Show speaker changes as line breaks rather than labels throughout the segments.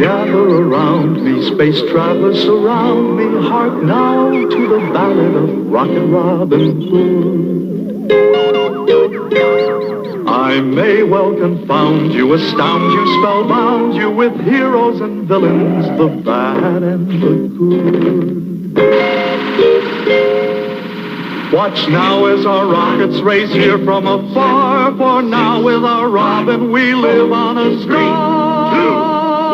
gather around me, space travelers surround me. Hark now to the ballad of Rocket Robin Hood. I may well confound you, astound you, spellbound you with heroes and villains, the bad and the good. Watch now as our rockets race here from afar, for now with our Robin we live on a star.
3, 2,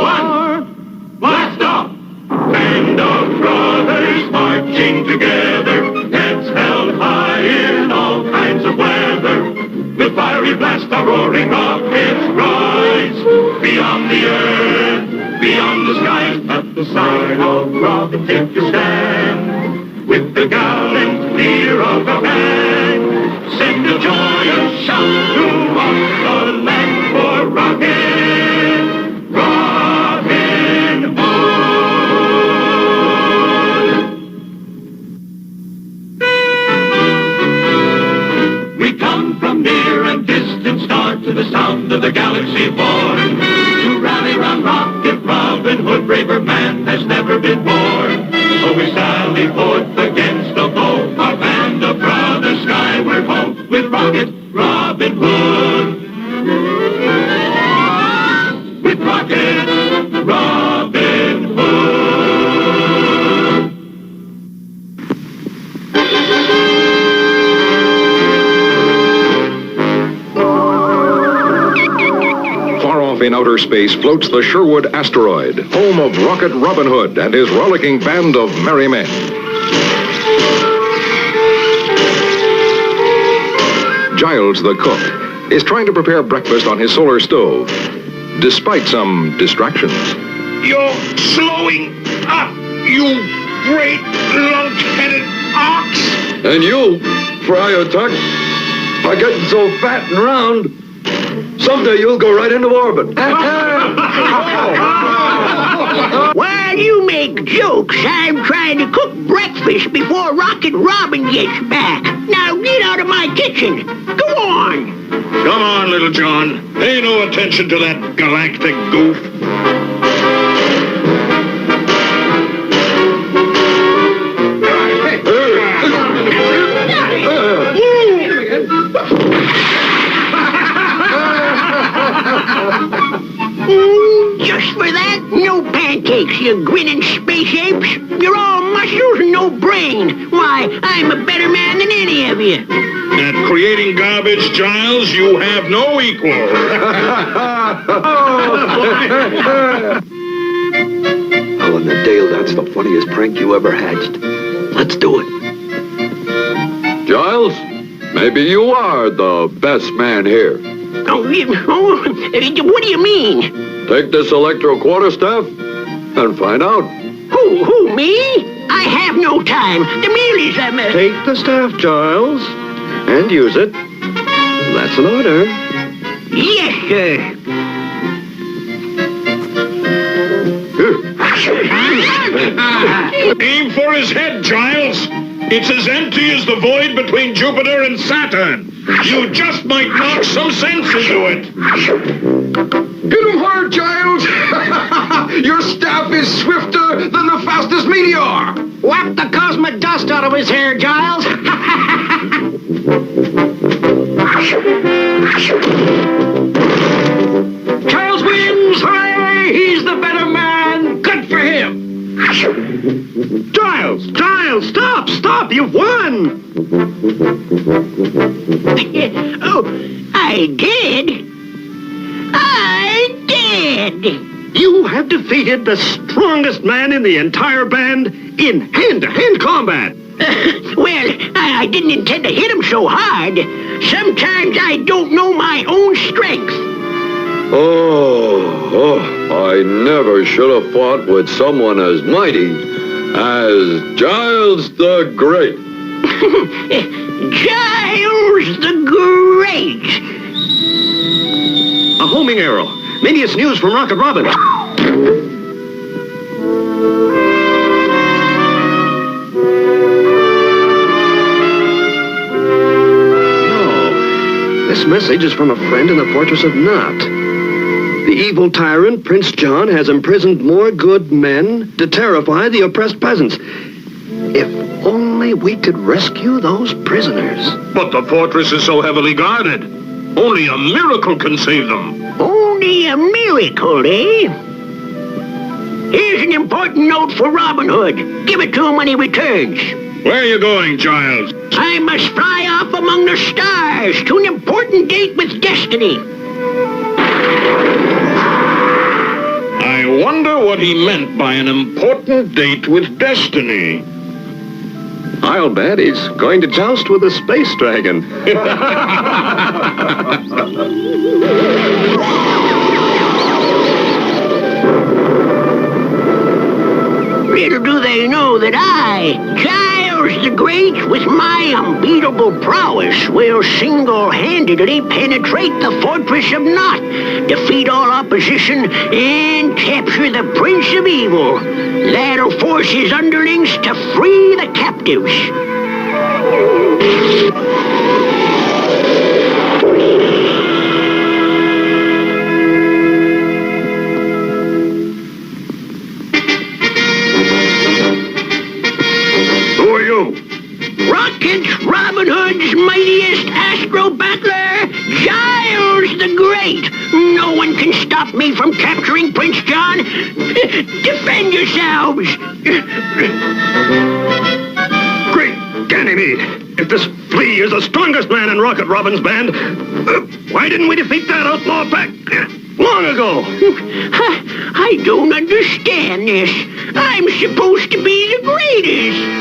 1, blast off! Band of brothers marching together, heads held high in all kinds of weather. With fiery blast our roaring rockets rise, beyond the earth, beyond the skies. At the sign of Robin take your stand. With the gallant leader of a band, send a joyous shout throughout the land for Robin Hood. We come from near and distant stars to the sound of the galaxy born, to rally round Rocket Robin Hood, braver man has never been born. So we sally forth against the foe, our band of brothers skyward ho, with Rocket Robin Hood. With Rocket Robin Hood.
Far off in outer space floats the Sherwood asteroid, home of Rocket Robin Hood and his rollicking band of merry men. Giles, the cook, is trying to prepare breakfast on his solar stove, despite some distractions.
You're slowing up, you great lunkheaded ox!
And you, Friar Tuck, are getting so fat and round, someday you'll go right into orbit.
While you make jokes, I'm trying to cook breakfast before Rocket Robin gets back. Now get out of my kitchen. Go on.
Come on, Little John. Pay no attention to that galactic goof.
Just for that, no pancakes, you grinning space apes. You're all muscles and no brain. Why, I'm a better man than any of you.
At creating garbage, Giles, you have no equal.
Oh, and the Dale, that's the funniest prank you ever hatched. Let's do it.
Giles, maybe you are the best man here.
What do you mean?
Take this electro quarterstaff and find out.
Who, me? I have no time. The meal is
Take the staff, Giles, and use it. That's an order.
Yes, sir.
Aim for his head, Giles. It's as empty as the void between Jupiter and Saturn. You just might knock some sense into it.
Hit him hard, Giles! Your staff is swifter than the fastest meteor!
Whap the cosmic dust out of his hair, Giles. Giles wins! Hooray! He's the better man! Good for him!
Giles, stop! You've won!
Oh, I did?
You have defeated the strongest man in the entire band in hand-to-hand combat.
Well, I didn't intend to hit him so hard. Sometimes I don't know my own strength.
I never should have fought with someone as mighty as Giles the Great.
Giles the Great.
A homing arrow. Maybe it's news from Rocket Robin.
No, this message is from a friend in the Fortress of Knot. The evil tyrant, Prince John, has imprisoned more good men to terrify the oppressed peasants. If only we could rescue those prisoners.
But the fortress is so heavily guarded. Only a miracle can save them.
Only a miracle, eh? Here's an important note for Robin Hood. Give it to him when he returns.
Where are you going, Giles?
I must fly off among the stars to an important date with destiny.
I wonder what he meant by an important date with destiny.
I'll bet he's going to joust with a space dragon.
Little do they know that I, Giles the Great, with my unbeatable prowess, will single-handedly penetrate the fortress of Naught, defeat all opposition, and capture the Prince of Evil. That'll force his underlings to free the captives. Rocket's Robin Hood's mightiest astro battler, Giles the Great. No one can stop me from capturing Prince John. Defend yourselves.
Great Ganymede! If this flea is the strongest man in Rocket Robin's band, why didn't we defeat that outlaw back long ago?
I don't understand this. I'm supposed to be the greatest.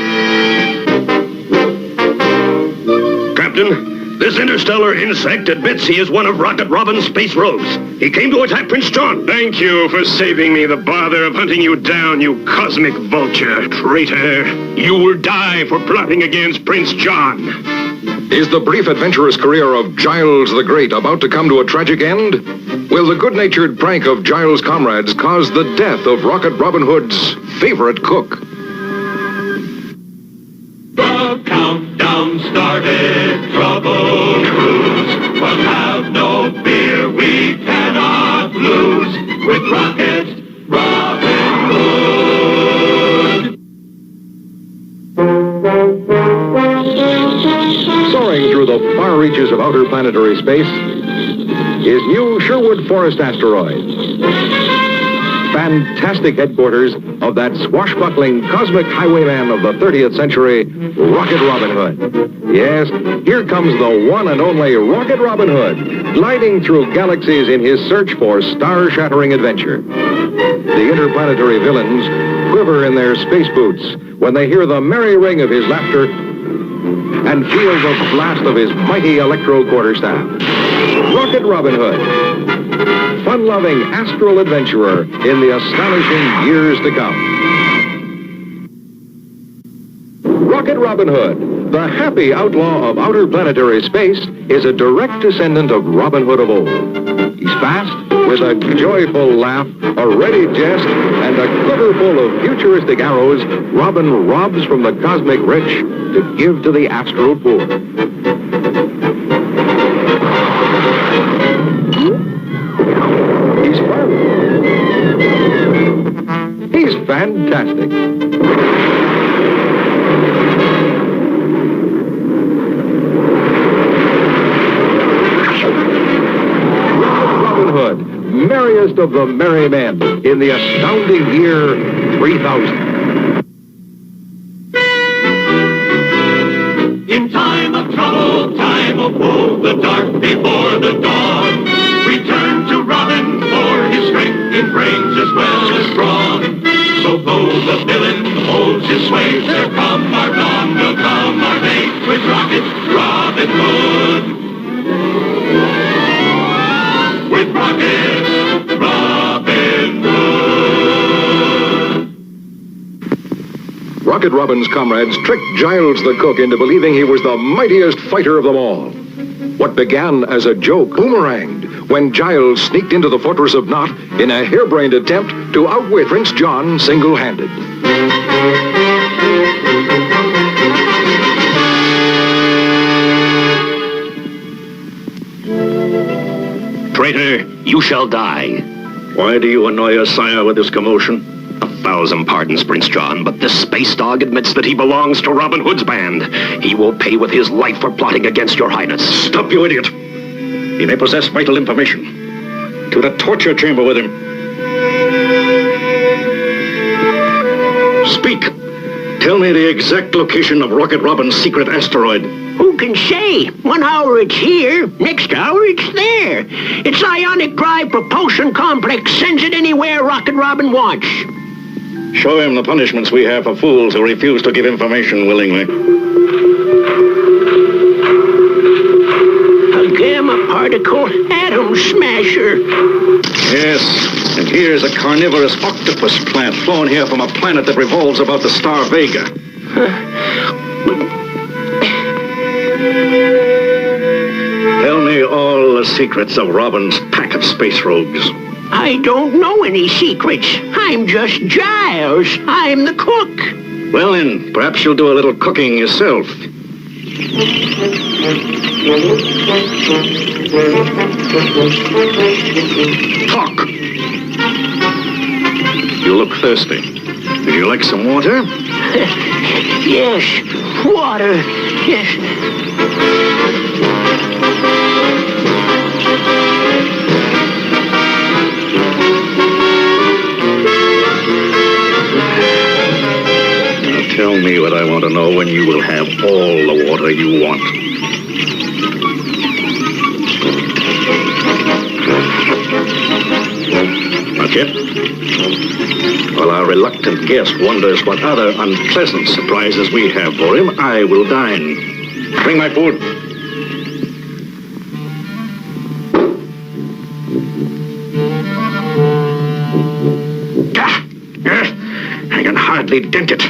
Captain, this interstellar insect admits he is one of Rocket Robin's space rogues. He came to attack Prince John.
Thank you for saving me the bother of hunting you down, you cosmic vulture, traitor. You will die for plotting against Prince John.
Is the brief adventurous career of Giles the Great about to come to a tragic end? Will the good-natured prank of Giles' comrades cause the death of Rocket Robin Hood's favorite cook?
The countdown started, trouble cruise, but have no fear, we cannot lose with Rocket Robin Hood.
Soaring through the far reaches of outer planetary space is new Sherwood Forest asteroid. Fantastic headquarters of that swashbuckling cosmic highwayman of the 30th century, Rocket Robin Hood. Yes, here comes the one and only Rocket Robin Hood, gliding through galaxies in his search for star-shattering adventure. The interplanetary villains quiver in their space boots when they hear the merry ring of his laughter and feel the blast of his mighty electro quarterstaff. Rocket Robin Hood, fun-loving astral adventurer in the astonishing years to come. Rocket Robin Hood, the happy outlaw of outer planetary space, is a direct descendant of Robin Hood of old. He's fast, with a joyful laugh, a ready jest, and a quiver full of futuristic arrows. Robin robs from the cosmic rich to give to the astral poor. He's fun. He's fantastic. Robin Hood, merriest of the merry men in the astounding year 3000.
In time of trouble, time of woe, the dark before the dawn, return to Robin for his strength in brains as well as brawn. So though the villain holds his sway, there come our dawn, will come our day, with Rocket Robin Hood. With Rocket Robin Hood.
Rocket Robin's comrades tricked Giles the cook into believing he was the mightiest fighter of them all. What began as a joke boomeranged when Giles sneaked into the fortress of Naught in a harebrained attempt to outwit Prince John single-handed.
Traitor, you shall die.
Why do you annoy us, sire, with this commotion?
1,000 pardons, Prince John, but this space dog admits that he belongs to Robin Hood's band. He will pay with his life for plotting against your highness.
Stop, you idiot! He may possess vital information. To the torture chamber with him. Speak! Tell me the exact location of Rocket Robin's secret asteroid.
Who can say? 1 hour it's here, next hour it's there. Its ionic drive propulsion complex sends it anywhere Rocket Robin wants.
Show him the punishments we have for fools who refuse to give information willingly.
A gamma particle atom smasher.
Yes, and here's a carnivorous octopus plant flown here from a planet that revolves about the star Vega. Tell me all the secrets of Robin's pack of space rogues.
I don't know any secrets. I'm just Giles. I'm the cook.
Well then, perhaps you'll do a little cooking yourself. Talk! You look thirsty. Would you like some water?
Yes, water. Yes.
Tell me what I want to know when you will have all the water you want. Not yet? While our reluctant guest wonders what other unpleasant surprises we have for him, I will dine. Bring my food. I can hardly dent it.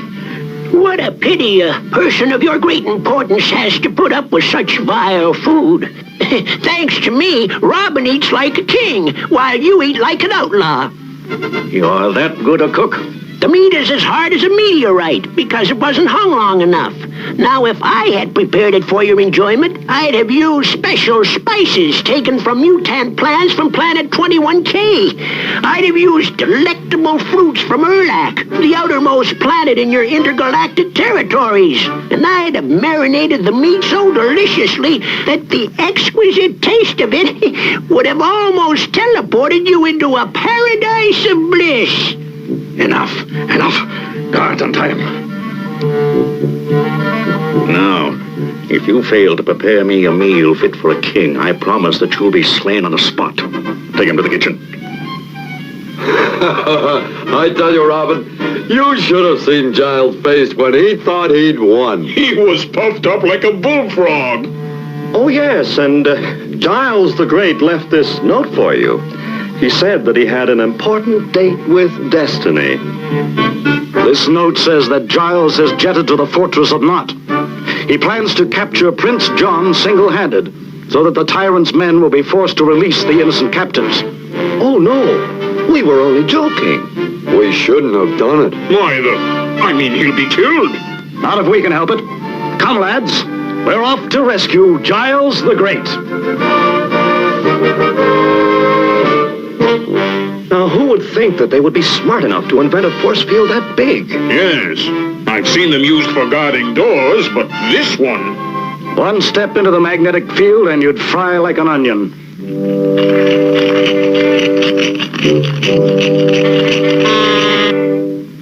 What a pity a person of your great importance has to put up with such vile food. Thanks to me, Robin eats like a king, while you eat like an outlaw.
You're that good a cook?
The meat is as hard as a meteorite, because it wasn't hung long enough. Now, if I had prepared it for your enjoyment, I'd have used special spices taken from mutant plants from planet 21K. I'd have used delectable fruits from Urlak, the outermost planet in your intergalactic territories. And I'd have marinated the meat so deliciously that the exquisite taste of it would have almost teleported you into a paradise of bliss.
Enough. Guards, untie him. Now, if you fail to prepare me a meal fit for a king, I promise that you'll be slain on the spot. Take him to the kitchen.
I tell you, Robin, you should have seen Giles' face when he thought he'd won.
He was puffed up like a bullfrog.
Oh, yes, and Giles the Great left this note for you. He said that he had an important date with Destiny.
This note says that Giles has jetted to the fortress of Knot. He plans to capture Prince John single-handed, so that the tyrant's men will be forced to release the innocent captives.
Oh, no. We were only joking.
We shouldn't have done it.
Why, he'll be killed.
Not if we can help it. Come, lads. We're off to rescue Giles the Great.
Now, who would think that they would be smart enough to invent a force field that big?
Yes, I've seen them used for guarding doors, but this one...
One step into the magnetic field and you'd fry like an onion.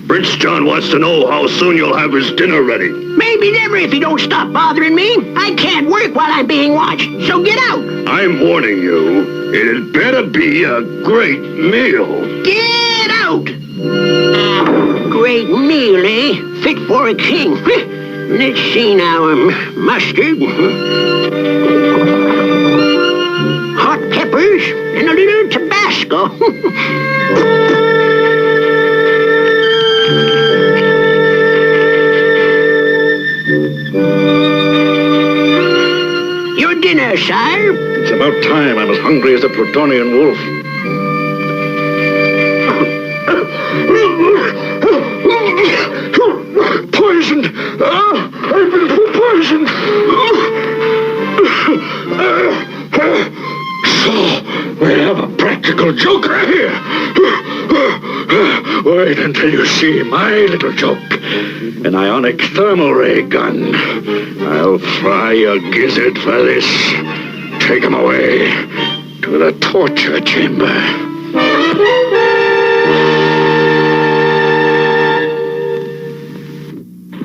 Prince John wants to know how soon you'll have his dinner ready.
Maybe never if you don't stop bothering me. I can't work while I'm being watched, so get out.
I'm warning you, it had better be a great meal.
Get out! Great meal, eh? Fit for a king. Let's see now, mustard, hot peppers, and a little Tabasco. Your dinner, sire.
It's about time. I'm as hungry as a Plutonian wolf.
Poisoned! I've been poisoned! So, we have a practical joker here!
wait until you see my little joke. An ionic thermal ray gun. I'll fry your gizzard for this. Take him away to the torture chamber.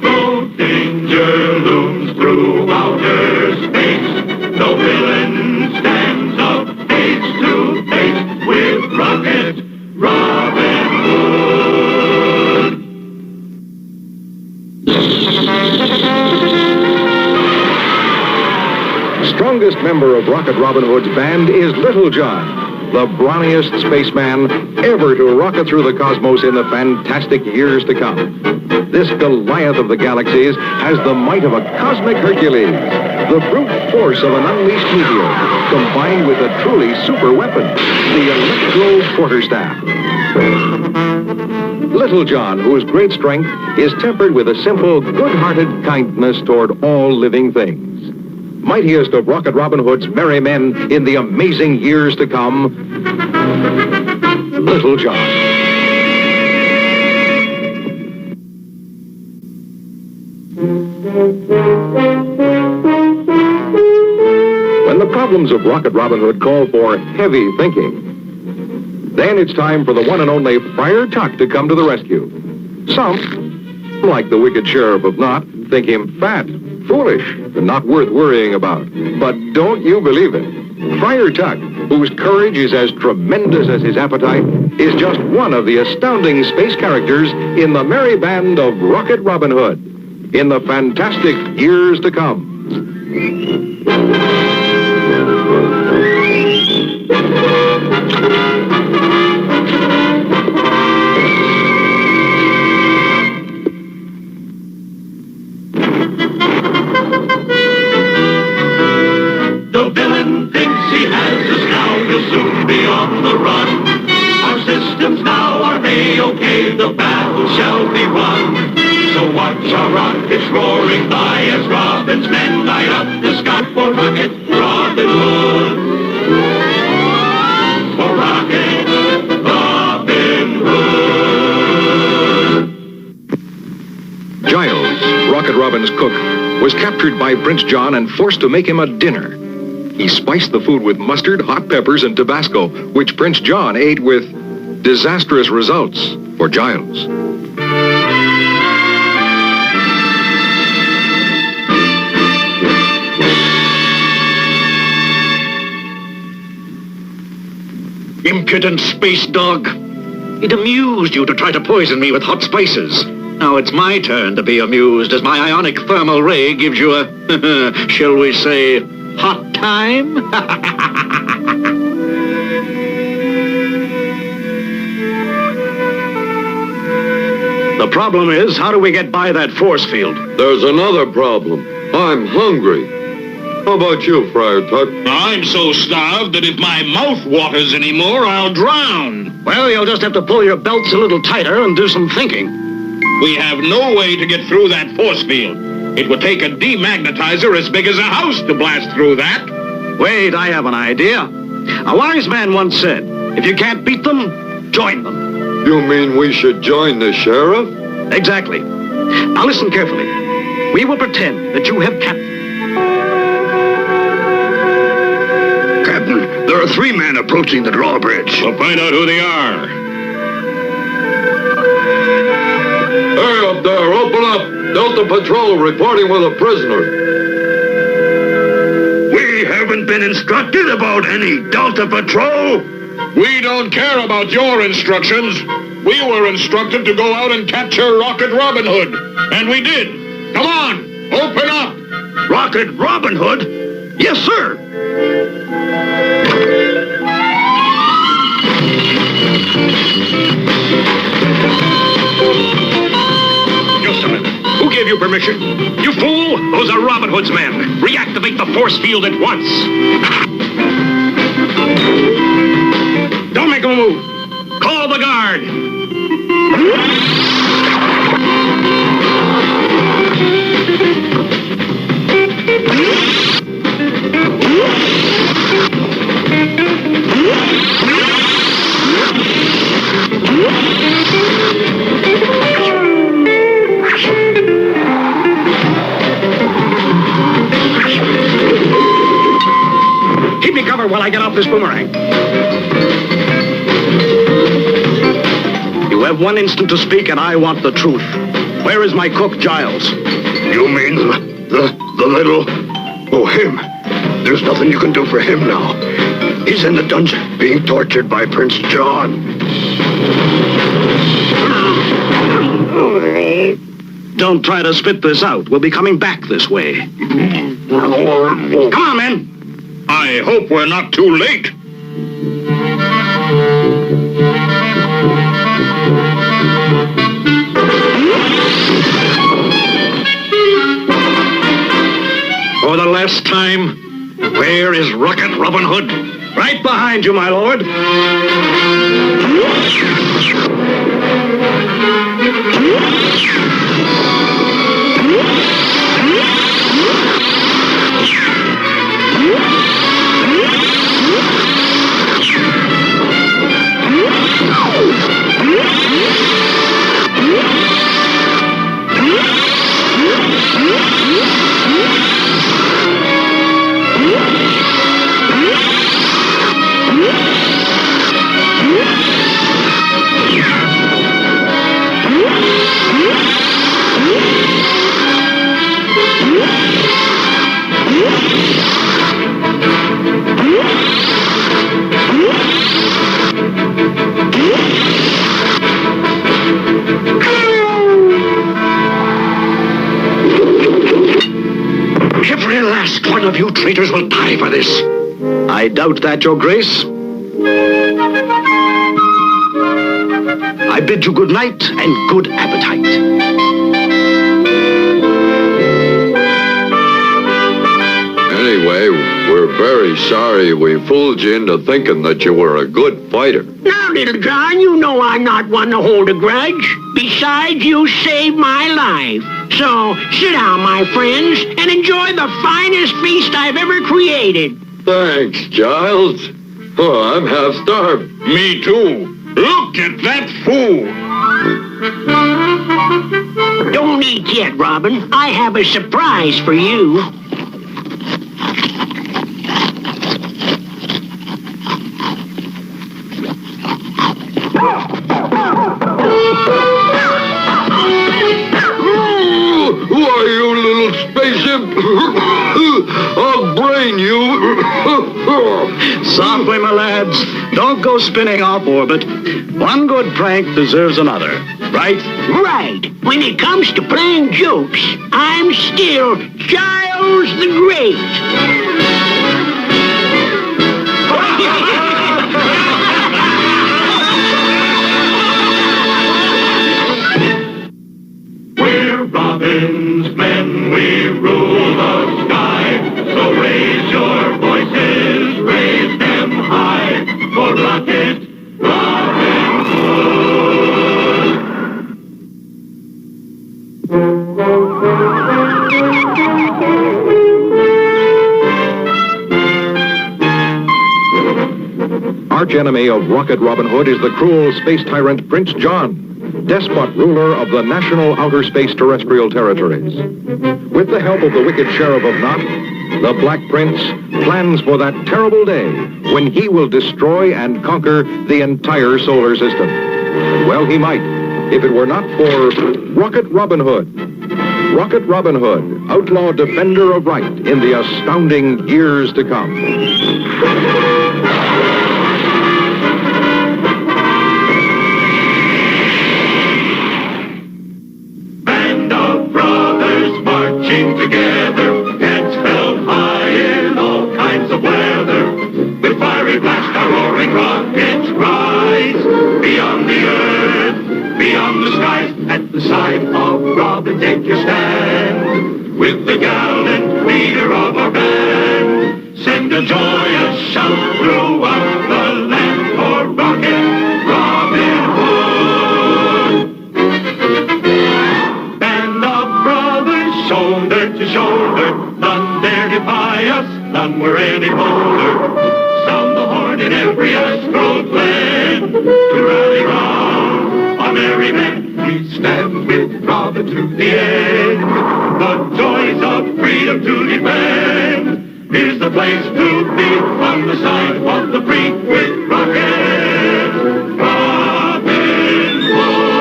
No danger looms through outer space. No villain stands up face to face with Rocket Robin Hood.
Strongest member of Rocket Robin Hood's band is Little John, the brawniest spaceman ever to rocket through the cosmos in the fantastic years to come. This Goliath of the galaxies has the might of a cosmic Hercules, the brute force of an unleashed meteor, combined with a truly super weapon, the electro quarterstaff. Little John, whose great strength is tempered with a simple, good-hearted kindness toward all living things. Mightiest of Rocket Robin Hood's merry men in the amazing years to come, Little John. When the problems of Rocket Robin Hood call for heavy thinking, then it's time for the one and only Friar Tuck to come to the rescue. Some, like the wicked Sheriff of Knot, think him fat, foolish, and not worth worrying about. But don't you believe it? Friar Tuck, whose courage is as tremendous as his appetite, is just one of the astounding space characters in the merry band of Rocket Robin Hood in the fantastic years to come.
The villain thinks he has us now, he'll soon be on the run. Our systems now are A-OK, the battle shall be won. So watch our rockets roaring by as Robin's men light up the sky for Rocket Robin Hood. For Rocket Robin Hood.
Giles, Rocket Robin's cook, was captured by Prince John and forced to make him a dinner. He spiced the food with mustard, hot peppers, and Tabasco, which Prince John ate with disastrous results for Giles.
Impudent space dog. It amused you to try to poison me with hot spices. Now it's my turn to be amused as my ionic thermal ray gives you a, shall we say, hot time? The problem is, how do we get by that force field?
There's another problem. I'm hungry. How about you, Friar Tuck?
I'm so starved that if my mouth waters anymore, I'll drown.
Well, you'll just have to pull your belts a little tighter and do some thinking.
We have no way to get through that force field. It would take a demagnetizer as big as a house to blast through that.
Wait, I have an idea. A wise man once said, if you can't beat them, join them.
You mean we should join the sheriff?
Exactly. Now listen carefully. We will pretend that you have captured. Captain, there are 3 men approaching the drawbridge.
We'll find out who they are.
Hey, up there, open up! Delta Patrol reporting with a prisoner.
We haven't been instructed about any Delta Patrol.
We don't care about your instructions. We were instructed to go out and capture Rocket Robin Hood. And we did. Come on, open up.
Rocket Robin Hood? Yes, sir.
Just a minute. Who gave you permission? You fool! Those are Robin Hood's men. Reactivate the force field at once. Don't make a move. Call the guard.
get off this boomerang. You have 1 instant to speak, and I want the truth. Where is my cook, Giles?
You mean the little... Oh, him. There's nothing you can do for him now. He's in the dungeon, being tortured by Prince John.
Don't try to spit this out. We'll be coming back this way. Come on, men.
I hope we're not too late.
For the last time, where is Rocket Robin Hood? Right behind you, my lord.
Every last one of you traitors will die for this.
I doubt that, Your Grace. I bid you good night and good appetite.
Anyway, we're very sorry we fooled you into thinking that you were a good fighter.
Now, Little John, you know I'm not one to hold a grudge. Besides, you saved my life. So, sit down, my friends, and enjoy the finest feast I've ever created.
Thanks, Giles. Oh, I'm half starved.
Me too. Look at that food.
Don't eat yet, Robin. I have a surprise for you.
Why, you little spaceship? I'll brain you.
Softly, my lads. Don't go spinning off orbit. One good prank deserves another, right?
Right. When it comes to playing jokes, I'm still Giles the Great.
We're Robin's men, we rule the sky. So raise your voices, raise them high. For Rocket Robin Hood.
Arch enemy of Rocket Robin Hood is the cruel space tyrant Prince John, despot ruler of the national outer space terrestrial territories. With the help of the wicked Sheriff of Knot, the Black Prince plans for that terrible day when he will destroy and conquer the entire solar system. Well, he might, if it were not for Rocket Robin Hood. Rocket Robin Hood, outlaw defender of right in the astounding years to come.
Together, heads held high in all kinds of weather. With fiery blast, our roaring rockets rise. Beyond the earth, beyond the skies, at the side of Robin, take your stand. With the gallant leader of our band, send a joyous shout throughout the land for Rocket Robin Hood. Band of brothers, shoulder to shoulder, none dare defy us, none were any bolder. Sound the horn in every astral glen, to rally round our merry men. We stand with Robin to the end, the joys of freedom to defend is the the place to be on the side of the free with Rocket Robin Hood.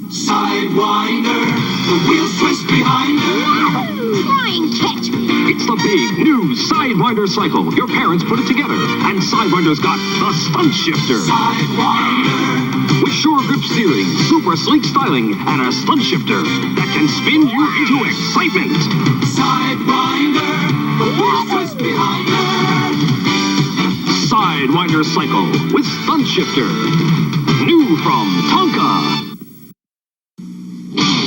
Sidewinder, the wheels twist behind her.
Flying catch.
It's the big new Sidewinder cycle. Your parents put it together, and Sidewinder's got the stunt shifter.
Sidewinder.
With sure grip steering, super sleek styling, and a stunt shifter that can spin you into excitement.
Sidewinder, the wheels twist behind her.
Sidewinder cycle with stunt shifter. New from Tonka.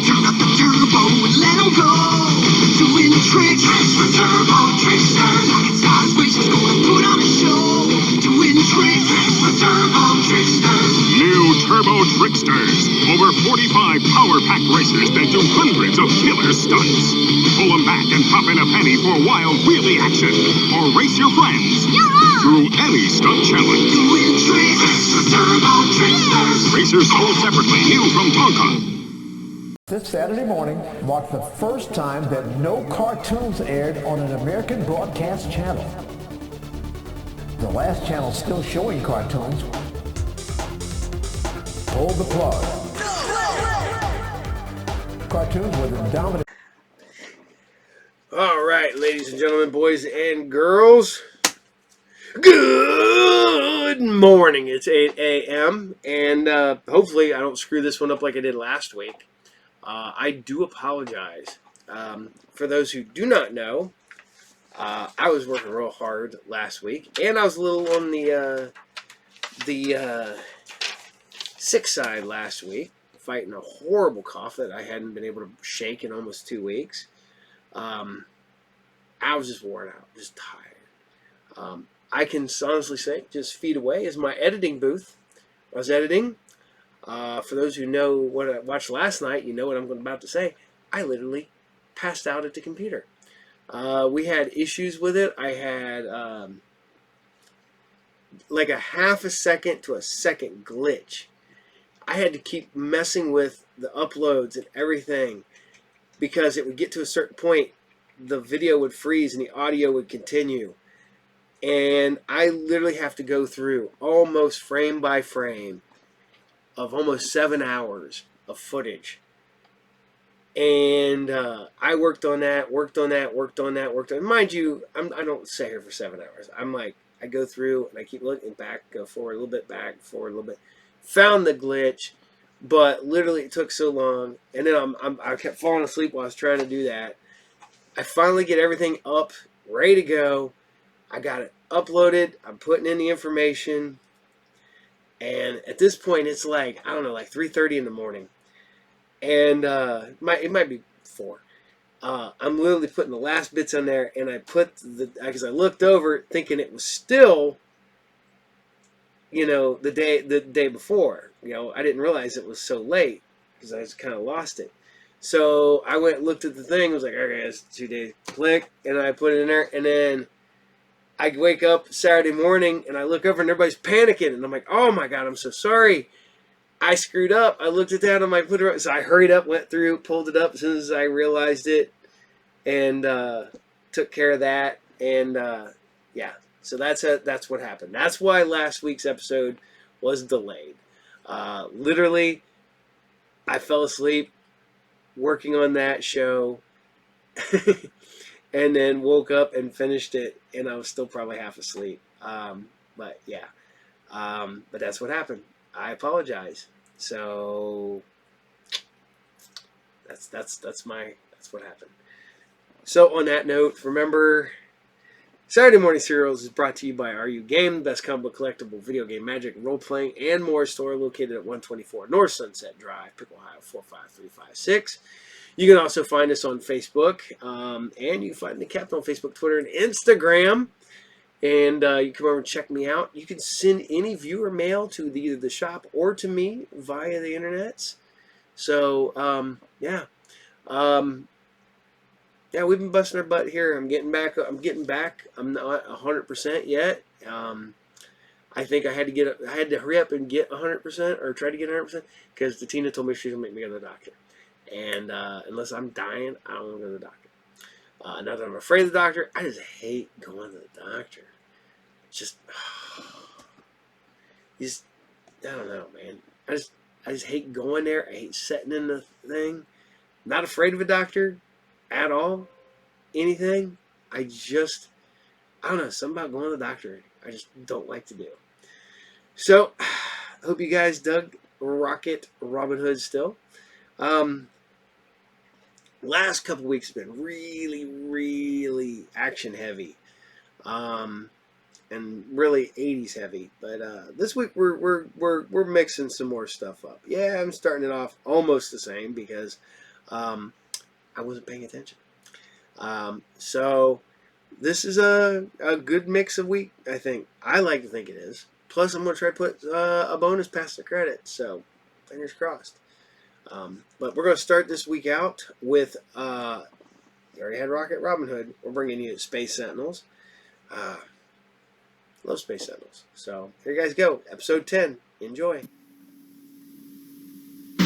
Turn up the turbo and let 'em go. Doing tricks for turbo tricksters. It's God's wishes going to put on a show. Doing tricks for turbo tricksters.
New Turbo Tricksters. Over 45 power-packed racers that do hundreds of killer stunts. Pull them back and pop in a penny for wild wheelie action. Or race your friends through any stunt challenge.
Doing tricks for turbo tricksters.
Racers sold separately. New from Tonka.
This Saturday morning marked the first time that no cartoons aired on an American broadcast channel. The last channel still showing cartoons pulled the plug. Cartoons were the dominant.
All right, ladies and gentlemen, boys and girls, good morning. It's 8 a.m. and hopefully I don't screw this one up like I did last week. I do apologize. For those who do not know, I was working real hard last week, and I was a little on the sick side last week, fighting a horrible cough that I hadn't been able to shake in almost 2 weeks. I was just worn out, just tired. I can honestly say, just feet away is my editing booth. I was editing. For those who know what I watched last night, you know what I'm about to say. I literally passed out at the computer. We had issues with it. I had like a half a second to a second glitch. I had to keep messing with the uploads and everything because it would get to a certain point, the video would freeze and the audio would continue. And I literally have to go through almost frame by frame of almost 7 hours of footage. And I worked on that. Mind you, I don't sit here for 7 hours. I'm like, I go through and I keep looking back, go forward a little bit, back, forward a little bit. Found the glitch, but literally it took so long. And then I kept falling asleep while I was trying to do that. I finally get everything up, ready to go. I got it uploaded. I'm putting in the information. And at this point, it's like, I don't know, like 3:30 in the morning. And it might be 4. I'm literally putting the last bits on there, and I put because I looked over thinking it was still, you know, the day before. You know, I didn't realize it was so late because I just kind of lost it. So I went and looked at the thing. I was like, okay, it's 2 days. Click, and I put it in there, and then I wake up Saturday morning and I look over and everybody's panicking, and I'm like, oh my God, I'm so sorry. I screwed up. I looked at that on my Twitter, so I hurried up, went through, pulled it up as soon as I realized it, and took care of that. And yeah, so that's what happened. That's why last week's episode was delayed. Literally, I fell asleep working on that show. And then woke up and finished it, and I was still probably half asleep. But yeah, but that's what happened. I apologize. So that's what happened. So on that note, remember, Saturday Morning Serials is brought to you by Are You Game, the best comic book collectible, video game, magic, role playing, and more store located at 124 North Sunset Drive, Pickle, Ohio 45356. You can also find us on Facebook, and you can find the Captain on Facebook, Twitter, and Instagram. And you come over and check me out. You can send any viewer mail to either the shop or to me via the internets. So, yeah. Yeah, we've been busting our butt here. I'm getting back. I'm not 100% yet. I think I had to hurry up and get 100%, or try to get 100%, because the Tina told me she's going to make me go to the doctor. And unless I'm dying, I don't want to go to the doctor. Not that I'm afraid of the doctor. I just hate going to the doctor. Just, I don't know, man. I just hate going there. I hate sitting in the thing. Not afraid of a doctor at all. Anything. I don't know. Something about going to the doctor I just don't like to do. So, I hope you guys dug Rocket Robin Hood still. Last couple weeks have been really, really action heavy. And really 80s heavy, but this week we're mixing some more stuff up. Yeah, I'm starting it off almost the same because I wasn't paying attention. So this is a good mix of week, I think. I like to think it is. Plus, I'm gonna try to put a bonus past the credits. So fingers crossed. But we're gonna start this week out with you already had Rocket Robin Hood. We're bringing you Space Sentinels. Love Space Sentinels. So, here you guys go. Episode 10. Enjoy.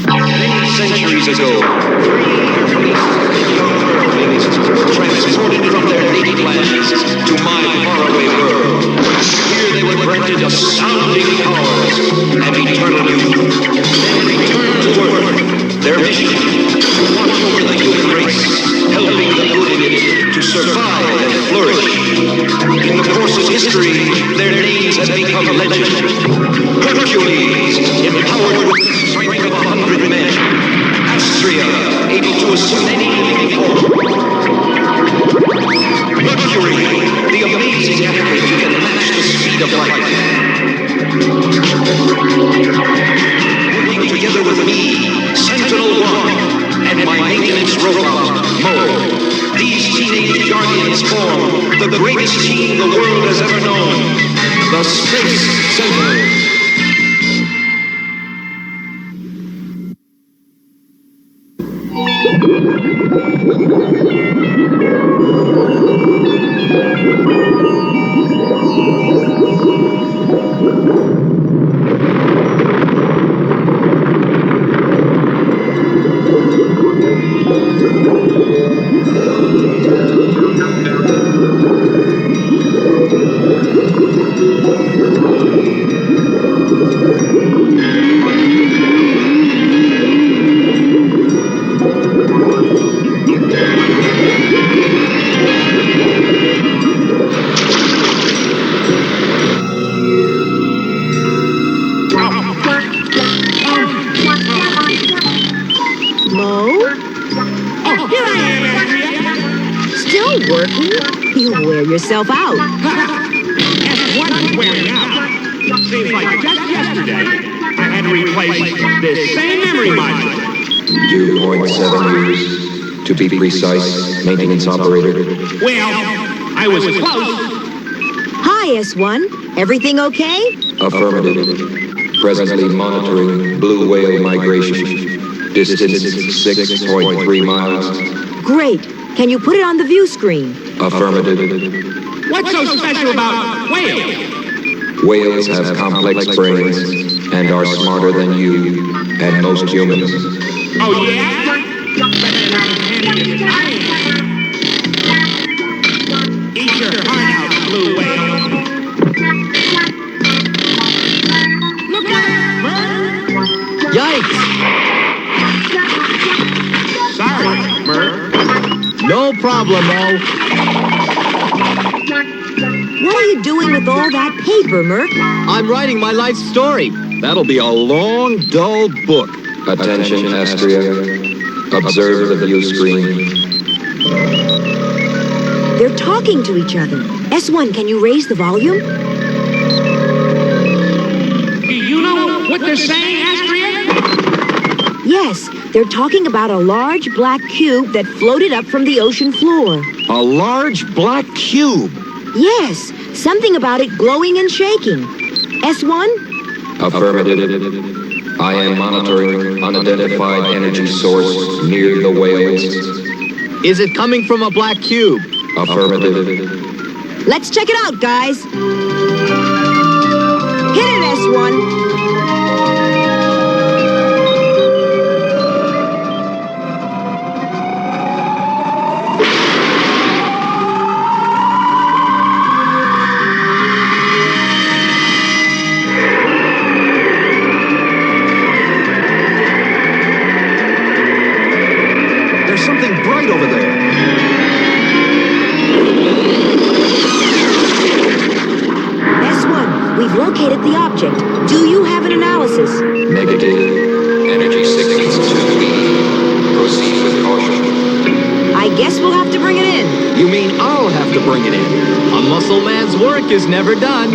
Many centuries ago, transported from their native lands to my faraway world. Here they were granted astounding powers and eternal youth. Then returned to Earth. Their mission, to watch over the human race, helping the good in it to survive and flourish. In the course of history, their names have become legend. Hercules, empowered with the strength of 100 men. Astrea, able to assume any living form. Mercury, the amazing athlete who can match the speed of light. Working together with me, Sentinel 1, and my maintenance robot, Mo. These teenage guardians form the greatest team the world has ever known, the Space Sentinels.
Yourself out.
That's what I'm wearing out. Seems like just yesterday I had to replace this same memory module.
2.7 years, to be precise, maintenance operator.
Well, I was close.
Hi, S1. Everything okay?
Affirmative. Presently monitoring blue whale migration. Distance 6.3 miles.
Great. Can you put it on the view screen?
Affirmative.
What's so special about whales?
Whales have complex brains and are smarter than you and most humans.
Oh, yeah? Better not as handy as I am. Eat your heart out, blue whale. Look out, Vern!
Yikes!
Sorry, Vern.
No problem, Mo.
What are you doing with all that paper, Merc?
I'm writing my life story. That'll be a long, dull book.
Attention, Astrea. Observe the view screen.
They're talking to each other. S1, can you raise the volume?
Do you know what they're saying, Astrea?
Yes, they're talking about a large black cube that floated up from the ocean floor.
A large black cube?
Yes, something about it glowing and shaking. S1?
Affirmative. I am monitoring unidentified energy source near the whales.
Is it coming from a black cube?
Affirmative.
Let's check it out, guys. Hit it, S1. located the object. Do you have an analysis?
Negative. Energy signals 2B. Proceed with caution.
I guess we'll have to bring it in.
You mean I'll have to bring it in? A muscle man's work is never done.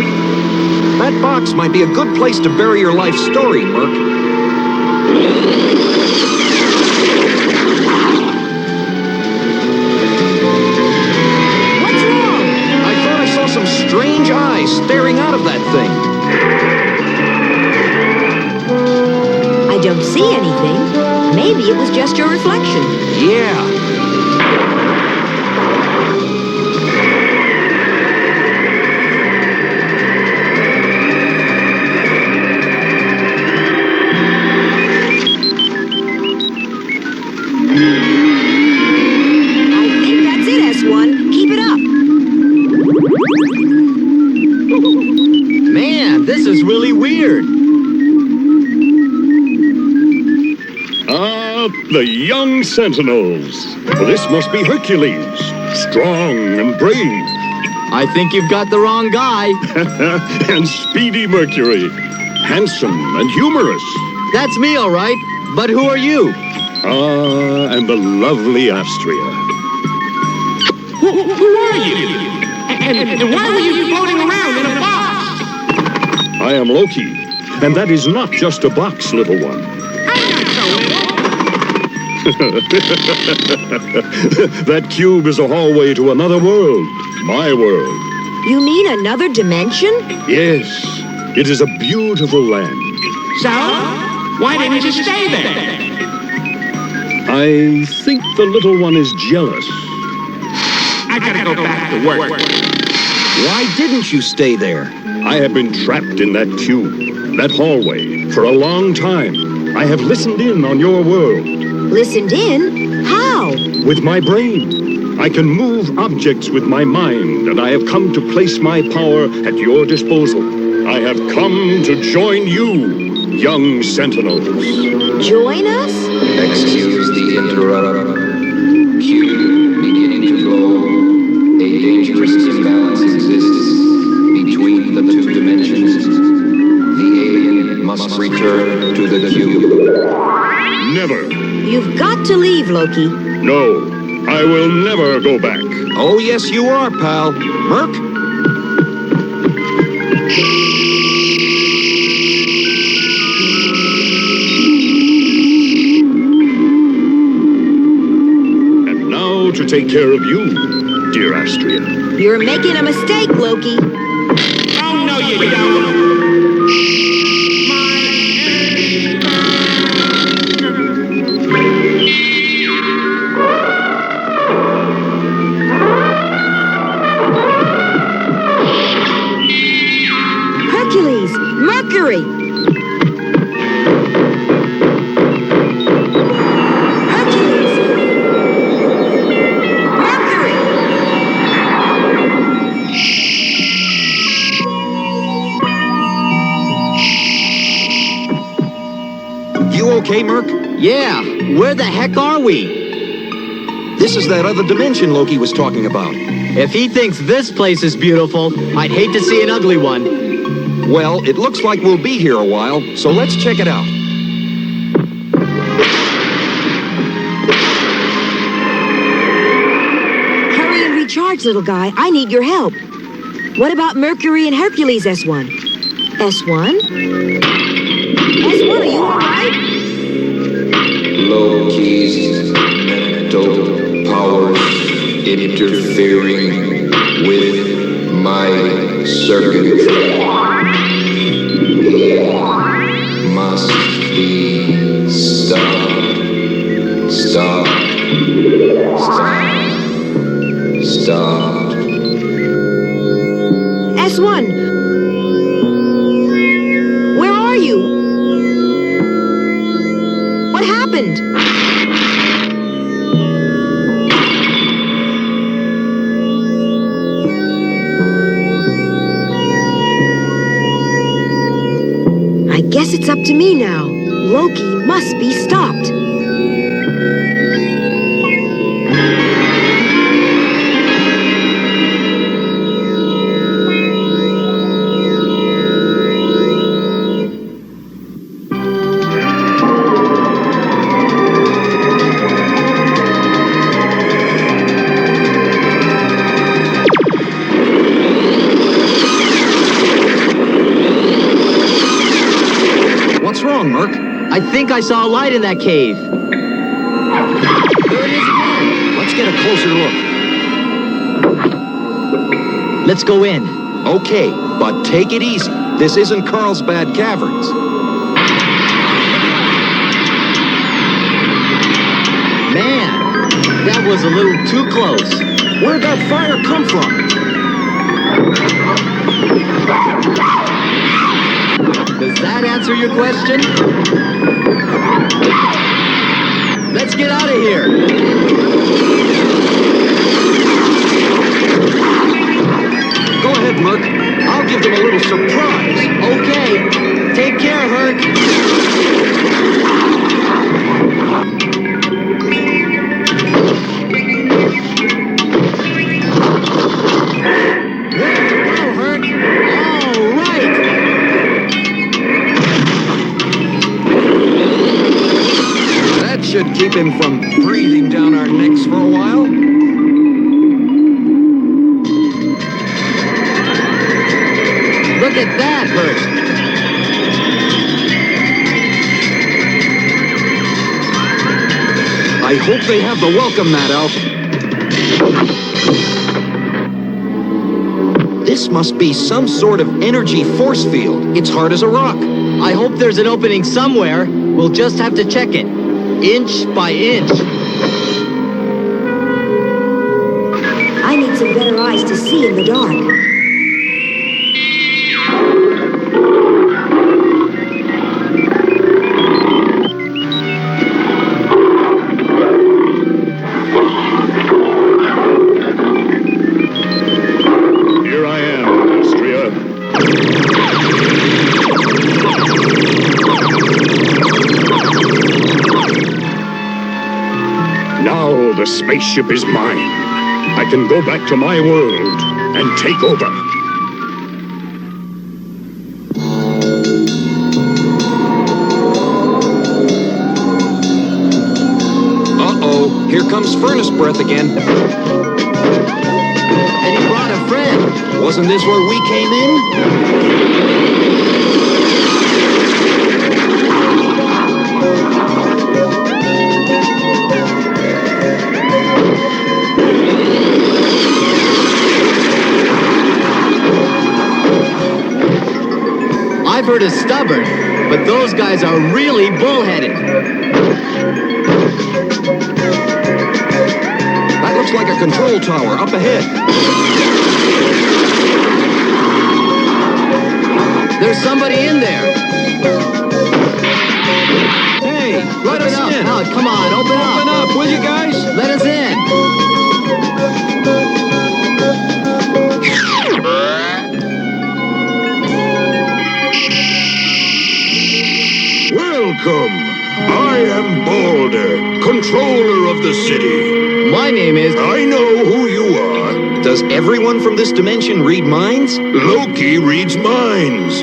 That box might be a good place to bury your life story, Merc. Some strange eyes staring out of that thing.
I don't see anything. Maybe it was just your reflection.
Yeah.
I think that's it, S1. Keep it up.
Man, this is really weird.
The young Sentinels. Well, this must be Hercules. Strong and brave.
I think you've got the wrong guy.
And Speedy Mercury. Handsome and humorous.
That's me, all right. But who are you?
And the lovely Astria.
Who are you? And why were you floating around in a box?
I am Loki, and that is not just a box, little one. That cube is a hallway to another world, my world.
You mean another dimension?
Yes, it is a beautiful land.
So? Why didn't you stay there?
I think the little one is jealous.
I gotta go back to work.
Why didn't you stay there?
I have been trapped in that cube, that hallway, for a long time. I have listened in on your world.
Listened in? How?
With my brain. I can move objects with my mind, and I have come to place my power at your disposal. I have come to join you, young Sentinels.
Join us?
Excuse the interrupt. Cube beginning to flow. A dangerous imbalance exists between the two dimensions. The alien must return to the cube.
Never.
You've got to leave, Loki.
No, I will never go back.
Oh, yes, you are, pal. Merc?
And now to take care of you, dear Astria.
You're making a mistake, Loki.
Oh, no, you don't.
Hercules! Mercury! Hercules! Mercury!
You okay, Merc?
Yeah, where the heck are we?
This is that other dimension Loki was talking about.
If he thinks this place is beautiful, I'd hate to see an ugly one.
Well, it looks like we'll be here a while, so let's check it out.
Hurry and recharge, little guy. I need your help. What about Mercury and Hercules, S1? S1? S1, are you all right?
Loki's mental powers interfering with my circuitry. He must be stopped. Stopped. Stopped. Stopped.
S1! Where are you? What happened? I guess it's up to me now. Loki must be stopped.
wrong, Merc?
I think I saw a light in that cave. There it is again.
Let's get a closer look.
Let's go in.
Okay, but take it easy. This isn't Carlsbad Caverns.
Man, that was a little too close.
Where'd that fire come from?
Does that answer your question? Let's get out of here.
Go ahead, Merc. I'll give them a little surprise.
Okay. Take care, Herc.
Should keep him from breathing down our necks for a while.
Look at that, Herc.
I hope they have the welcome mat out. This must be some sort of energy force field. It's hard as a rock.
I hope there's an opening somewhere. We'll just have to check it. Inch by inch.
I need some better eyes to see in the dark.
Here I am, Austria. Now the spaceship is mine. I can go back to my world and take over.
Uh-oh, here comes furnace breath again.
And he brought a friend.
Wasn't this where we came in?
I've heard of stubborn, but those guys are really bullheaded.
That looks like a control tower up ahead.
There's somebody in there.
Hey, let us in.
Oh, come on, open up.
Open up, will you guys?
Let us in.
Welcome. I am Balder, controller of the city.
My name is...
I know who you are.
Does everyone from this dimension read minds?
Loki reads minds.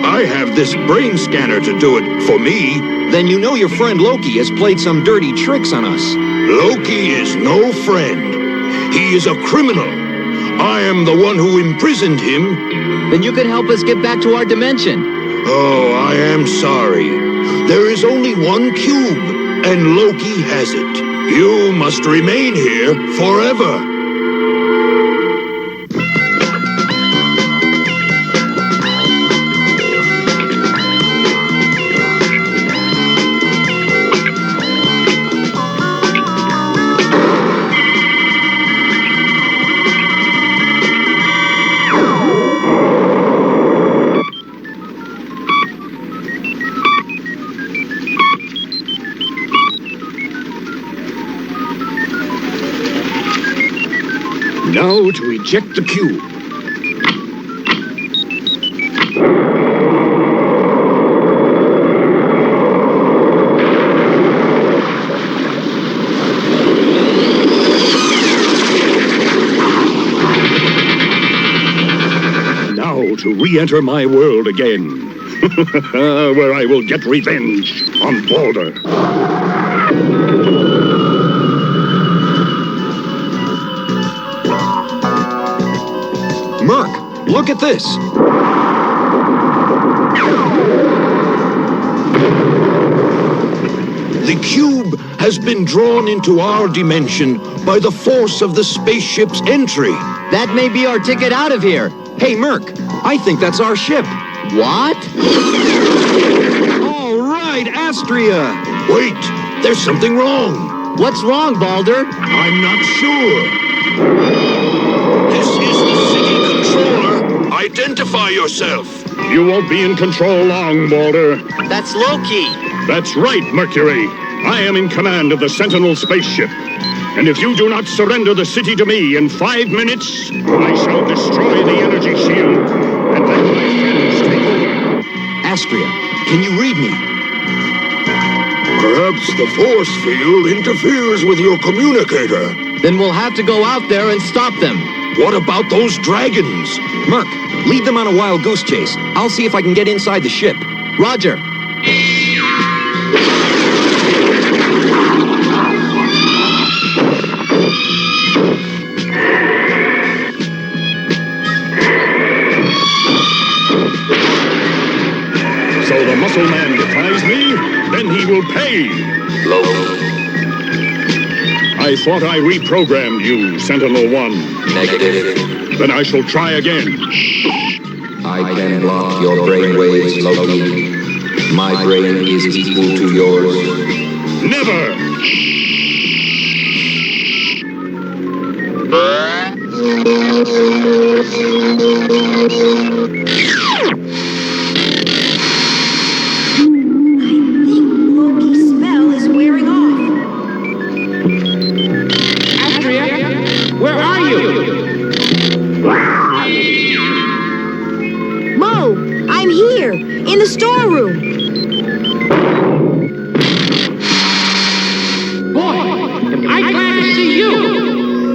I have this brain scanner to do it for me.
Then you know your friend Loki has played some dirty tricks on us.
Loki is no friend. He is a criminal. I am the one who imprisoned him.
Then you can help us get back to our dimension.
Oh, I am sorry. There is only one cube, and Loki has it. You must remain here forever. Now to eject the cube. Now to re-enter my world again, where I will get revenge on Balder.
Merc, look at this.
The cube has been drawn into our dimension by the force of the spaceship's entry.
That may be our ticket out of here.
Hey, Merc, I think that's our ship.
What?
All right, Astria.
Wait, there's something wrong.
What's wrong, Balder?
I'm not sure. This is the city controller. Identify yourself.
You won't be in control long, Balder.
That's Loki.
That's right, Mercury. I am in command of the Sentinel spaceship. And if you do not surrender the city to me in 5 minutes, I shall destroy the energy shield and let my friends take over.
Astria, can you read me?
Perhaps the force field interferes with your communicator.
Then we'll have to go out there and stop them.
What about those dragons?
Merc, lead them on a wild goose chase. I'll see if I can get inside the ship.
Roger.
So the muscle man defies me, then he will pay. I thought I reprogrammed you, Sentinel-1.
Negative.
Then I shall try again.
I can block your brainwaves, Loki. My brain is equal to yours.
Never!
Loki's spell is wearing off.
Astria, where are you?
Mo, I'm here, in the storeroom.
Boy, am I glad to see you.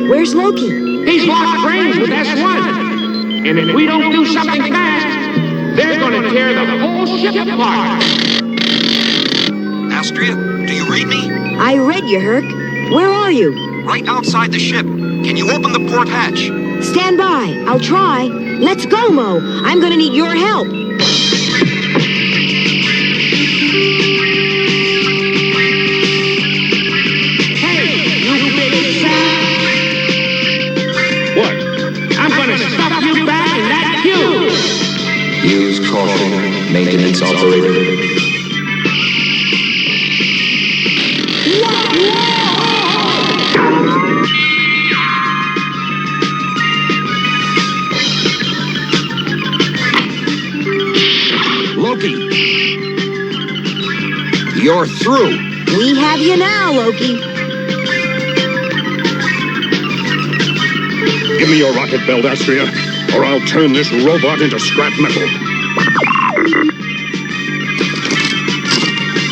Where's Loki?
He's locked brains with S1. And if we don't do something fast, they're going to tear the whole ship apart.
Astria, do you read me?
I read you, Herc. Where are you?
Right outside the ship. Can you open the port hatch?
Stand by. I'll try. Let's go, Mo. I'm gonna need your help.
Hey, you big sap! What? I'm going to stuff you back in that cube!
Use caution, maintenance operator.
Loki, you're through.
We have you now, Loki.
Give me your rocket belt, Astria, or I'll turn this robot into scrap metal.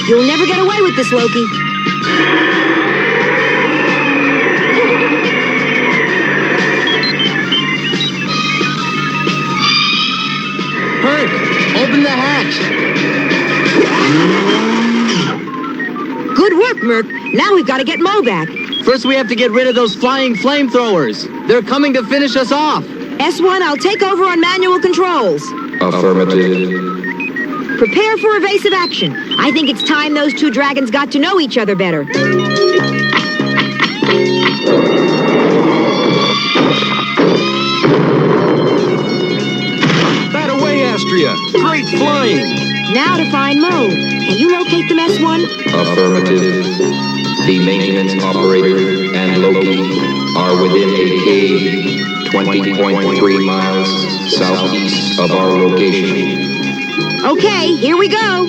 You'll never get away with this, Loki.
Herc, open the hatch.
Good work, Merc. Now we've got to get Mo back.
First, we have to get rid of those flying flamethrowers. They're coming to finish us off.
S1, I'll take over on manual controls.
Affirmative.
Prepare for evasive action. I think it's time those two dragons got to know each other better.
That away, Astria. Great flying.
Now to find Mo. Can you locate them, S1?
Affirmative. The maintenance operator and Loki are within a cave 20.3 miles southeast of our location.
Okay, here we go.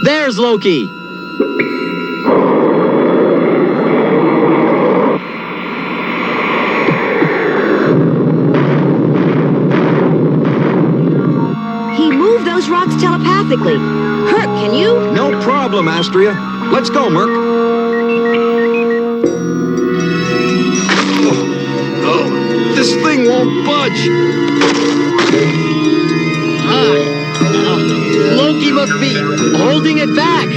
There's Loki.
He moved those rocks telepathically. Herc, can you?
No problem, Astria. Let's go, Merc. This thing won't budge.
Loki must be holding it back.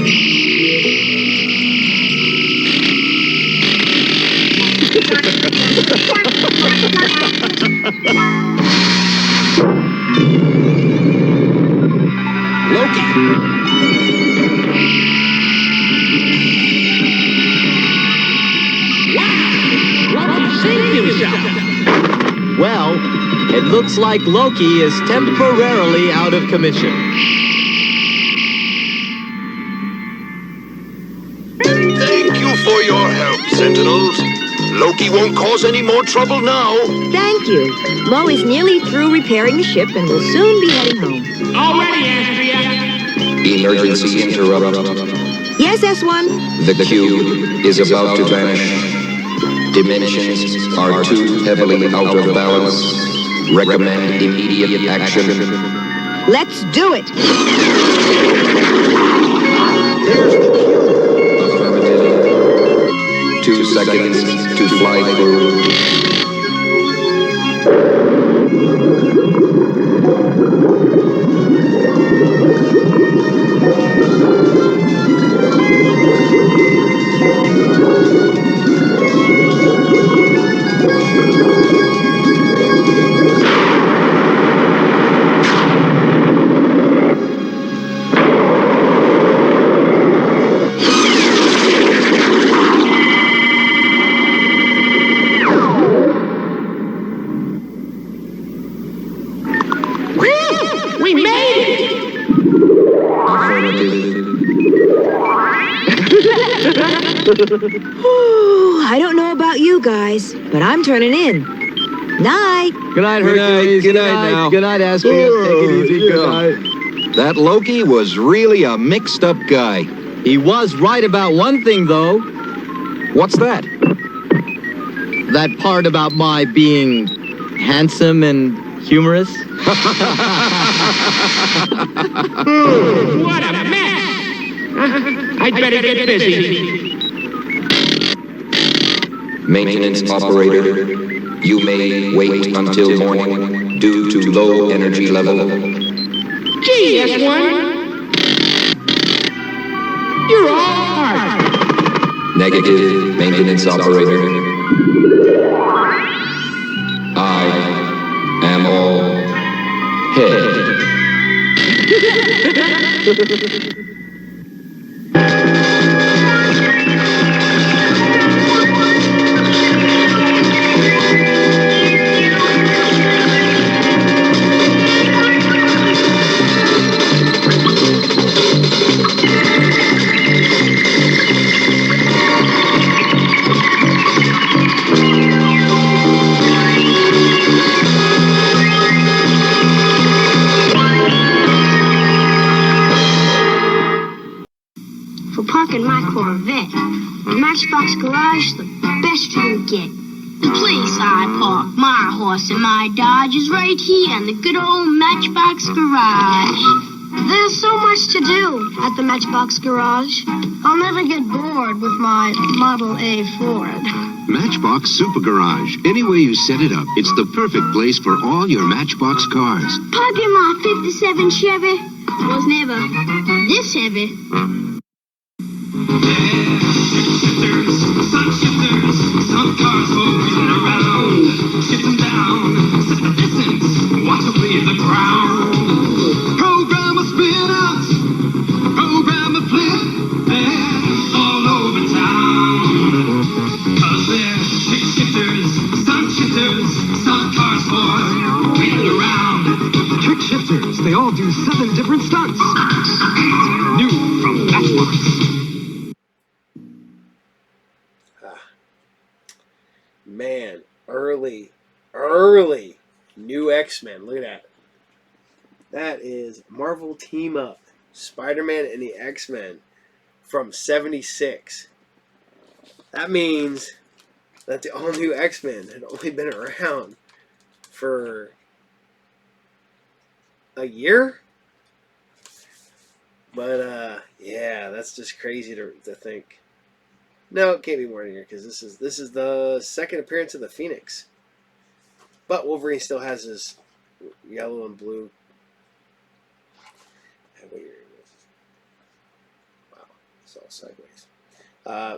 Well, it looks like Loki is temporarily out of commission.
Thank you for your help, Sentinels. Loki won't cause any more trouble now.
Thank you. Mo is nearly through repairing the ship and will soon be heading home.
Already, Andrea.
Emergency interrupt.
Yes, S1?
The cube is about to vanish. Dimensions are too heavily out of balance. Recommend immediate action.
Let's do it.
Affirmative. 2 seconds to fly through.
We made it!
I don't know about you guys, but I'm turning in. Night.
Good night,
Good night.
Hercules.
Good night now.
Good night, Astria. Take it easy.
Yeah.
Good night.
That Loki was really a mixed-up guy.
He was right about one thing, though.
What's that?
That part about my being handsome and humorous.
What a mess! I'd better get busy.
Maintenance operator, you may wait until morning due to low energy level.
Gee, S1. You're all heart.
Negative, maintenance operator. I am all head.
For parking my Corvette, Matchbox Garage, the best you can get. The place I park my horse and my Dodge is right here in the good old Matchbox Garage. There's so much to do at the Matchbox Garage. I'll never get bored with my Model A Ford.
Matchbox Super Garage. Any way you set it up, it's the perfect place for all your Matchbox cars.
Parking my 57 Chevy was never this heavy.
Some cars go wheeling around. Get them down, set the distance, watch them leave the ground. Program a spin out, program a flip, they're all over town. Cause they're big shifters, stunt shifters, stunt cars for wheeling around. Trick shifters, they all do 7 different stunts. New from Matchbox.
Man, early new X-Men. Look at that. That is Marvel Team Up. Spider-Man and the X-Men from 76. That means that the all-new X-Men had only been around for a year? But, yeah, that's just crazy to think. No, it can't be more than a year because this is the second appearance of the Phoenix. But Wolverine still has his yellow and blue. Wow, it's all sideways.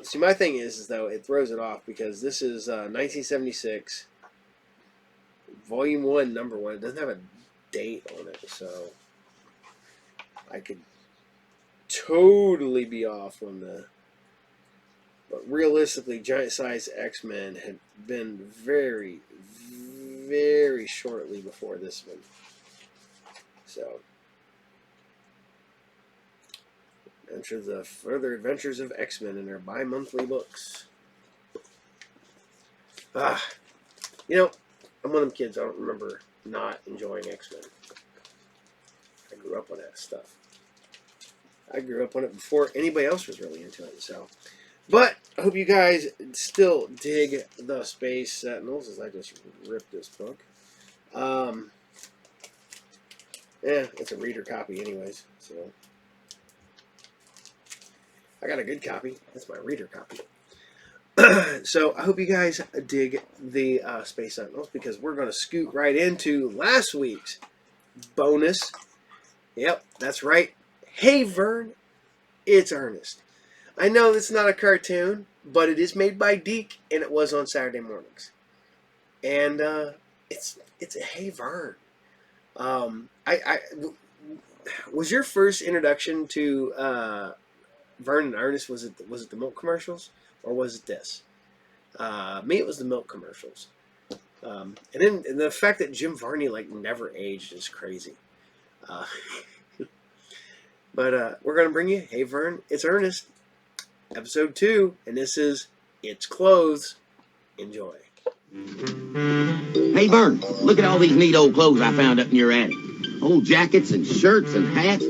See, my thing is though it throws it off because this is 1976, Volume 1, Number 1. It doesn't have a date on it, so I could totally be off on the But realistically, giant size X-Men had been very, very shortly before this one. So, enter the further adventures of X-Men in their bi-monthly books. You know, I'm one of them kids. I don't remember not enjoying X-Men. I grew up on that stuff. I grew up on it before anybody else was really into it. So, but I hope you guys still dig the Space Sentinels as I just ripped this book. Yeah, it's a reader copy anyways. So I got a good copy. That's my reader copy. So I hope you guys dig the Space Sentinels, because we're going to scoot right into last week's bonus. Yep, that's right. Hey, Vern, it's Ernest. I know it's not a cartoon, but it is made by Deke, and it was on Saturday mornings. And it's a Hey, Vern. Was your first introduction to Vern and Ernest, was it the milk commercials, or was it this? Me, it was the milk commercials. And the fact that Jim Varney never aged is crazy. But we're gonna bring you Hey Vern, it's Ernest, episode 2, and this is It's Clothes. Enjoy.
Hey Vern, look at all these neat old clothes I found up in your attic. Old jackets and shirts and hats,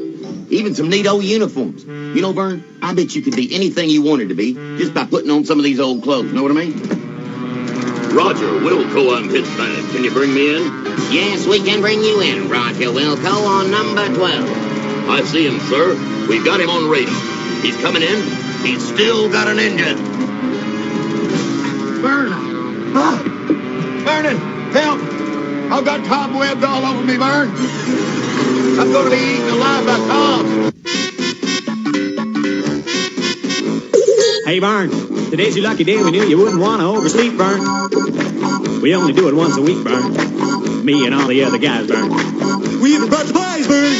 even some neat old uniforms. You know, Vern, I bet you could be anything you wanted to be just by putting on some of these old clothes. Know what I mean?
Roger, Wilco on Pittsburgh. Can you bring me in?
Yes, we can bring you in, Roger Wilco, on number 12.
I see him, sir. We've got him on radio. He's coming in. He's still got an engine.
Vern! Vernon, help! I've got cobwebs all over me, Vern. I'm going to be eaten alive by cobs.
Hey, Vern, today's your lucky day. We knew you wouldn't want to oversleep, Vern. We only do it once a week, Vern. Me and all the other guys, Vern. We even brought supplies, Vern.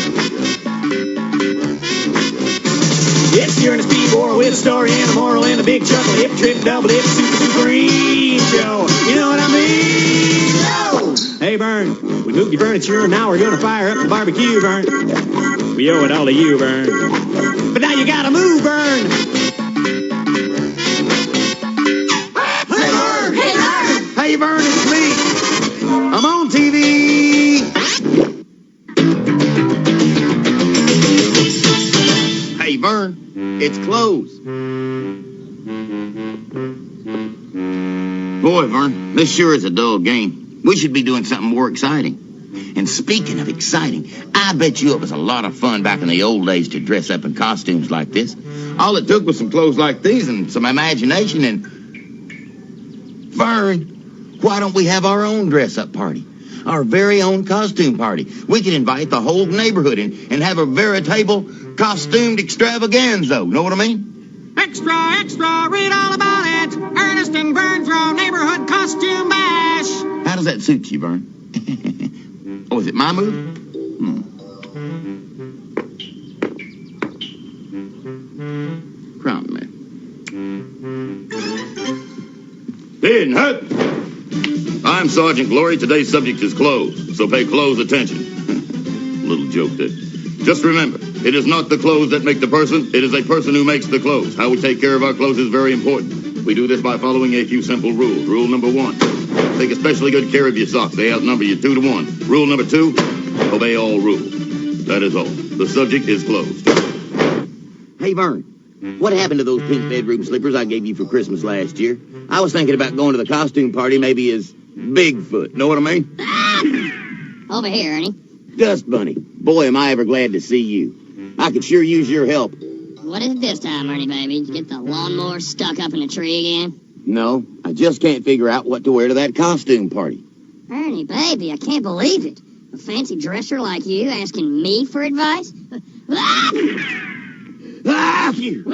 Yes, you're in a speedboard with a story and a moral and a big chuckle, hip trip, double dip, super green show. You know what I mean? No! Hey, Vern, we moved your furniture and now we're gonna fire up the barbecue, Vern. We owe it all to you, Vern. But now you gotta move, Vern.
Hey, Vern! Hey, Vern! Hey, Vern, it's me. I'm on TV.
Hey Vern, it's clothes. Boy, Vern, this sure is a dull game. We should be doing something more exciting. And speaking of exciting, I bet you it was a lot of fun back in the old days to dress up in costumes like this. All it took was some clothes like these and some imagination and... Vern, why don't we have our own dress-up party? Our very own costume party. We could invite the whole neighborhood and have a veritable costumed extravaganza. Know what I mean?
Extra, extra, read all about it. Ernest and Vern throw neighborhood costume bash.
How does that suit you, Vern? Oh, is it my move? Crown man.
In hut. I'm Sergeant Glory. Today's subject is clothes, so pay close attention. Little joke there. Just remember, it is not the clothes that make the person, it is a person who makes the clothes. How we take care of our clothes is very important. We do this by following a few simple rules. Rule number 1, take especially good care of your socks. They outnumber you 2 to 1. Rule number 2, obey all rules. That is all. The subject is closed.
Hey, Vern, what happened to those pink bedroom slippers I gave you for Christmas last year? I was thinking about going to the costume party maybe as Bigfoot. Know what I mean?
Over here, Ernie.
Dust Bunny. Boy, am I ever glad to see you. I could sure use your help.
What is it this time, Ernie, baby? Did you get the lawnmower stuck up in a tree again?
No, I just can't figure out what to wear to that costume party.
Ernie, baby, I can't believe it. A fancy dresser like you asking me for advice?
After you!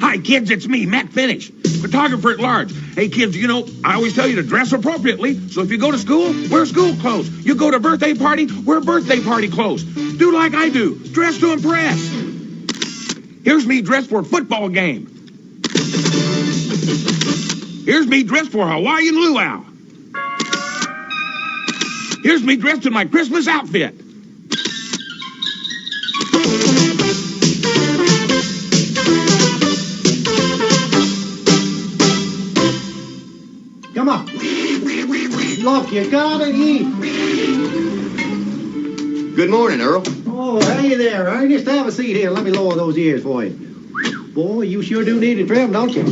Hi, kids, it's me, Matt Finish, photographer at large. Hey, kids, you know, I always tell you to dress appropriately, so if you go to school, wear school clothes. You go to birthday party, wear birthday party clothes. Do like I do, dress to impress. Here's me dressed for a football game. Here's me dressed for a Hawaiian luau. Here's me dressed in my Christmas outfit.
Come on. Look, you gotta eat.
Good morning, Earl.
Oh, hey there, Ernest. Have a seat here. Let me lower those ears for you. Boy, you sure do need a trim, don't you?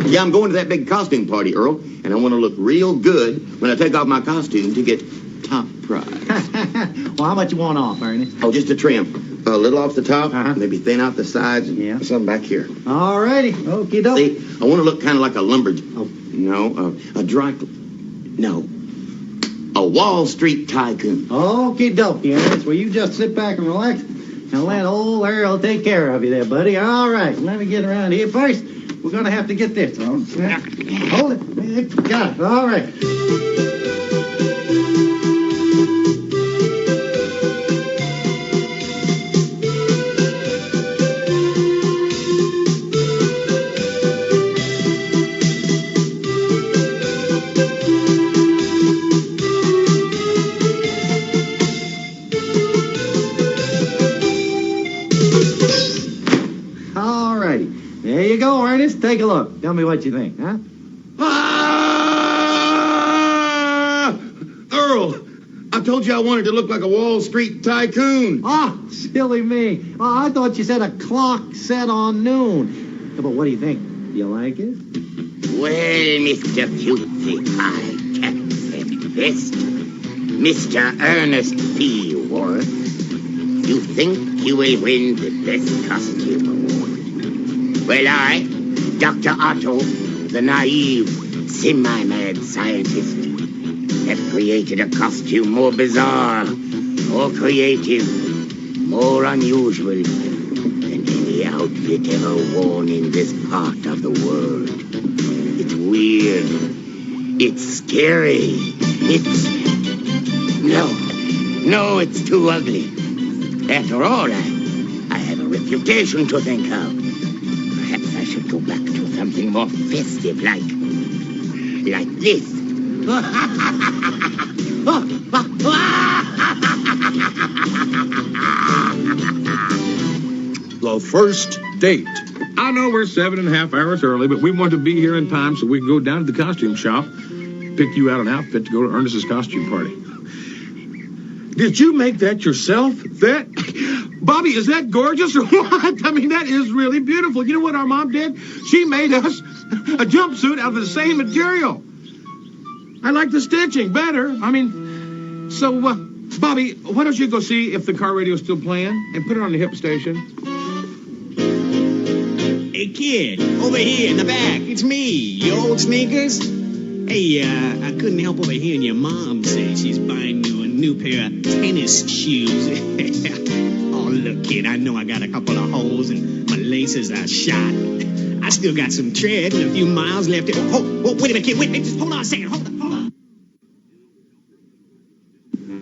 Yeah, I'm going to that big costume party, Earl, and I want to look real good when I take off my costume to get top prize.
Well, how much you want off, Ernest?
Oh, just a trim. A little off the top, maybe thin out the sides, and some back here.
All righty. Okie doke.
See, I want to look kind of like a lumberjack. Oh. No, a dry... No. A Wall Street tycoon.
Okie dokie, Ernest. Well, you just sit back and relax and let old Earl take care of you there, buddy. All right, let me get around here first. We're going to have to get this. Hold it. Got it. All right. There you go, Ernest. Take a look. Tell me what you think, huh?
Ah! Earl, I told you I wanted to look like a Wall Street tycoon.
Ah, silly me. Oh, I thought you said a clock set on noon. But what do you think? Do you like it?
Well, Mr. Cutesy Pie Cat said best. Mr. Ernest P. Worth, you think you will win the best costume award. Well, I, Dr. Otto, the naive, semi-mad scientist, have created a costume more bizarre, more creative, more unusual than any outfit ever worn in this part of the world. It's weird. It's scary. It's... No, it's too ugly. After all, I have a reputation to think of. Perhaps I should go back to something more festive, like this.
The first date.
I know we're 7.5 hours early, but we want to be here in time so we can go down to the costume shop, pick you out an outfit to go to Ernest's costume party. Did you make that yourself? Bobby, is that gorgeous or what? I mean, that is really beautiful. You know what our mom did? She made us a jumpsuit out of the same material. I like the stitching better. I mean, so, Bobby, why don't you go see if the car radio's still playing and put it on the hip station?
Hey, kid, over here in the back. It's me, your old sneakers. Hey, I couldn't help overhearing your mom say she's buying you a new pair of tennis shoes. Oh, look, kid, I know I got a couple of holes and my laces are shot. I still got some tread and a few miles left. Wait a minute, kid, wait, just hold on a second, hold on.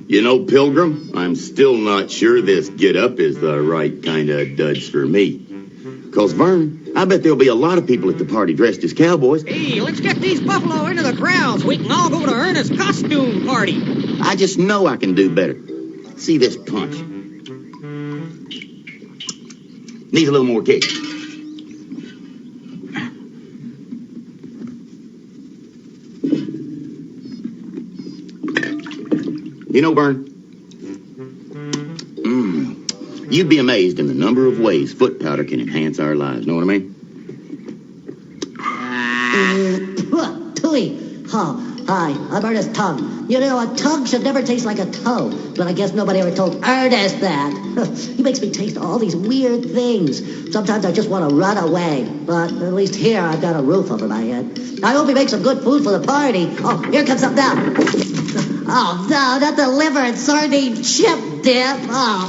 You know, Pilgrim, I'm still not sure this get-up is the right kind of duds for me. Because, Vern, I bet there'll be a lot of people at the party dressed as cowboys.
Hey, let's get these buffalo into the crowd so we can all go to Ernest's costume party.
I just know I can do better. See this punch. Need a little more kick. You know, Vern, you'd be amazed in the number of ways foot powder can enhance our lives. Know what I mean?
Tooey. Oh, hi, I'm Ernest Tongue. You know, a tongue should never taste like a toe, but I guess nobody ever told Ernest that. He makes me taste all these weird things. Sometimes I just want to run away, but at least here I've got a roof over my head. I hope he makes some good food for the party. Oh, here comes some now. Oh, no, not the liver and sardine chip dip. Oh.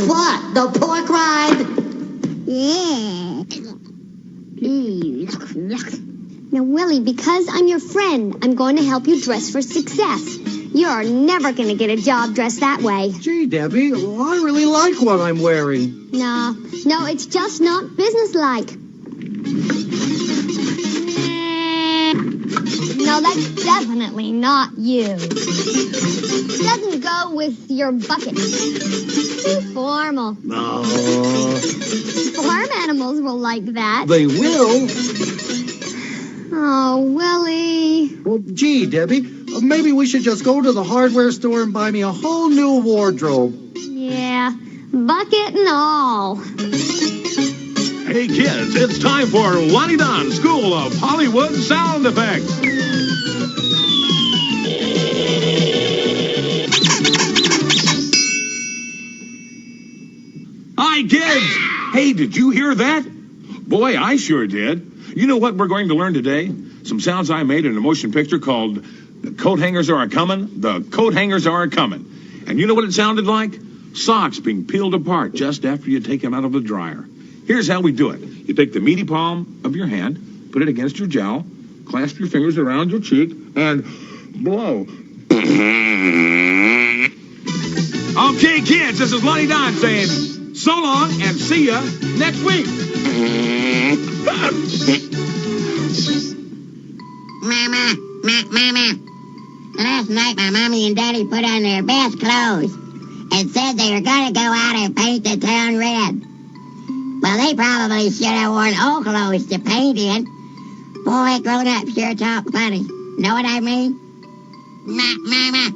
What? No pork rind?
Yeah. Now, Willie, because I'm your friend, I'm going to help you dress for success.
You're never gonna get a job dressed that way.
Gee, Debbie, I really like what I'm wearing.
No, it's just not businesslike. No, that's definitely not you. Doesn't go with your bucket. Too formal. Farm animals will like that.
They will.
Oh, Willie.
Well, gee, Debbie, maybe we should just go to the hardware store and buy me a whole new wardrobe.
Yeah, bucket and all.
Hey, kids, it's time for Lonnie Don's School of Hollywood Sound Effects. Hi, kids! Hey, did you hear that? Boy, I sure did. You know what we're going to learn today? Some sounds I made in a motion picture called The Coat Hangers Are A-Comin'. The Coat Hangers Are A-Comin'. And you know what it sounded like? Socks being peeled apart just after you take them out of the dryer. Here's how we do it. You take the meaty palm of your hand, put it against your jowl, clasp your fingers around your cheek, and blow. Okay, kids, this is Lonnie Don saying so long and see ya next week.
Mama. Last night my mommy and daddy put on their best clothes and said they were going to go out and paint the town red. Well, they probably should have worn old clothes to paint in. Boy, grown-ups sure talk funny. Know what I mean? Mama.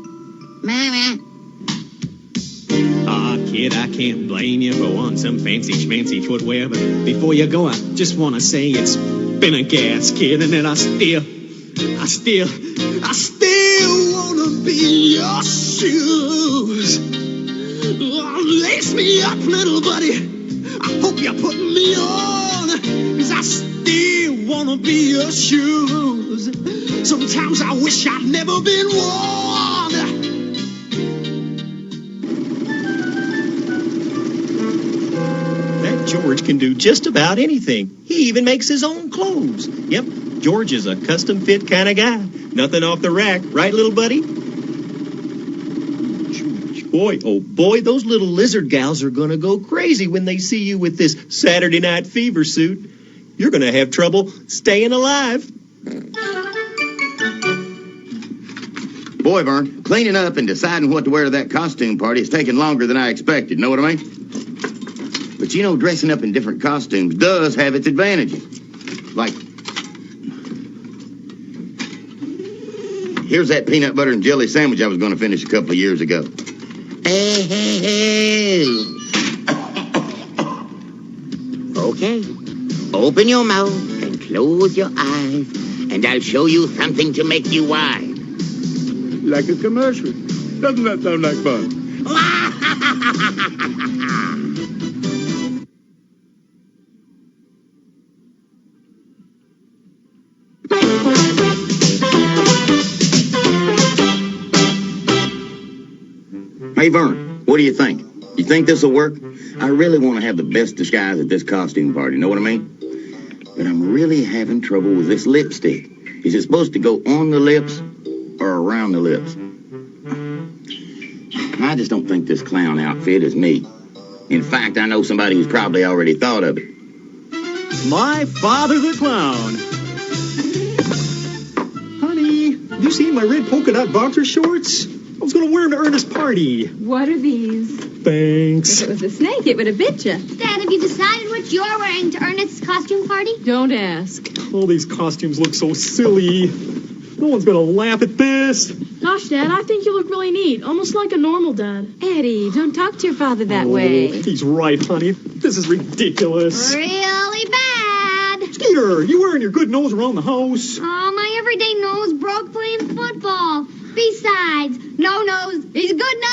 Aw, kid, I can't blame you for wanting some fancy schmancy footwear, but before you go, I just want to say it's been a gas, kid, and that I still want to be your shoes. Oh, lace me up, little buddy. I hope you're putting me on, 'cause I still want to be your shoes. Sometimes I wish I'd never been worn. That George can do just about anything. He even makes his own clothes. Yep, George is a custom fit kind of guy. Nothing off the rack, right, little buddy? Boy, oh boy, those little lizard gals are going to go crazy when they see you with this Saturday Night Fever suit. You're going to have trouble staying alive.
Boy, Vern, cleaning up and deciding what to wear to that costume party is taking longer than I expected. Know what I mean? But you know, dressing up in different costumes does have its advantages. Like, here's that peanut butter and jelly sandwich I was going to finish a couple of years ago.
Okay, open your mouth and close your eyes, and I'll show you something to make you wise.
Like a commercial. Doesn't that sound like fun?
Hey, Vern, what do you think? You think this will work? I really want to have the best disguise at this costume party, know what I mean? But I'm really having trouble with this lipstick. Is it supposed to go on the lips or around the lips? I just don't think this clown outfit is me. In fact, I know somebody who's probably already thought of it.
My father the clown. Honey, have you seen my red polka dot boxer shorts? I was going to wear them to Ernest's party.
What are these?
Thanks.
If it was a snake, it would have bit you.
Dad, have you decided what you're wearing to Ernest's costume party?
Don't ask.
All these costumes look so silly. No one's going to laugh at this.
Gosh, Dad, I think you look really neat. Almost like a normal dad. Eddie, don't talk to your father that way.
He's right, honey. This is ridiculous.
Really bad.
Skeeter, you wearing your good nose around the house?
Oh, my everyday nose broke playing football. Besides, no nose is a good nose.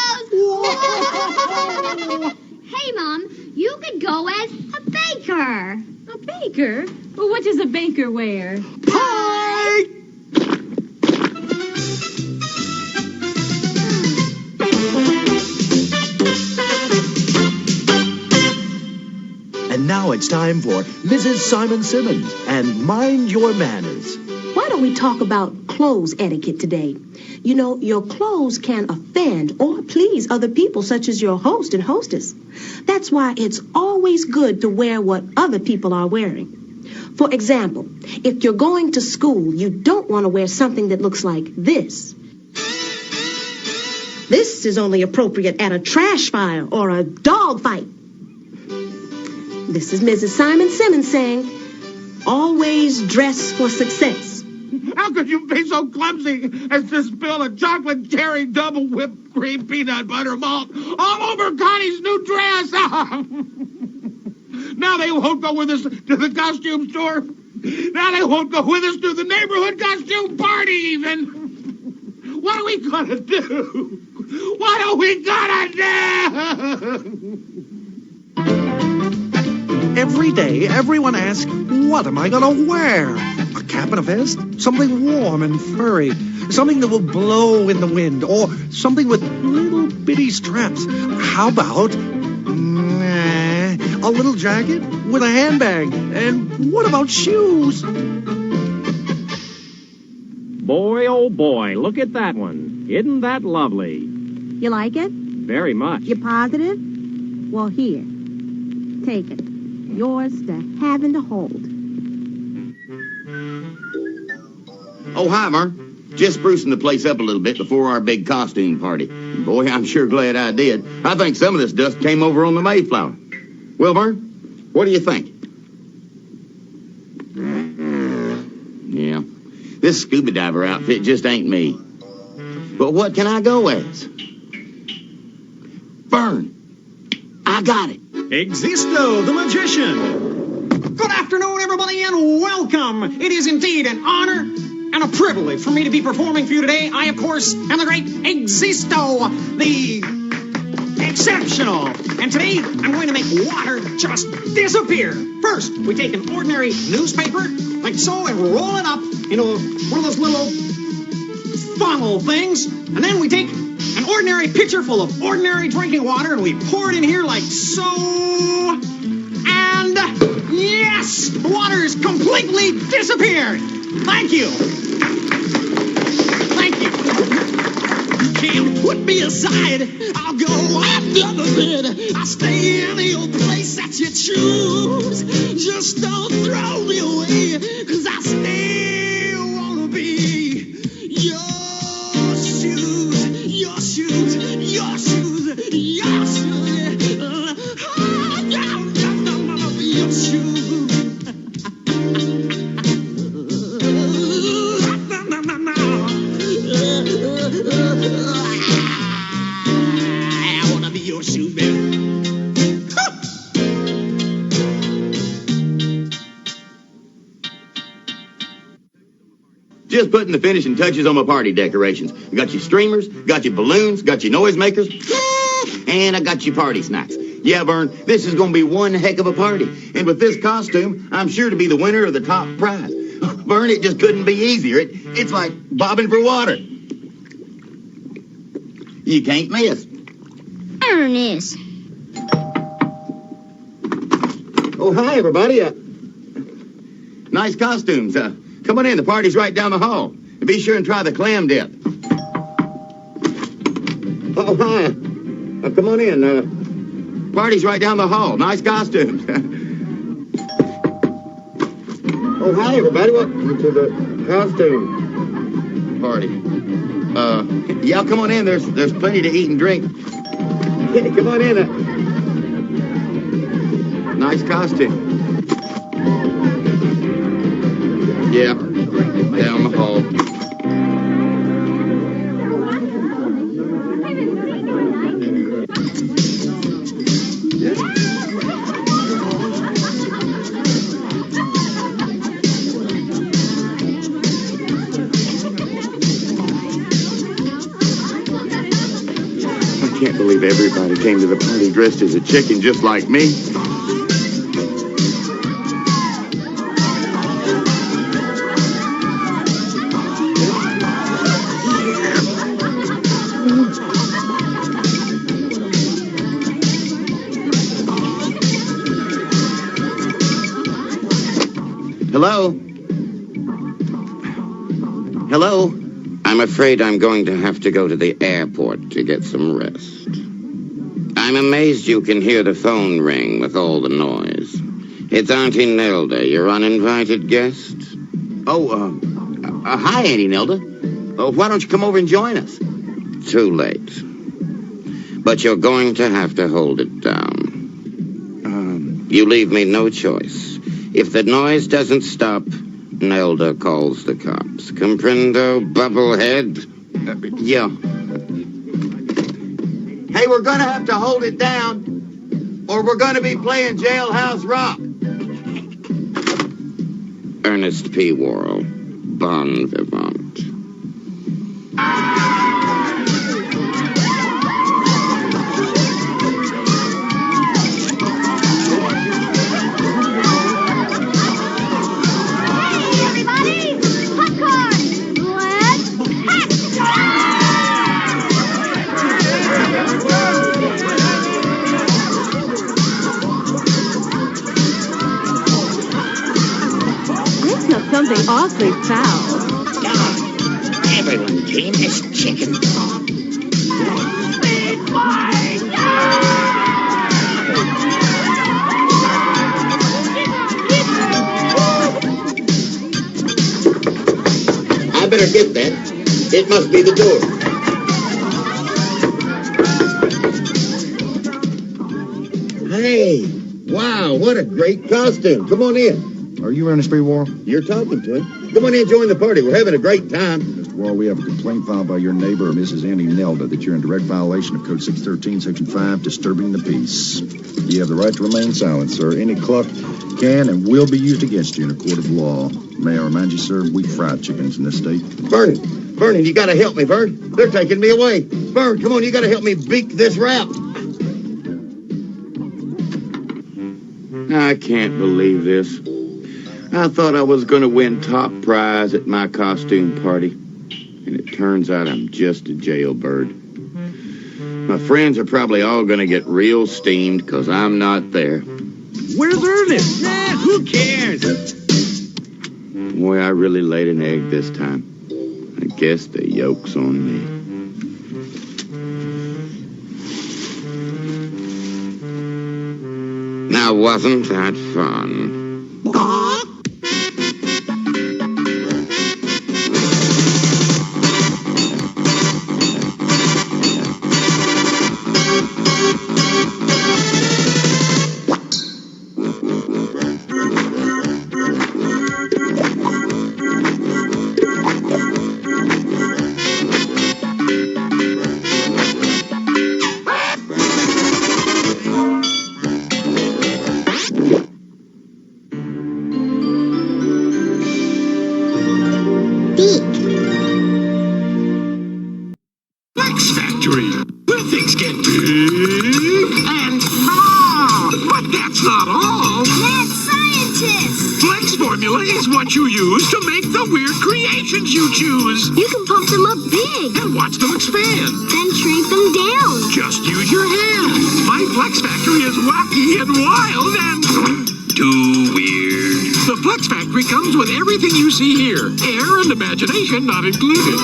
Hey, Mom, you could go as a baker.
A baker? Well, what does a baker wear?
Pie!
And now it's time for Mrs. Simon Simmons and Mind Your Manners.
Why don't we talk about
clothes etiquette today. You know, your clothes can offend or please other people, such as your host and hostess. That's why it's always good to wear what other people are wearing. For example, if you're going to school, you don't want to wear something that looks like this. This is only appropriate at a trash fire or a dog fight. This is Mrs. Simon Simmons saying, always dress for success.
How could you be so clumsy as to spill a chocolate cherry double whipped cream peanut butter malt all over Connie's new dress? Now they won't go with us to the costume store. Now they won't go with us to the neighborhood costume party even. What are we gonna do? What are we gonna do?
Every day, everyone asks, what am I going to wear? A cap and a vest? Something warm and furry. Something that will blow in the wind. Or something with little bitty straps. How about a little jacket with a handbag? And what about shoes?
Boy, oh boy, look at that one. Isn't that lovely?
You like it?
Very much.
You positive? Well, here. Take it. Yours to have and to hold.
Oh, hi, Vern. Just sprucing the place up a little bit before our big costume party. Boy, I'm sure glad I did. I think some of this dust came over on the Mayflower. Well, Vern, what do you think? Yeah, this scuba diver outfit just ain't me. But what can I go as? Vern, I got it.
Existo, the magician. Good afternoon, everybody, and welcome. It is indeed an honor and a privilege for me to be performing for you today. I, of course, am the great Existo, the exceptional. And today, I'm going to make water just disappear. First, we take an ordinary newspaper, like so, and roll it up into one of those little funnel things. And then we take an ordinary pitcher full of ordinary drinking water, and we pour it in here like so. And yes, the water is completely disappeared. Thank you. Thank you. You can't put me aside. I'll go under the bed. I'll stay any old place that you choose. Just don't throw me away, 'cause I still wanna be your shoes, your shoes, your shoes, your shoes. Your shoes. I wanna be your shoes, baby.
Just putting the finishing touches on my party decorations. Got your streamers, got your balloons, got your noisemakers, and I got your party snacks. Yeah, Vern, this is going to be one heck of a party. And with this costume, I'm sure to be the winner of the top prize. Vern, it just couldn't be easier. It's like bobbing for water. You can't miss.
Ernest.
Oh, hi, everybody. Nice costumes. Come on in. The party's right down the hall. And be sure and try the clam dip. Oh, hi. Come on in. Party's right down the hall. Nice costumes. Oh, hi, everybody. Welcome to the costume party. Yeah, come on in. There's plenty to eat and drink. Come on in. Nice costume. Yeah, down the hall. I can't believe everybody came to the party dressed as a chicken just like me. Hello? Hello?
I'm afraid I'm going to have to go to the airport to get some rest. I'm amazed you can hear the phone ring with all the noise. It's Auntie Nelda, your uninvited guest.
Oh, hi, Auntie Nelda. Why don't you come over and join us?
Too late. But you're going to have to hold it down. You leave me no choice. If the noise doesn't stop, Nelda calls the cops. Comprendo, bubblehead?
Yeah. Hey, we're gonna have to hold it down, or we're gonna be playing Jailhouse Rock.
Ernest P. Worrell, Bon Vivant.
Something awfully foul.
Everyone came as chicken. I better get that. It must be the door. Hey, wow, what a great costume. Come on in.
Are you Ernest P. Worrell?
You're talking to him. Come on in and join the party. We're having a great time.
Mr. Worrell, we have a complaint filed by your neighbor, Mrs. Annie Nelda, that you're in direct violation of Code 613, Section 5, disturbing the peace. You have the right to remain silent, sir. Any cluck can and will be used against you in a court of law. May I remind you, sir, we fried chickens in this state.
Vernon, you gotta help me, Vern. They're taking me away. Vern, come on, you gotta help me beat this rap.
I can't believe this. I thought I was going to win top prize at my costume party, and it turns out I'm just a jailbird. My friends are probably all going to get real steamed because I'm not there.
Where's Ernest? Who cares?
Boy, I really laid an egg this time. I guess the yolk's on me. Now, wasn't that fun?
Not included.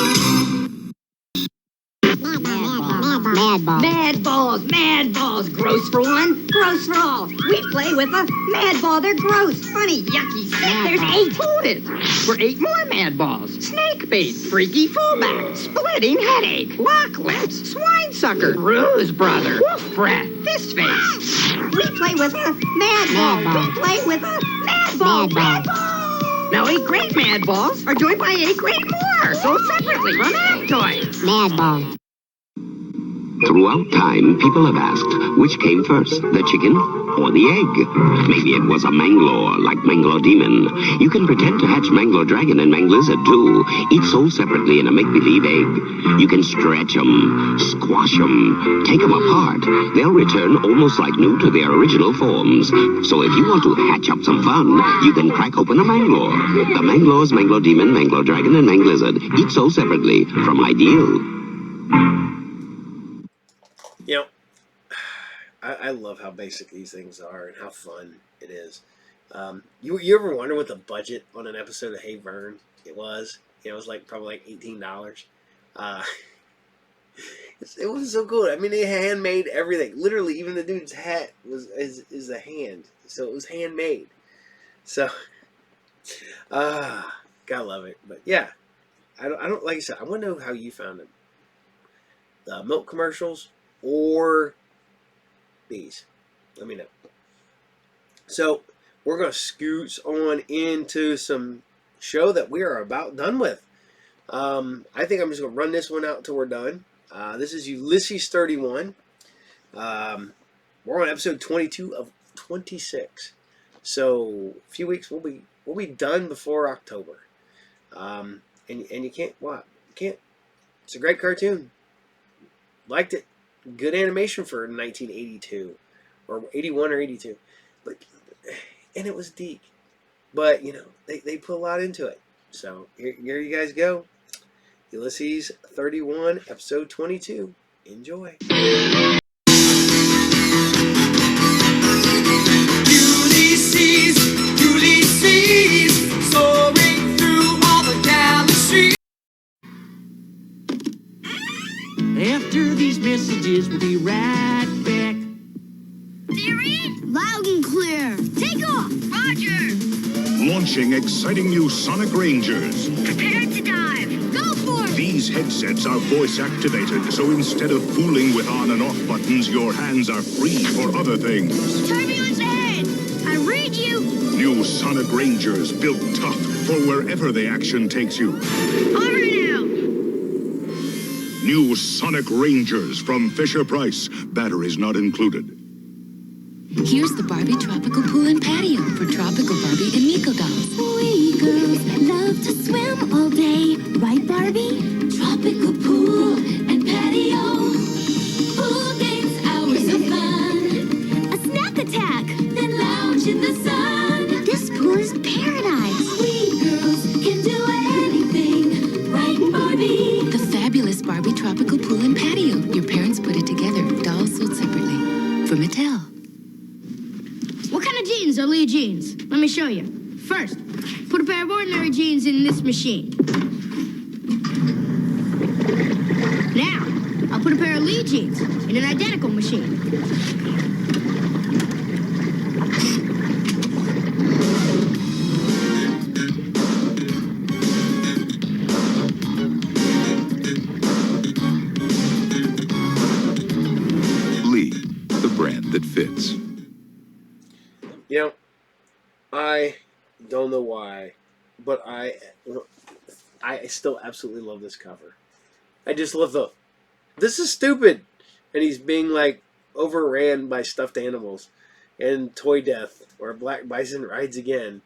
Mad balls, gross for one, gross for all. We play with a mad ball, they're gross, funny, yucky, sick. There's 8 toted. For 8 more mad balls. Snake bait, freaky fullback, splitting headache, lock lips, swine sucker, bruise brother, wolf breath, fist face. We play with a mad ball. We play with a mad ball. Mad ball. Now 8 great mad balls are joined by 8 great more, sold separately from Act Toys. Mad ball.
Throughout time, people have asked, which came first, the chicken or the egg? Maybe it was a Manglore, like Manglore Demon. You can pretend to hatch Manglore Dragon and Manglizard, too, each sold separately in a make-believe egg. You can stretch them, squash them, take them apart. They'll return almost like new to their original forms. So if you want to hatch up some fun, you can crack open a Manglore. The Manglores, Manglore Demon, Manglore Dragon, and Manglizard, each sold separately from Ideal.
You know, I love how basic these things are and how fun it is. You ever wonder what the budget on an episode of Hey Vern it was? You know, it was like probably like $18. It was so cool. I mean, they handmade everything. Literally, even the dude's hat is a hand. So it was handmade. So, gotta love it. But yeah, I don't like I said. I want to know how you found them. The milk commercials or these. Let me know. So we're gonna scoot on into some show that we are about done with. I think I'm just gonna run this one out until we're done. This is Ulysses 31. We're on episode 22 of 26. So a few weeks we'll be done before October. And you can't what? You can't. It's a great cartoon. Liked it. Good animation for 1982 or 81 or 82. And it was deep. But you know, they put a lot into it. So here you guys go. Ulysses 31, episode 22. Enjoy.
Ulysses, Ulysses, soaring through all the galaxy.
After these messages, we'll be right back.
Theory? Loud and clear. Take off. Roger.
Launching exciting new Sonic Rangers.
Prepare to dive. Go for it.
These headsets are voice activated, so instead of fooling with on and off buttons, your hands are free for other things.
Turbulence ahead. I read you.
New Sonic Rangers built tough for wherever the action takes you.
Over now.
New Sonic Rangers from Fisher-Price. Batteries not included.
Here's the Barbie Tropical Pool and Patio for Tropical Barbie and Nico dolls.
We girls love to swim all day, right, Barbie? Tropical pool and patio. Pool games, hours of fun.
A snack attack.
Then lounge in the sun.
This pool is paradise.
We girls can do anything, right, Barbie?
The fabulous Barbie Tropical Pool and Patio. Your parents put it together. Dolls sold separately. From Mattel.
What kind of jeans are Lee jeans? Let me show you. First, put a pair of ordinary jeans in this machine. Now, I'll put a pair of Lee jeans in an identical machine.
Lee, the brand that fits.
You know, I don't know why, but I still absolutely love this cover. I just love this is stupid, and he's being like overran by stuffed animals, and Toy Death or Black Bison Rides Again.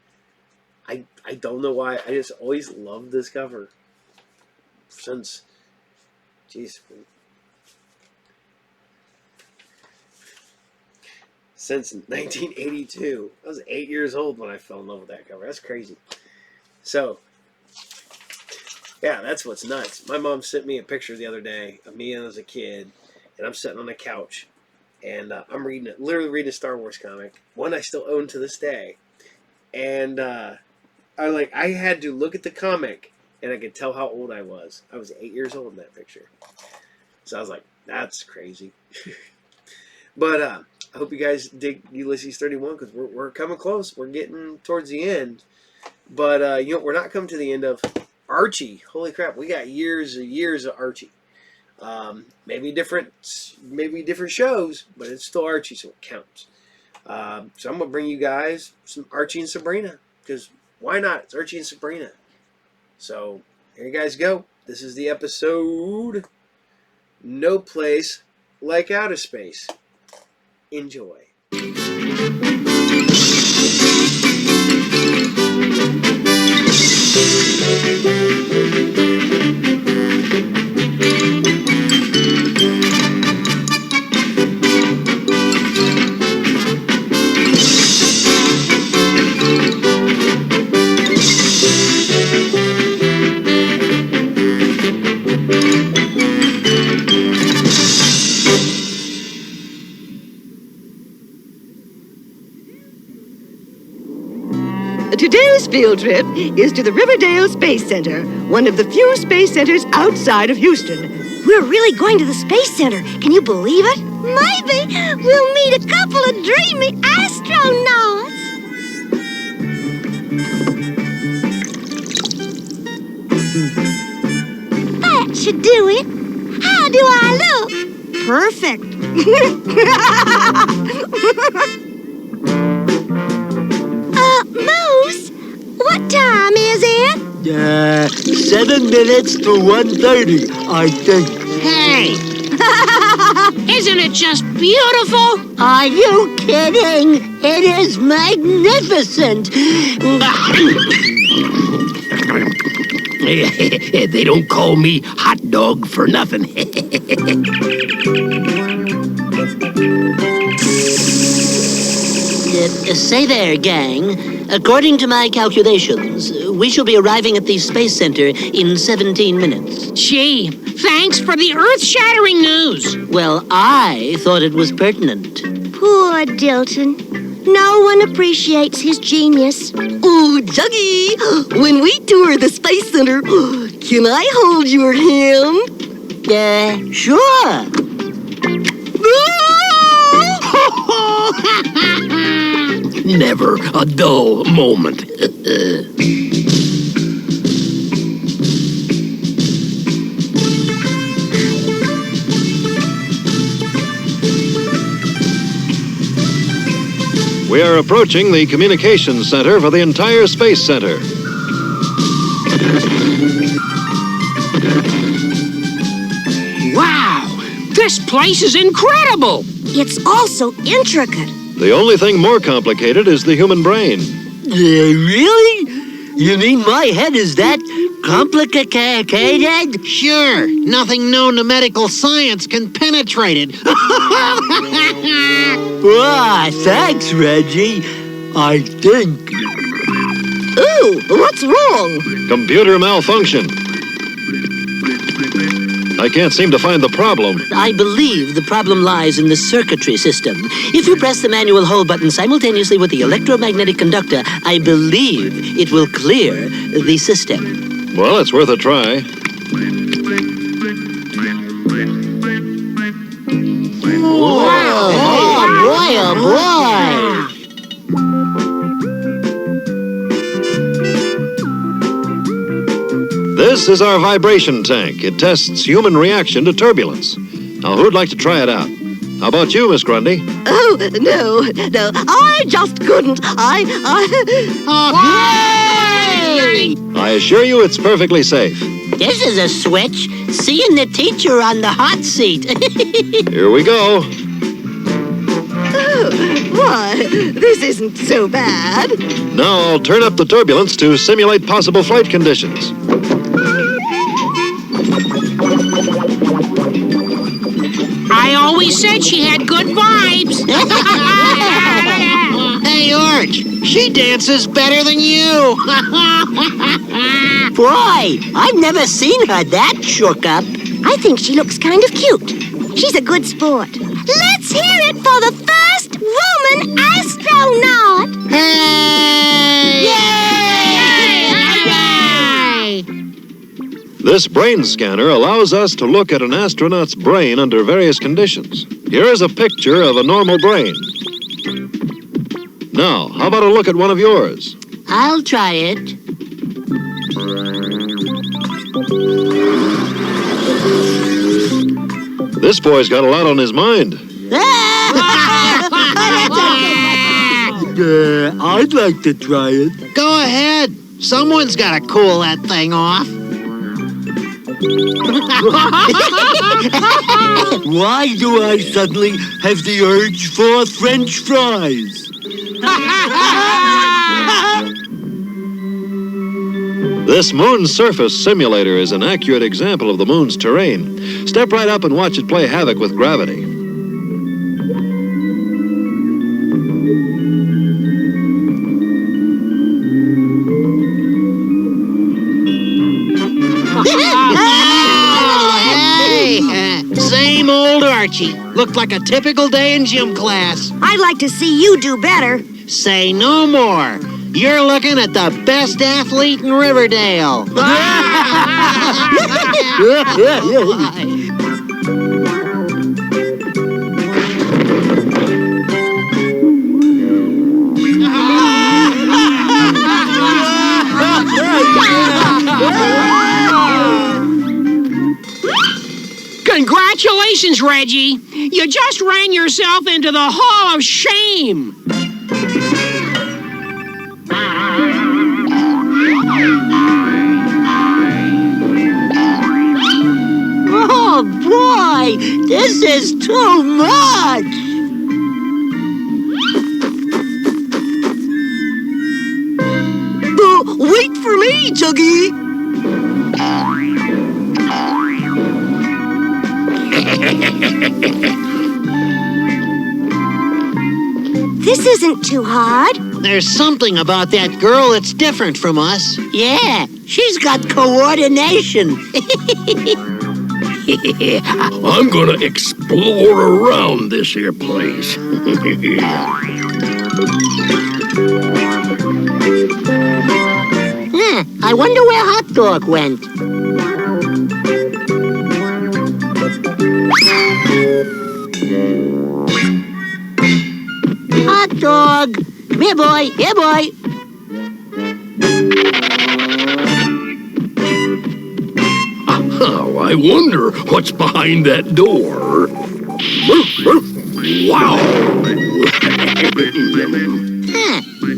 I don't know why. I just always loved this cover since, since 1982. I was 8 years old when I fell in love with that cover. That's crazy. So, yeah, that's what's nuts. My mom sent me a picture the other day of me as a kid, and I'm sitting on the couch, and I'm literally reading a Star Wars comic, one I still own to this day. And I had to look at the comic, and I could tell how old I was. I was 8 years old in that picture. So I was like, that's crazy. But I hope you guys dig Ulysses 31 because we're coming close. We're getting towards the end. But, you know, we're not coming to the end of Archie. Holy crap, we got years and years of Archie. Maybe different shows, but it's still Archie, so it counts. So I'm going to bring you guys some Archie and Sabrina because why not? It's Archie and Sabrina. So here you guys go. This is the episode No Place Like Outer Space. Enjoy.
Today's field trip is to the Riverdale Space Center, one of the few space centers outside of Houston.
We're really going to the Space Center. Can you believe it? Maybe we'll meet a couple of dreamy astronauts. That should do it. How do I look? Perfect. Moose, what time is it?
7 minutes to 1:30, I think.
Hey! Isn't it just beautiful?
Are you kidding? It is magnificent.
They don't call me hot dog for nothing.
Say there, gang. According to my calculations, we shall be arriving at the Space Center in 17 minutes.
Gee, thanks for the earth-shattering news.
Well, I thought it was pertinent.
Poor Dilton. No one appreciates his genius.
Oh, Juggy, when we tour the Space Center, can I hold your hand?
Sure.
Never a dull moment.
We are approaching the communications center for the entire Space Center.
Wow! This place is incredible!
It's also intricate.
The only thing more complicated is the human brain.
Really? You mean my head is that complicated?
Sure, nothing known to medical science can penetrate it.
Thanks, Reggie. I think.
Ooh, what's wrong?
Computer malfunction. I can't seem to find the problem.
I believe the problem lies in the circuitry system. If you press the manual hold button simultaneously with the electromagnetic conductor, I believe it will clear the system.
Well, it's worth a try.
Oh, boy.
This is our vibration tank. It tests human reaction to turbulence. Now, who'd like to try it out? How about you, Miss Grundy?
Oh, no, I just couldn't.
I assure you it's perfectly safe.
This is a switch. Seeing the teacher on the hot seat.
Here we go.
Why, this isn't so bad.
Now I'll turn up the turbulence to simulate possible flight conditions.
I always said she had good vibes. Hey, Arch, she dances better than you.
Boy, I've never seen her that shook up.
I think she looks kind of cute. She's a good sport. Let's hear it for the first woman astronaut.
Hey!
Yay!
This brain scanner allows us to look at an astronaut's brain under various conditions. Here is a picture of a normal brain. Now, how about a look at one of yours?
I'll try it.
This boy's got a lot on his mind.
I'd like to try it.
Go ahead. Someone's got to cool that thing off.
Why do I suddenly have the urge for French fries?
This moon surface simulator is an accurate example of the moon's terrain. Step right up and watch it play havoc with gravity.
Same old Archie. Looked like a typical day in gym class.
I'd like to see you do better.
Say no more.
You're looking at the best athlete in Riverdale.
Congratulations, Reggie. You just ran yourself into the Hall of Shame.
Oh, boy, this is too much. Wait for me, Chuggy.
This isn't too hard.
There's something about that girl that's different from us. Yeah, she's got coordination.
I'm gonna explore around this here place.
I wonder where Hot Dog went. Hot Dog! Come here, boy. Here, boy.
Oh, I wonder what's behind that door. Wow!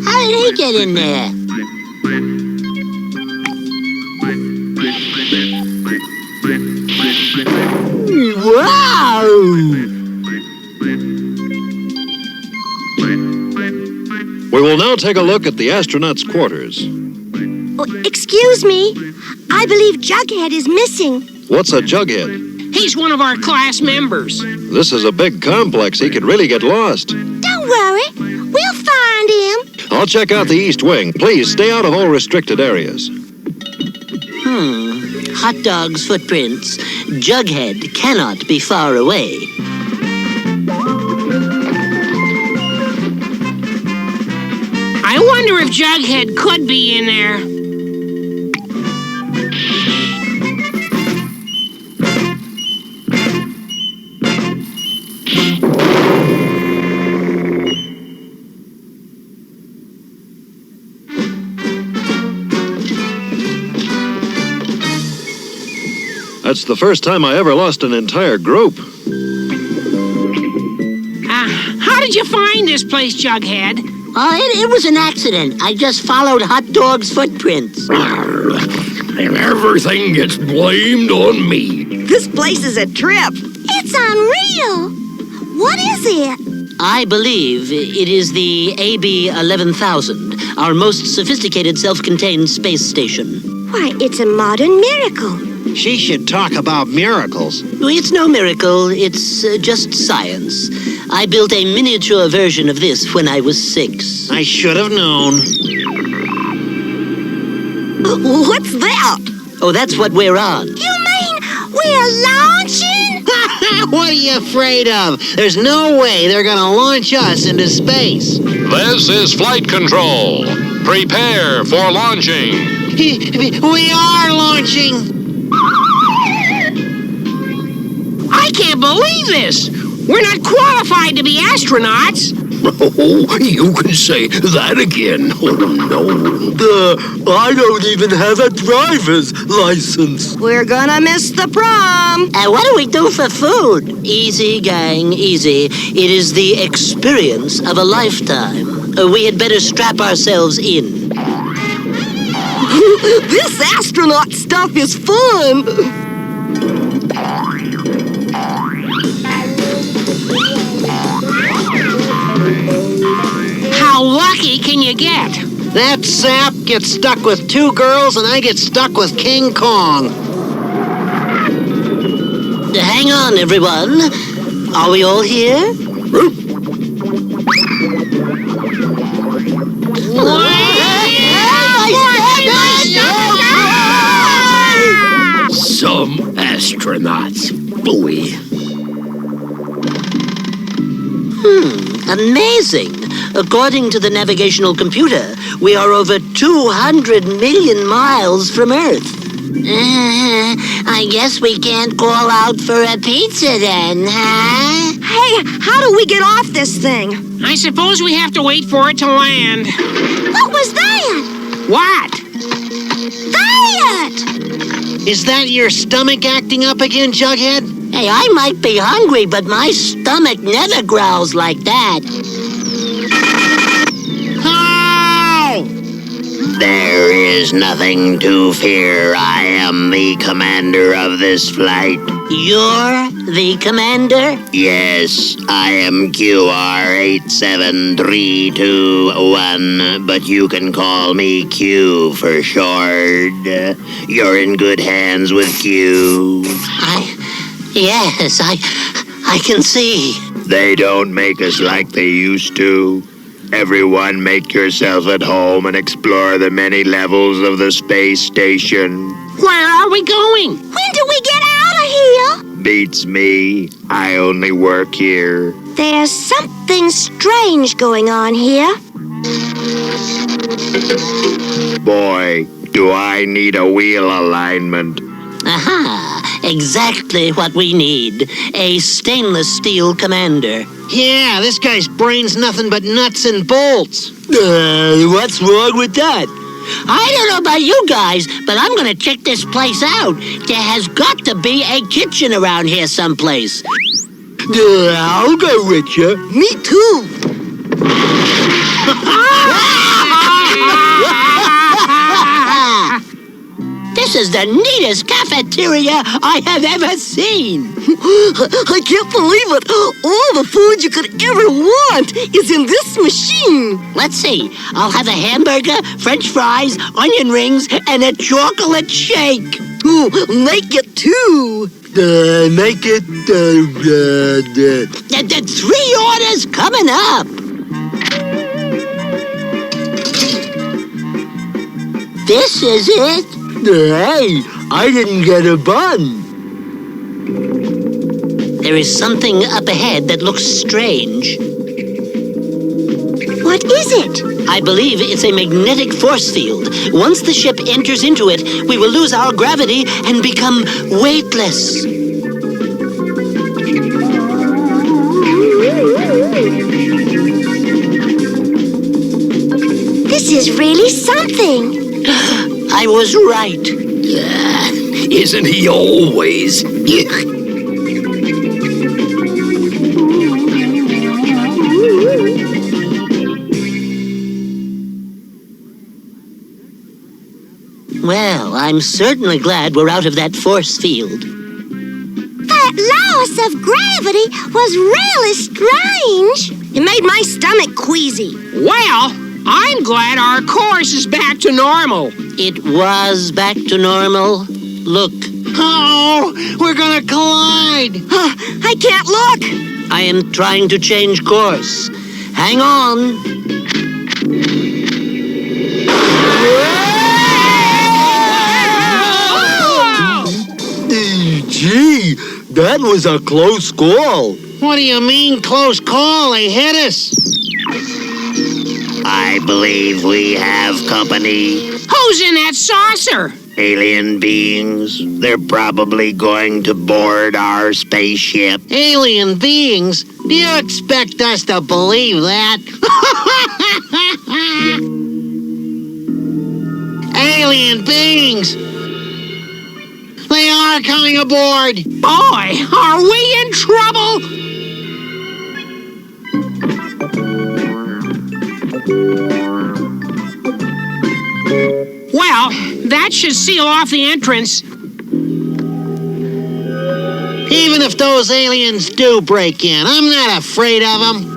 How did he get in there? Wow!
We will now take a look at the astronauts' quarters.
Oh, excuse me. I believe Jughead is missing.
What's a jughead?
He's one of our class members.
This is a big complex. He could really get lost.
Don't worry. We'll find him.
I'll check out the East Wing. Please stay out of all restricted areas.
Hot Dog's footprints. Jughead cannot be far away.
I wonder if Jughead could be in there.
That's the first time I ever lost an entire group.
How did you find this place, Jughead?
It was an accident. I just followed Hot Dog's footprints.
And everything gets blamed on me.
This place is a trip.
It's unreal. What is it?
I believe it is the AB 11,000, our most sophisticated self-contained space station.
Why, it's a modern miracle.
She should talk about miracles. It's no miracle. It's just science. I built a miniature version of this when I was 6. I should have known.
What's that?
Oh, that's what we're on.
You mean we're launching?
What are you afraid of? There's no way they're gonna launch us into space.
This is flight control. Prepare for launching.
We are launching.
I can't believe this! We're not qualified to be astronauts!
Oh, you can say that again. Oh, no.
I don't even have a driver's license.
We're gonna miss the prom.
What do we do for food? Easy, gang, easy. It is the experience of a lifetime. We had better strap ourselves in.
This astronaut stuff is fun.
How lucky can you get?
That sap gets stuck with 2 girls and I get stuck with King Kong. Hang on, everyone. Are we all here?
Some astronauts, boy.
Amazing. According to the navigational computer, We are over 200 million miles from Earth.
I guess we can't call out for a pizza then, huh?
Hey, how do we get off this thing?
I suppose we have to wait for it to land.
What was that?
What?
That!
Is that your stomach acting up again, Jughead?
Hey, I might be hungry, but my stomach never growls like that.
There is nothing to fear. I am the commander of this flight.
You're the commander?
Yes, I am QR87321, but you can call me Q for short. You're in good hands with Q.
Yes, I can see.
They don't make us like they used to. Everyone make yourself at home and explore the many levels of the space station.
Where are we going?
When do we get out of here?
Beats me. I only work here.
There's something strange going on here.
Boy, do I need a wheel alignment.
Aha! Exactly what we need. A stainless steel commander.
Yeah, this guy's brain's nothing but nuts and bolts.
What's wrong with that? I don't know about you guys, but I'm gonna check this place out. There has got to be a kitchen around here someplace.
I'll go with you.
Me too. This is the neatest cafeteria I have ever seen.
I can't believe it. All the food you could ever want is in this machine.
Let's see. I'll have a hamburger, French fries, onion rings, and a chocolate shake.
Ooh, make it two.
Make it... The 3 orders coming up. This is it.
Hey, I didn't get a bun.
There is something up ahead that looks strange.
What is it?
I believe it's a magnetic force field. Once the ship enters into it, we will lose our gravity and become weightless.
This is really something.
I was right.
Isn't he always?
Well, I'm certainly glad we're out of that force field.
That loss of gravity was really strange. It made my stomach queasy.
Well, I'm glad our course is back to normal.
It was back to normal. Look.
Oh, we're gonna collide.
I can't look.
I am trying to change course. Hang on.
Gee, that was a close call. What do you mean, close call? They hit us.
I believe we have company.
Who's in that saucer?
Alien beings. They're probably going to board our spaceship.
Alien beings? Do you expect us to believe that? Alien beings! They are coming aboard!
Boy, are we in trouble? Well, that should seal off the entrance.
Even if those aliens do break in, I'm not afraid of them.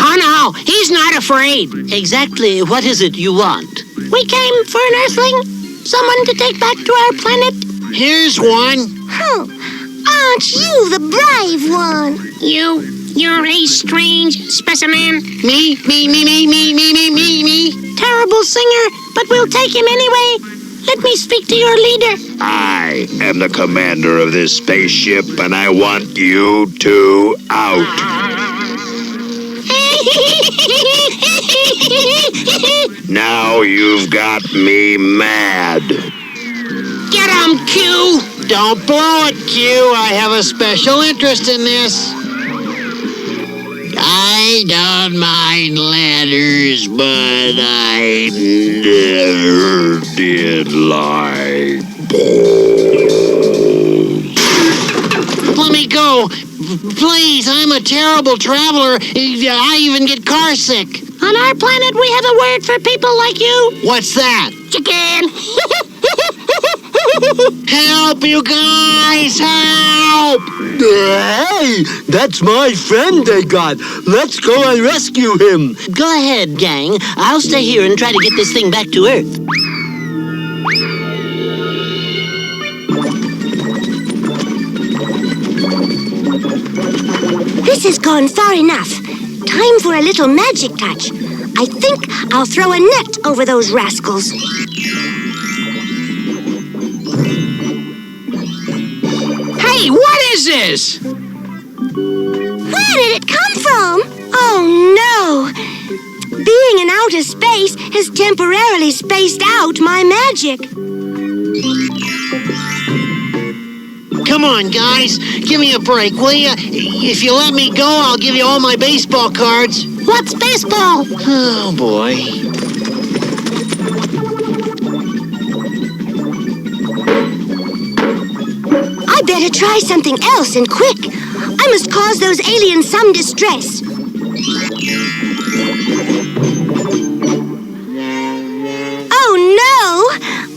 Oh no, he's not afraid.
Exactly what is it you want?
We came for an Earthling. Someone to take back to our planet.
Here's one.
Oh, aren't you the brave one?
You're a strange specimen.
Me.
Terrible singer, but we'll take him anyway.
Let me speak to your leader.
I am the commander of this spaceship, and I want you two out. Now you've got me mad.
Get him, Q!
Don't blow it, Q. I have a special interest in this.
I don't mind ladders, but I never
Did like
Let me go. Please, I'm a terrible traveler. I even get car sick.
On our planet, we have a word for people like you.
What's that?
Chicken.
Help, you guys! Help!
Hey, that's my friend they got. Let's go and rescue him.
Go ahead, gang. I'll stay here and try to get this thing back to Earth.
This has gone far enough. Time for a little magic touch. I think I'll throw a net over those rascals.
Hey, what is this?
Where did it come from? Oh, no. Being in outer space has temporarily spaced out my magic.
Come on, guys. Give me a break, will you? If you let me go, I'll give you all my baseball cards.
What's baseball?
Oh, boy.
I better try something else and quick. I must cause those aliens some distress. Oh, no!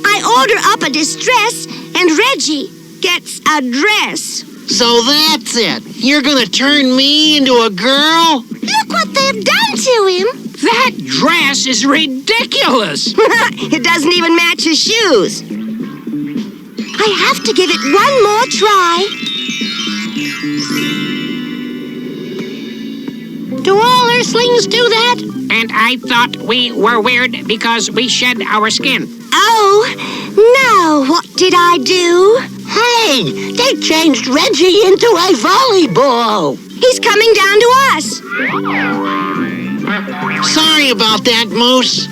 I order up a distress and Reggie gets a dress.
So that's it. You're gonna turn me into a girl?
Look what they've done to him.
That dress is ridiculous.
It doesn't even match his shoes. I have to give it one more try.
Do all Earthlings do that?
And I thought we were weird because we shed our skin.
Oh, now what did I do?
Hey, they changed Reggie into a volleyball.
He's coming down to us.
Sorry about that, Moose.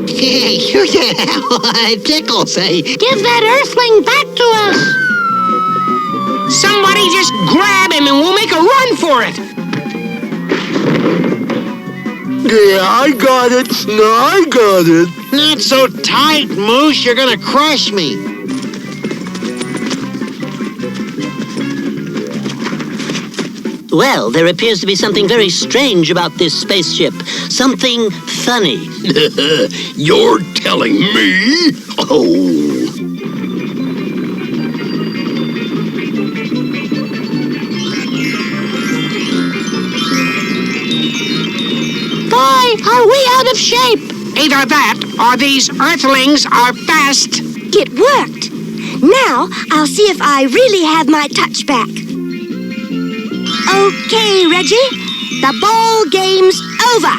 Hey, it tickles, eh? Give that Earthling back to us.
Somebody just grab him and we'll make a run for it.
Yeah, I got it. No, I got it.
Not so tight, Moose. You're gonna crush me.
Well, there appears to be something very strange about this spaceship. Something funny.
You're telling me? Oh.
Boy, are we out of shape.
Either that or these Earthlings are fast.
It worked. Now I'll see if I really have my touch back. Okay, Reggie. The ball game's over.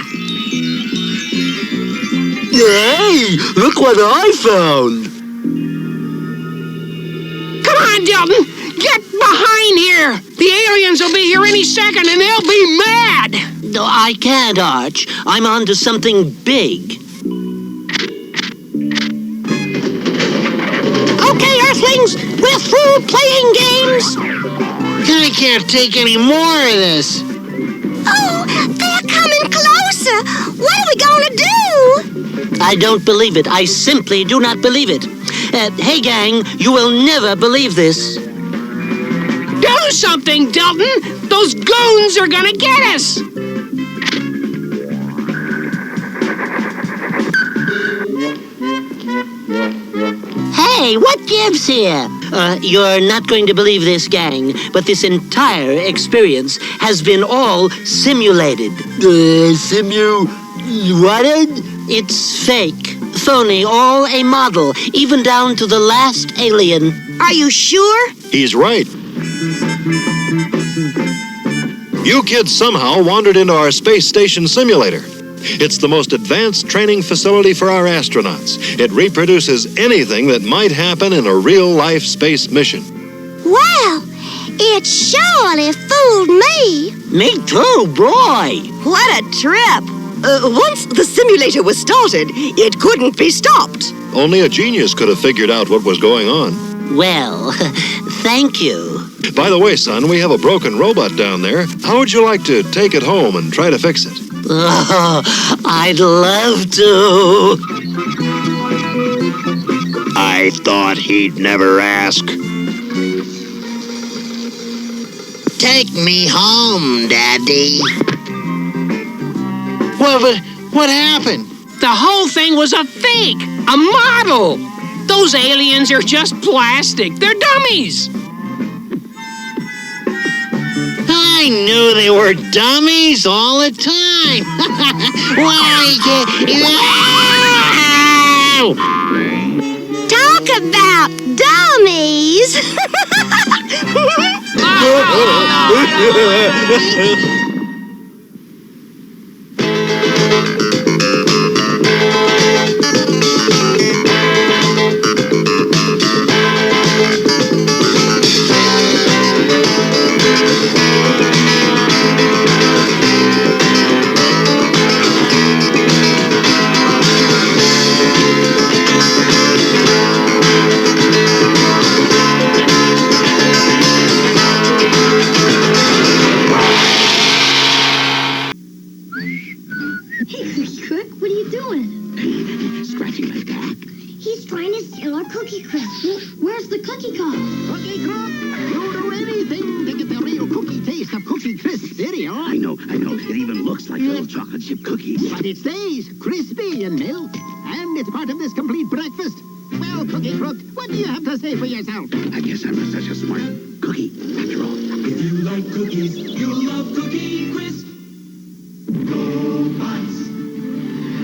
Hey, look what I found.
Come on, Dilton. Get behind here. The aliens will be here any second and they'll be mad.
No, I can't, Arch. I'm on to something big. Okay, Earthlings, we're through playing games.
I can't take any more of this.
Oh, they're coming closer. What are we going to do?
I don't believe it. I simply do not believe it. Hey, gang, you will never believe this.
Do something, Dilton. Those goons are going to get us.
Hey, what gives here? You're not going to believe this, gang, but this entire experience has been all simulated.
What?
It's fake, phony, all a model, even down to the last alien.
Are you sure?
He's right. You kids somehow wandered into our space station simulator. It's the most advanced training facility for our astronauts. It reproduces anything that might happen in a real-life space mission.
Well, it surely fooled me.
Me too, boy.
What a trip. Once the simulator was started, it couldn't be stopped.
Only a genius could have figured out what was going on.
Well, thank you.
By the way, son, we have a broken robot down there. How would you like to take it home and try to fix it?
Oh, I'd love to.
I thought he'd never ask.
Take me home, Daddy. What happened?
The whole thing was a fake, a model. Those aliens are just plastic. They're dummies.
I knew they were dummies all the time. Why?
Talk about dummies.
Cookie Crisp. Where's the cookie cup?
Cookie Cup? You'll do anything to get the real cookie taste of Cookie Crisp cereal.
I know. It even looks like little chocolate chip cookies.
But it stays crispy and milk. And it's part of this complete breakfast. Well, Cookie Crook, what do you have to say for yourself?
I guess I'm not such a smart cookie, after all.
If you like cookies, you'll love Cookie Crisp. Robots.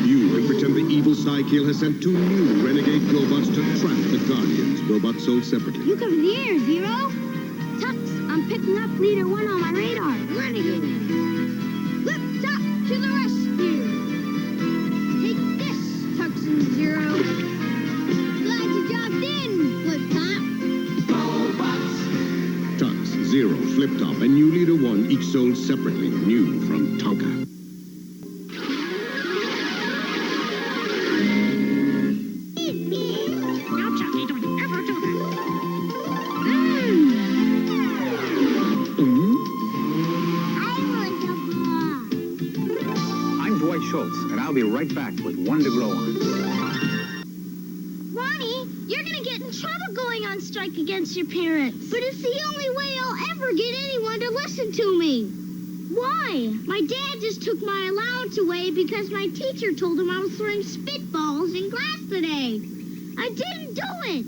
You have pretended the evil Psykill has sent 2 new renegade robots to trap the Guardians. Robots sold separately.
Look over there, Zero. Tux, I'm picking up Leader 1 on my radar. Renegade. Flip Top to the rescue. Take this, Tux and Zero. Glad you dropped in, Flip Top. Robots.
Tux, Zero, Flip Top, and new Leader 1 each sold separately. New from Tonka.
And I'll be right back with one to grow on.
Ronnie, you're gonna get in trouble going on strike against your parents. But it's the only way I'll ever get anyone to listen to me. Why? My dad just took my allowance away because my teacher told him I was throwing spitballs in class today. I didn't do it.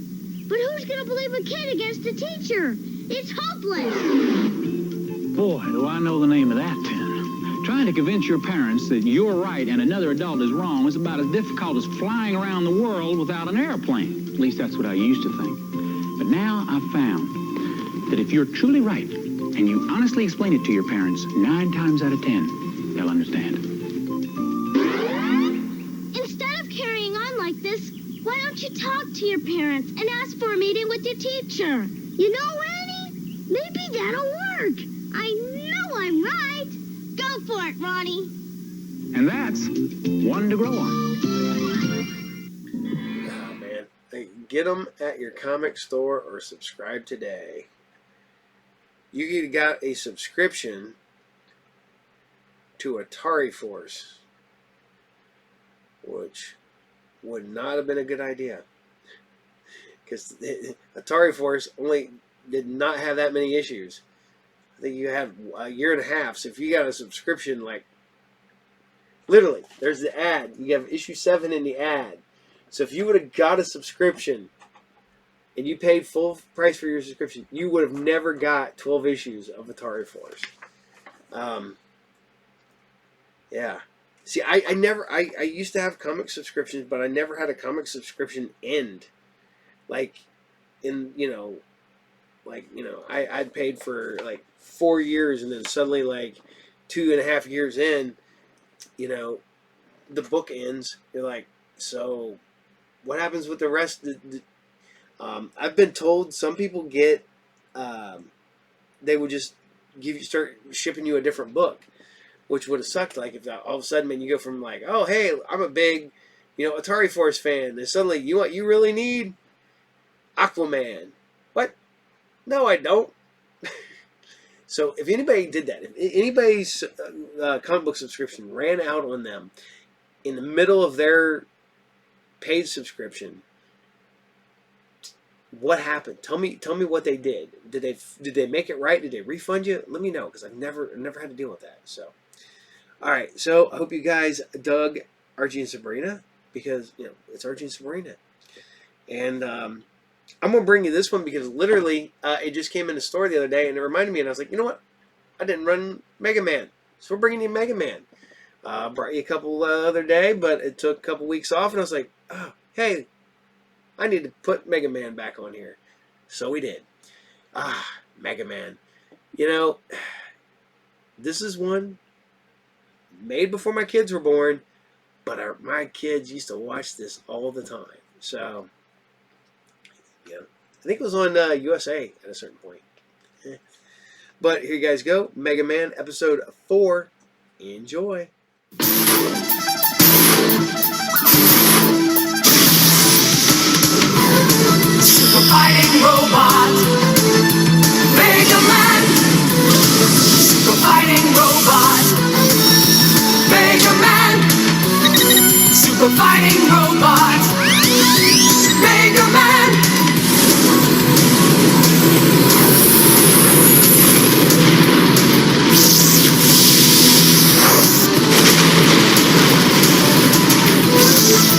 But who's gonna believe a kid against a teacher? It's hopeless.
Boy, do I know the name of that pen. Trying to convince your parents that you're right and another adult is wrong is about as difficult as flying around the world without an airplane. At least that's what I used to think. But now I've found that if you're truly right and you honestly explain it to your parents, 9 times out of 10, they'll understand.
Instead of carrying on like this, why don't you talk to your parents and ask for a meeting with your teacher? You know, Annie, maybe that'll work. I know I'm right. Go for it, Ronnie.
And that's one to grow on.
Oh, man. Hey, get them at your comic store or subscribe today. You got a subscription to Atari Force, which would not have been a good idea. Because Atari Force only did not have that many issues. I think you had a year and a half. So if you got a subscription, like, literally, there's the ad. You have issue 7 in the ad. So if you would have got a subscription and you paid full price for your subscription, you would have never got 12 issues of Atari Force. Yeah. See, I used to have comic subscriptions, but I never had a comic subscription end. Like, I'd paid for like 4 years, and then suddenly, like 2.5 years in, the book ends. You're like, so what happens with the rest? I've been told some people get, they would just start shipping you a different book, which would have sucked. Like if all of a sudden, man, you go from like, oh hey, I'm a big, Atari Force fan, and suddenly what you really need? Aquaman. What? No, I don't. So if anybody did that, if anybody's comic book subscription ran out on them in the middle of their paid subscription, what happened? Tell me what they did. Did they make it right? Did they refund you? Let me know, because I've never had to deal with that. So, all right. So I hope you guys dug Archie and Sabrina, because it's Archie and Sabrina, and I'm going to bring you this one because literally it just came in the store the other day and it reminded me, and I was like, you know what? I didn't run MegaMan. So we're bringing you MegaMan. Brought you a couple other day, but it took a couple weeks off, and I was like, oh, hey, I need to put MegaMan back on here. So we did. MegaMan. This is one made before my kids were born, but my kids used to watch this all the time. So... I think it was on USA at a certain point. But here you guys go. MegaMan episode 4. Enjoy.
Super fighting robot, MegaMan. Super fighting robot, MegaMan. Super fighting robot, MegaMan.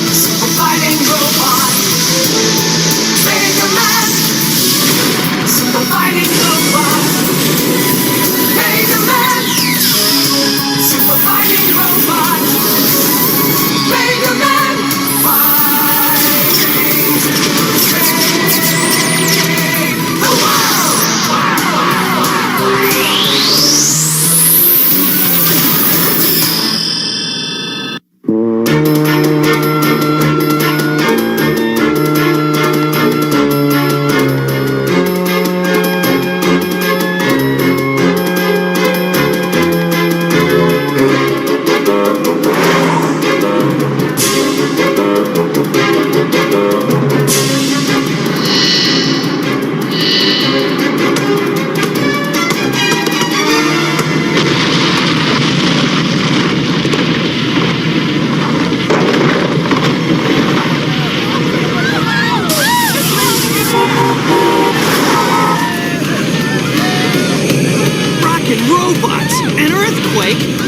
Super fighting robot, MegaMan. Super fighting robot, MegaMan. Super fighting robot, MegaMan. Fighting to save the world.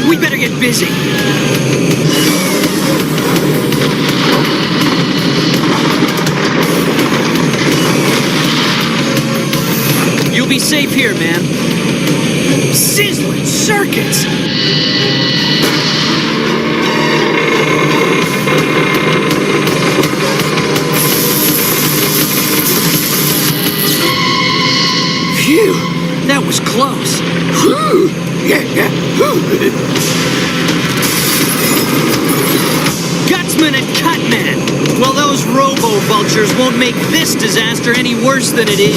We better get busy. You'll be safe here, man. Sizzling circuits! Phew, that was close. Gutsman and Cutman! Well, those robo-vultures won't make this disaster any worse than it is.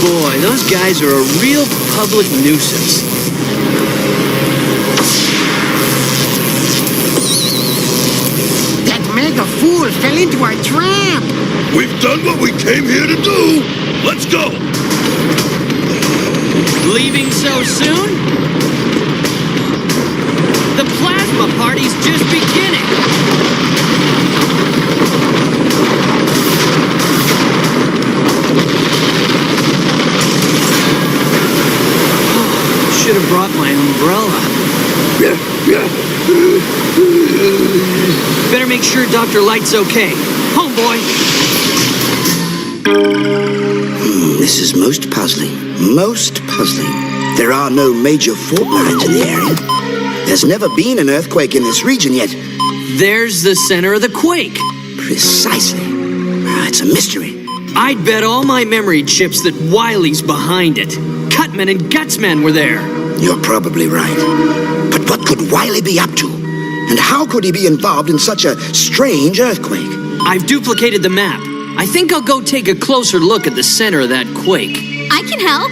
Boy, those guys are a real public nuisance.
Mega fool fell into our trap.
We've done what we came here to do. Let's go.
Leaving so soon? The plasma party's just beginning. Should have brought my umbrella. Better make sure Dr. Light's okay. Home, boy.
This is most puzzling. Most puzzling. There are no major fault lines in the area. There's never been an earthquake in this region yet.
There's the center of the quake.
Precisely. It's a mystery.
I'd bet all my memory chips that Wily's behind it. Cutman and Gutsman were there.
You're probably right. But what could Wily be up to? And how could he be involved in such a strange earthquake?
I've duplicated the map. I think I'll go take a closer look at the center of that quake.
I can help.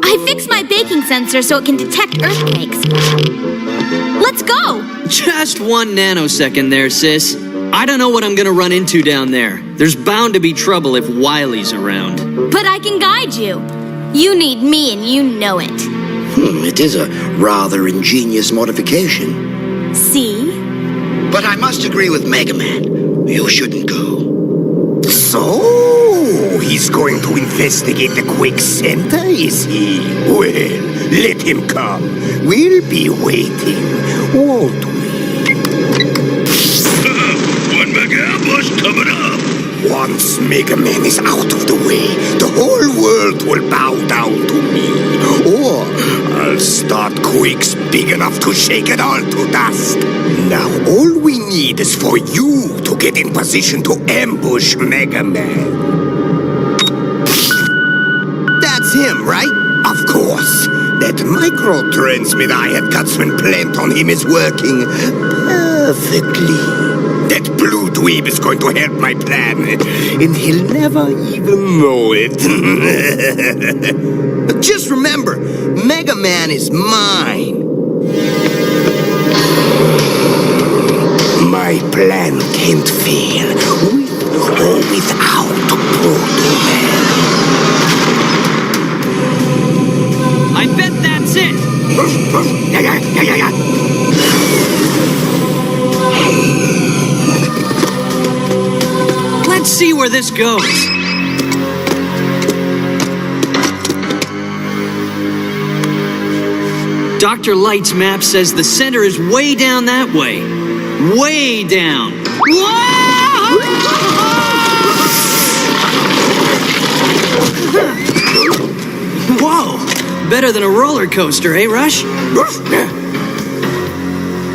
I fixed my baking sensor so it can detect earthquakes. Let's go!
Just 1 nanosecond there, sis. I don't know what I'm gonna run into down there. There's bound to be trouble if Wily's around.
But I can guide you. You need me and you know it.
It is a rather ingenious modification.
See?
But I must agree with MegaMan. You shouldn't go.
So, he's going to investigate the Quake Center, is he? Well, let him come. We'll be waiting, won't we?
One MegaMan's coming up.
Once MegaMan is out of the way, the whole world will bow down to me. Or I'll start quakes big enough to shake it all to dust. Now all we need is for you to get in position to ambush MegaMan. That's him, right? Of course. That micro-transmitter I had Gutsman plant on him is working perfectly. That blue dweeb is going to help my plan, and he'll never even know it. But just remember, MegaMan is mine. My plan can't fail, with or without Proto-Man.
I bet that's it! Let's see where this goes. Dr. Light's map says the center is way down that way. Way down. Whoa! Better than a roller coaster, eh, Rush?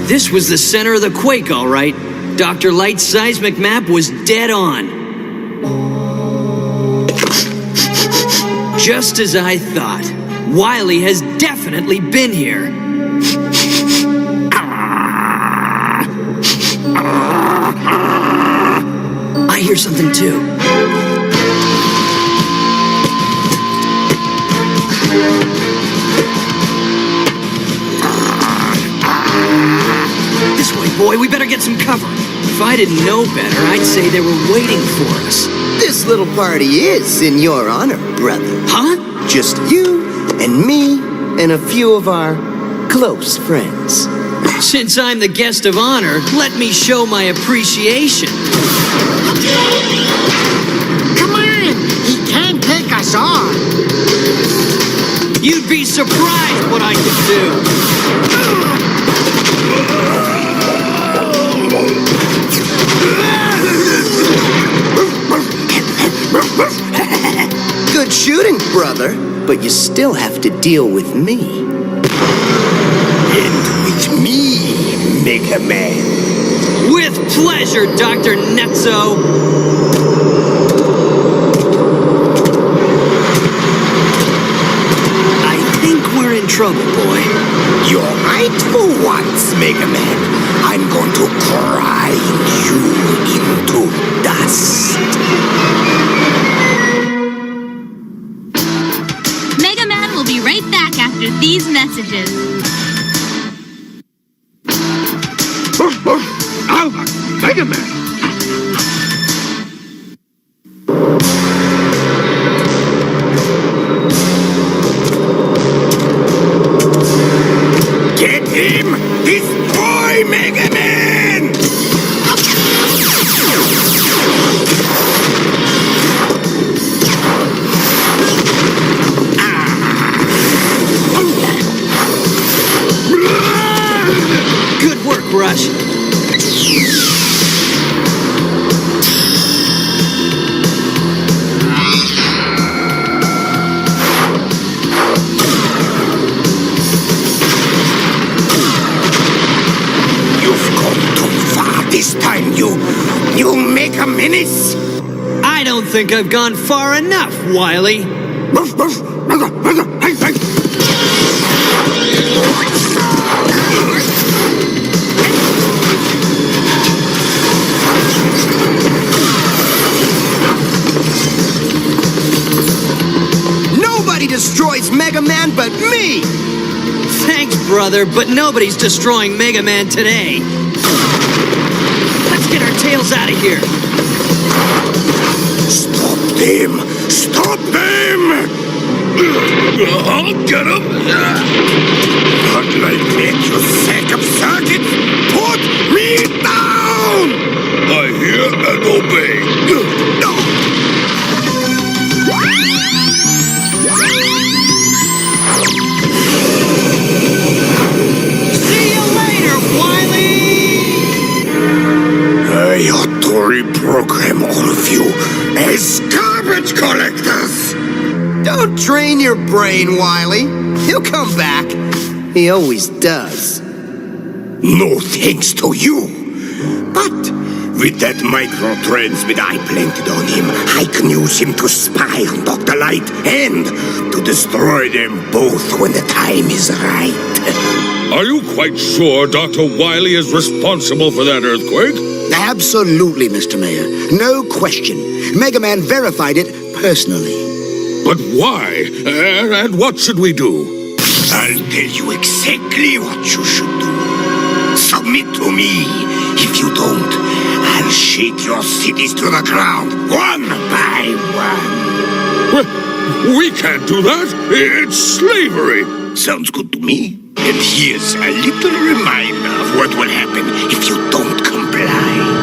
This was the center of the quake, all right. Dr. Light's seismic map was dead on. Just as I thought. Wily has definitely been here. I hear something too. This way, boy, we better get some cover. If I didn't know better, I'd say they were waiting for us.
This little party is in your honor, brother.
Huh?
Just you and me and a few of our close friends.
Since I'm the guest of honor, let me show my appreciation.
Come on! He can't take us on!
You'd be surprised what I can do.
Good shooting, brother, but you still have to deal with me. And with me, MegaMan.
With pleasure, Dr. Netzo. I think we're in trouble, boy.
You're right for once, MegaMan. I'm going to grind you into dust.
MegaMan will be right back after these messages.
Oh, MegaMan!
Get him! Destroy MegaMan!
Good work, Rush.
You've gone too far this time, you make a menace.
I don't think I've gone far enough, Wily.
Nobody destroys MegaMan but me!
Thanks, brother, but nobody's destroying MegaMan today. Let's get our tails out of here.
Stop them! Stop them! I'll get them! Not like that, you sack of circuits! Put me down! I hear and obey. No!
See you later, Wily!
I ought to reprogram all of you as garbage collectors!
Don't drain your brain, Wily. He'll come back. He always does.
No thanks to you. But with that micro-transmitter I planted on him, I can use him to spy on Dr. Light and to destroy them both when the time is right.
Are you quite sure Dr. Wily is responsible for that earthquake?
Absolutely, Mr. Mayor. No question. MegaMan verified it personally.
But why? And what should we do?
I'll tell you exactly what you should do. Submit to me. If you don't, I'll shake your cities to the ground, one by one.
We can't do that. It's slavery.
Sounds good to me. And here's a little reminder of what will happen if you don't comply.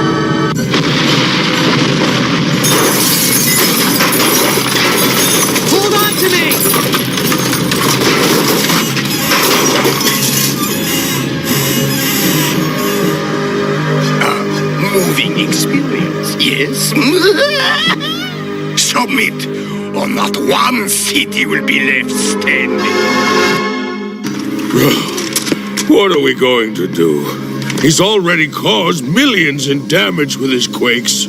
Hold on to me!
Moving experience, yes? Submit, or not one city will be left standing.
What are we going to do? He's already caused millions in damage with his quakes.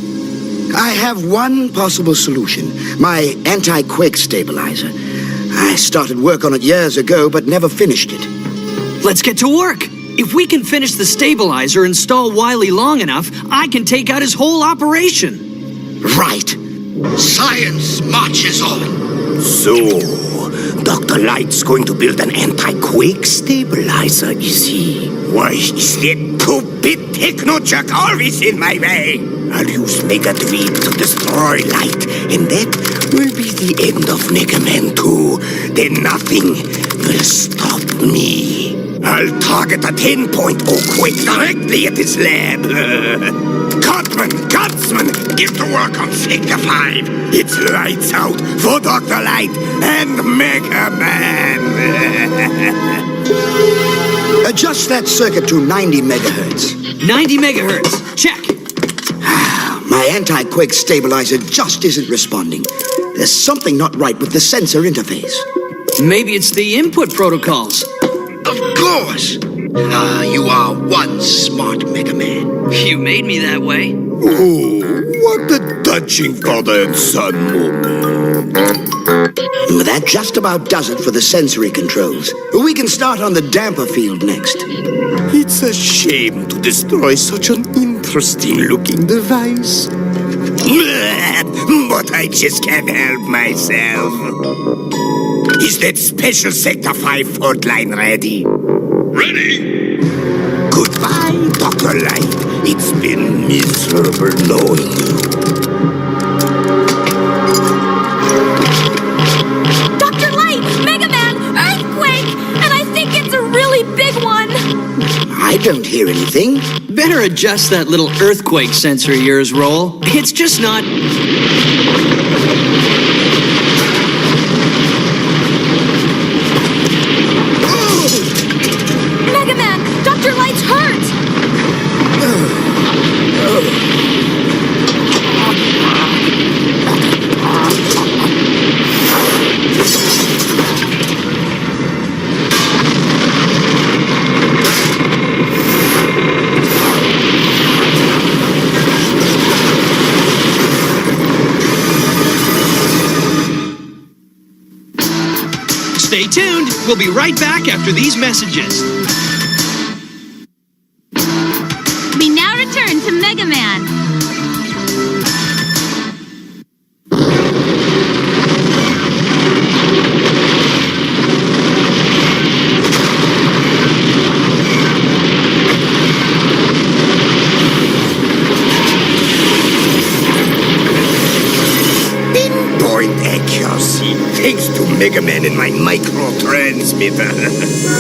I have one possible solution. My anti-quake stabilizer. I started work on it years ago, but never finished it.
Let's get to work. If we can finish the stabilizer and stall Wily long enough, I can take out his whole operation.
Right. Science marches on.
So, Dr. Light's going to build an anti-quake stabilizer, is he? Why is that stupid techno-jerk always in my way? I'll use Megadweeb to destroy Light, and that will be the end of MegaMan 2. Then nothing will stop me. I'll target a 10.0 quake directly at his lab. Cutman, Gutsman, get to work on Sector 5. It's lights out for Dr. Light and MegaMan.
Adjust that circuit to 90 megahertz.
90 megahertz. Check.
My anti-quake stabilizer just isn't responding. There's something not right with the sensor interface.
Maybe it's the input protocols.
Of course! You are one smart MegaMan.
You made me that way.
Oh, what a touching father and son moment.
That just about does it for the sensory controls. We can start on the damper field next.
It's a shame to destroy such an interesting-looking device. But I just can't help myself. Is that special Sector 5 fault line ready?
Ready?
Goodbye, Dr. Light. It's been miserable knowing you.
Dr. Light! MegaMan! Earthquake! And I think it's a really big one!
I don't hear anything.
Better adjust that little earthquake sensor of yours, Roll. It's just not...
MegaMan! Dr. Light's hurt!
We'll be right back after these messages.
We now return to MegaMan.
Accuracy, thanks to MegaMan and my micro-transmitter.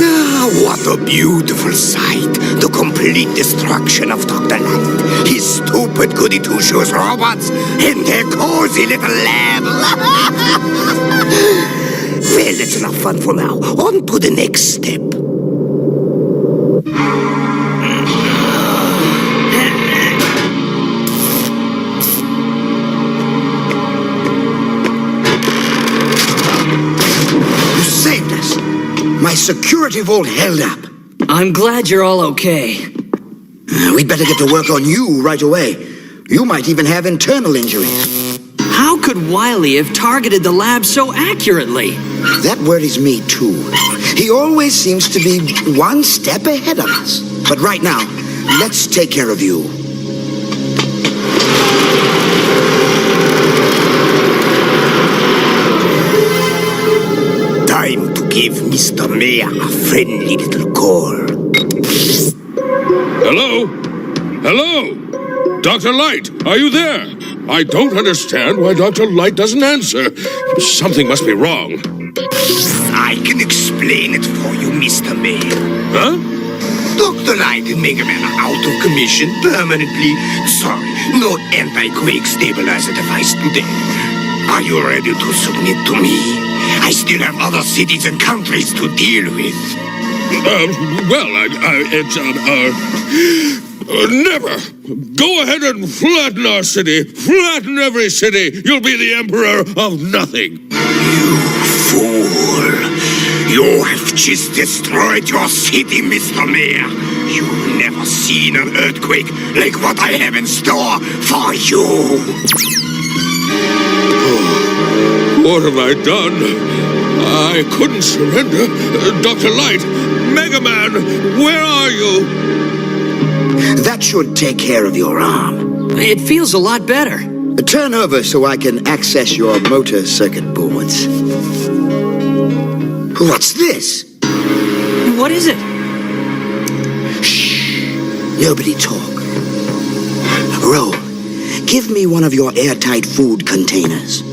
Ah, what a beautiful sight. The complete destruction of Dr. Light, his stupid goody two-shoes robots, and their cozy little lab. Well, that's enough fun for now. On to the next step.
My security vault held up.
I'm glad you're all okay.
We'd better get to work on you right away. You might even have internal injuries.
How could Wily have targeted the lab so accurately?
That worries me too. He always seems to be one step ahead of us. But right now, let's take care of you.
Time to give Mr. Mayor a friendly little call.
Hello? Hello? Dr. Light, are you there? I don't understand why Dr. Light doesn't answer. Something must be wrong.
I can explain it for you, Mr. Mayor.
Huh?
Dr. Light and MegaMan are out of commission permanently. Sorry, no anti-quake stabilizer device today. Are you ready to submit to me? I still have other cities and countries to deal with.
Never. Go ahead and flatten our city. Flatten every city. You'll be the emperor of nothing.
You fool. You have just destroyed your city, Mr. Mayor. You've never seen an earthquake like what I have in store for you.
What have I done? I couldn't surrender. Dr. Light, MegaMan, where are you?
That should take care of your arm.
It feels a lot better.
Turn over so I can access your motor circuit boards. What's this?
What is it?
Shh. Nobody talk. Ro, give me one of your airtight food containers.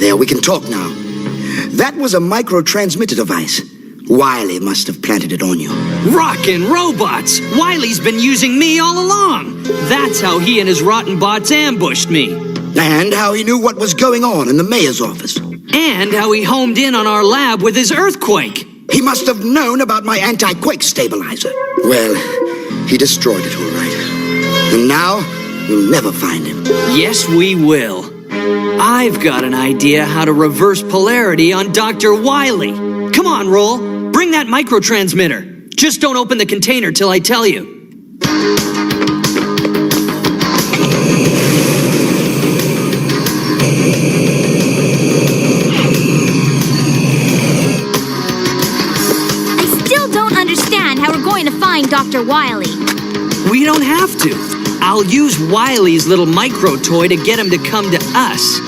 There, we can talk now. That was a micro-transmitter device. Wily must have planted it on you.
Rockin' robots! Wily's been using me all along. That's how he and his rotten bots ambushed me.
And how he knew what was going on in the mayor's office.
And how he homed in on our lab with his earthquake.
He must have known about my anti-quake stabilizer. Well, he destroyed it, all right. And now, you'll never find him.
Yes, we will. I've got an idea how to reverse polarity on Dr. Wily. Come on, Roll. Bring that microtransmitter. Just don't open the container till I tell you.
I still don't understand how we're going to find Dr. Wily.
We don't have to. I'll use Wily's little micro toy to get him to come to us.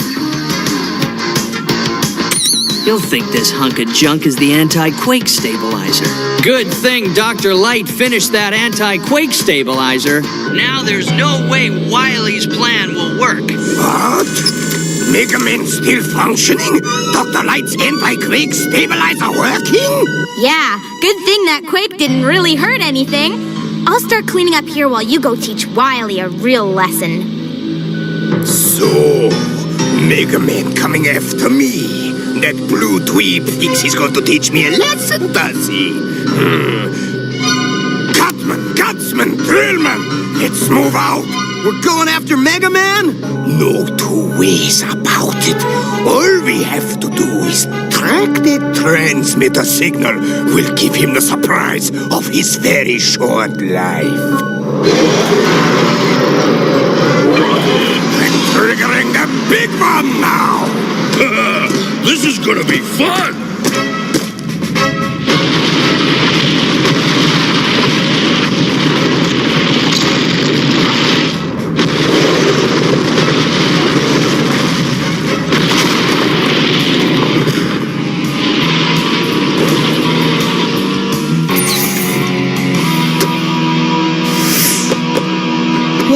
You'll think this hunk of junk is the anti-quake stabilizer. Good thing Dr. Light finished that anti-quake stabilizer. Now there's no way Wily's plan will work.
What? MegaMan still functioning? Dr. Light's anti-quake stabilizer working?
Yeah, good thing that quake didn't really hurt anything. I'll start cleaning up here while you go teach Wily a real lesson.
So, MegaMan coming after me. That blue dweeb thinks he's going to teach me a lesson, does he? Gutsman, Drillman, let's move out.
We're going after MegaMan?
No two ways about it. All we have to do is track that transmitter signal. We'll give him the surprise of his very short life. I'm triggering the big one now.
This is gonna be fun!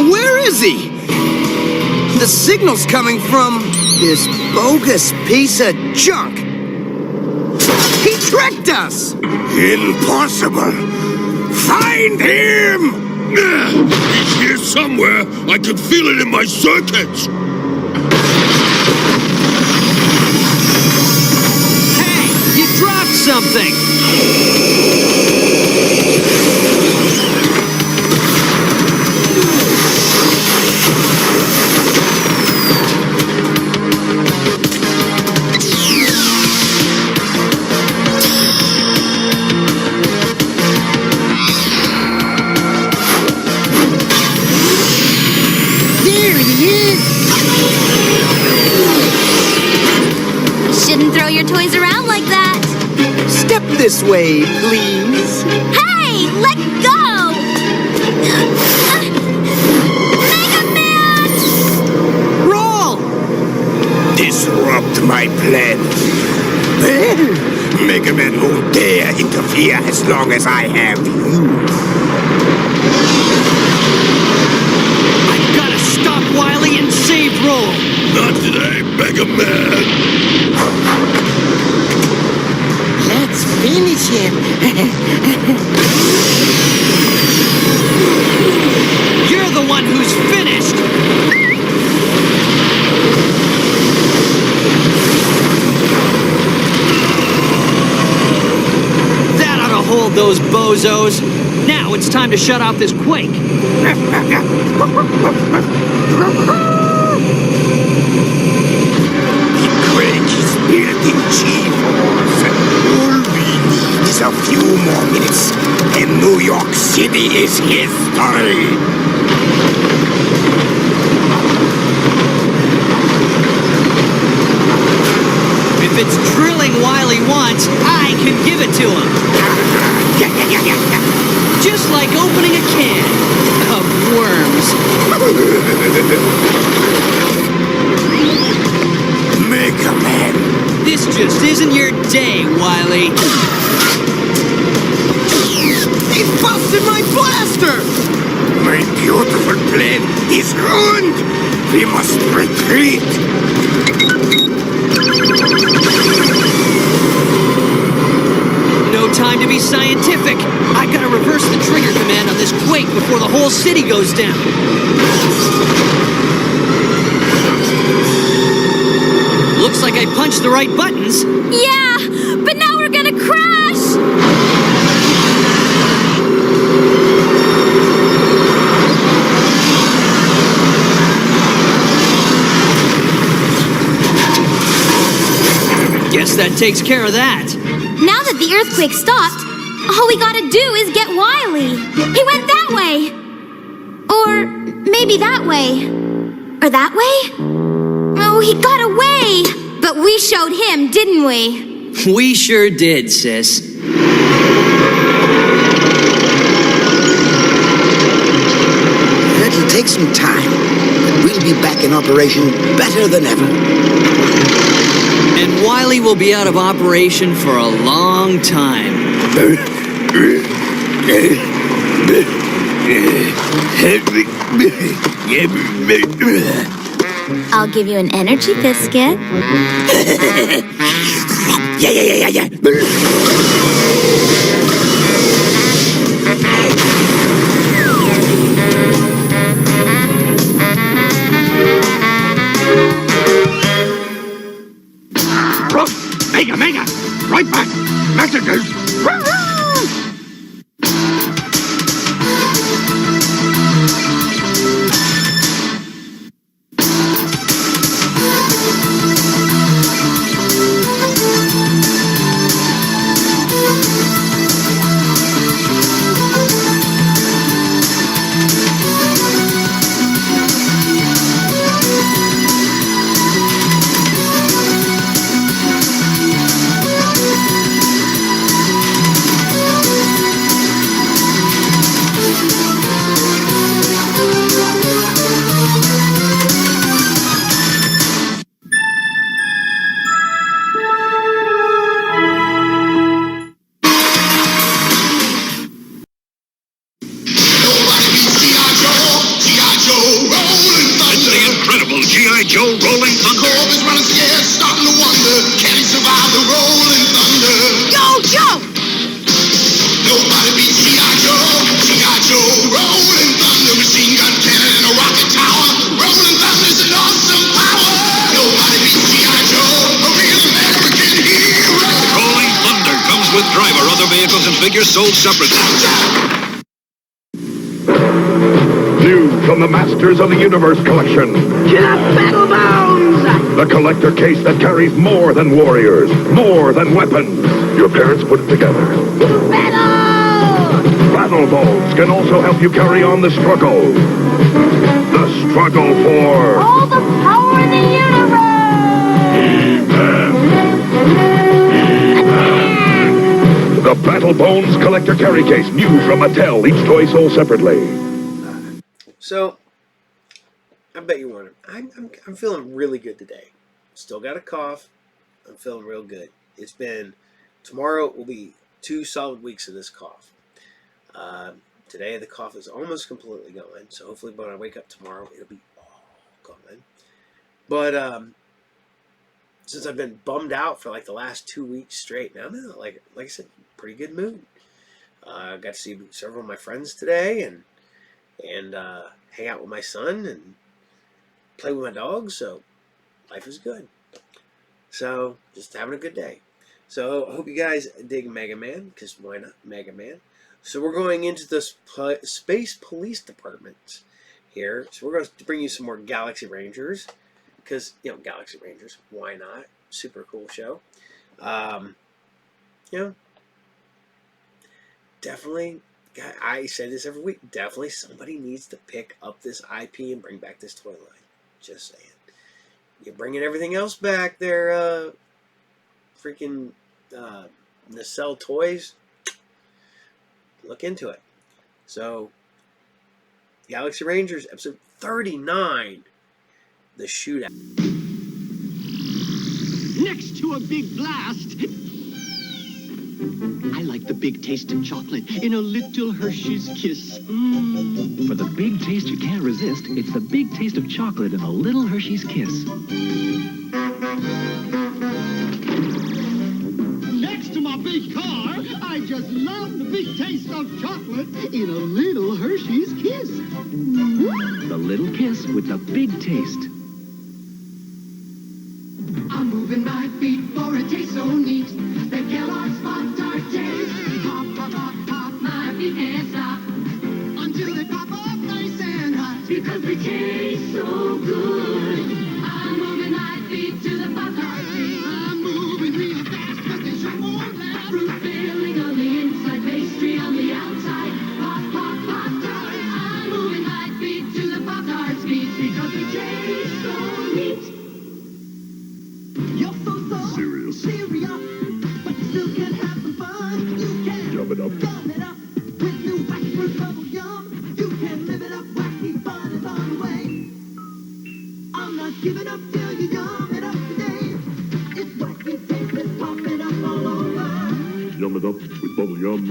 Where is he? The signal's coming from this bogus piece of junk. He tricked us!
Impossible! Find him!
He's here somewhere. I can feel it in my circuits.
Hey, you dropped something!
Shouldn't throw your toys around like that.
Step this way, please.
Hey, let go! MegaMan!
Roll!
Disrupt my plans. MegaMan won't dare interfere as long as I have you.
I've got to stop Wily and save Roll.
Not today, MegaMan.
Let's finish him.
You're the one who's finished! That ought to hold those bozos. Now it's time to shut off this quake.
Quake is built in G-Force. All we need is a few more minutes, and New York City is history.
If it's drilling Wily wants, I can give it to him. Just like opening a can of worms.
MegaMan.
This just isn't your day, Wily.
He busted my blaster!
My beautiful plan is ruined. We must retreat.
No time to be scientific. I gotta reverse the trigger command on this quake before the whole city goes down. Looks like I punched the right buttons.
Yeah, but now we're gonna crash!
Guess that takes care of that.
Now that the earthquake stopped, all we gotta do is get Wily. He went that way. Or maybe that way. Or that way? Oh, he got away. But we showed him, didn't we?
We sure did, sis.
It'll take some time, but we'll be back in operation better than ever.
And Wily will be out of operation for a long time.
I'll give you an energy biscuit.
Yeah. Mega, right back. Messages.
Joe Rolling Thunder.
Corb is running scared, starting to wonder, can he survive the rolling thunder?
Go, Joe!
Nobody beats G.I. Joe. G.I. Joe, rolling thunder, machine gun cannon and a rocket tower. Rolling thunder's an awesome power. Nobody beats G.I. Joe, a real American hero.
Rolling Thunder comes with driver, other vehicles, and figures sold separately.
New from the Masters of the Universe collection.
Get up, Battle Bones!
The collector case that carries more than warriors, more than weapons. Your parents put it together. Battle Bones can also help you carry on the struggle. The struggle for...
All the power in the universe!
The Battle Bones collector carry case, new from Mattel. Each toy sold separately.
So, I bet you're wondering, I'm feeling really good today. Still got a cough. I'm feeling real good. Tomorrow will be 2 solid weeks of this cough. Today the cough is almost completely gone. So hopefully when I wake up tomorrow, it'll be all gone. But since I've been bummed out for like the last 2 weeks straight, now I'm in, like I said, pretty good mood. I got to see several of my friends today and hang out with my son and play with my dogs, so life is good. So, just having a good day. So, I hope you guys dig MegaMan, because why not MegaMan? So, we're going into the Space Police Department here. So, we're going to bring you some more Galaxy Rangers, because, Galaxy Rangers, why not? Super cool show. Definitely... I say this every week. Definitely somebody needs to pick up this IP and bring back this toy line. Just saying. You're bringing everything else back there, freaking Nacelle Toys. Look into it. So, Galaxy Rangers, episode 39. The Shootout.
Next to a big blast... I like the big taste of chocolate in a little Hershey's kiss.
For the big taste you can't resist, it's the big taste of chocolate in a little Hershey's Kiss.
Next to my big car, I just love the big taste of chocolate in a little Hershey's Kiss.
The little kiss with the big taste.
I'm moving my feet for a taste so neat. The Kellogg's Pop-Tart taste. Pop, pop, pop, pop, my feet can't stop until they pop up nice and hot. Because they taste so good. I'm moving my feet to the Pop-Tart beat. I'm moving real fast, but they sure won't last. Fruit filling on the inside, pastry on the outside. Pop, pop, Pop-Tart. I'm moving my feet to the Pop-Tart's beat because they taste so neat. You're so serious, but you still can have some fun. You can
Yum it up
with new wacky fruit bubble yum. You can live it up, wacky fun is on the way. I'm not giving up till you yum it up today. It's wacky taste that's popping up all over.
Yum it up with bubble yum.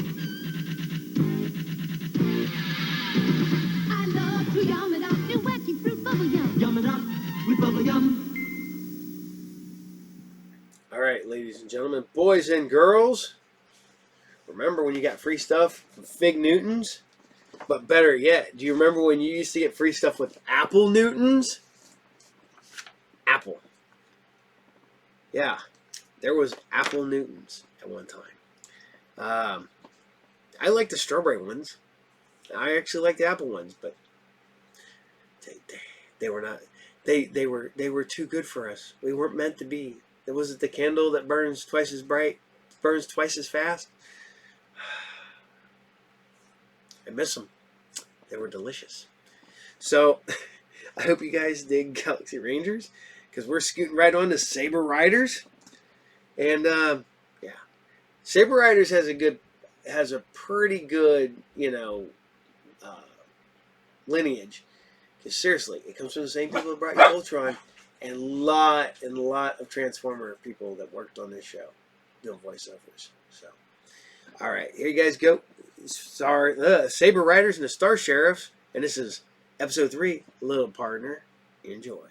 I love to yum it up, new wacky fruit bubble yum. Yum it up with bubble yum.
All right, ladies and gentlemen, boys and girls, remember when you got free stuff from Fig Newtons? But better yet, do you remember when you used to get free stuff with Apple Newtons? Apple. Yeah, there was Apple Newtons at one time. I like the strawberry ones. I actually like the apple ones, but they were not. They were too good for us. We weren't meant to be. Was it the candle that burns twice as bright, burns twice as fast? I miss them. They were delicious. So, I hope you guys dig Galaxy Rangers, because we're scooting right on to Saber Riders. And, yeah. Saber Riders has a pretty good, lineage. Because seriously, it comes from the same people that brought you Ultron. And a lot of Transformer people that worked on this show doing voiceovers. So, all right, here you guys go. Saber Riders and the Star Sheriffs, and this is episode 3, Little Partner. Enjoy.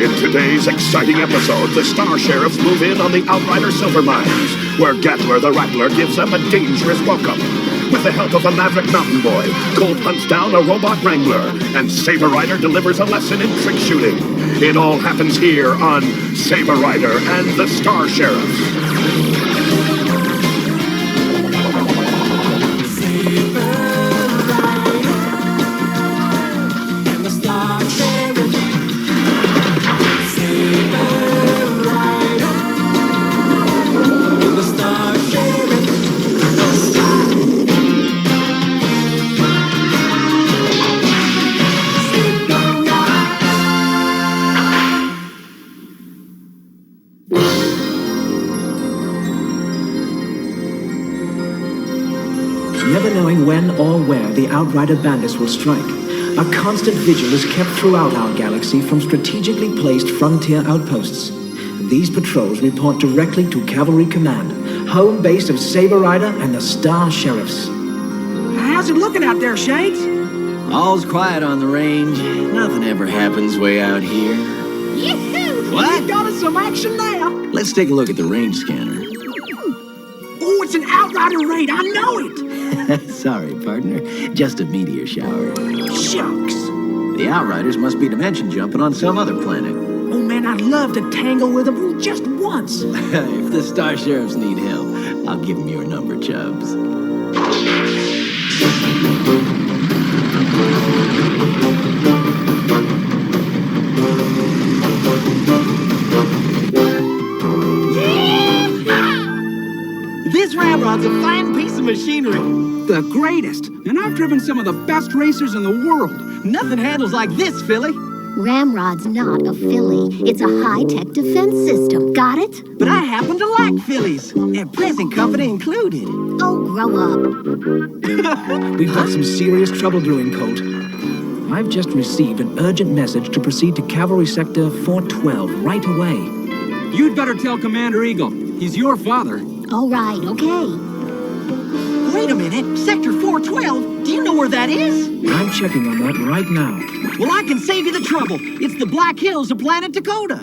In today's exciting episode, the Star Sheriffs move in on the Outrider silver mines, where Gatler the Rattler gives them a dangerous welcome. With the help of a maverick mountain boy, Colt hunts down a robot wrangler, and Saber Rider delivers a lesson in trick shooting. It all happens here on Saber Rider and the Star Sheriffs.
Never knowing when or where the Outrider bandits will strike, a constant vigil is kept throughout our galaxy from strategically placed frontier outposts. These patrols report directly to Cavalry Command, home base of Saber Rider and the Star Sheriffs.
How's it looking out there, Shades?
All's quiet on the range. Nothing ever happens way out here.
Yahoo!
What?
You got us some action now.
Let's take a look at the range scanner.
Oh, it's an Outrider raid. I know it.
Sorry, partner. Just a meteor shower.
Shucks.
The Outriders must be dimension jumping on some other planet.
Oh, man, I'd love to tangle with them just once.
If the Star Sheriffs need help, I'll give them your number, Chubbs.
This ramrod's a fine piece of machinery. The greatest. And I've driven some of the best racers in the world. Nothing handles like this, Philly.
Ramrod's not a filly. It's a high-tech defense system. Got it?
But I happen to like fillies. And present company included.
Oh, grow up.
We've got some serious trouble brewing, Colt. I've just received an urgent message to proceed to Cavalry Sector 412 right away.
You'd better tell Commander Eagle. He's your father.
All right, okay.
Wait a minute. Sector 412? Do you know where that is?
I'm checking on that right now.
Well, I can save you the trouble. It's the Black Hills of planet Dakota.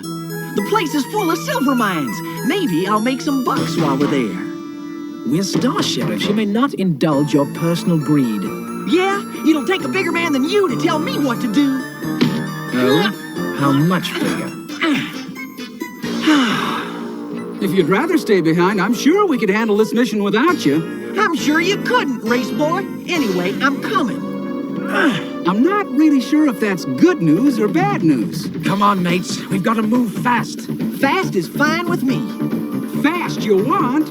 The place is full of silver mines. Maybe I'll make some bucks while we're there.
We're Star Sheriffs. You may not indulge your personal greed.
Yeah? It'll take a bigger man than you to tell me what to do.
Oh? How much bigger?
If you'd rather stay behind, I'm sure we could handle this mission without you. I'm sure you couldn't, race boy. Anyway, I'm coming. I'm not really sure if that's good news or bad news.
Come on, mates. We've got to move fast.
Fast is fine with me. Fast you want,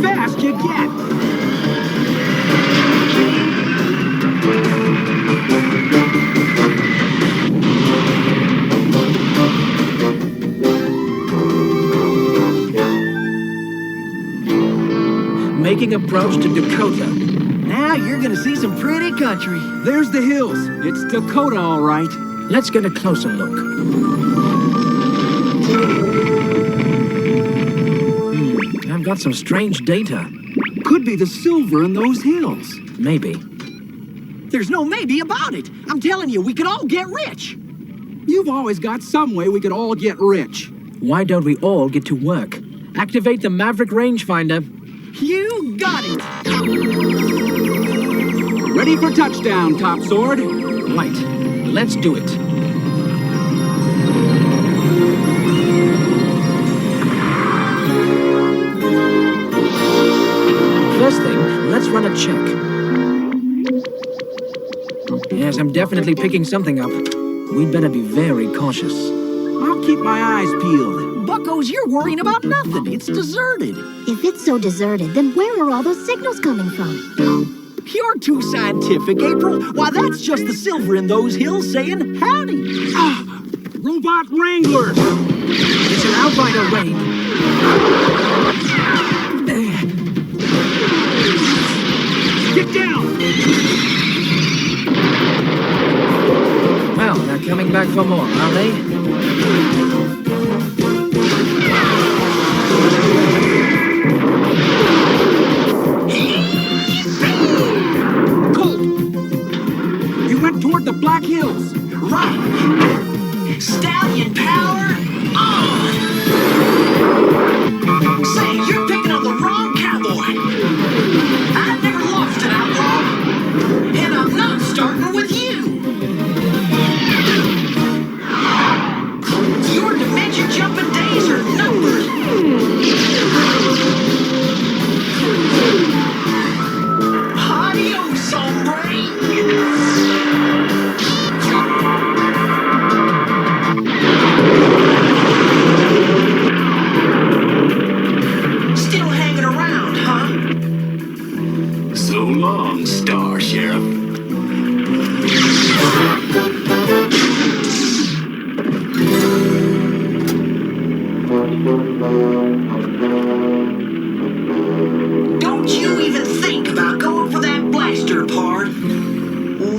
fast you get.
Making approach to Dakota.
Now you're gonna see some pretty country. There's the hills. It's Dakota, all right.
Let's get a closer look. I've got some strange data.
Could be the silver in those hills.
Maybe.
There's no maybe about it. I'm telling you, we could all get rich. You've always got some way we could all get rich.
Why don't we all get to work? Activate the Maverick rangefinder.
You got it! Ready for touchdown, Top Sword.
Right. Let's do it. First thing, let's run a check. Yes, I'm definitely picking something up. We'd better be very cautious.
I'll keep my eyes peeled. Buck goes you're worrying about nothing. It's deserted.
If it's so deserted, then where are all those signals coming from?
You're too scientific, April. Why, that's just the silver in those hills saying howdy. Robot Wranglers! It's an outrider raid. Get down!
Well, they're coming back for more, are they?
You went toward the Black Hills. Right. Stallion power on. Say, you're picking on the wrong cowboy. I've never lost an outlaw, and I'm not starting with you. Your dimension jumping days are numbered. Adios, hombre. Still hanging around, huh?
So long, Star Sheriff.
Don't you even think about going for that blaster, Pard.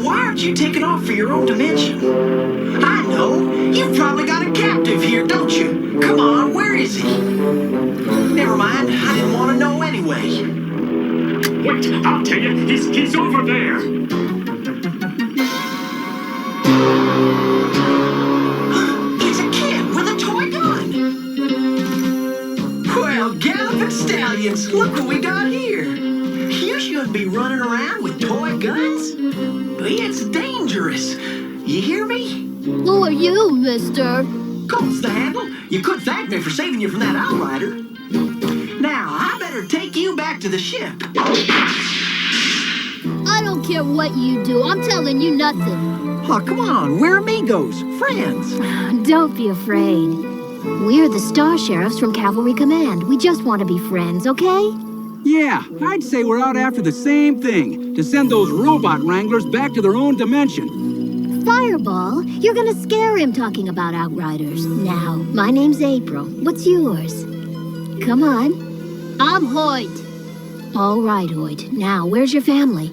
Why aren't you taking off for your own dimension? I know. You've probably got a captive here, don't you? Come on, where is he? Never mind. I didn't want to know anyway.
Wait, I'll tell you. He's over there.
It's a kid with a toy gun. Well, galloping stallions, look what we got here. You shouldn't be running around with toy guns. It's dangerous. You hear me?
Who are you, mister?
Coats the handle. You could thank me for saving you from that outrider. Now, I better take you back to the ship.
I don't care what you do. I'm telling you nothing.
Oh, come on. We're amigos. Friends.
Don't be afraid. We're the Star Sheriffs from Cavalry Command. We just want to be friends, okay?
Yeah, I'd say we're out after the same thing. To send those robot wranglers back to their own dimension.
Fireball, you're gonna scare him talking about Outriders. Now, my name's April. What's yours? Come on.
I'm Hoyt.
All right, Hoyt. Now, where's your family?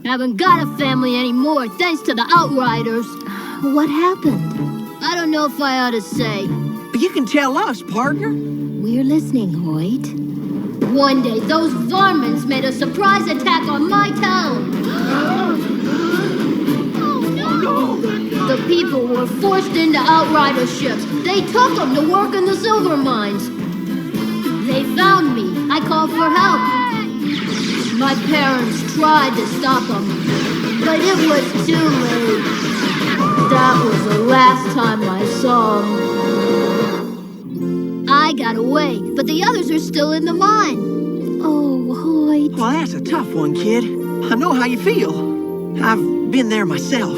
Haven't got a family anymore, thanks to the Outriders.
What happened?
I don't know if I ought to say.
But you can tell us, partner.
We're listening, Hoyt.
One day, those varmints made a surprise attack on my town. The people were forced into Outrider ships. They took them to work in the silver mines. They found me. I called for help. My parents tried to stop them, but it was too late. That was the last time I saw them. I got away, but the others are still in the mine.
Oh, Hoyt.
Well, that's a tough one, kid. I know how you feel. I've been there myself.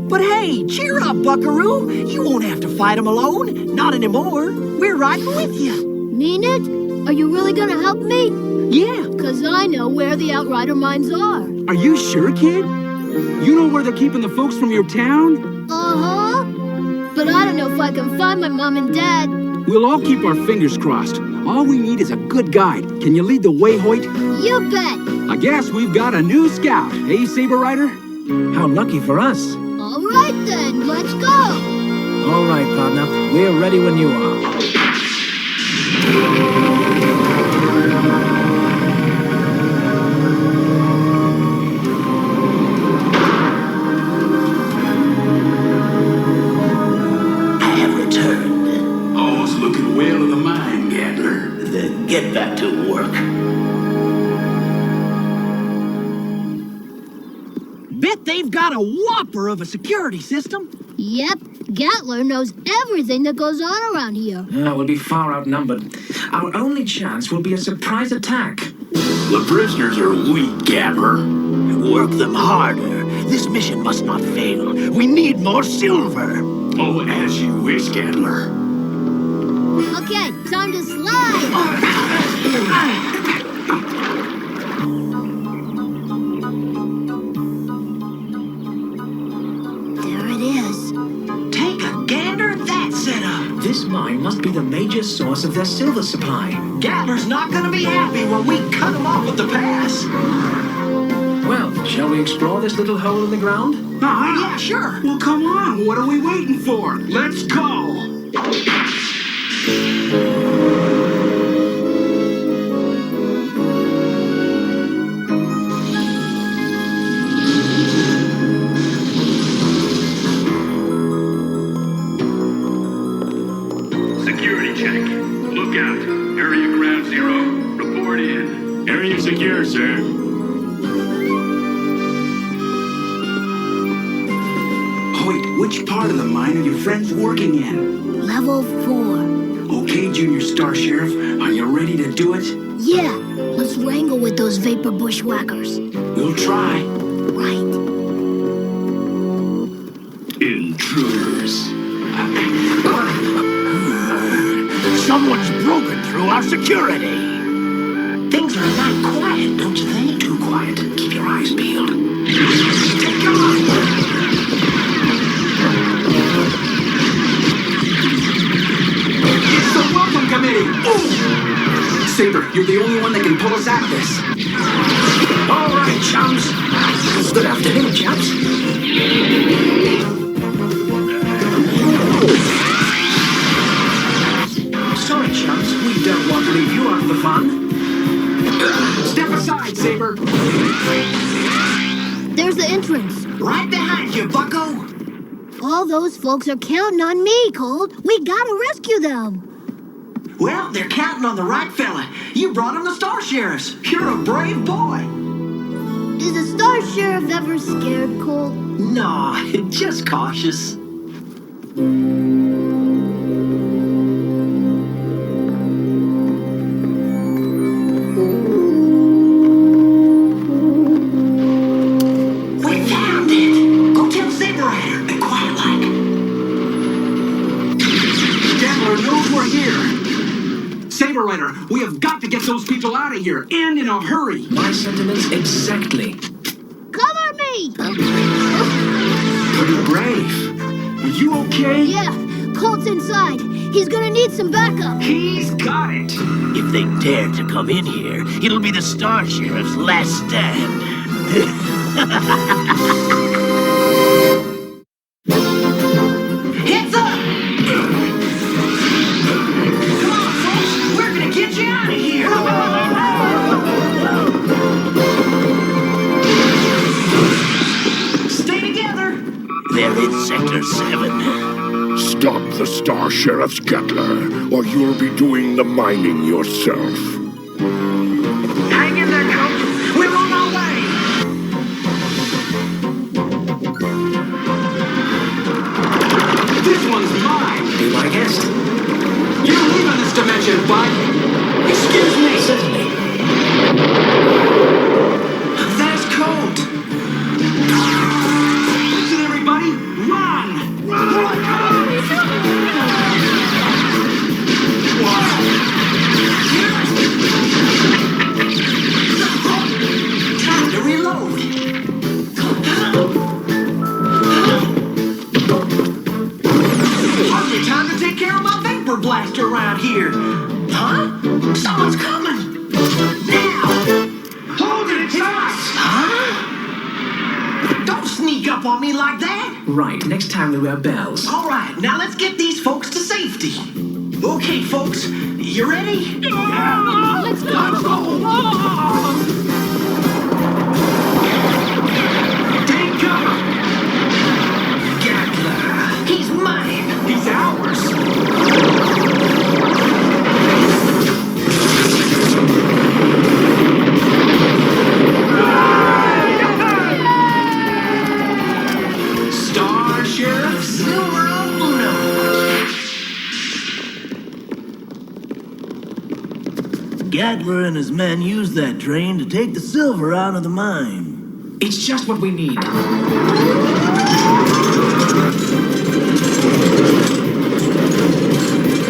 But hey, cheer up, buckaroo. You won't have to fight them alone. Not anymore. We're riding with you.
Mean it? Are you really gonna help me?
Yeah.
'Cause I know where the Outrider mines are.
Are you sure, kid? You know where they're keeping the folks from your town?
Uh-huh. But I don't know if I can find my mom and dad.
We'll all keep our fingers crossed. All we need is a good guide. Can you lead the way, Hoyt?
You bet.
I guess we've got a new scout. Hey, Saber Rider?
How lucky for us.
All right, then. Let's go.
All right, partner. We're ready when you are.
I have returned. All's looking well in the mine, Gatler. Then get back to work.
Bet they've got a whopper of a security system.
Yep. Gatler knows everything that goes on around here.
We'll be far outnumbered. Our only chance will be a surprise attack.
The prisoners are weak, Gatler.
Work them harder. This mission must not fail. We need more silver.
Oh, as you wish, Gatler.
Okay,
There it is.
Take a gander at that setup.
This mine must be the major source of their silver supply.
Gatler's not gonna be happy when we cut him off at the pass.
Well, shall we explore this little hole in the ground?
Yeah, sure.
Well, come on. What are we waiting for? Let's go.
Security check. Look out. Area ground zero. Report in. Area secure, sir.
Wait, which part of the mine are your friends working in?
Level 4.
Okay, Junior Star Sheriff, are you ready to do it?
Yeah, let's wrangle with those vapor bushwhackers.
We'll try.
Right.
Intruders.
Someone's broken through our security. Things are a lot quiet, don't you think?
Too quiet. Keep your eyes peeled.
Take on!
It's the welcome committee! Ooh. Saber, you're the only one that can pull us out of this.
All right, chums. Good afternoon, chaps. Sorry, chums. We don't want to leave you out of the fun.
Step aside, Saber.
There's the entrance.
Right behind you, bucko.
All those folks are counting on me, Colt. We gotta rescue them.
Well, they're counting on the right fella. You brought him the Star Sheriffs. You're a brave boy.
Is a Star Sheriff ever scared, Colt?
Nah, just cautious. We found it. Go tell Saber and quiet like.
Gatler knows we're here. Saber Rider, we have got to get those people out of here, and in a hurry.
My sentiments exactly.
Cover me!
Pretty brave. Are you okay?
Yeah, Colt's inside. He's gonna need some backup.
He's got it.
If they dare to come in here, it'll be the Star Sheriff's last stand.
Heads up! Come on, folks. We're gonna get you out of here. Stay together.
They're in Sector 7.
Stop the Star Sheriff's Gatler, or you'll be doing the mining yourself.
Hang in there, Colt. We're on our way.
This one's mine.
Be my guest.
You're leaving this dimension, bud. Excuse me.
Certainly.
There's Colt. Listen, everybody. Run!
Time to reload. Hardly time to take care of my vapor blaster around here. Huh? Someone's coming. Now.
Hold it, it's us!
Huh? Don't sneak up on me like that.
Right, next time we wear bells.
All right, now let's get these folks to safety. Okay, folks, you ready?
Yeah.
Let's go.
Take cover!
Gatler, he's mine.
He's ours!
Star Sheriff Numero Uno.
Gatler and his men used that train to take the silver out of the mine.
It's just what we need.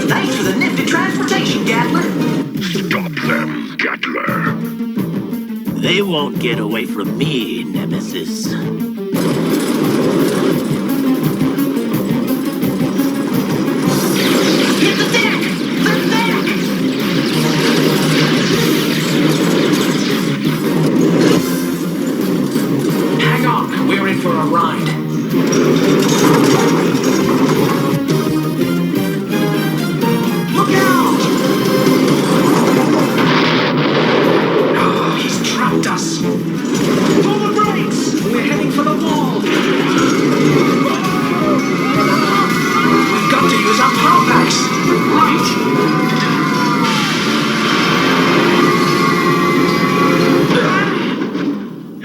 Thanks
for the nifty transportation, Gatler.
Stop them, Gatler.
They won't get away from me, Nemesis.
Hit the deck! The deck! Hang on, we're in for a ride. Look out! Oh, he's trapped us. Pull the brakes! We're heading for the wall. We've got to use our power packs. Right.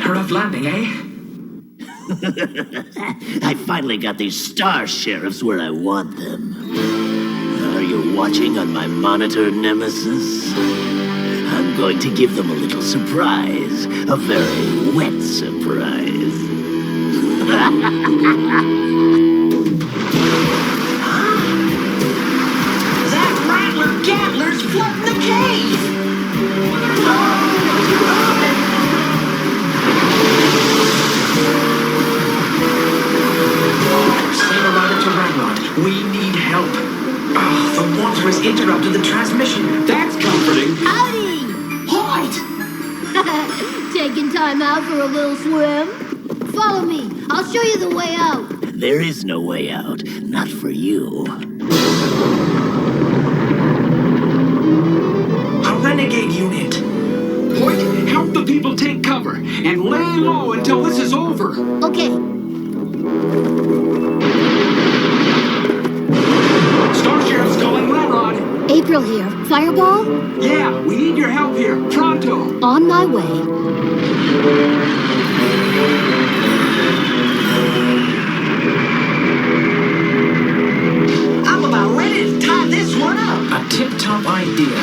A rough landing, eh?
I finally got these star sheriffs where I want them. Are you watching on my monitor, Nemesis? I'm going to give them a little surprise. A very wet surprise.
That rattler Gatler's flooding the cave! Saber rider to Ramrod. We need help. Oh, the water has interrupted the transmission.
That's comforting.
Howdy!
Hoyt!
Taking time out for a little swim? Follow me. I'll show you the way out.
There is no way out. Not for you.
A renegade unit.
Hoyt, help the people take cover and lay low until this is over.
Okay.
Star Sheriff's calling Ramrod.
April here. Fireball?
Yeah, we need your help here. Pronto.
On my way.
I'm about ready to tie this one up. A tip-top idea.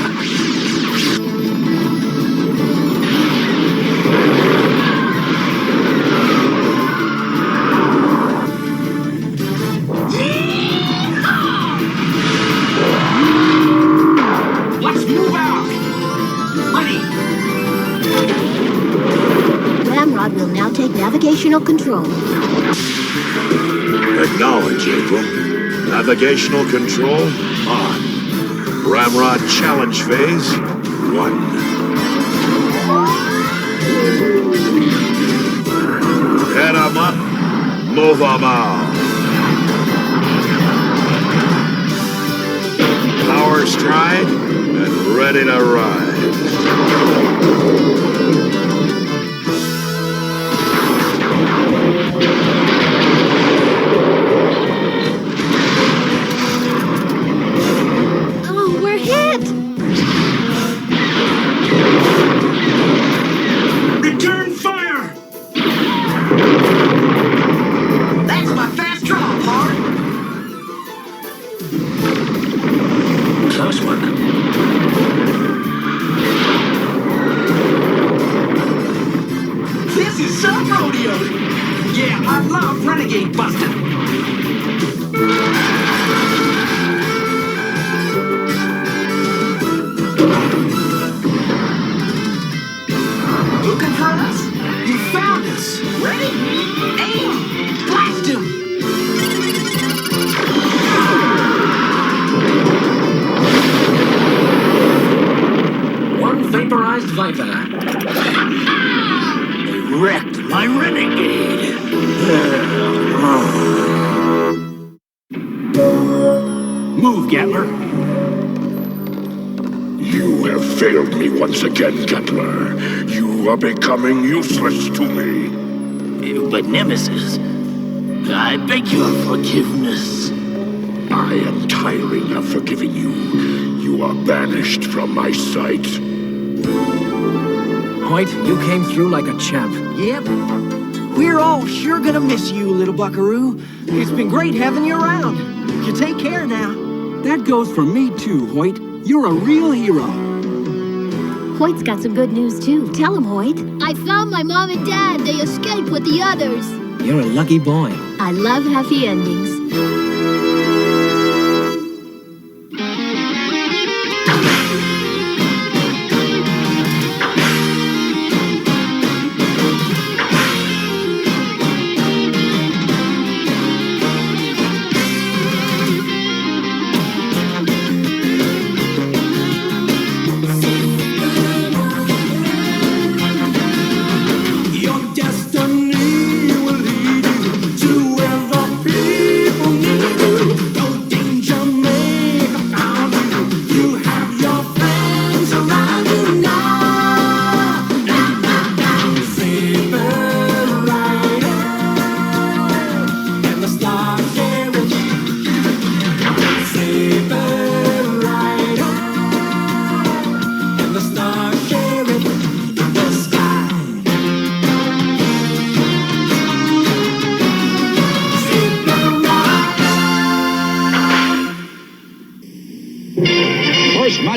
Let's move out.
Ready.
Ramrod will now take navigational control.
Acknowledge, April. Navigational control on. Ramrod challenge phase 1. Head 'em up, move 'em out. Power stride and ready to ride.
Oh, we're hit!
Return fire.
That's my fast draw, Hart. Close one. This is some rodeo.
Yeah, I love renegade busting.
Looking for us?
You found us.
Ready? Aim! Blast him! One vaporized Viper.
They wrecked my renegade.
Move, Gatler.
You have failed me once again, Gatler. You are becoming useless to me.
But Nemesis, I beg your forgiveness.
I am tiring of forgiving you. You are banished from my sight.
Hoyt, you came through like a champ.
Yep. We're all sure gonna miss you, little buckaroo. It's been great having you around. You take care now.
That goes for me too, Hoyt. You're a real hero.
Hoyt's got some good news too. Tell him, Hoyt. I found my mom and dad. They escaped with the others.
You're a lucky boy.
I love happy endings.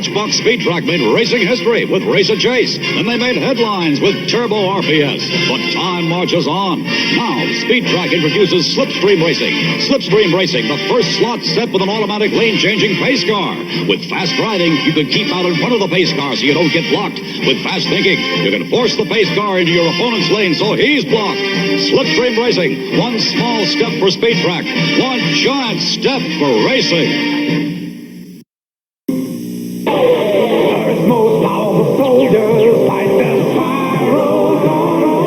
Matchbox Speed Track made racing history with Race and Chase. Then they made headlines with Turbo RPS. But time marches on. Now, Speed Track introduces Slipstream Racing. Slipstream Racing, the first slot set with an automatic lane-changing pace car. With fast driving, you can keep out in front of the pace car so you don't get blocked. With fast thinking, you can force the pace car into your opponent's lane so he's blocked. Slipstream Racing, one small step for Speed Track, one giant step for racing.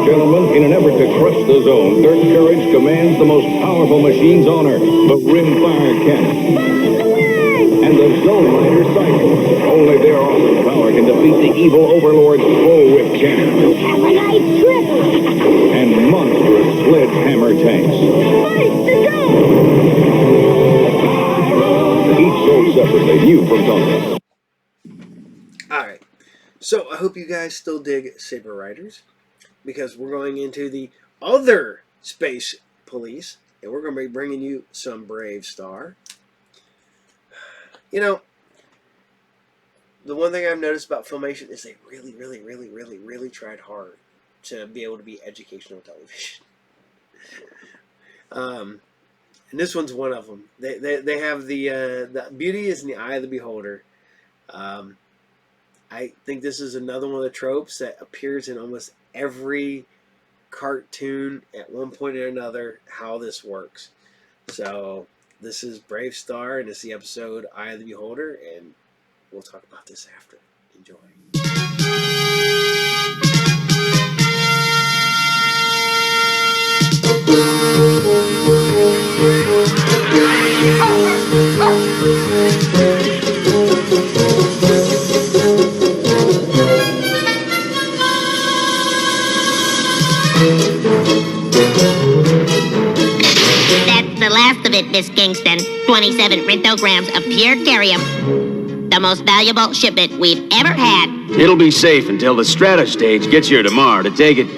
Gentlemen, in an effort to crush the zone, Dirt Courage commands the most powerful machines on Earth, the Rimfire Cannon. And the Zone Rider Cycles. Only their awesome power can defeat the evil Overlord's Bullwhip Cannon.
Have a nice trip.
And monstrous sledgehammer tanks. Each sold separately, new from Tonga.
Alright, so I hope you guys still dig Saber Riders, because we're going into the other Space Police, and we're going to be bringing you some BraveStarr. You know, the one thing I've noticed about Filmation is they really tried hard to be able to be educational television. And this one's one of them. They have the beauty is in the eye of the beholder. I think this is another one of the tropes that appears in almost every cartoon at one point or another, how this works. So this is BraveStarr, and it's the episode Eye of the Beholder, and we'll talk about this after. Enjoy.
That's the last of it, Miss Kingston. 27 rentograms of pure carium. The most valuable shipment we've ever had.
It'll be safe until the strata stage gets here tomorrow to take it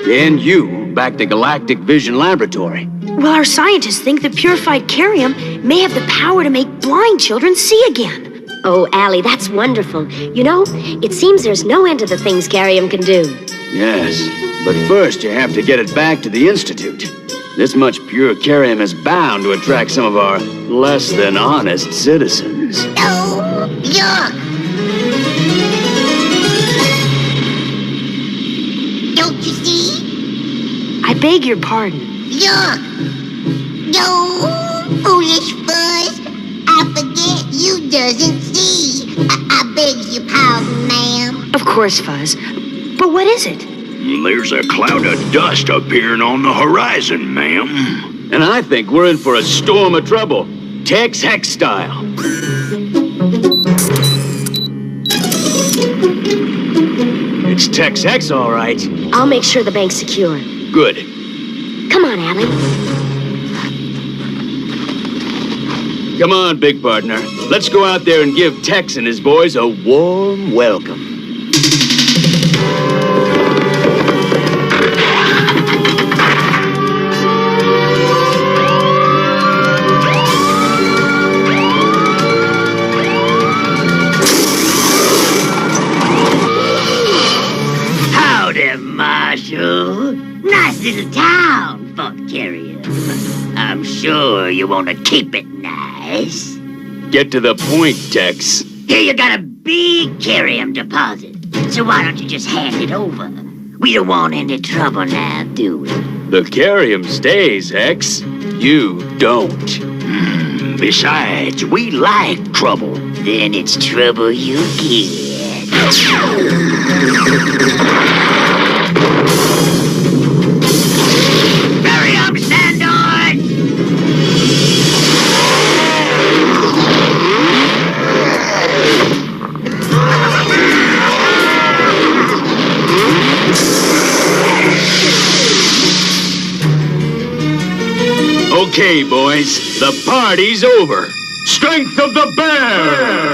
and you back to Galactic Vision Laboratory.
Well, our scientists think that purified carium may have the power to make blind children see again. Oh, Allie, that's wonderful. You know, it seems there's no end to the things carium can do.
Yes, but first you have to get it back to the Institute. This much pure carium is bound to attract some of our less than honest citizens.
Oh, yuck! Don't you see?
I beg your pardon.
Yuck! No, foolish fuzz. I forget you doesn't see. I beg your pardon, ma'am.
Of course, Fuzz. But what is it?
There's a cloud of dust appearing on the horizon, ma'am.
And I think we're in for a storm of trouble. Tex Hex style. It's Tex Hex, all right.
I'll make sure the bank's secure.
Good.
Come on, Allie.
Come on, big partner. Let's go out there and give Tex and his boys a warm welcome.
Howdy, Marshal. Nice little town, Fort Carrier. I'm sure you want to keep it nice.
Get to the point, Tex.
Here you got a big carium deposit. So why don't you just hand it over? We don't want any trouble now, do we?
The carium stays, Hex. You don't.
Besides, we like trouble. Then it's trouble you get. Hurry up, Sandor!
Okay, boys, the party's over. Strength of the bear!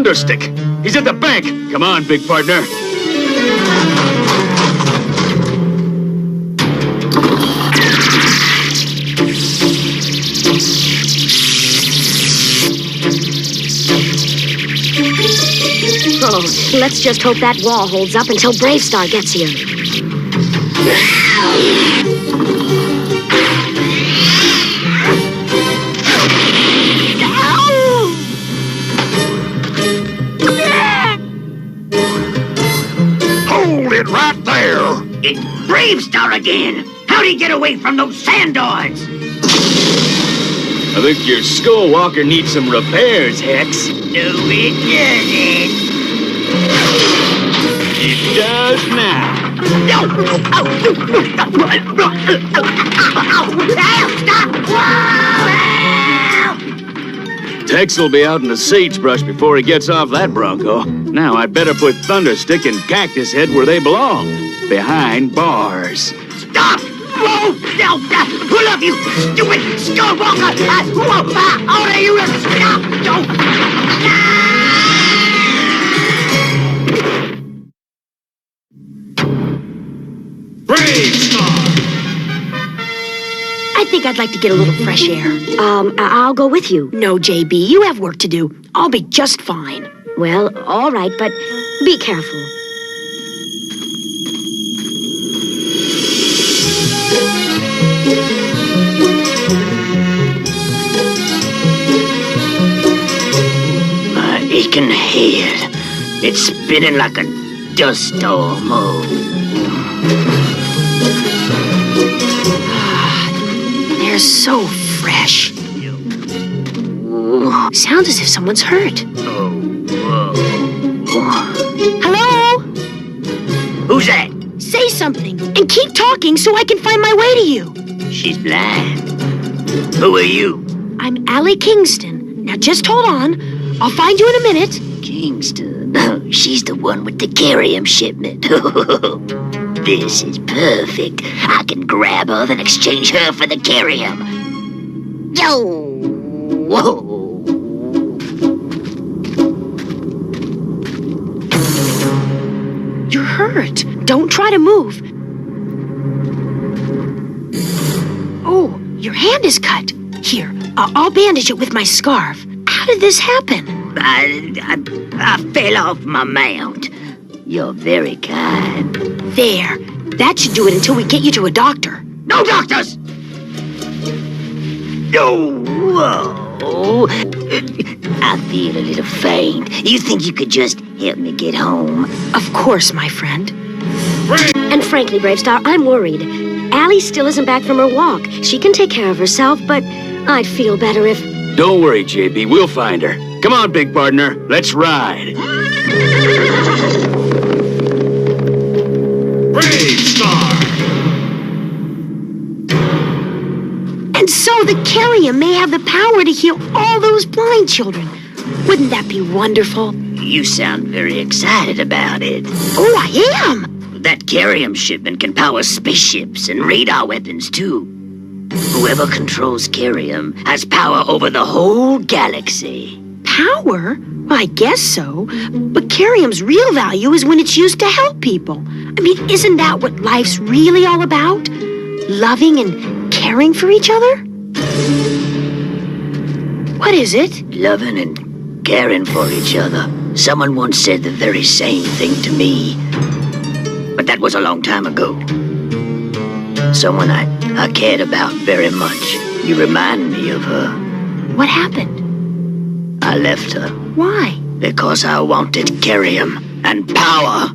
Thunderstick. He's at the bank. Come on, big partner.
Oh, let's just hope that wall holds up until BraveStarr gets here.
Hold it right there! It's BraveStarr again! How'd he get away from those Sandoids?
I think your skull walker needs some repairs, Hex.
No, it doesn't.
It does now. Tex will be out in the sagebrush before he gets off that Bronco. Now I'd better put Thunderstick and Cactus Head where they belong. Behind bars.
Stop! Whoa! Pull up, you stupid skullwalker! Order you to stop!
BraveStarr!
I think I'd like to get a little fresh air. I'll go with you. No, JB, you have work to do. I'll be just fine. Well, all right, but be careful.
My aching head. It's spinning like a dust storm.
They're so fresh. Sounds as if someone's hurt. Hello?
Who's that?
Say something and keep talking so I can find my way to you.
She's blind. Who are you?
I'm Allie Kingston. Now just hold on. I'll find you in a minute.
Kingston? She's the one with the Carium shipment. This is perfect. I can grab her, then exchange her for the Carium. Yo! Whoa!
You're hurt. Don't try to move. Oh, your hand is cut. Here, I'll bandage it with my scarf. How did this happen?
I fell off my mount. You're very kind.
There. That should do it until we get you to a doctor.
No doctors! No! Whoa! I feel a little faint. You think you could just help me get home?
Of course, my friend. And frankly, BraveStarr, I'm worried. Allie still isn't back from her walk. She can take care of herself, but I'd feel better if...
Don't worry, JB. We'll find her. Come on, big partner. Let's ride.
BraveStarr!
And so the Carium may have the power to heal all those blind children. Wouldn't that be wonderful?
You sound very excited about it.
Oh, I am!
That Carium shipment can power spaceships and radar weapons, too. Whoever controls Carium has power over the whole galaxy.
Power? Well, I guess so. But Carium's real value is when it's used to help people. I mean, isn't that what life's really all about? Loving and caring for each other? What is it?
Loving and caring for each other. Someone once said the very same thing to me. But that was a long time ago. Someone I cared about very much. You remind me of her.
What happened?
I left her.
Why?
Because I wanted Carium and power.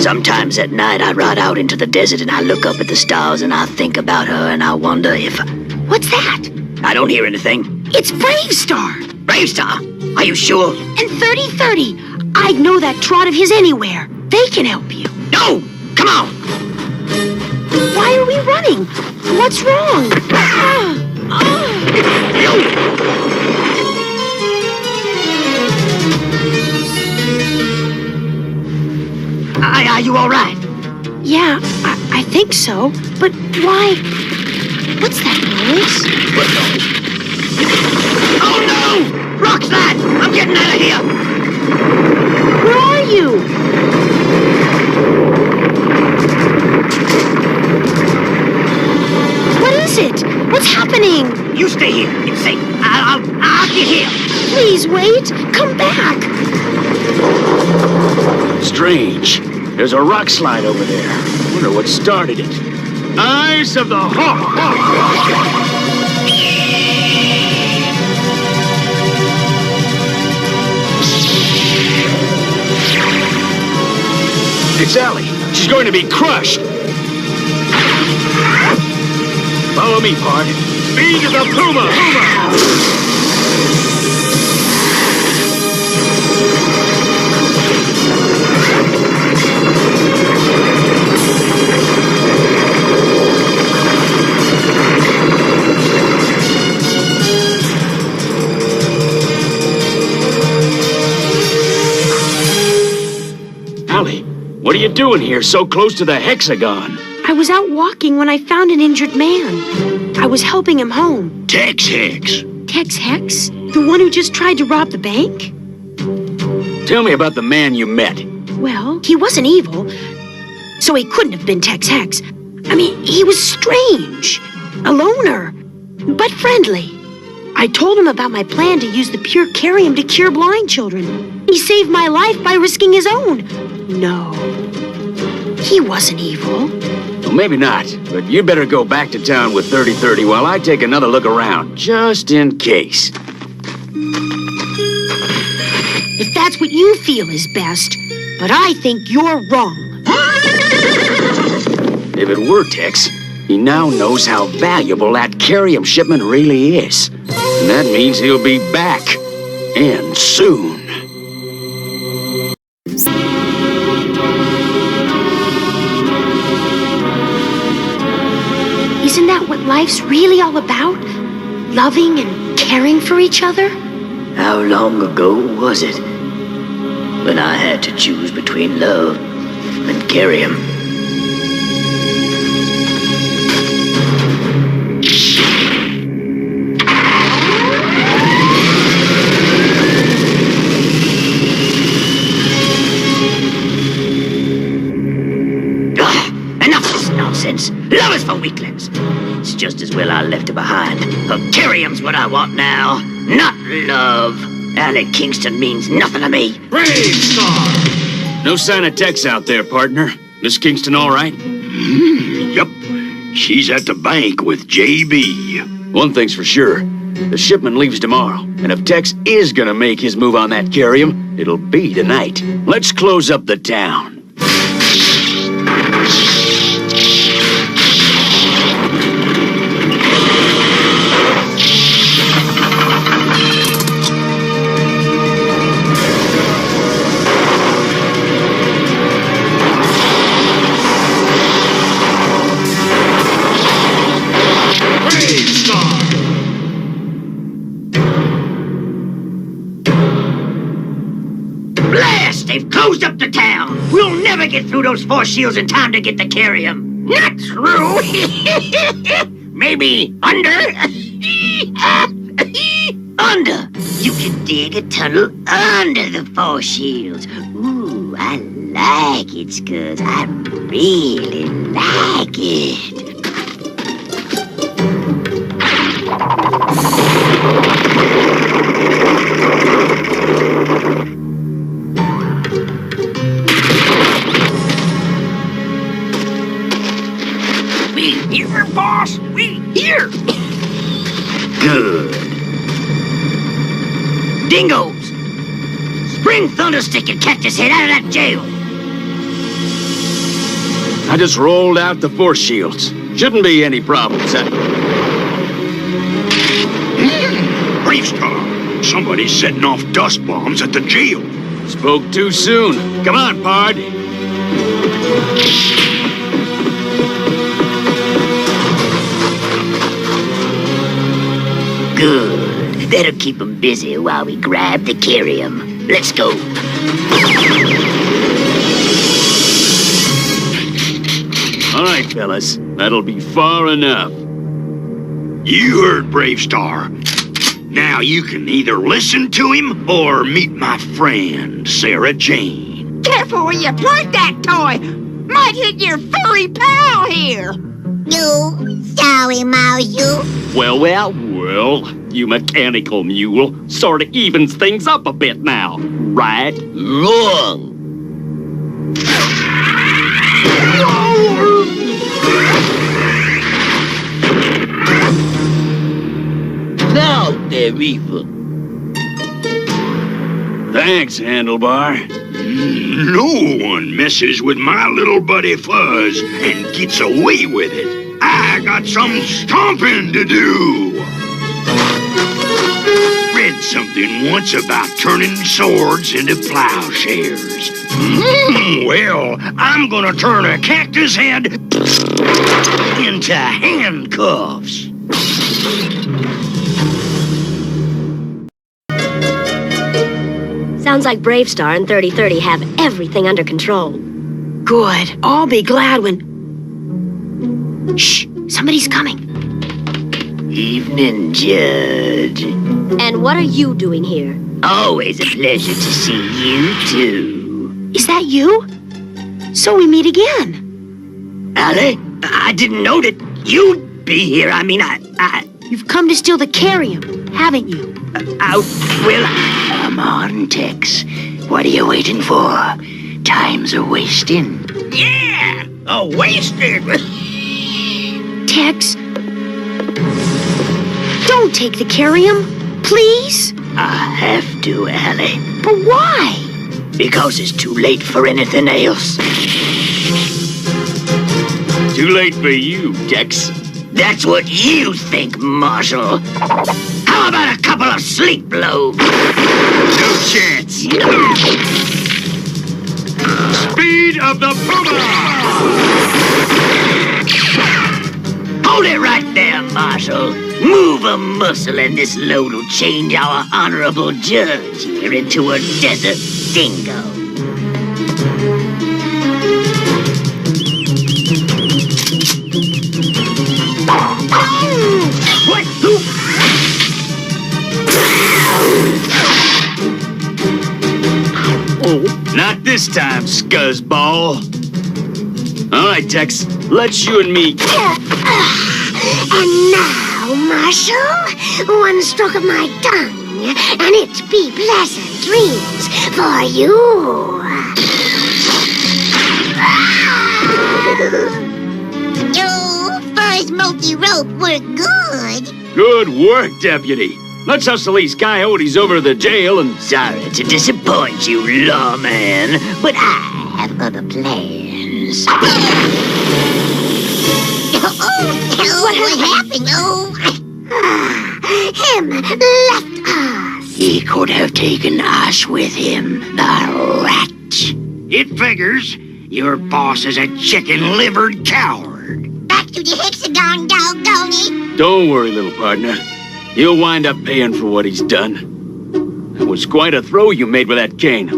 Sometimes at night I ride out into the desert and I look up at the stars and I think about her and I wonder if...
What's that?
I don't hear anything.
It's BraveStarr!
BraveStarr? Are you sure?
And 3030. I'd know that trot of his anywhere. They can help you.
No! Come on!
Why are we running? What's wrong?
Are you all right?
Yeah, I think so. But why? What's that noise?
What noise? Oh no! Rock slide! I'm getting out of here!
Where are you? What is it? What's happening?
You stay here. It's safe. I'll get here.
Please wait. Come back.
Strange. There's a rock slide over there. Wonder what started it. Eyes of the Hawk! It's Ellie. She's going to be crushed. Follow me, Pard. Speed of the Puma! Ellie, what are you doing here so close to the hexagon?
I was out walking when I found an injured man. I was helping him home.
Tex Hex.
Tex Hex? The one who just tried to rob the bank?
Tell me about the man you met.
Well, he wasn't evil, so he couldn't have been Tex Hex. I mean, he was strange, a loner, but friendly. I told him about my plan to use the pure Carium to cure blind children. He saved my life by risking his own. No, he wasn't evil.
Well, maybe not, but you better go back to town with 3030 while I take another look around, just in case.
If that's what you feel is best, but I think you're wrong.
If it were Tex, he now knows how valuable that Carium shipment really is. And that means he'll be back, and soon.
Isn't that what life's really all about? Loving and caring for each other?
How long ago was it when I had to choose between love and Carium? Enough of this nonsense. Love is for weaklings. It's just as well I left it behind. Carium's what I want now, not love. Alec Kingston means nothing to me.
BraveStarr! No sign of Tex out there, partner. Miss Kingston all right?
Yup. She's at the bank with JB.
One thing's for sure. The shipment leaves tomorrow, and if Tex is gonna make his move on that Carium, it'll be tonight. Let's close up the town.
Blast! They've closed up the town. We'll never get through those force shields in time to get the Carium. Not through. Maybe under. Under. You can dig a tunnel under the force shields. Ooh, I like it, Scuzz. I really like it. We here, boss. We here. Good. Dingoes! Spring Thunderstick and Cactus Head out of that jail!
I just rolled out the force shields. Shouldn't be any problems.
BraveStarr! Somebody's setting off dust bombs at the jail.
Spoke too soon. Come on, Pard.
Good. That'll keep them busy while we grab the Carium. Let's go.
All right, fellas. That'll be far enough.
You heard BraveStarr. Now you can either listen to him or meet my friend, Sarah Jane.
Careful where you point that toy! Might hit your furry pal here!
No, sorry, Marshall.
Well, you mechanical mule sort of evens things up a bit now, right?
Wrong. Now they're evil.
Thanks, Handlebar.
No one messes with my little buddy Fuzz and gets away with it. I got some stomping to do. Read something once about turning swords into plowshares. Well, I'm gonna turn a cactus head into handcuffs.
Sounds like BraveStarr and 3030 have everything under control.
Good. I'll be glad when... Shh! Somebody's coming.
Evening, Judge.
And what are you doing here?
Always a pleasure to see you, too.
Is that you? So we meet again.
Allie, I didn't know that you'd be here. I mean,
You've come to steal the Carium, haven't you?
Well, come on, Tex. What are you waiting for? Time's a-wasting. Yeah! A-wasted!
Tex, don't take the Carium, please.
I have to, Allie.
But why?
Because it's too late for anything else.
Too late for you, Tex.
That's what you think, Marshal. How about a couple of sleep blows?
No chance. Speed of the Puma!
Hold it right there, Marshal. Move a muscle and this load will change our honorable judge here into a desert dingo. What?
Oh, not this time, scuzzball. All right, Tex, let's you and me.
And now, Marshal, one stroke of my tongue, and it be pleasant dreams for you. Oh, Fur's multi-rope were good.
Good work, Deputy. Let's hustle these coyotes over to the jail and...
Sorry to disappoint you, lawman, but I have other plans.
What happened? Him left us.
He could have taken us with him, the rat.
It figures. Your boss is a chicken-livered coward.
Back to the hexagon, doggone it.
Don't worry, little partner. You'll wind up paying for what he's done. It was quite a throw you made with that cane.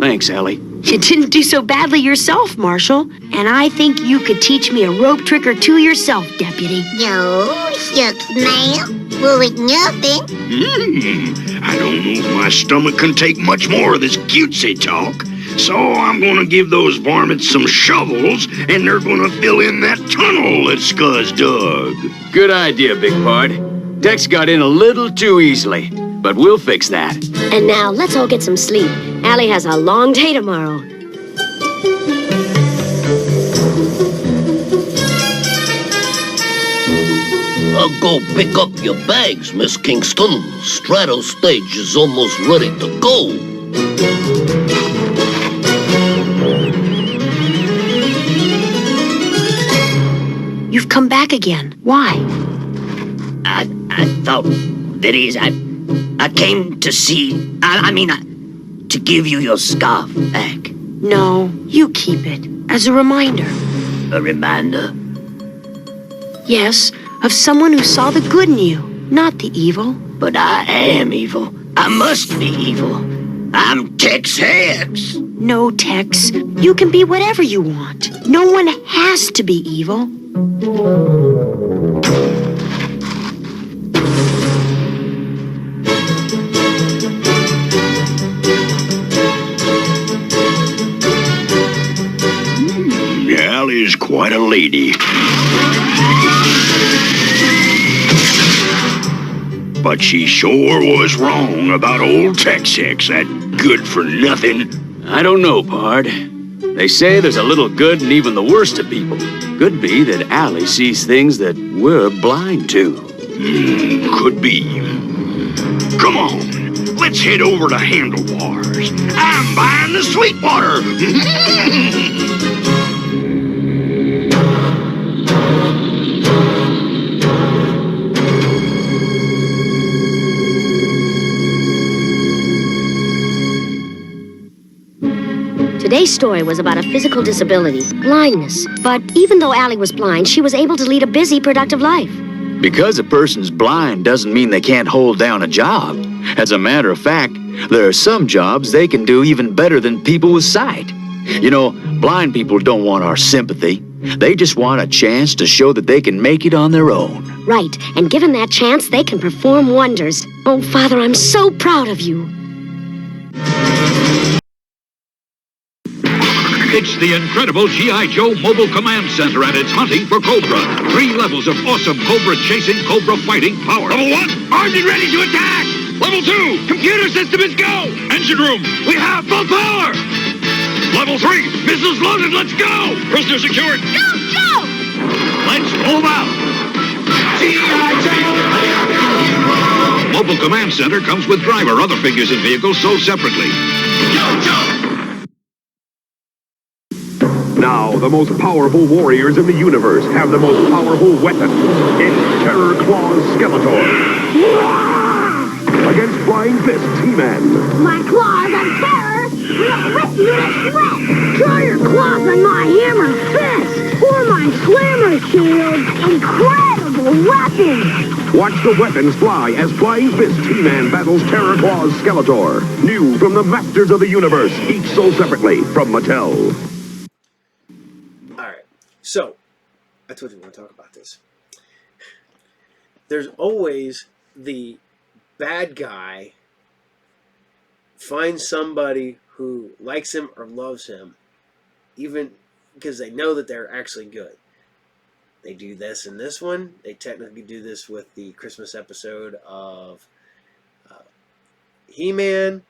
Thanks, Allie.
You didn't do so badly yourself, Marshal. And I think you could teach me a rope trick or two yourself, Deputy.
No, shucks, ma'am. Well, it's nothing.
I don't know if my stomach can take much more of this cutesy talk. So I'm gonna give those varmints some shovels, and they're gonna fill in that tunnel that Scuzz dug.
Good idea, Big Pard. Tex got in a little too easily, but we'll fix that.
And now, let's all get some sleep. Allie has a long day tomorrow.
I'll go pick up your bags, Miss Kingston. Strato stage is almost ready to go.
You've come back again. Why?
I thought, that is, I came to see, to give you your scarf back.
No, you keep it, as a reminder.
A reminder?
Yes, of someone who saw the good in you, not the evil.
But I am evil. I must be evil. I'm Tex Hex.
No, Tex. You can be whatever you want. No one has to be evil.
Allie's quite a lady. But she sure was wrong about old Tex-Ex, that good-for-nothing.
I don't know, Pard. They say there's a little good in even the worst of people. Could be that Allie sees things that we're blind to.
Could be. Come on, let's head over to Handlebars. I'm buying the Sweetwater.
Today's story was about a physical disability, blindness. But even though Allie was blind, she was able to lead a busy, productive life.
Because a person's blind doesn't mean they can't hold down a job. As a matter of fact, there are some jobs they can do even better than people with sight. You know, blind people don't want our sympathy. They just want a chance to show that they can make it on their own.
Right, and given that chance, they can perform wonders. Oh, Father, I'm so proud of you.
It's the incredible G.I. Joe Mobile Command Center, and it's hunting for Cobra. 3 levels of awesome Cobra chasing, Cobra fighting power.
Level 1, armed and ready to attack. Level 2, computer system is go.
Engine room,
We have full power. Level 3, missiles loaded, let's go.
prisoner secured.
Go, Joe!
Let's move out. G.I. Joe.
Mobile Command Center comes with driver, other figures and vehicles sold separately.
Now, the most powerful warriors in the universe have the most powerful weapon. It's Terror Claw's Skeletor. Against Flying Fist's He-Man.
My claws on terror will rip you to shreds. Try your claws on my hammer fist or my slammer shield. Incredible weapons.
Watch the weapons fly as Flying Fist He-Man battles Terror Claw's Skeletor. New from the Masters of the Universe, each sold separately from Mattel.
So, I told you we were going to talk about this. There's always the bad guy finds somebody who likes him or loves him, even because they know that they're actually good. They do this in this one. They technically do this with the Christmas episode of He-Man.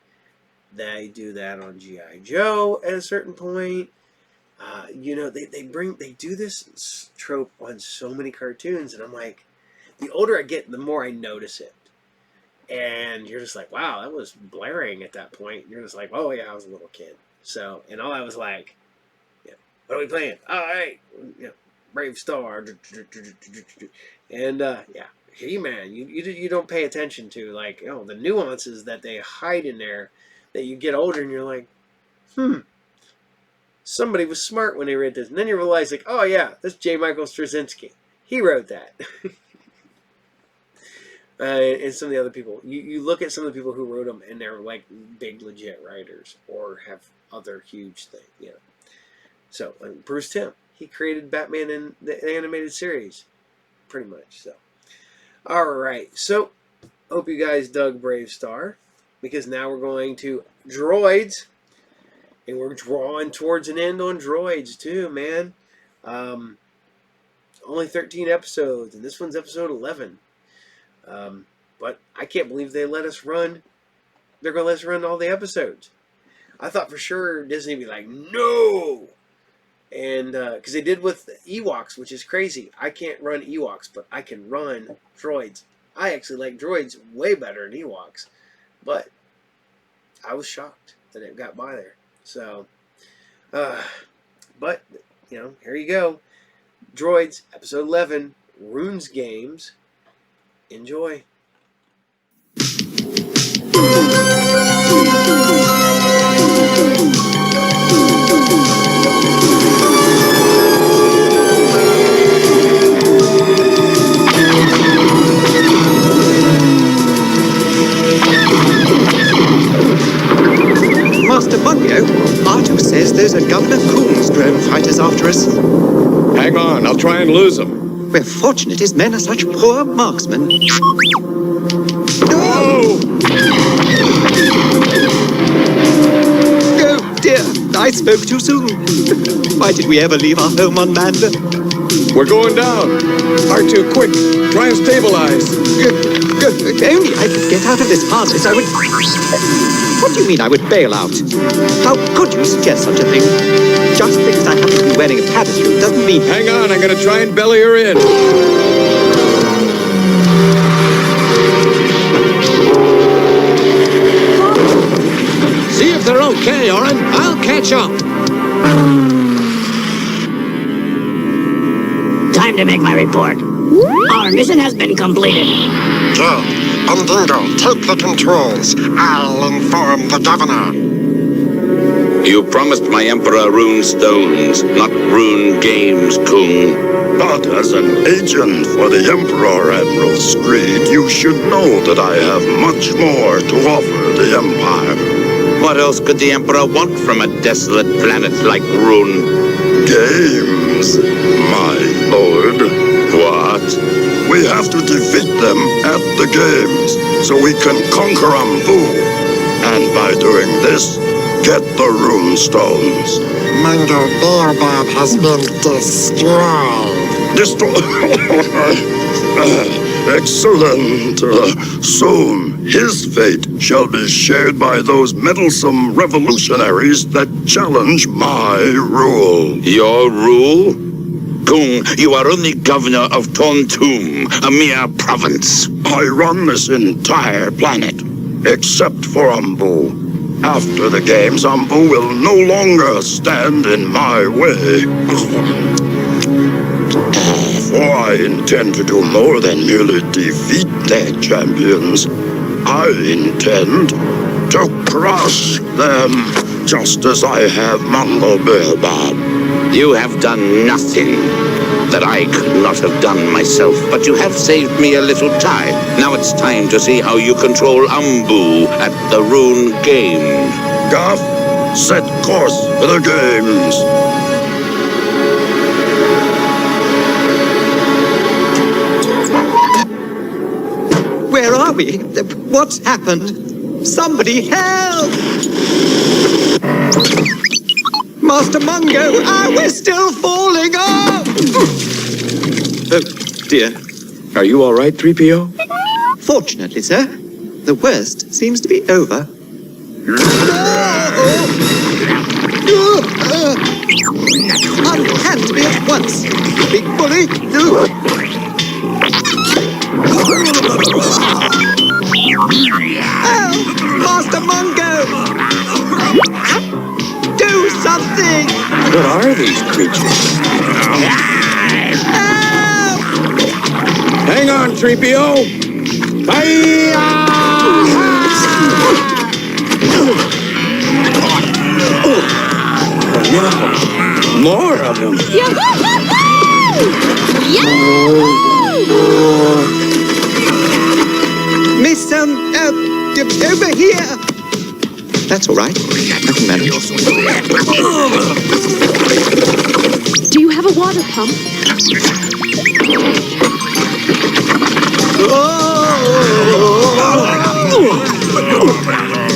They do that on G.I. Joe at a certain point. You know, they do this trope on so many cartoons, and I'm like, the older I get, the more I notice it. And you're just like, wow, that was blaring at that point. You're just like, oh yeah, I was a little kid. So, and all I was like, yeah, what are we playing? All right, yeah, BraveStarr, and yeah, He-Man. You don't pay attention to, like, you know, the nuances that they hide in there. That you get older and you're like, somebody was smart when they read this. And then you realize, like, oh yeah, that's J. Michael Straczynski. He wrote that. And some of the other people. You look at some of the people who wrote them, and they're like big, legit writers or have other huge things. You know. So, Bruce Timm, he created Batman in the animated series, pretty much. So, all right. So, hope you guys dug BraveStarr, because now we're going to Droids. And we're drawing towards an end on Droids, too, man. Only 13 episodes, and this one's episode 11. But I can't believe they let us run. They're going to let us run all the episodes. I thought for sure Disney would be like, no! And, because they did with Ewoks, which is crazy. I can't run Ewoks, but I can run Droids. I actually like Droids way better than Ewoks. But I was shocked that it got by there. So, but, you know, here you go. Droids, episode 11, Runes Games. Enjoy.
Master Bunyo, Arto says there's a Governor Coon's drone fighters after us.
Hang on, I'll try and lose them.
We're fortunate his men are such poor marksmen.
Oh!
Oh dear, I spoke too soon. Why did we ever leave our home on Manda?
We're going down. R2, quick. Try and stabilize.
If only I could get out of this harness, I would... What do you mean I would bail out? How could you suggest such a thing? Just because I happen to be wearing a parachute doesn't mean...
Hang on, I'm going to try and belly her in.
See if they're okay, Oren. I'll catch up.
Time to make my report. Our mission has been completed.
Good. Bandito, take the controls. I'll inform the governor.
You promised my Emperor rune stones, not rune games, Kung.
But as an agent for the Emperor, Admiral Screed, you should know that I have much more to offer the Empire.
What else could the Emperor want from a desolate planet like Rune?
Games, my lord.
What?
We have to defeat them at the games, so we can conquer Ambu. And by doing this, get the rune stones.
Mango Baobab has been destroyed.
Excellent. Soon, his fate shall be shared by those meddlesome revolutionaries that challenge my rule.
Your rule? Kung, you are only governor of Tontum, a mere province.
I run this entire planet, except for Ambu. After the games, Ambu will no longer stand in my way. For I intend to do more than merely defeat their champions. I intend to crush them, just as I have Mango Baobab.
You have done nothing that I could not have done myself, but you have saved me a little time. Now it's time to see how you control Ambu at the Rune Games.
Gaff, set course for the games.
Where are we? What's happened? Somebody help! Master Mungo, we're still falling off! Oh, dear.
Are you all right, 3PO?
Fortunately, sir, the worst seems to be over. Unhand me at once, big bully! Oh, Master Mungo! Do something!
What are these creatures?
Hang on, 3PO! More of them!
Miss, over here! That's all right. I can manage.
Do you have a water pump?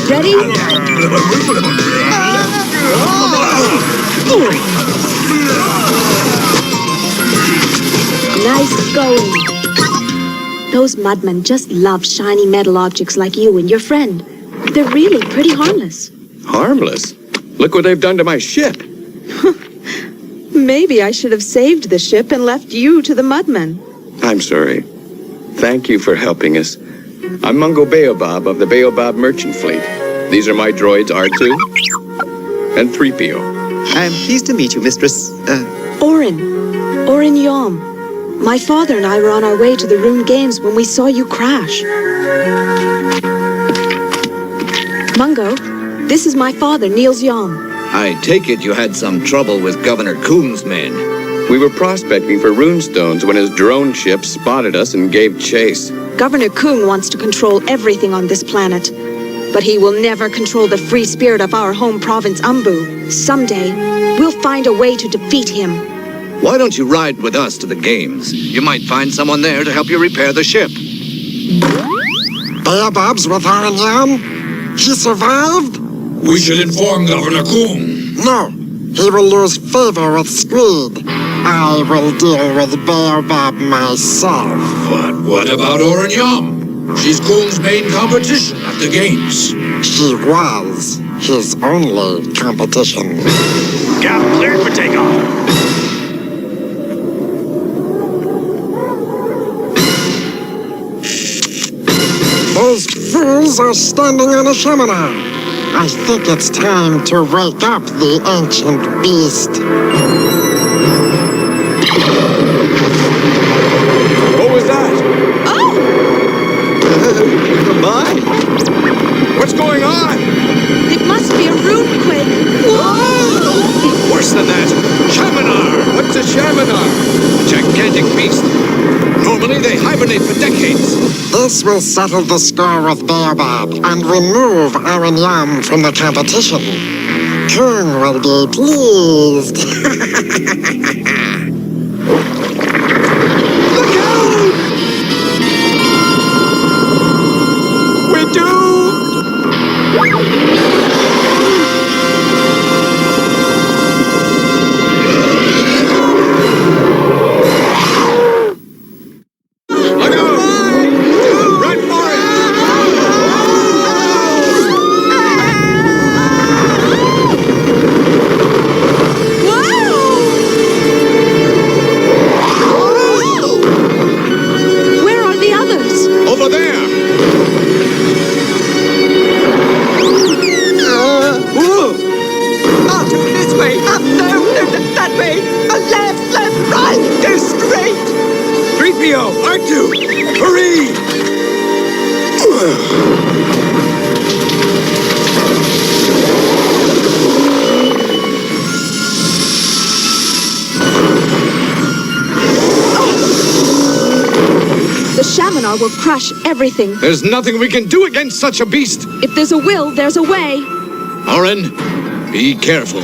Ready? Nice going. Those mudmen just love shiny metal objects like you and your friend. They're really pretty harmless.
Harmless? Look what they've done to my ship.
Maybe I should have saved the ship and left you to the mudmen.
I'm sorry. Thank you for helping us. I'm Mungo Baobab of the Baobab Merchant Fleet. These are my droids, R2 and 3PO.
I am pleased to meet you, Mistress...
Orin Yom. My father and I were on our way to the Rune Games when we saw you crash. Mungo, this is my father, Niels Yom.
I take it you had some trouble with Governor Kung's men.
We were prospecting for runestones when his drone ship spotted us and gave chase.
Governor Kung wants to control everything on this planet. But he will never control the free spirit of our home province, Ambu. Someday, we'll find a way to defeat him.
Why don't you ride with us to the games? You might find someone there to help you repair the ship.
Baobab's with Orin Yom? He survived?
We should inform Governor Kung.
No, he will lose favor with Screed. I will deal with Baobab myself.
But what about Oren Yum? She's Coon's main competition at the games.
She was his only competition.
Gap cleared for takeoff.
Those fools are standing on a seminar. I think it's time to wake up the ancient beast.
What was that?
Oh!
My!
What's going on?
It must be a runequake. Whoa!
Worse than that, Shaminar!
What's a Shaminar?
A gigantic beast. Normally they hibernate for decades.
This will settle the score with Baobab and remove Oren Yum from the competition. Coon will be pleased.
Look out! We're doomed!
Look out! Run for it!
Where are the others?
Over there!
Archie, this way! No, that way! Left, right! Go straight!
3PO! R2! Hurry!
The Shaminar will crush everything.
There's nothing we can do against such a beast.
If there's a will, there's a way.
Oren, be careful.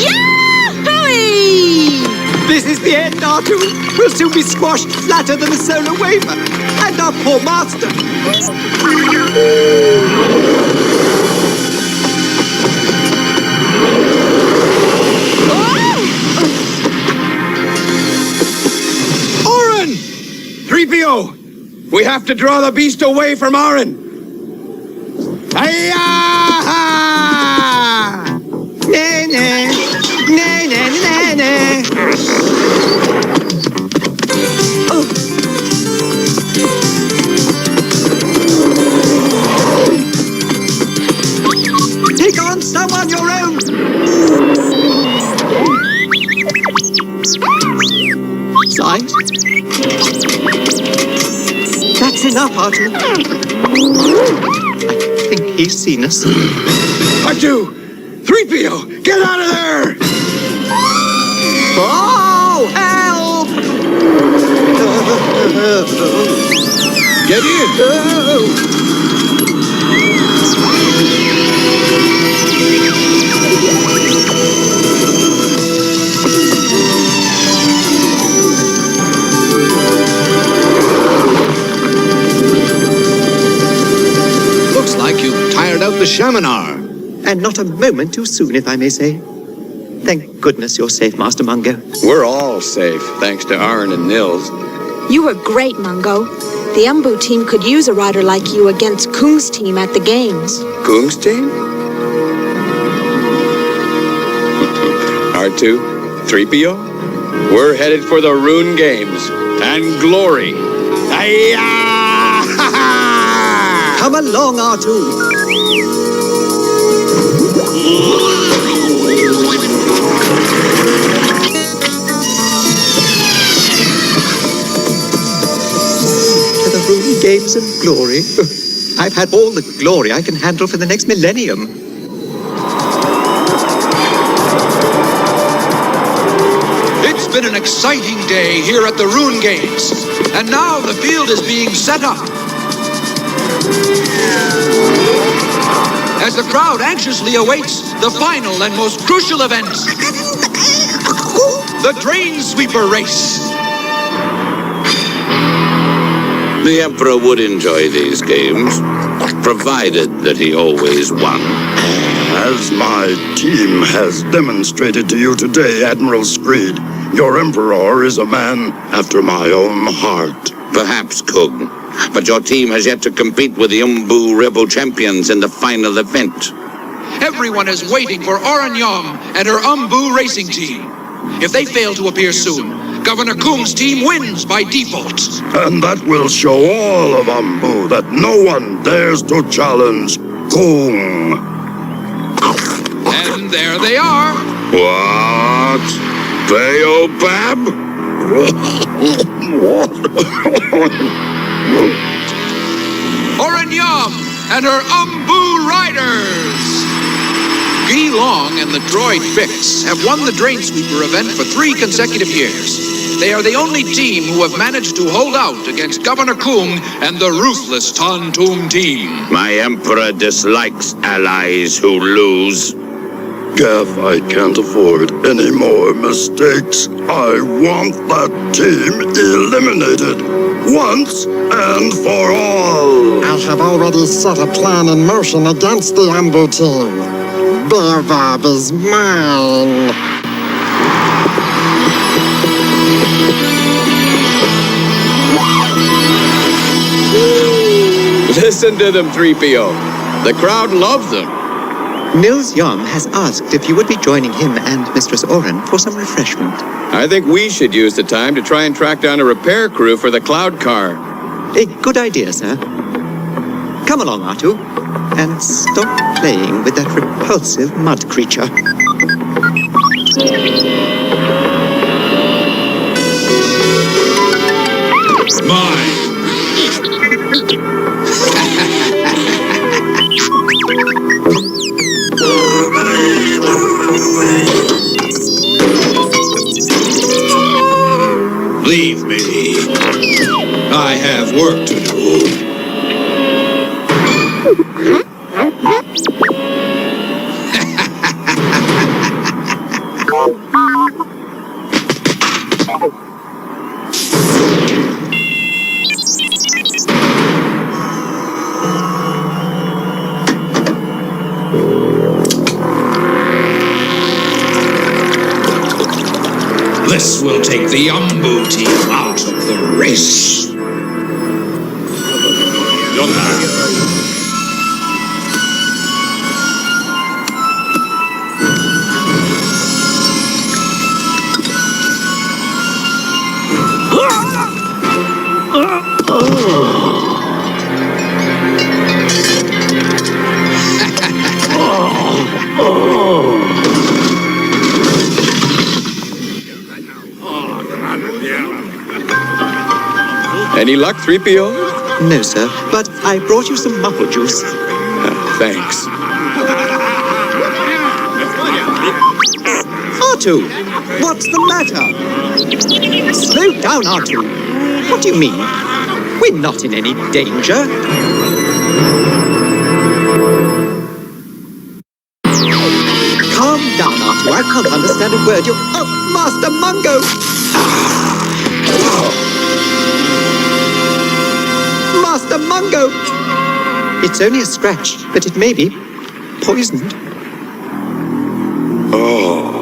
Yahoo!
This is the end, R2. We'll soon be squashed flatter than a solar wafer. And our poor master.
Oren! 3PO! We have to draw the beast away from Oren. Hiya!
Take on some on your own. Sight. That's enough, R2. I think he's seen us.
R2! 3PO! Get out of there!
Oh, help!
Get in!
Looks like you've tired out the Shaminar.
And not a moment too soon, if I may say. Thank goodness you're safe, Master Mungo.
We're all safe, thanks to Arn and Nils.
You were great, Mungo. The Umbu team could use a rider like you against Kung's team at the games.
Kung's team? R2, 3PO, we're headed for the Rune Games and glory.
Come along, R2. To the Rune Games and glory. I've had all the glory I can handle for the next millennium.
It's been an exciting day here at the Rune Games, and now the field is being set up. As the crowd anxiously awaits the final and most crucial event, the Drain Sweeper Race.
The Emperor would enjoy these games, provided that he always won.
As my team has demonstrated to you today, Admiral Screed, your Emperor is a man after my own heart.
Perhaps, Kung. But your team has yet to compete with the Umbu Rebel champions in the final event.
Everyone is waiting for Oranyam and her Umbu racing team. If they fail to appear soon, Governor Kung's team wins by default.
And that will show all of Umbu that no one dares to challenge Kung.
And there they are.
What? Baobab?
Oranyam and her Umbu Riders! Long and the droid Bix have won the Drain Sweeper event for 3 consecutive years. They are the only team who have managed to hold out against Governor Kung and the ruthless Tantum team.
My Emperor dislikes allies who lose.
Gaff, I can't afford any more mistakes. I want that team eliminated, once and for all.
I have already set a plan in motion against the Umbu team. Baobab is mine.
Listen to them, 3PO. The crowd loves them.
Nils Yom has asked if you would be joining him and Mistress Oren for some refreshment.
I think we should use the time to try and track down a repair crew for the cloud car.
A good idea, sir. Come along, R2, and stop playing with that repulsive mud creature.
Mine. Leave me. I have work to do. This will take the Umbu team out of the race.
Any luck, 3PO?
No, sir, but I brought you some muffle juice.
Thanks.
R2, what's the matter? Slow down, R2. What do you mean? We're not in any danger. Calm down, R2. I can't understand a word. You're... Oh, Master Mungo! Master Mungo! It's only a scratch, but it may be poisoned.
Oh.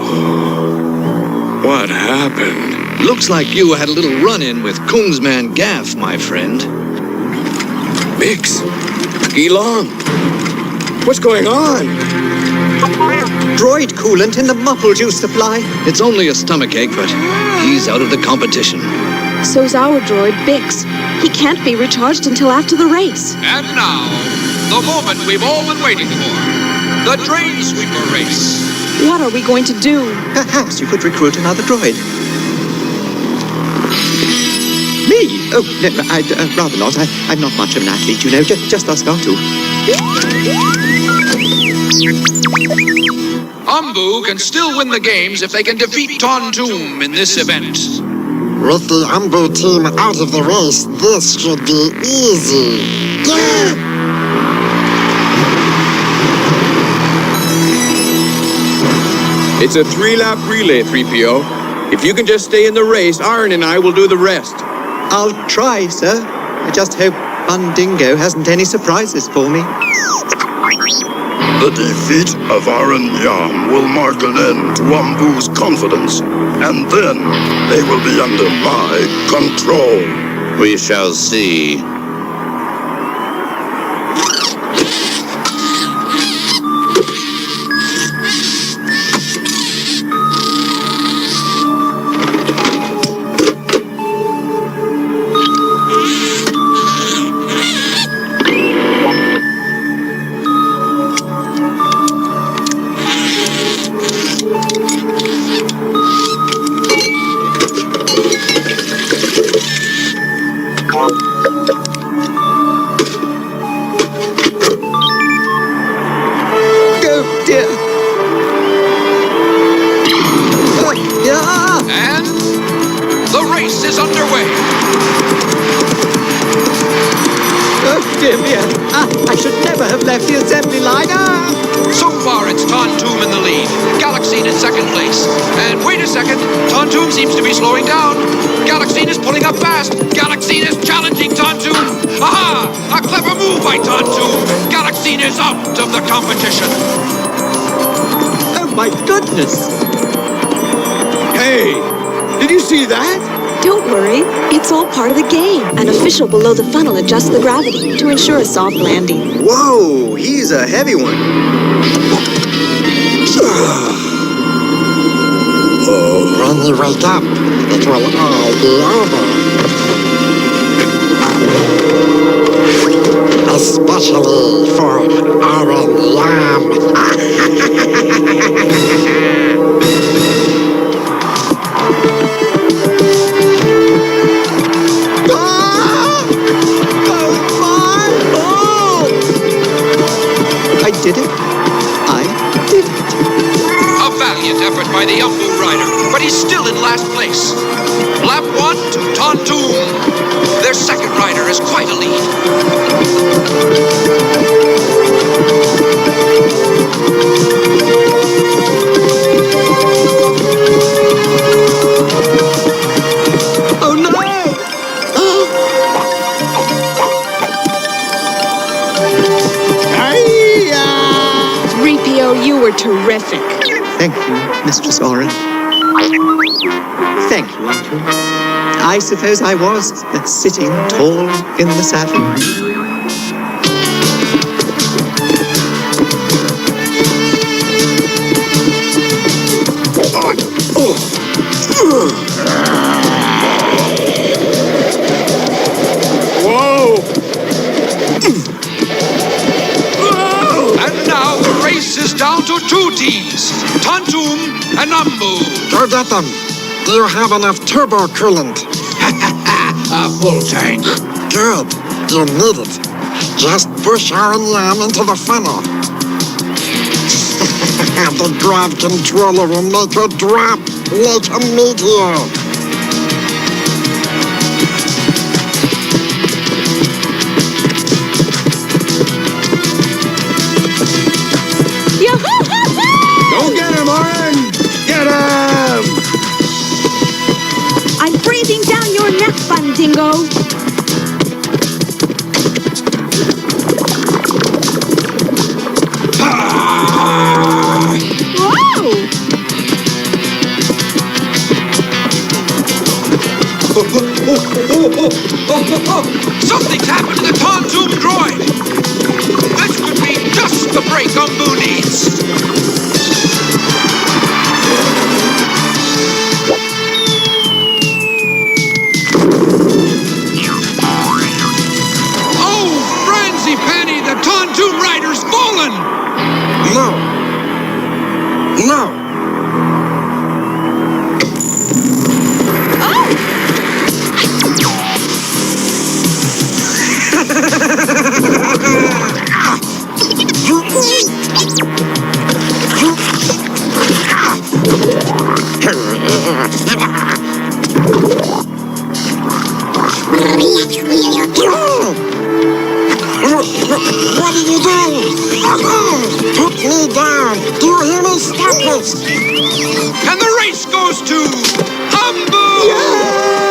What happened?
Looks like you had a little run-in with Kung's man Gaff, my friend.
Bix? Gelong? What's going on?
Droid coolant in the muffle juice supply.
It's only a stomachache, but he's out of the competition.
So's our droid, Bix. He can't be recharged until after the race.
And now, the moment we've all been waiting for. The Drain Sweeper race.
What are we going to do?
Perhaps you could recruit another droid. Me? Oh, no, I'd rather not. I'm not much of an athlete, you know. Just ask R2.
Umbu can still win the games if they can defeat Tantum in this event.
With the Umbu team out of the race, this should be easy. Yeah!
It's a 3-lap relay, 3PO. If you can just stay in the race, Arn and I will do the rest.
I'll try, sir. I just hope Bundingo hasn't any surprises for me.
The defeat of Aran Yam will mark an end to Umbu's confidence, and then they will be under my control.
We shall see.
And the race is underway.
Oh, dear me. I should never have left the assembly line.
So far, it's Tontoom in the lead. Galaxine in second place. And wait a second, Tontoom seems to be slowing down. Galaxine is pulling up fast. Galaxine is challenging Tontoom. Aha! A clever move by Tontoom. Galaxine is out of the competition.
Oh, my goodness.
Hey, did you see that?
Don't worry, it's all part of the game. An official below the funnel adjusts the gravity to ensure a soft landing.
Whoa, he's a heavy one.
When you wake up, it will all be over. Especially for Aran Yam.
I did it. I did it.
A valiant effort by the Umbu rider, but he's still in last place. Lap 1 to Tontoom. Their second rider is quite a lead.
Oh no!
3PO, you were terrific.
Thank you, Mistress Aura. Thank you, Uncle. I suppose I was sitting tall in the saddle.
Whoa!
And now the race is down to two teams, Tontoom and Umbu.
Go get them. Do you have enough turbo coolant?
A full tank.
Good. You need it. Just push Aran Yam into the funnel. The grav controller will make her drop like a meteor.
Go get him, Oren! Get him!
I'm breathing down your neck, Fundingo. Whoa!
Something's happened to the Tontoom droid. This could be just the break Umbu needs. Oh, Franzi Penny, the Tontoom rider's fallen!
No. No. What are you doing? Put me down. Do you hear me? Stop this.
And the race goes to Umbu!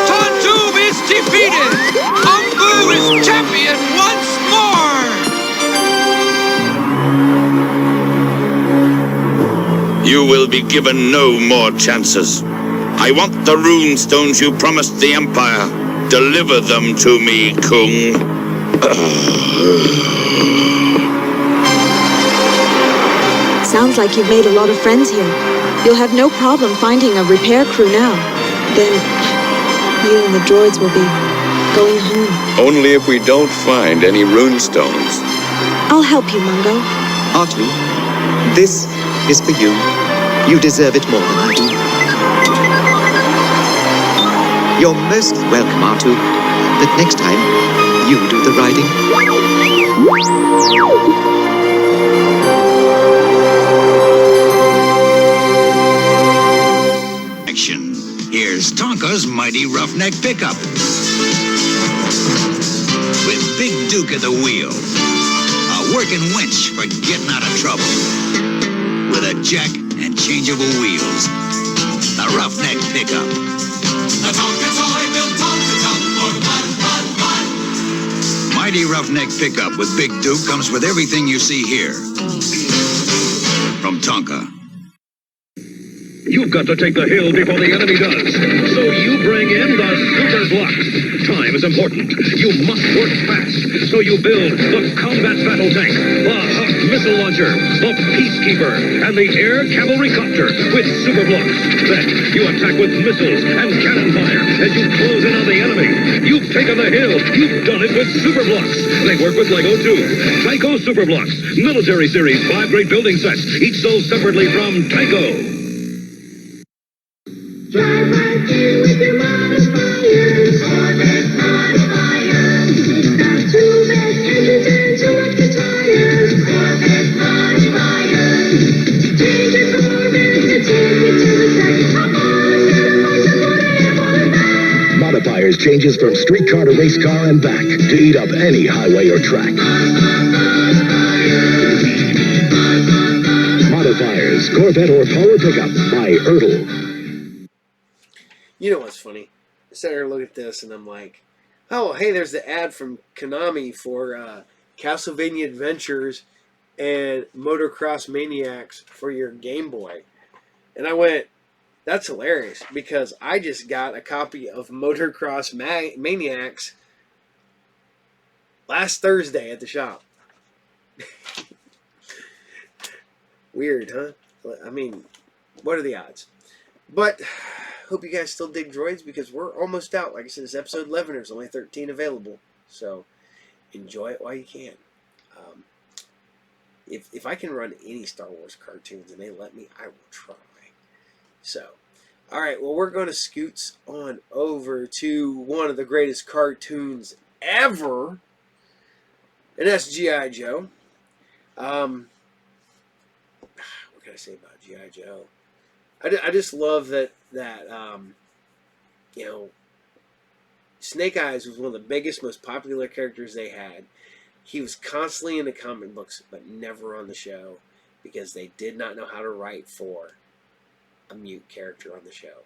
Tontoom is defeated! Umbu is champion once more!
You will be given no more chances. I want the rune stones you promised the Empire. Deliver them to me, Kung.
Sounds like you've made a lot of friends here. You'll have no problem finding a repair crew now. Then you and the droids will be going home.
Only if we don't find any rune stones.
I'll help you, Mungo.
R2, this is for you. You deserve it more than I do. You're most welcome, R2. But next time, you do the riding.
Here's Tonka's mighty roughneck pickup. With Big Duke at the wheel. A working winch for getting out of trouble. With a jack and changeable wheels. The roughneck pickup. The Tonka toy will Tonka tum for fun. Mighty roughneck pickup with Big Duke comes with everything you see here. From Tonka.
You've got to take the hill before the enemy does. So you bring in the Super Blocks. Time is important. You must work fast. So you build the Combat Battle Tank, the Hawk Missile Launcher, the Peacekeeper, and the Air Cavalry Copter with Super Blocks. Then you attack with missiles and cannon fire as you close in on the enemy. You've taken the hill. You've done it with Super Blocks. They work with Lego too. Tyco Super Blocks, Military Series, 5 great building sets, each sold separately from Tyco.
Drive right in with your modifiers. Corvette modifiers. It's got 2 best engines to work the tires. Corvette modifiers. Change your Corvette to take it to the track. Come on, instead of motion, put an air on it back.
Modifiers changes from street car to race car and back to eat up any highway or track. Modifiers, Corvette or Power Pickup by Ertl.
You know what's funny? I sat here and look at this, and I'm like, oh, hey, there's the ad from Konami for Castlevania Adventures and Motocross Maniacs for your Game Boy. And I went, that's hilarious, because I just got a copy of Motocross Maniacs last Thursday at the shop. Weird, huh? I mean, what are the odds? But hope you guys still dig Droids, because we're almost out. Like I said, it's episode 11. There's only 13 available. So enjoy it while you can. If I can run any Star Wars cartoons and they let me, I will try. So, alright, well, we're going to scoots on over to one of the greatest cartoons ever. And that's G.I. Joe. What can I say about G.I. Joe? I just love that you know, Snake Eyes was one of the biggest, most popular characters they had. He was constantly in the comic books, but never on the show, because they did not know how to write for a mute character on the show.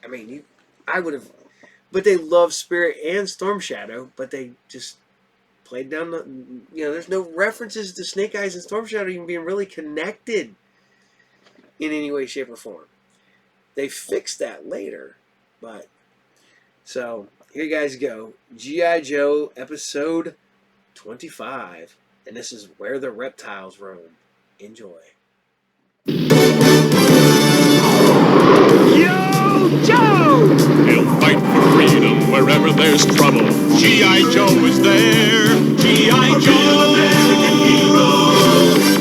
I mean, I would have, but they love Spirit and Storm Shadow, but they just played down the, you know, there's no references to Snake Eyes and Storm Shadow even being really connected in any way, shape, or form. They fixed that later, but so here you guys go. G.I. Joe episode 25, and this is Where the Reptiles Roam. Enjoy.
Yo, Joe! He'll fight for freedom wherever there's trouble. G.I. Joe is there. G.I. Joe, American hero.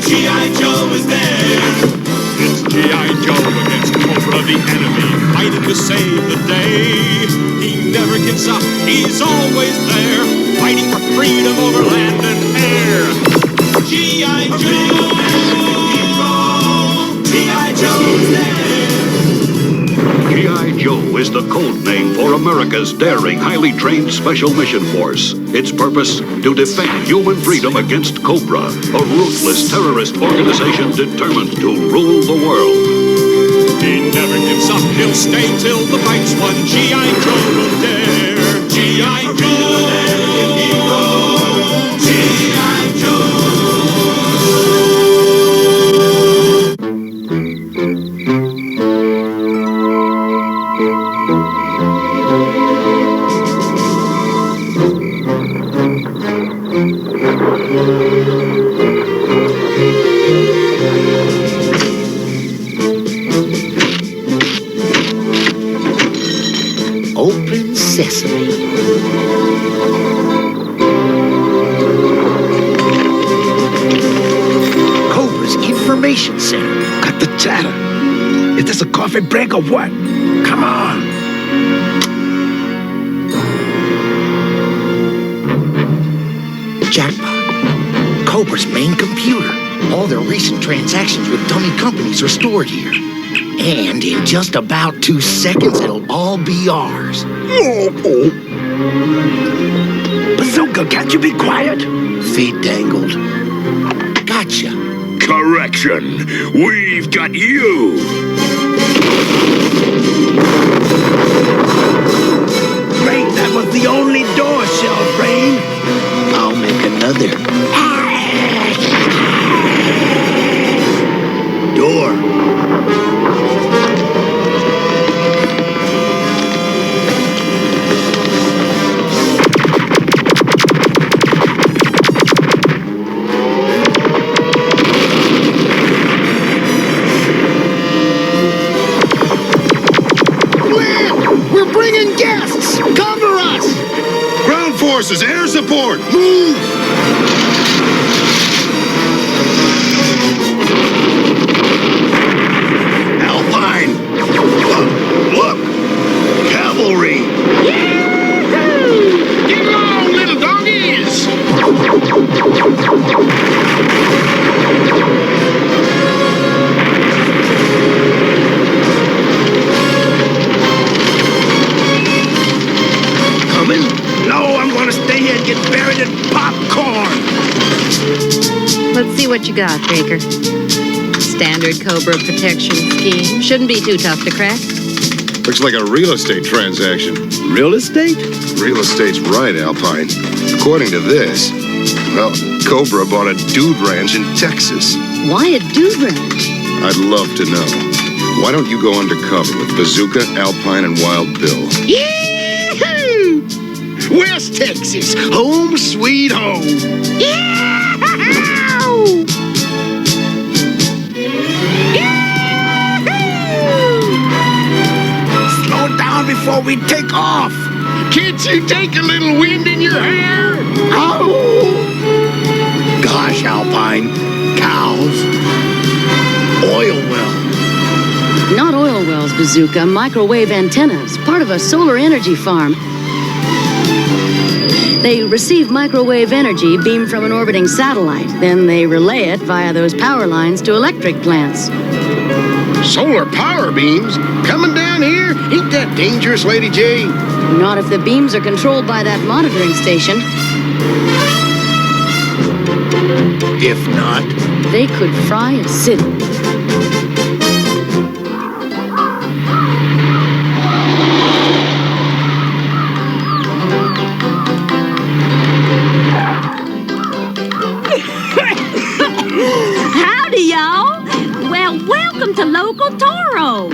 G.I. Joe is there. It's G.I. Joe against Cobra the enemy, fighting to save the day. He never gives up, he's always there, fighting for freedom over land and air. G.I. Joe, hero. G.I. Joe's there.
G.I. Joe is the code name for America's daring, highly trained Special Mission Force. Its purpose, to defend human freedom against Cobra, a ruthless terrorist organization determined to rule the world.
He never gives up, he'll stay till the fight's won. G.I. Joe will dare. G.I. Joe, American hero. G.I. Joe.
Open sesame. Cobra's Information Center.
Got the chatter. Is this a coffee break or what? Come on.
Jackpot. Cobra's main computer. All their recent transactions with dummy companies are stored here. And in just about 2 seconds, it'll all be ours.
Bazooka, can't you be quiet?
Feet dangled. Gotcha.
Correction. We've got you.
Great, that was the only door shell, Brain.
I'll make another. Door.
We're bringing guests! Cover us! Ground forces, air support, move! Alpine! Look! Cavalry! Yahoo! Get along, little doggies!
No, I'm gonna stay here and get buried in popcorn.
Let's see what you got, Baker. Standard Cobra protection scheme. Shouldn't be too tough to crack.
Looks like a real estate transaction.
Real estate?
Real estate's right, Alpine. According to this, well, Cobra bought a dude ranch in Texas.
Why a dude ranch?
I'd love to know. Why don't you go undercover with Bazooka, Alpine, and Wild Bill?
Yahoo! West Texas, home sweet home. Yahoo!
Slow down before we take off.
Can't you take a little wind in your hair?
Oh! Gosh, Alpine. Cows. Oil well.
Not oil wells, Bazooka. Microwave antennas. Part of a solar energy farm. They receive microwave energy beamed from an orbiting satellite. Then they relay it via those power lines to electric plants.
Solar power beams? Coming down here? Ain't that dangerous, Lady J?
Not if the beams are controlled by that monitoring station.
If not,
they could fry a city.
Howdy, y'all. Well, welcome to Local Toro.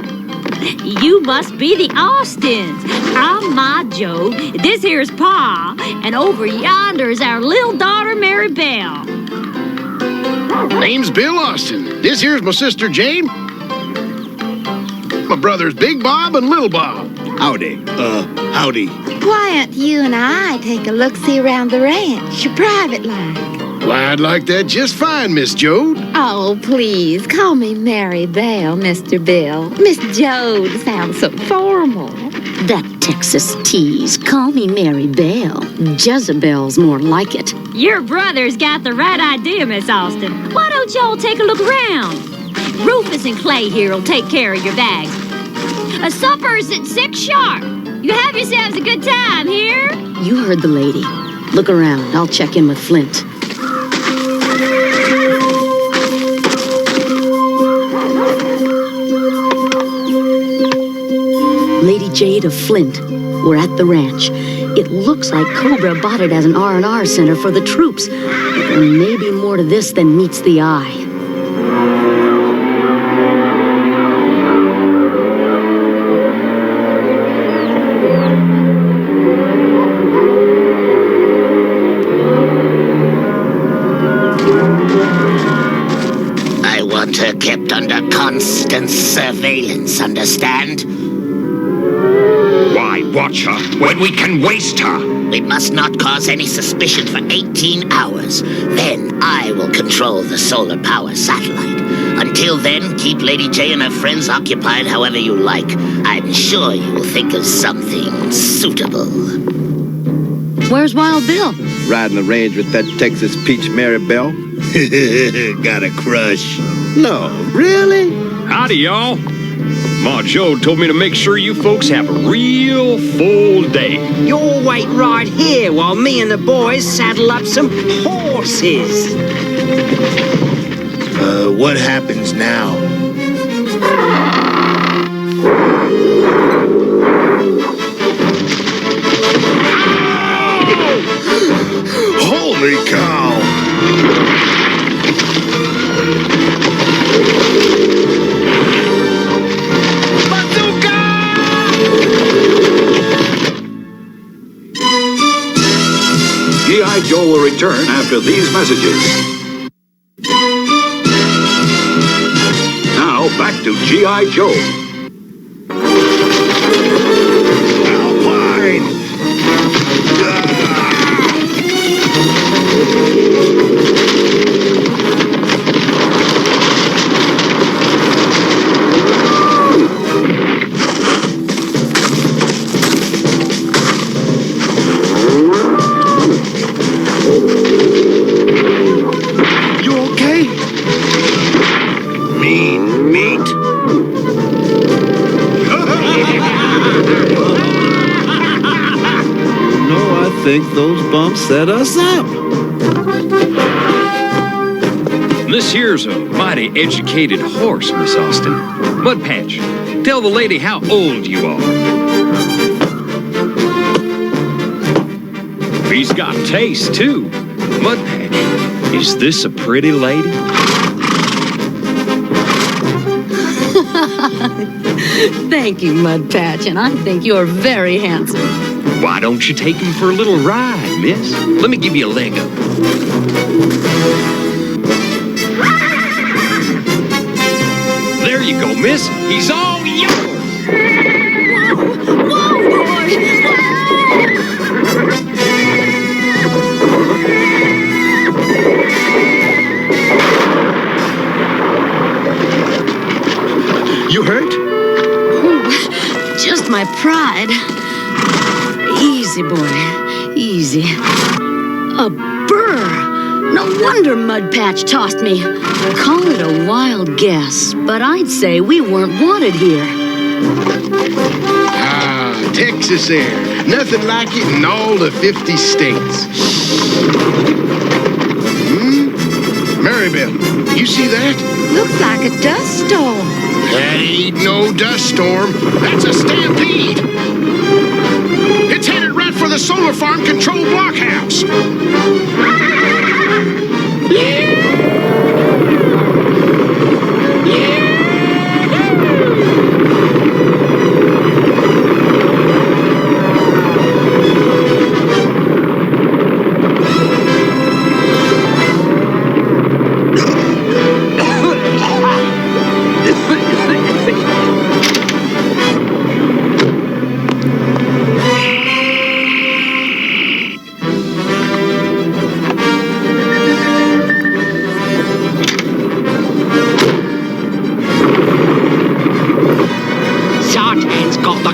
You must be the Austins. I'm Ma Joe. This here's Pa. And over yonder's our little daughter, Mary Bell.
Name's Bill Austin. This here's my sister, Jane. My brothers, Big Bob and Little Bob.
howdy. Howdy.
Why don't you and I take a look-see around the ranch, private-like?
Why, I'd like that just fine, Miss Jode.
Oh, please, call me Mary Bell, Mr. Bill. Miss Jode sounds so formal.
That Texas tease. Call me Mary Bell. Jezebel's more like it.
Your brother's got the right idea, Miss Austin. Why don't y'all take a look around? Rufus and Clay here will take care of your bags. Supper's at 6 sharp. You have yourselves a good time here.
You heard the lady. Look around. I'll check in with Flint. Lady Jade of Flint. We're at the ranch. It looks like Cobra bought it as an R&R center for the troops. But there may be more to this than meets the eye.
I want her kept under constant surveillance, understand?
Why? Why watch her when we can waste her?
We must not cause any suspicion for 18 hours. Then I will control the solar power satellite. Until then, keep Lady J and her friends occupied however you like. I'm sure you will think of something suitable.
Where's Wild Bill?
Riding the range with that Texas peach Mary Bell.
Got a crush.
No, really?
Howdy, y'all. Ma Joe told me to make sure you folks have a real full day.
You'll wait right here while me and the boys saddle up some horses.
What happens now?
Holy cow!
G.I. Joe will return after these messages. Now, back to G.I. Joe.
Alpine!
You okay? Mean meat?
No, I think those bumps set us up.
This here's a mighty educated horse, Miss Austin. Mudpatch, tell the lady how old you are. He's got taste, too. Mudpatch, is this a pretty lady?
Thank you, Mudpatch, and I think you're very handsome.
Why don't you take him for a little ride, miss? Let me give you a leg up. There you go, miss. He's all yours.
You hurt?
Just my pride. Easy, boy. Easy. A burr. No wonder Mudpatch tossed me. Call it a wild guess, but I'd say we weren't wanted here.
Ah, Texas air. Nothing like it in all the 50 states. Maribel, you see that?
Looks like a dust storm.
That ain't no dust storm. That's a stampede. It's headed right for the solar farm control blockhouse.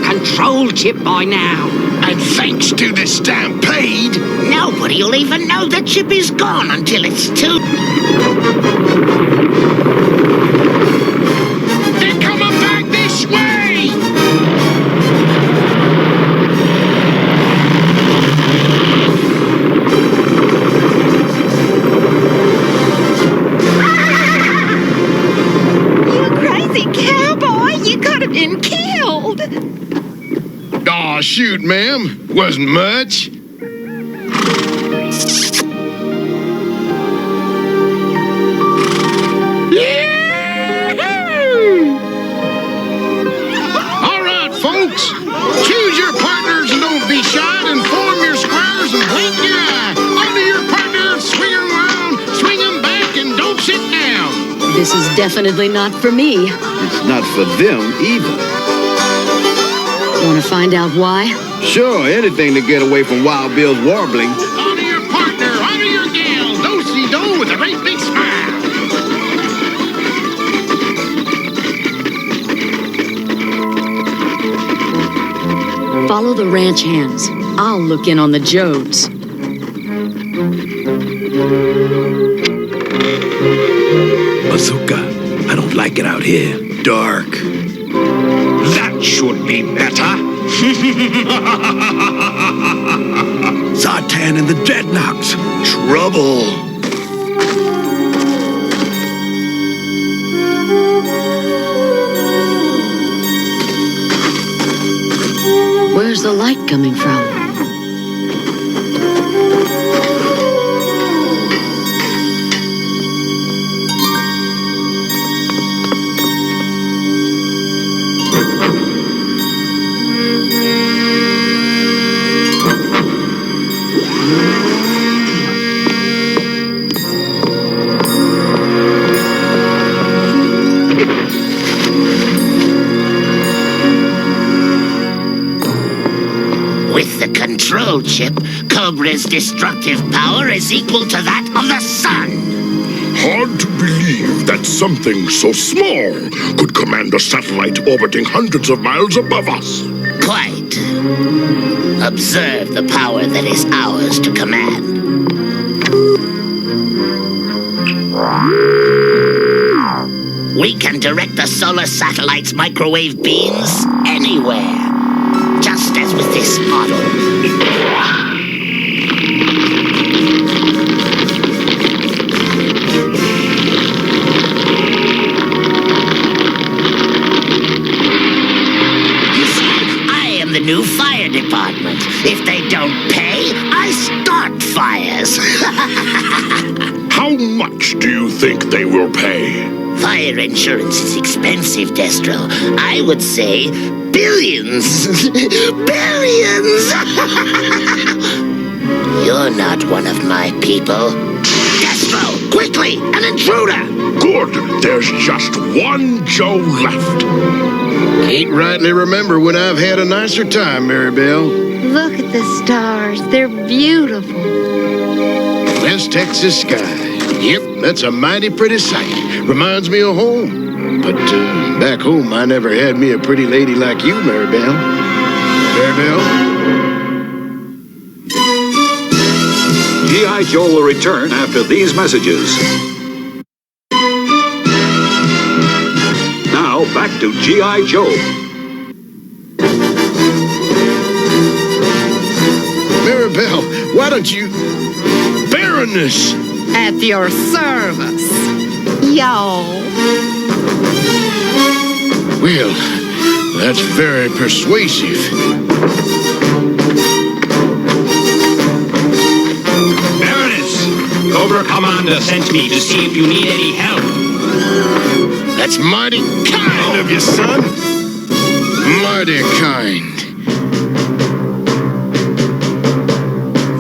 Control chip by now.
And thanks to the stampede,
nobody'll even know the chip is gone until it's too...
They're coming back this way!
You crazy cowboy! You could have been killed!
Aw, shoot, ma'am. Wasn't much. All right, folks. Choose your partners and don't be shy, and form your squares and blink your eye. Onto your partner, swing 'em around, swing 'em back, and don't sit down.
This is definitely not for me.
It's not for them either.
Want to find out why?
Sure, anything to get away from Wild Bill's warbling.
Honor your partner, honor your gal. Do-si-do with a great big smile.
Follow the ranch hands. I'll look in on the Jodes.
Bazooka, I don't like it out here. Dark.
That should be better.
Zartan and the Dreadnoks.
Trouble.
Where's the light coming from?
With the control chip, Cobra's destructive power is equal to that of the sun.
Hard to believe that something so small could command a satellite orbiting hundreds of miles above us.
Quite. Observe the power that is ours to command. We can direct the solar satellite's microwave beams anywhere. Just as with this model. You see, I am the new fire department. If they don't pay, I start fires.
How much do you think they will pay?
Fire insurance is expensive, Destro. I would say billions. Billions! You're not one of my people. Destro, quickly, an intruder!
Good, there's just one Joe left.
Can't rightly remember when I've had a nicer time, Maribel.
Look at the stars. They're beautiful.
West Texas sky. Yep, that's a mighty pretty sight. Reminds me of home. But back home, I never had me a pretty lady like you, Maribel. Maribel?
G.I. Joe will return after these messages. Now, back to G.I. Joe.
Maribel, why don't you... Baroness!
At your service, y'all.
Well, that's very persuasive.
Baroness, Cobra Commander sent me to see if you need any help.
That's mighty kind of you, son. Mighty kind.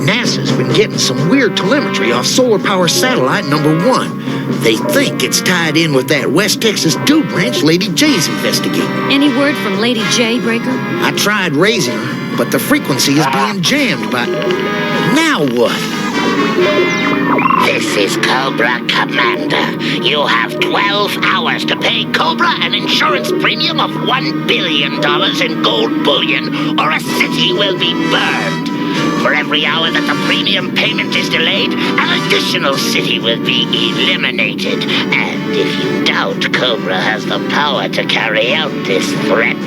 NASA's been getting some weird telemetry off solar power satellite #1. They think it's tied in with that West Texas dude ranch Lady J's investigating.
Any word from Lady J, Breaker?
I tried raising her, but the frequency is being jammed by... Now what? This is Cobra Commander. You have 12 hours to pay Cobra an insurance premium of $1 billion in gold bullion, or a city will be burned. For every hour that the premium payment is delayed, an additional city will be eliminated. And if you doubt Cobra has the power to carry out this threat,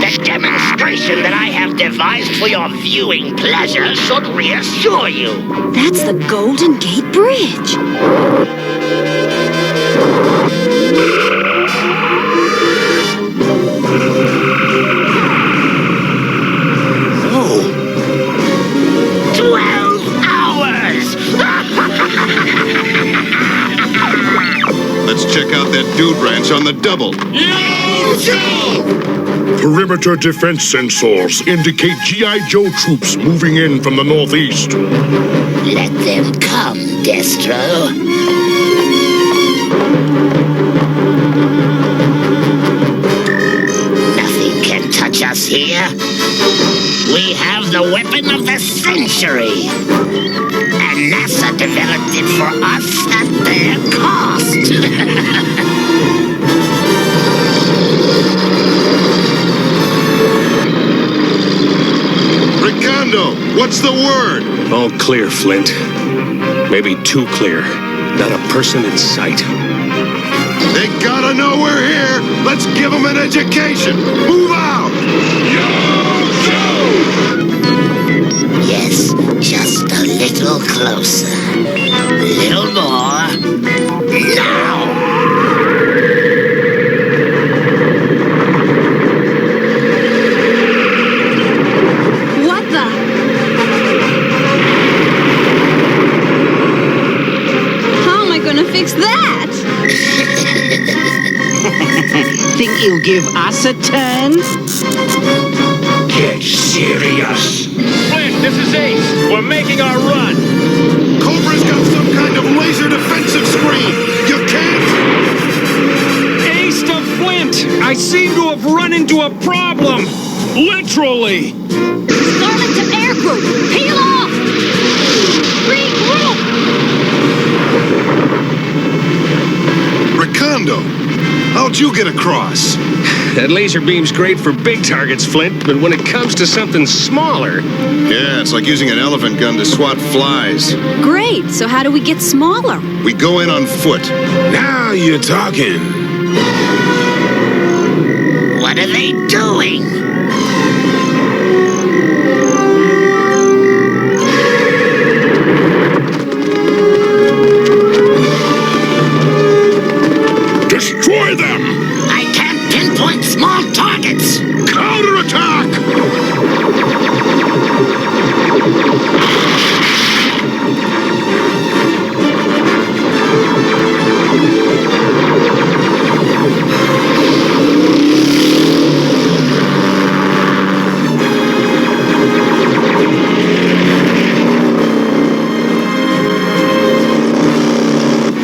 the demonstration that I have devised for your viewing pleasure should reassure you.
That's the Golden Gate Bridge.
Oh. 12 hours!
Let's check out that dude ranch on the double.
Perimeter defense sensors indicate G.I. Joe troops moving in from the northeast.
Let them come, Destro. Nothing can us here. We have the weapon of the century. And NASA developed it for us at their cost.
Ricondo, what's the word?
All clear, Flint. Maybe too clear. Not a person in sight.
They gotta know we're here. Let's give them an education. Move out!
Yes, just a little closer. A little more. Now!
What the? How am I gonna fix that?
Think you'll give us a turn?
Get serious.
Flint, this is Ace. We're making our run.
Cobra's got some kind of laser defensive screen. You can't...
Ace to Flint. I seem to have run into a problem. Literally.
Starling to air group. Peel off. Regroup.
Ricondo, how'd you get across?
That laser beam's great for big targets, Flint, but when it comes to something smaller...
Yeah, it's like using an elephant gun to swat flies.
Great. So how do we get smaller?
We go in on foot.
Now you're talking.
What are they doing?
Destroy them!
I can't pinpoint small targets.
Counterattack!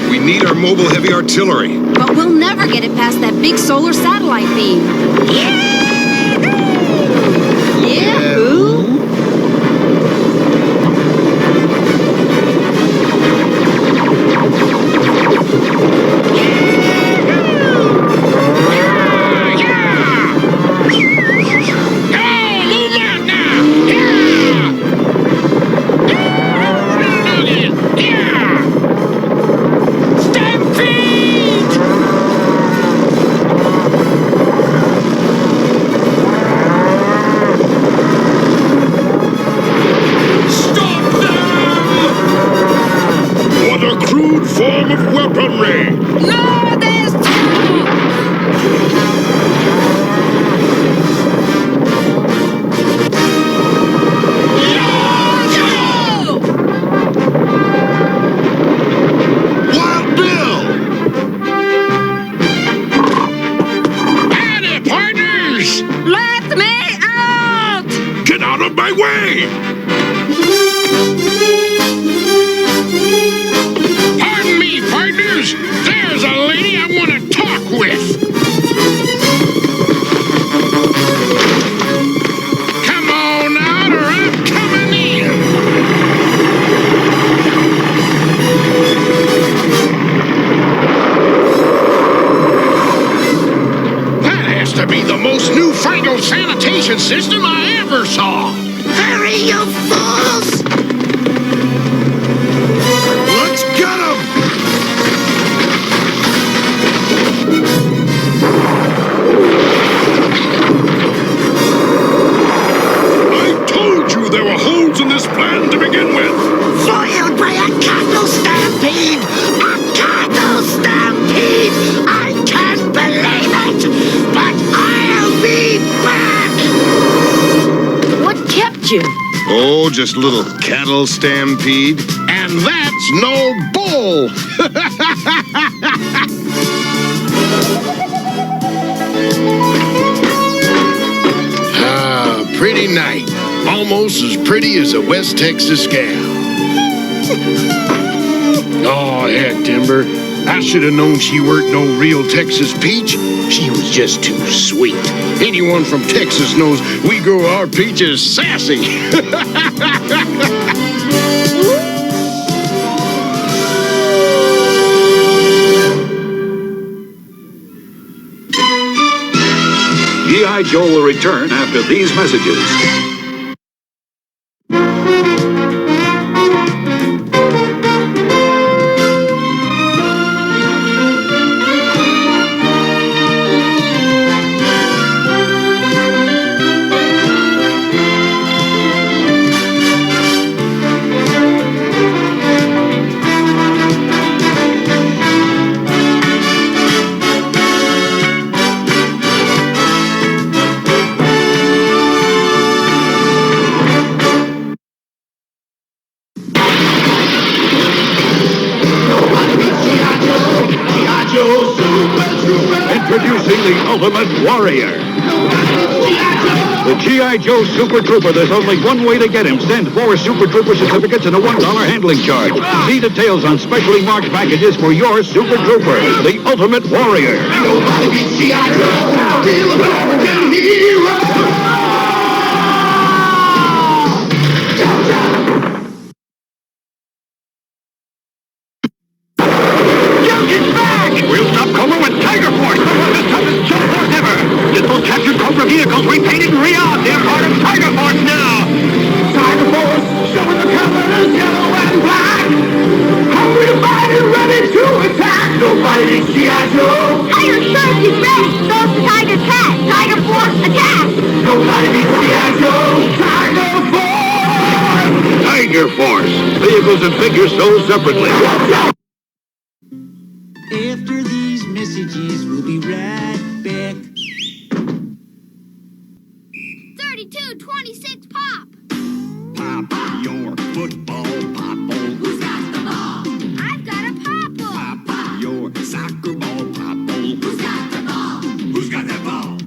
We need our mobile heavy artillery.
But we'll never get it past that big solar satellite beam. Yahoo!
Form of weaponry!
No, there's two!
Wild Bill!
Howdy, partners!
Let me out!
Get out of my way! Pardon me, partners! There's a lady I want to talk with! Come on out or I'm coming in! That has to be the most newfangled sanitation system I ever saw!
Hurry, you fools!
Let's get him!
I told you there were holes in this plan to begin with!
Foiled by a cattle stampede! A cattle stampede! I can't believe it! But I'll be back!
What kept you?
Oh, just a little cattle stampede.
And that's no bull!
Ah, pretty night. Almost as pretty as a West Texas gal. Oh, heck, Timber. I should have known she weren't no real Texas peach. She was just too sweet. Anyone from Texas knows we grow our peaches sassy.
G.I. Joe will return after these messages. Introducing the Ultimate Warrior. The G.I. Joe Super Trooper. There's only one way to get him. Send 4 Super Trooper certificates and a $1 handling charge. See details on specially marked packages for your Super Trooper, the Ultimate Warrior. Nobody beats G.I. Joe. Real American hero.
We'll stop Cobra with Tiger Force, the toughest jump force ever. Little captured Cobra vehicles repainted and re-armed. They're part of Tiger Force now. Tiger Force, showing the colors yellow and black. Hungry to fight and ready to attack. Nobody needs G.I. Joe.
Tiger Shark is ready. So's the Tiger Cat. Tiger Force, attack.
Nobody needs G.I. Joe. Tiger Force. Tiger Force. Vehicles and figures sold separately.
After these messages, we'll be right back.
32-26 pop.
Pop your football popple.
Who's got the ball? I've got a popple.
Pop your soccer ball popple.
Who's got the ball?
Who's got that ball?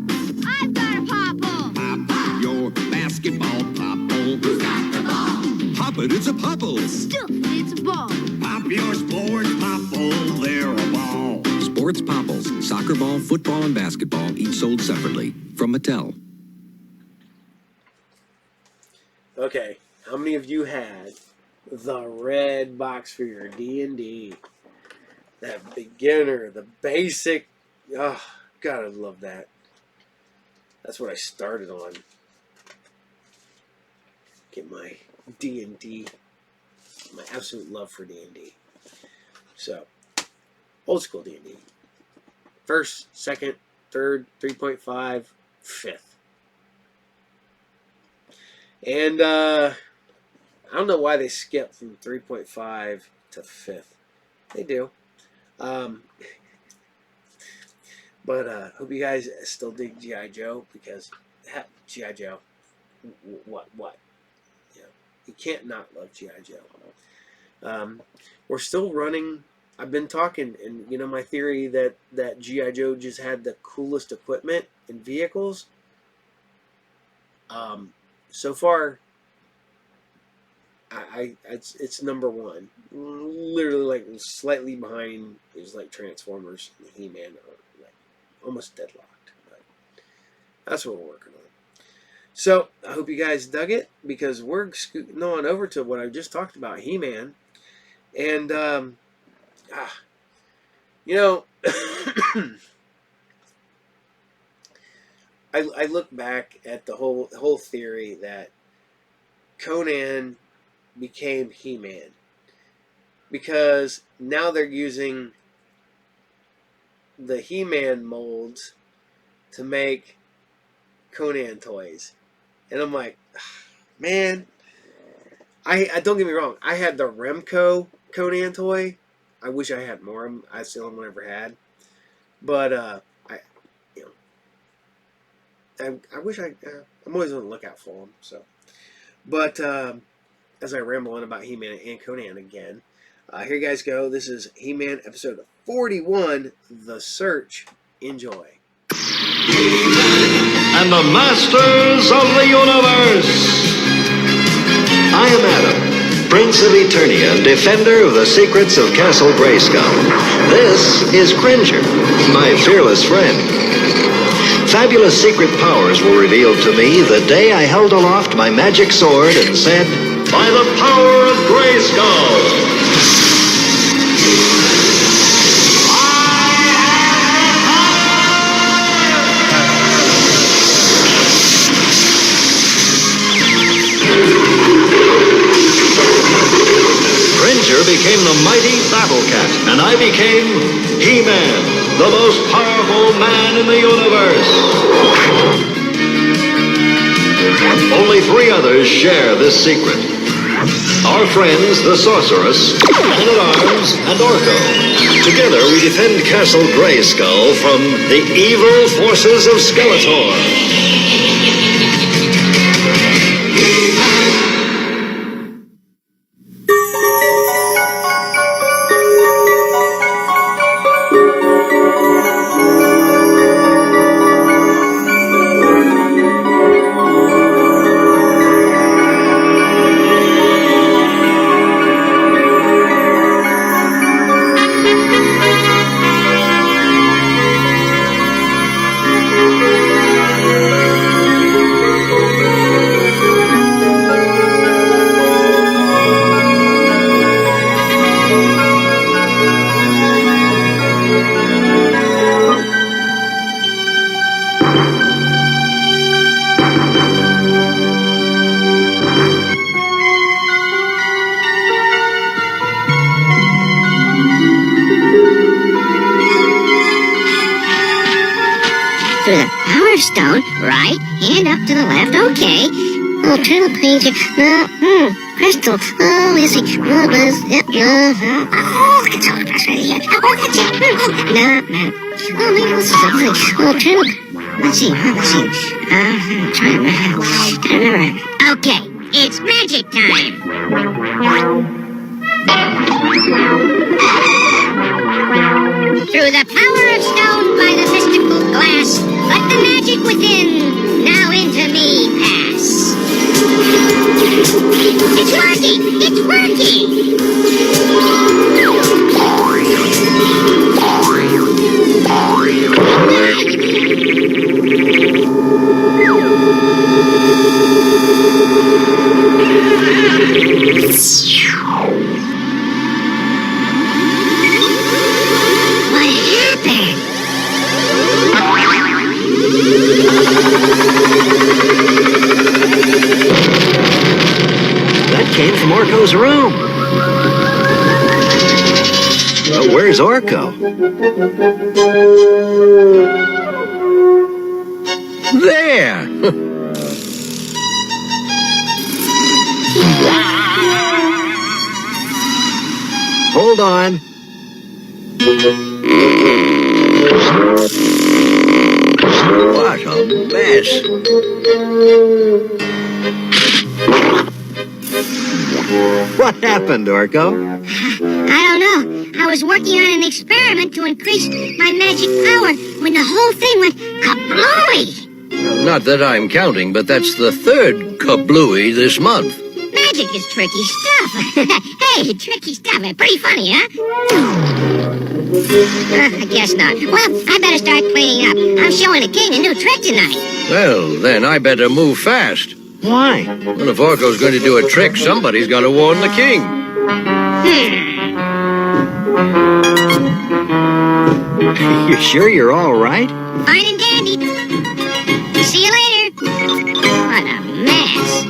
I've got a popple.
Pop your basketball popple.
Who's got the ball?
Pop it, it's a popple.
Stuff, it's a ball.
Pop your sports popple, they're a ball.
Sports Popples, soccer ball, football, and basketball, each sold separately. From Mattel.
Okay, how many of you had the red box for your D&D? That beginner, the basic. Oh, God, I love that. That's what I started on. Get my D&D, my absolute love for D&D. So, old school D&D. First, second, third, 3.5, fifth. And I don't know why they skipped from 3.5 to 5th. They do. But hope you guys still dig G.I. Joe, because G.I. Joe, what? You know, you can't not love G.I. Joe. We're still running. I've been talking, and you know my theory that G.I. Joe just had the coolest equipment and vehicles. So far, it's number one. Literally, like slightly behind is like Transformers and He-Man, are like almost deadlocked. But that's what we're working on. So I hope you guys dug it, because we're scooting on over to what I just talked about, He-Man, and you know. I look back at the whole theory that Conan became He-Man, because now they're using the He-Man molds to make Conan toys, and I'm like, man, I don't get me wrong, I had the Remco Conan toy. I wish I had more. I still haven't ever had, but I wish I'm always on the lookout for them. So, but as I ramble on about He-Man and Conan again, here you guys go. This is He-Man episode 41, The Search. Enjoy.
And the masters of the universe. I am Adam,
Prince of Eternia and defender of the secrets of Castle Grayskull. This is Cringer, my fearless friend. Fabulous secret powers were revealed to me the day I held aloft my magic sword and said, "By the power of Grayskull!" Cringer became the mighty Battle Cat, and I became He-Man, the most powerful man in the universe. Only 3 others share this secret. Our friends, the Sorceress, Man-at-Arms, and Orko. Together we defend Castle Grayskull from the evil forces of Skeletor.
To the Power Stone, right, hand up to the left, okay. Oh, turn the page, crystal, oh, let's see, oh, it's all pressed right here. Oh, that's it, no, oh, maybe this is something, oh, turn, let's see, try to remember. Okay, it's magic time. Through the power of stone by the mystical glass, let the magic within now into me pass. It's working! It's working! What happened?
That came from Orko's room. Well, where's Orko?
There!
Hold on.
What a mess.
What happened, Orko?
I don't know. I was working on an experiment to increase my magic power when the whole thing went kablooey.
Not that I'm counting, but that's the 3rd kablooey this month.
Magic is tricky stuff. Hey, tricky stuff. Pretty funny, huh? I guess not. Well, I better start cleaning up. I'm showing the king a new trick tonight.
Well, then I better move fast.
Why?
Well, if Orko's going to do a trick, somebody's got to warn the king.
You sure you're all right?
Fine and dandy. See you later. What a mess.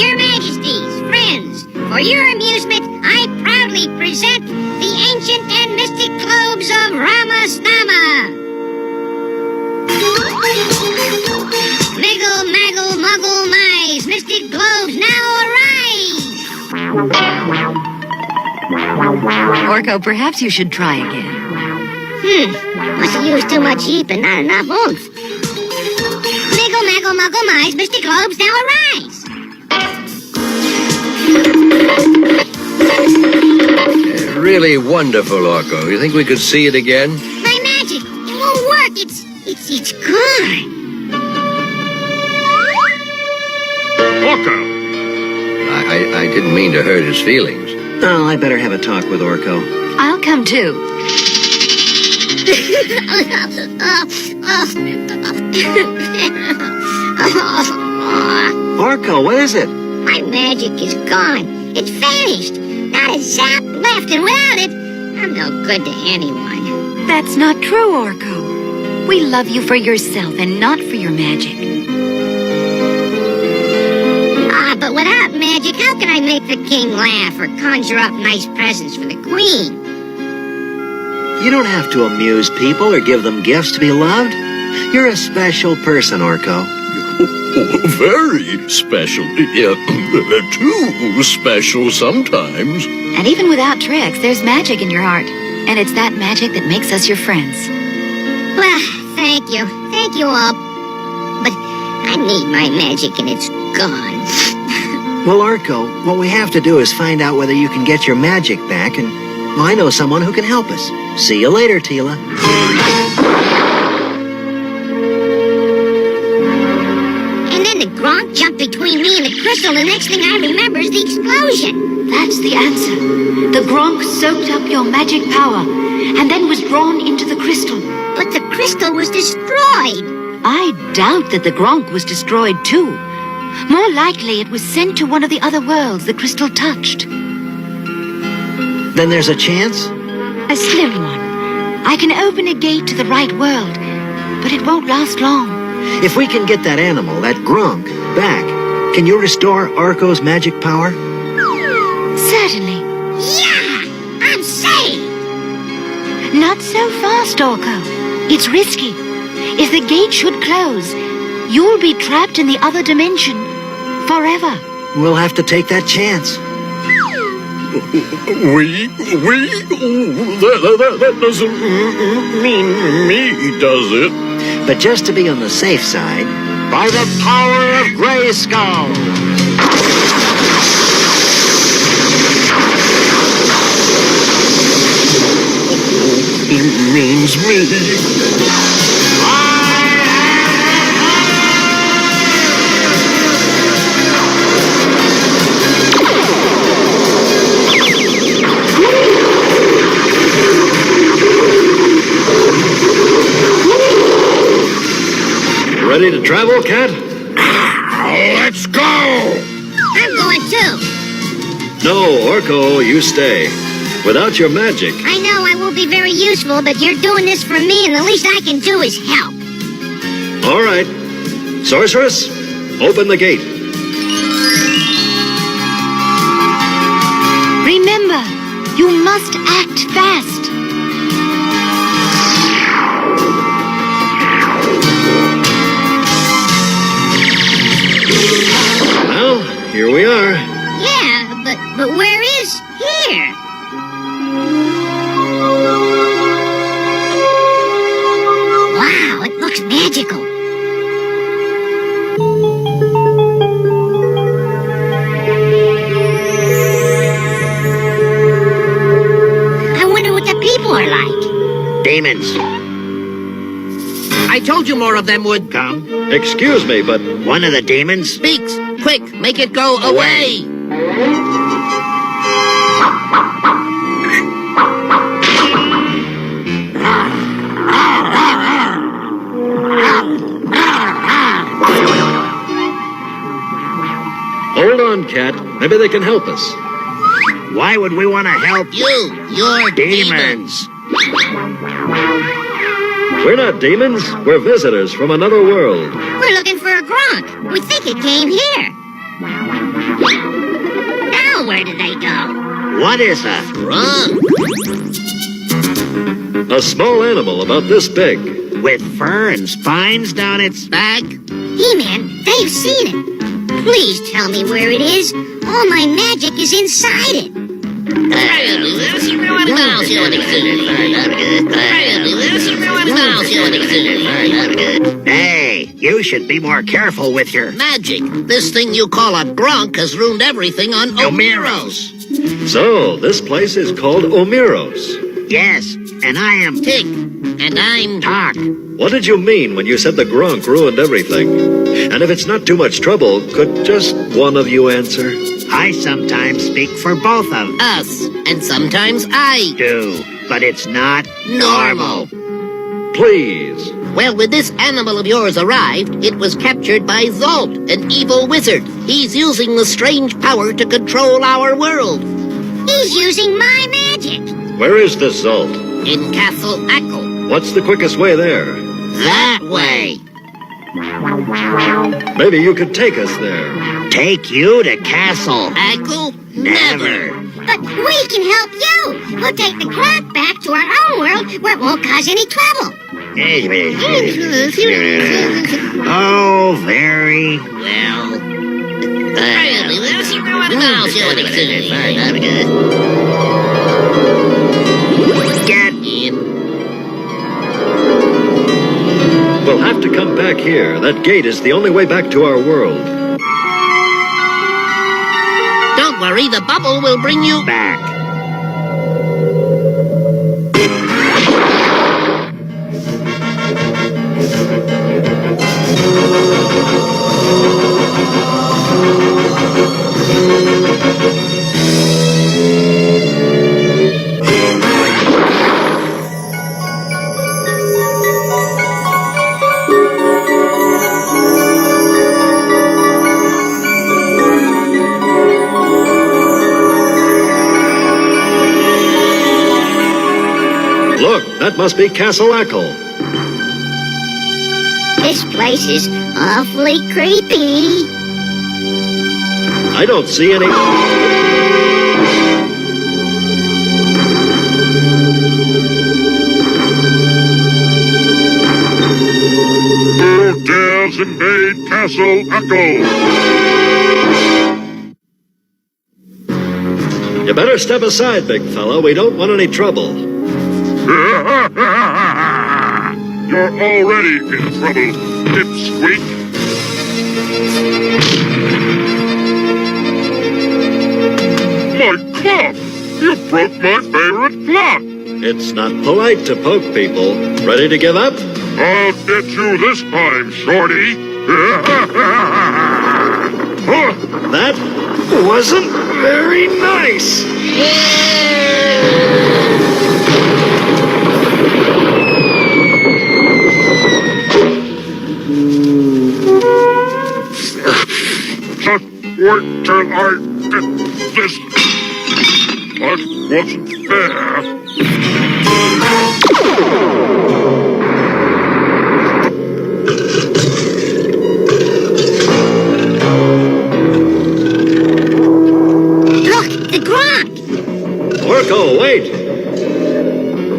Your Majesties, friends, for your amusement, I proudly present the ancient and mystic globes of Ramasnama. Miggle, maggle, muggle, mice, mystic globes now arise!
Orko, perhaps you should try again.
Must have used too much heat and not enough oomph. Miggle, maggle, muggle, mice, mystic globes now arise!
Really wonderful, Orko. You think we could see it again?
My magic! It won't work! It's gone!
Orko!
I didn't mean to hurt his feelings.
Oh, I better have a talk with Orko.
I'll come too.
Orko, what is it?
My magic is gone. It's vanished. Not a zap left, and without it, I'm no good to anyone.
That's not true, Orko. We love you for yourself and not for your magic.
But without magic, how can I make the king laugh or conjure up nice presents for the queen?
You don't have to amuse people or give them gifts to be loved. You're a special person, Orko.
Very special. Yeah, too special sometimes.
And even without tricks, there's magic in your heart. And it's that magic that makes us your friends.
Well, thank you. Thank you all. But I need my magic and it's gone.
Well, Orko, what we have to do is find out whether you can get your magic back, and well, I know someone who can help us. See you later, Tila.
And then the Gronk jumped between me and the crystal. The next thing I remember is the explosion.
That's the answer. The Gronk soaked up your magic power and then was drawn into the crystal.
But the crystal was destroyed.
I doubt that the Gronk was destroyed too. More likely it was sent to one of the other worlds the crystal touched.
Then there's a chance?
A slim one. I can open a gate to the right world, but it won't last long.
If we can get that animal, that Gronk, back, can you restore Orko's magic power?
Certainly.
Yeah! I'm safe!
Not so fast, Orko. It's risky. If the gate should close, you'll be trapped in the other dimension forever.
We'll have to take that chance.
That doesn't mean me, does it?
But just to be on the safe side, by the power of Grayskull!
It means me.
Ready to travel, Cat?
Let's go!
I'm going too.
No, Orko, you stay. Without your magic.
I know I won't be very useful, but you're doing this for me, and the least I can do is help.
All right. Sorceress, open the gate.
Remember, you must act fast.
Well, here we are.
Yeah, but where is here? Wow, it looks magical. I wonder what the people are like.
Demons. I told you more of them would come.
Excuse me, but...
One of the demons speaks. Quick, make it go away.
Hold on, Cat. Maybe they can help us.
Why would we want to help you? You're demons.
We're not demons. We're visitors from another world.
We're looking for a Gronk. We think it came here. Now where did they go?
What is a Gronk?
A small animal about this big.
With fur and spines down its back?
He-Man, they've seen it. Please tell me where it is. All my magic is inside it.
Hey, you should be more careful with your magic. This thing you call a Gronk has ruined everything on Omeros.
So, this place is called Omeros.
Yes, And I am Pig. And I'm Talk.
What did you mean when you said the Gronk ruined everything? And if it's not too much trouble, could just one of you answer?
I sometimes speak for both of us. And sometimes I do. But it's not normal.
Please.
Well, when this animal of yours arrived, it was captured by Zolt, an evil wizard. He's using the strange power to control our world.
He's using my magic.
Where is the Zolt?
In Castle Ackle.
What's the quickest way there?
That way.
Maybe you could take us there.
Take you to Castle Ackle? Never.
But we can help you. We'll take the clock back to our own world where it won't cause any trouble.
Oh, very well. Get in.
We'll have to come back here. That gate is the only way back to our world.
Don't worry, the bubble will bring you back.
That must be Castle Ackle.
This place is awfully creepy.
I don't see any...
Who dares invade Castle Ackle?
You better step aside, big fella. We don't want any trouble.
You're already in trouble, Pipsqueak. My clock! You broke my favorite clock!
It's not polite to poke people. Ready to give up?
I'll get you this time, Shorty!
That wasn't very nice!
Just wait till I get this. That wasn't fair.
Look, the Gronk!
Orko, wait!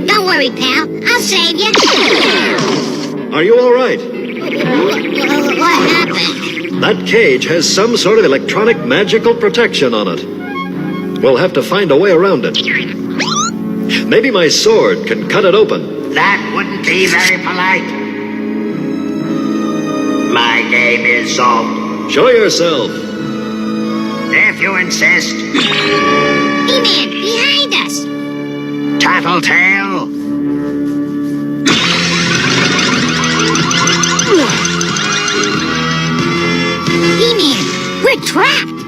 Don't worry, pal. I'll save you.
Are you all right?
What happened?
That cage has some sort of electronic magical protection on it. We'll have to find a way around it. Maybe my sword can cut it open.
That wouldn't be very polite. My name is Zolt.
Show yourself.
If you insist.
He-Man, behind us.
Tattletale.
He-Man, we're trapped.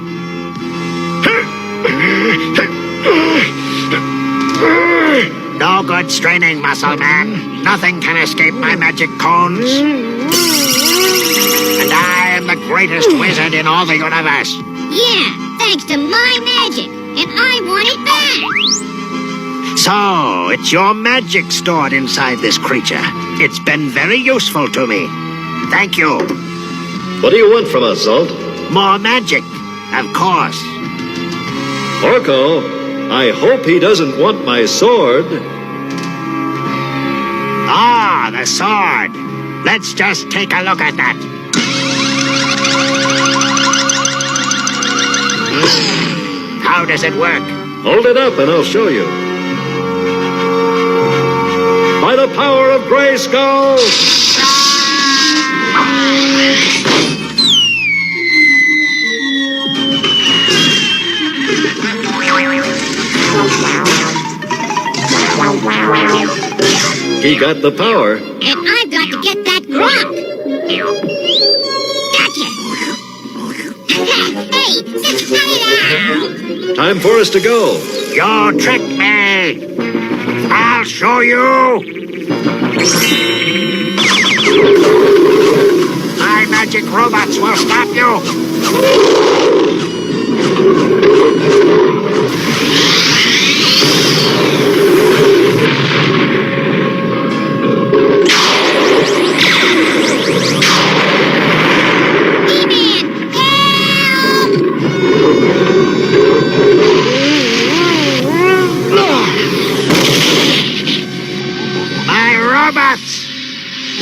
No good straining, muscle man. Nothing can escape my magic cones. And I am the greatest wizard in all the universe.
Yeah, thanks to my magic. And I want it back.
So, it's your magic stored inside this creature. It's been very useful to me. Thank you.
What do you want from us, Zolt?
More magic, of course.
Orko, I hope he doesn't want my sword.
Ah, the sword. Let's just take a look at that. How does it work?
Hold it up and I'll show you. By the power of Grayskull! He got the power.
And I've got to get that grok. Gotcha. Hey, Sentinels!
Time for us to go.
You tricked me. I'll show you. My magic robots will stop you.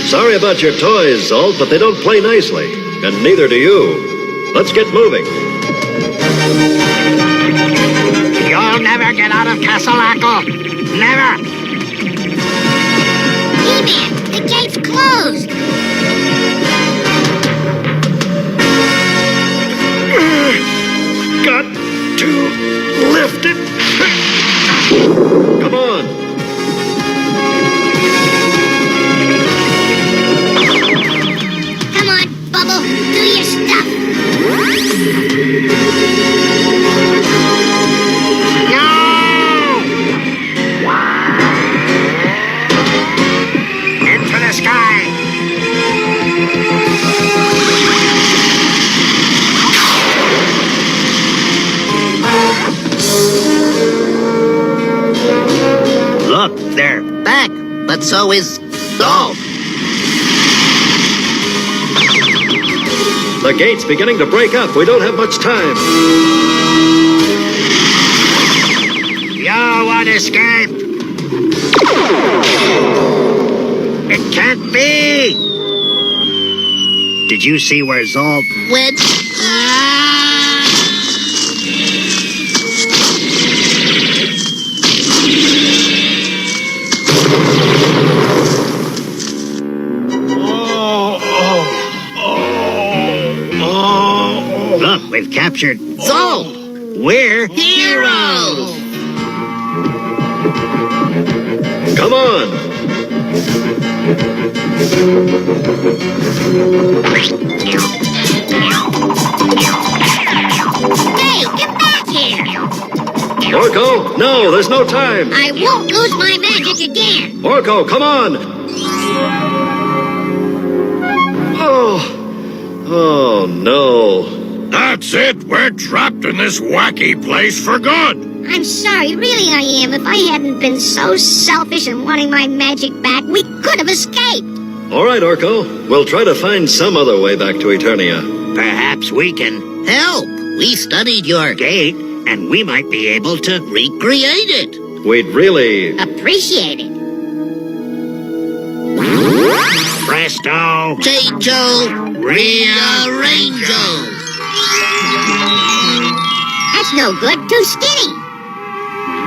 Sorry about your toys, Zolt, but they don't play nicely. And neither do you. Let's get moving.
You'll never get out of Castle Ackle. Never.
He-Man, the gate's closed.
Got to lift it. Come on.
Bubble, do your stuff.
No! Into the sky.
Look, they're back, but so is Zolt.
The gate's beginning to break up. We don't have much time.
You won't escape. It can't be. Did you see where Zolt
went?
Look, we've captured
Zolt.
We're
heroes.
Come on.
Hey, get back here.
Orko, no, there's no time.
I won't lose my magic again.
Orko, come on. Oh, no.
That's it. We're trapped in this wacky place for good.
I'm sorry, really I am. If I hadn't been so selfish in wanting my magic back, we could have escaped.
All right, Orko. We'll try to find some other way back to Eternia.
Perhaps we can
help. We studied your
gate, and we might be able to
recreate it.
We'd really
appreciate it.
Presto.
Change-o. Rearrange-o.
That's no good. Too skinny.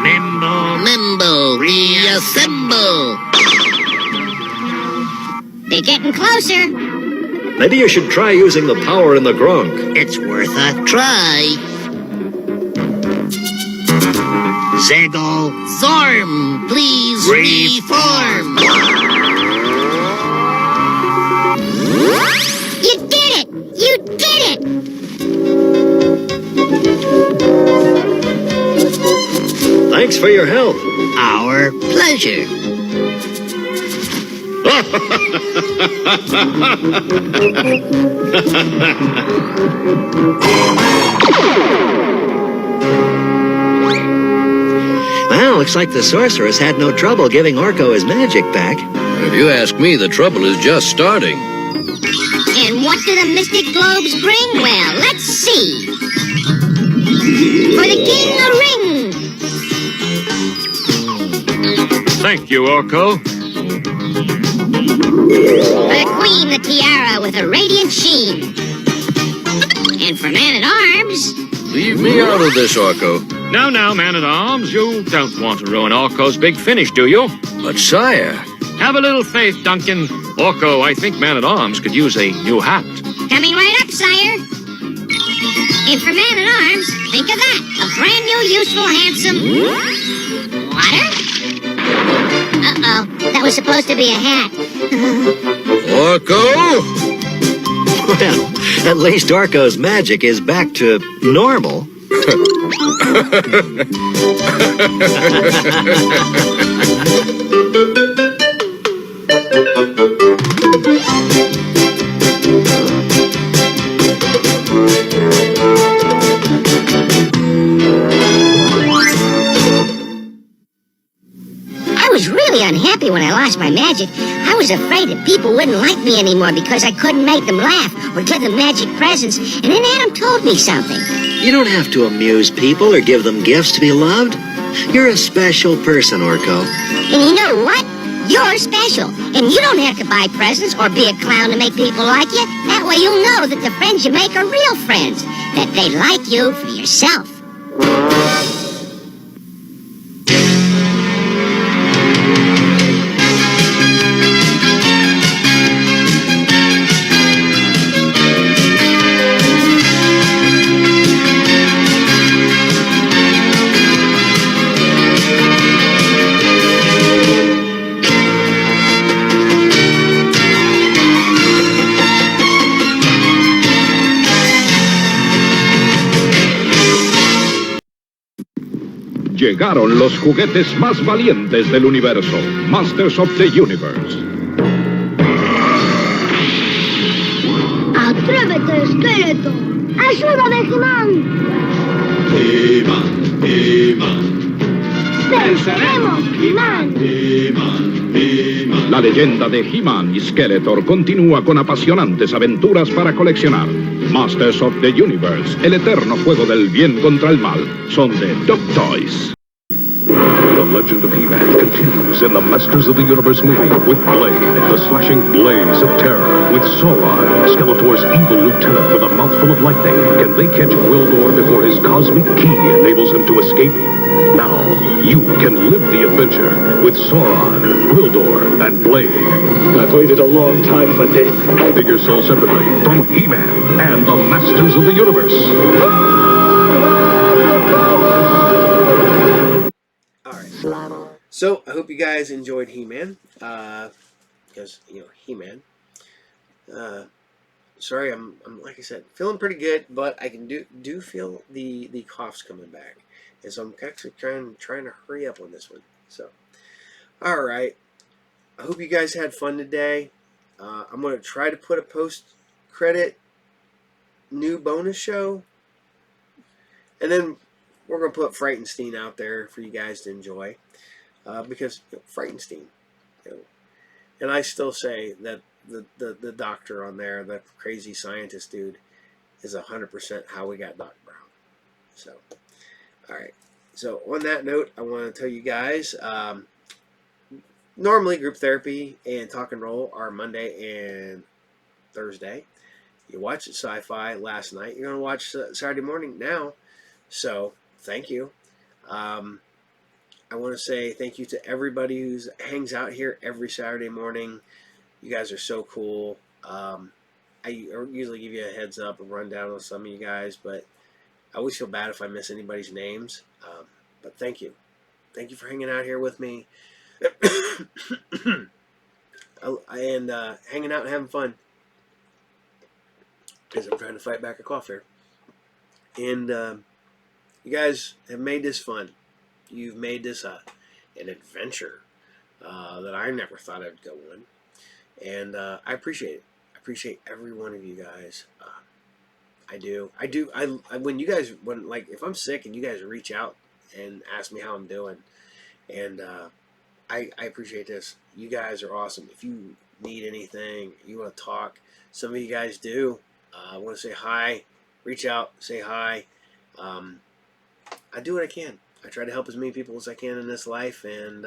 Membo. Reassemble.
They're getting closer.
Maybe you should try using the power in the Gronk.
It's worth a
try.
Ziggle.
Zorm, please reform.
You did it! You did it!
Thanks for your help.
Our pleasure.
Well, looks like the sorceress had no trouble giving Orko his magic back.
If you ask me, the trouble is just starting.
And what do the Mystic Globes bring? Well, let's see. For the king, a ring.
Thank you, Orko.
For the queen, the tiara with a radiant sheen. And for man-at-arms...
Leave me out of this, Orko.
Now, man-at-arms, you don't want to ruin Orko's big finish, do you?
But, sire...
Have a little faith, Duncan. Orko, I think man-at-arms could use a new hat.
Coming right up, sire. And for man-at-arms, think of that. A brand new, useful, handsome... Water? Uh-oh, that was supposed to be a hat.
Orko?
Well, at least Orko's magic is back to normal.
I was really unhappy when I lost my magic. I was afraid that people wouldn't like me anymore because I couldn't make them laugh or give them magic presents. And then Adam told me something.
You don't have to amuse people or give them gifts to be loved. You're a special person, Orko.
And you know what? You're special. And you don't have to buy presents or be a clown to make people like you. That way you'll know that the friends you make are real friends. That they like you for yourself.
Llegaron los juguetes más valientes del universo, Masters of the Universe.
¡Atrévete, esqueleto! ¡Ayuda de He-Man!
He-Man, He-Man.
¡Venceremos, He-Man!
He-Man, He-Man.
La leyenda de He-Man y Skeletor continúa con apasionantes aventuras para coleccionar. Masters of the Universe, el eterno juego del bien contra el mal, son de Dog Toys.
The legend of He-Man continues in the Masters of the Universe movie with Blade, the slashing blaze of terror. With Sauron, Skeletor's evil lieutenant with a mouthful of lightning. Can they catch Gwildor before his cosmic key enables him to escape? Now, you can live the adventure with Sauron, Gwildor, and Blade. I've waited a long time for this. Figure sold separately from He-Man and the Masters of the Universe.
So, I hope you guys enjoyed He-Man, because, you know, He-Man. Sorry, I'm like I said, feeling pretty good, but I can do feel the coughs coming back. And so I'm actually trying to hurry up on this one. So, alright, I hope you guys had fun today. I'm going to try to put a post-credit new bonus show. And then we're going to put Frightenstein out there for you guys to enjoy. Because you know, Frightenstein, you know, and I still say that the doctor on there, the crazy scientist dude, is 100% how we got Doc Brown. So, all right. So on that note, I want to tell you guys, normally group therapy and talk and roll are Monday and Thursday. You watched Sci-Fi last night. You're gonna watch Saturday morning now. So thank you. I want to say thank you to everybody who hangs out here every Saturday morning. You guys are so cool. I usually give you a heads up, a rundown on some of you guys, but I always feel bad if I miss anybody's names. But thank you. Thank you for hanging out here with me. And hanging out and having fun. Because I'm trying to fight back a cough here. And you guys have made this fun. You've made this an adventure that I never thought I'd go on. And I appreciate it. I appreciate every one of you guys. I do. When you guys, like, if I'm sick and you guys reach out and ask me how I'm doing, and I appreciate this. You guys are awesome. If you need anything, you want to talk, some of you guys do. I want to say hi, reach out, say hi. I do what I can. I try to help as many people as I can in this life, and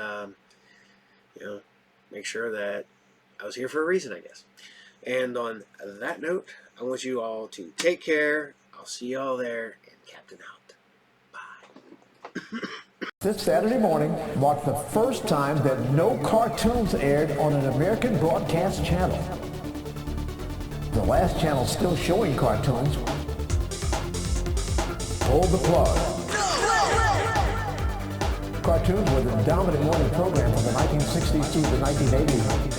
you know, make sure that I was here for a reason, I guess. And on that note, I want you all to take care. I'll see you all there, and Captain out. Bye.
This Saturday morning marked the first time that no cartoons aired on an American broadcast channel. The last channel still showing cartoons pulled the plug. Cartoons were the dominant morning program from the 1960s through the 1980s.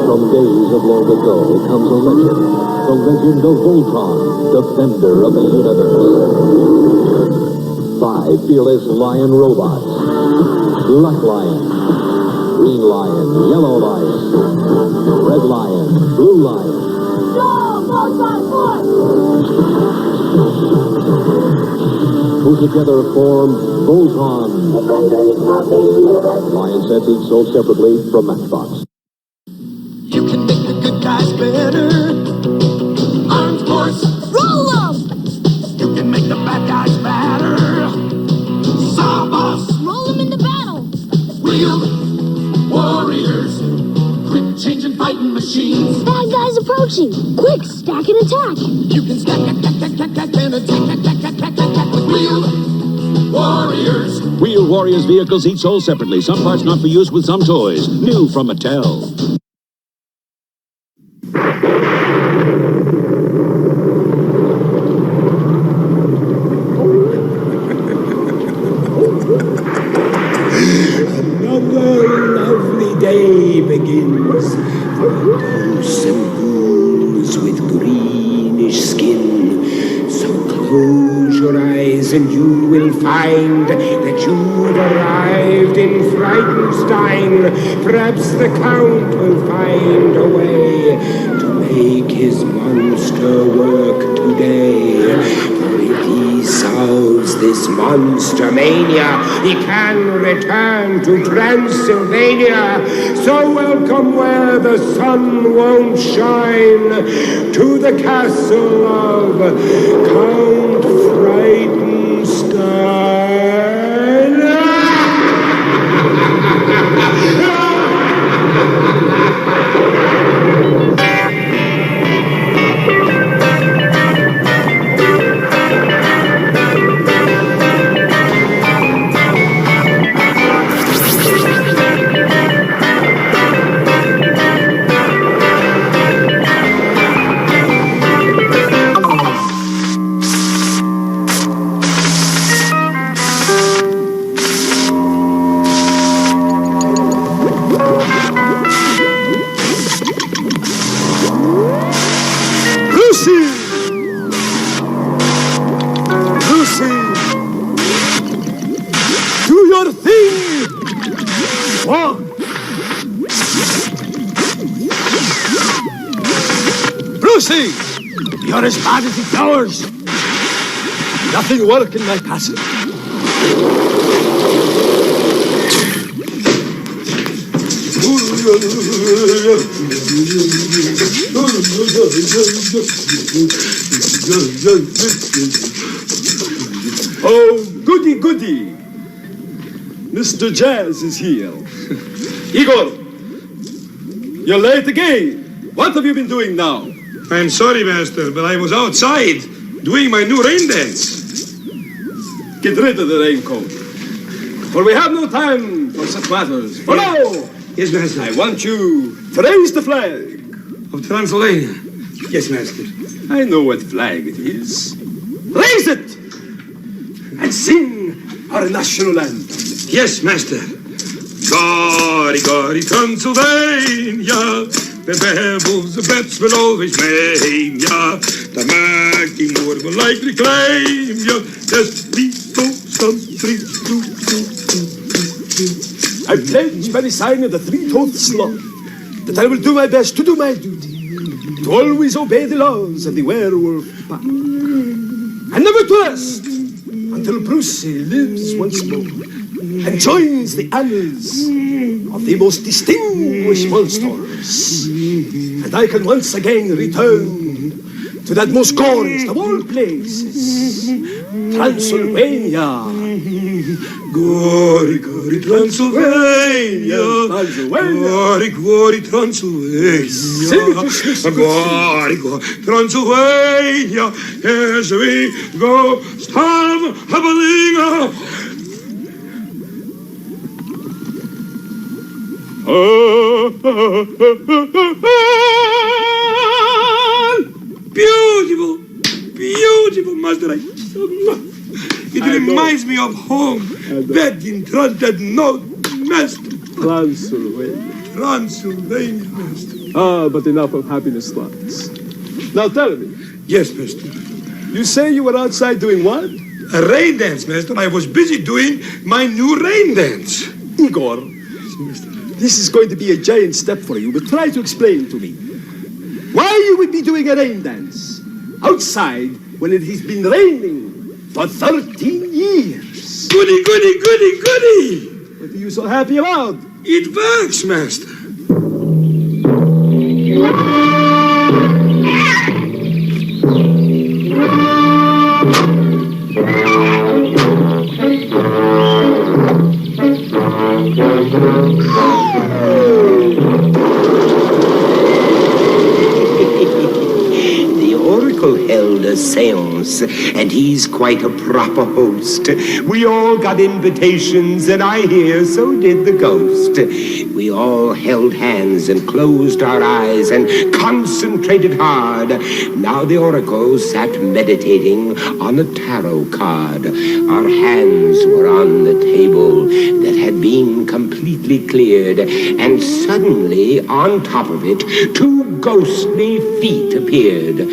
From days of long ago comes a legend. The legend of Voltron, defender of the universe. 5 fearless lion robots. Black lion, green lion, yellow lion, red lion, blue lion.
Go, Voltron force!
Who together form Voltron. Lion sets each sold separately from Matchbox.
You can make the good guys better. Armed force, roll 'em! You can make the bad guys badder. Saber, roll 'em into battle. Real warriors, quick changing fighting machines.
Bad guys approaching. Quick, stack and attack.
You can stack and attack with real warriors.
Real Warriors vehicles each sold separately. Some parts not for use with some toys. New from Mattel.
Another lovely day begins for the ghosts and ghouls with greenish skin. So close your eyes and you will find that you've arrived in Frightenstein. Perhaps the Count will find a way to make his monster work today. For if he solves this monster mania, he can return to Transylvania. So welcome where the sun won't shine, to the castle of Count Frightenstein. You're as bad as the flowers. Nothing work in my castle. Oh, goody, goody. Mr. Jazz is here. Igor, you're late again. What have you been doing now?
I'm sorry, Master, but I was outside doing my new rain dance.
Get rid of the raincoat, for we have no time for such matters. Follow!
Yes, Master.
I want you to raise the flag.
Of Transylvania. Yes, Master.
I know what flag it is. Raise it! And sing our national anthem.
Yes, Master. Gory, gory, Transylvania. The rebels, the bets will always maim ya. The mighty Moor will likely claim ya. Just be so
I pledge by the sign of the three-toed sloth that I will do my best to do my duty, to always obey the laws of the werewolf pack, and never to rest until Brucey lives once more and joins the annals of the most distinguished monsters, and I can once again return to that most glorious of all places, Transylvania.
Glory, glory, Transylvania. Glory, glory, Transylvania. Glory, glory, Transylvania. As we go, storm happening. Beautiful, beautiful, Master. It reminds me of home. Back in no, Master.
Transylvania.
Transylvania, Master.
Ah, but enough of happiness thoughts. Now tell me.
Yes, Master.
You say you were outside doing what?
A rain dance, Master. I was busy doing my new rain dance.
Igor, this is going to be a giant step for you, but try to explain to me why you would be doing a rain dance outside when it has been raining for 13 years.
Goody, goody, goody, goody.
What are you so happy about?
It works, Master.
Held a seance, and he's quite a proper host. We all got invitations, and I hear so did the ghost. We all held hands and closed our eyes and concentrated hard. Now the oracle sat meditating on a tarot card. Our hands were on the table that had been completely cleared, and suddenly on top of it, two ghostly feet appeared.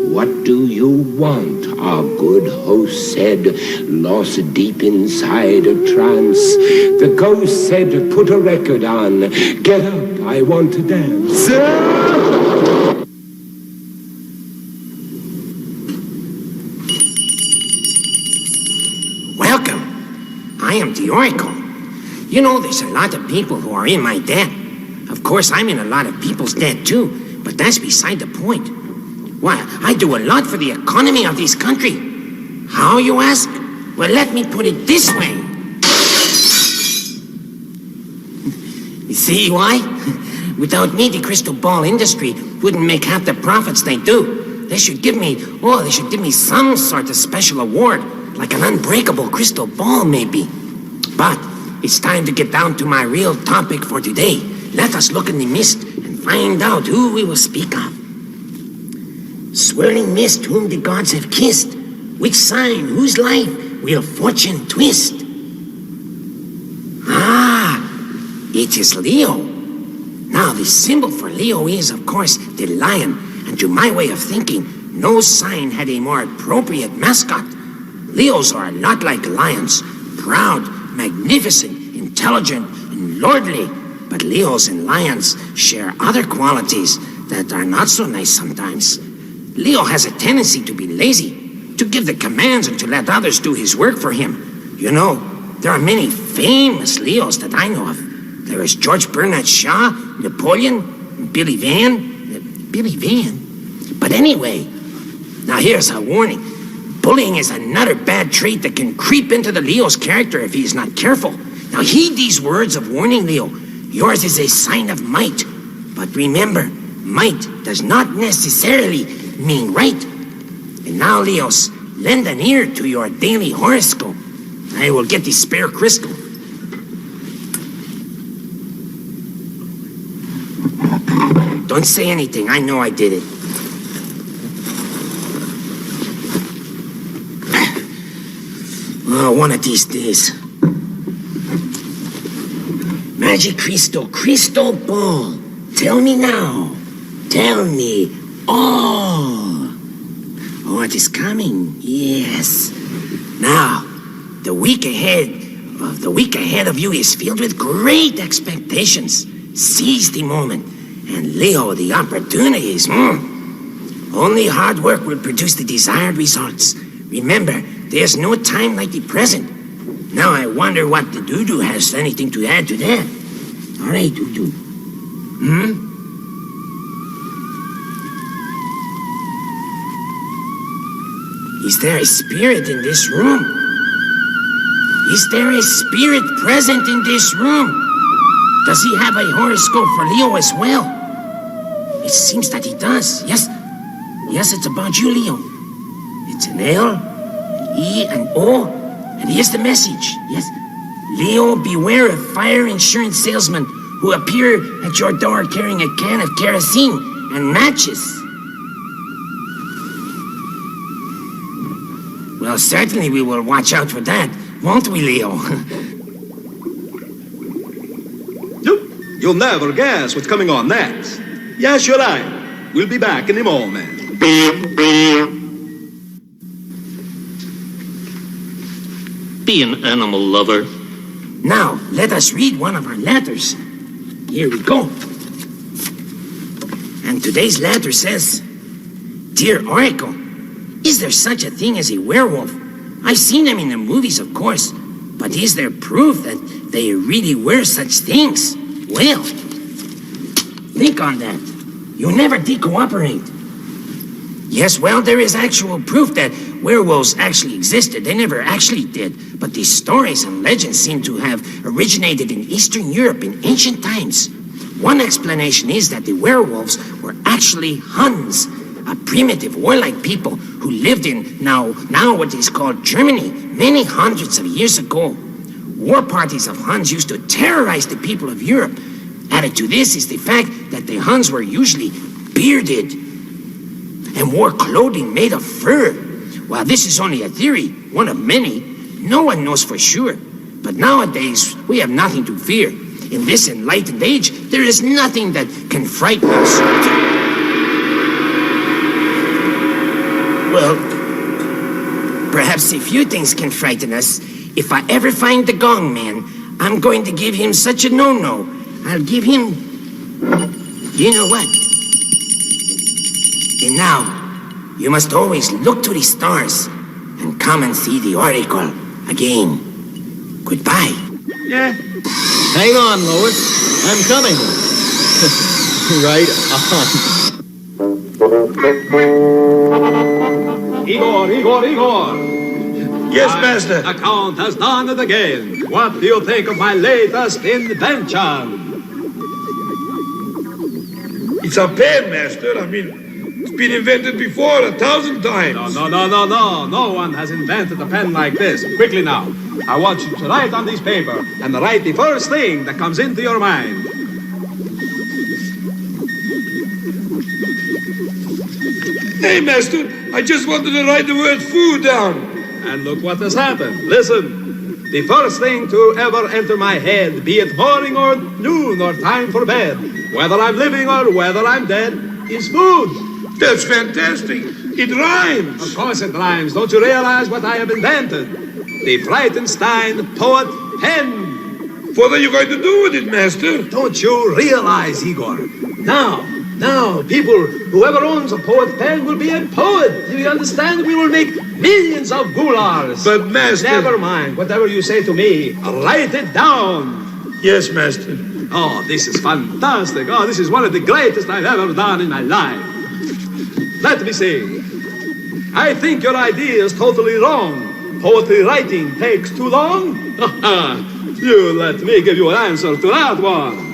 What do you want? Our good host said, lost deep inside a trance. The ghost said, put a record on. Get up, I want to dance.
Welcome. I am the Oracle. You know, there's a lot of people who are in my debt. Of course, I'm in a lot of people's debt too, but that's beside the point. Why, I do a lot for the economy of this country. How, you ask? Well, let me put it this way. You see why? Without me, the crystal ball industry wouldn't make half the profits they do. They should give me some sort of special award, like an unbreakable crystal ball, maybe. But it's time to get down to my real topic for today. Let us look in the mist and find out who we will speak of. Swirling mist whom the gods have kissed, which sign, whose life will fortune twist? Ah, it is Leo. Now, the symbol for Leo is, of course, the lion, and to my way of thinking, no sign had a more appropriate mascot. Leos are a lot like lions, proud, magnificent, intelligent, and lordly. But Leos and lions share other qualities that are not so nice sometimes. Leo has a tendency to be lazy, to give the commands and to let others do his work for him. You know, there are many famous Leos that I know of. There is George Bernard Shaw, Napoleon, Billy Van. But anyway, now here's a warning. Bullying is another bad trait that can creep into the Leo's character if he is not careful. Now heed these words of warning, Leo. Yours is a sign of might. But remember, might does not necessarily mean right. And now, Leos, lend an ear to your daily horoscope. I will get the spare crystal. Don't say anything. I know I did it. Oh, one of these days. Magic crystal, crystal ball. Tell me now. Tell me all. Oh, it is coming. Yes. Now, the week ahead of you is filled with great expectations. Seize the moment. And Leo, the opportunities. Only hard work will produce the desired results. Remember, there's no time like the present. Now I wonder what the Doo-Doo has anything to add to that. All right, Doo-Doo. Is there a spirit in this room? Is there a spirit present in this room? Does he have a horoscope for Leo as well? It seems that he does. Yes, it's about you, Leo. It's an L, an E, an O, and here's the message. Yes, Leo, beware of fire insurance salesmen who appear at your door carrying a can of kerosene and matches. Well, certainly we will watch out for that, won't we, Leo?
You'll never guess what's coming on next. Yes, you're right. We'll be back in a moment.
Be an animal lover. Now, let us read one of our letters. Here we go. And today's letter says, Dear Oracle, is there such a thing as a werewolf? I've seen them in the movies, of course, but is there proof that they really were such things? Well, think on that. You never did cooperate. Yes, well, there is actual proof that werewolves actually existed. They never actually did. But these stories and legends seem to have originated in Eastern Europe in ancient times. One explanation is that the werewolves were actually Huns, a primitive, warlike people who lived in now what is called Germany many hundreds of years ago. War parties of Huns used to terrorize the people of Europe. Added to this is the fact that the Huns were usually bearded and wore clothing made of fur. While this is only a theory, one of many, no one knows for sure. But nowadays, we have nothing to fear. In this enlightened age, there is nothing that can frighten us. Well, perhaps a few things can frighten us. If I ever find the Gong Man, I'm going to give him such a no-no. I'll give him... You know what? And now, you must always look to the stars and come and see the oracle again. Goodbye.
Yeah. Hang on, Lois. I'm coming. Right on. Igor!
Yes, Master.
The Count has done it again. What do you think of my latest invention?
It's a pen, Master. I mean, it's been invented before 1,000 times.
No. No one has invented a pen like this. Quickly now. I want you to write on this paper and write the first thing that comes into your mind.
Hey, Master, I just wanted to write the word food down.
And look what has happened. Listen. The first thing to ever enter my head, be it morning or noon or time for bed, whether I'm living or whether I'm dead, is food.
That's fantastic. It rhymes.
Of course it rhymes. Don't you realize what I have invented? The Frightenstein Poet Pen.
What are you going to do with it, Master?
Don't you realize, Igor? Now, people, whoever owns a poet pen will be a poet. Do you understand? We will make millions of gulars.
But, Master...
Never mind. Whatever you say to me, write it down.
Yes, Master.
Oh, this is fantastic. Oh, this is one of the greatest I've ever done in my life. Let me see. I think your idea is totally wrong. Poetry writing takes too long? You let me give you an answer to that one.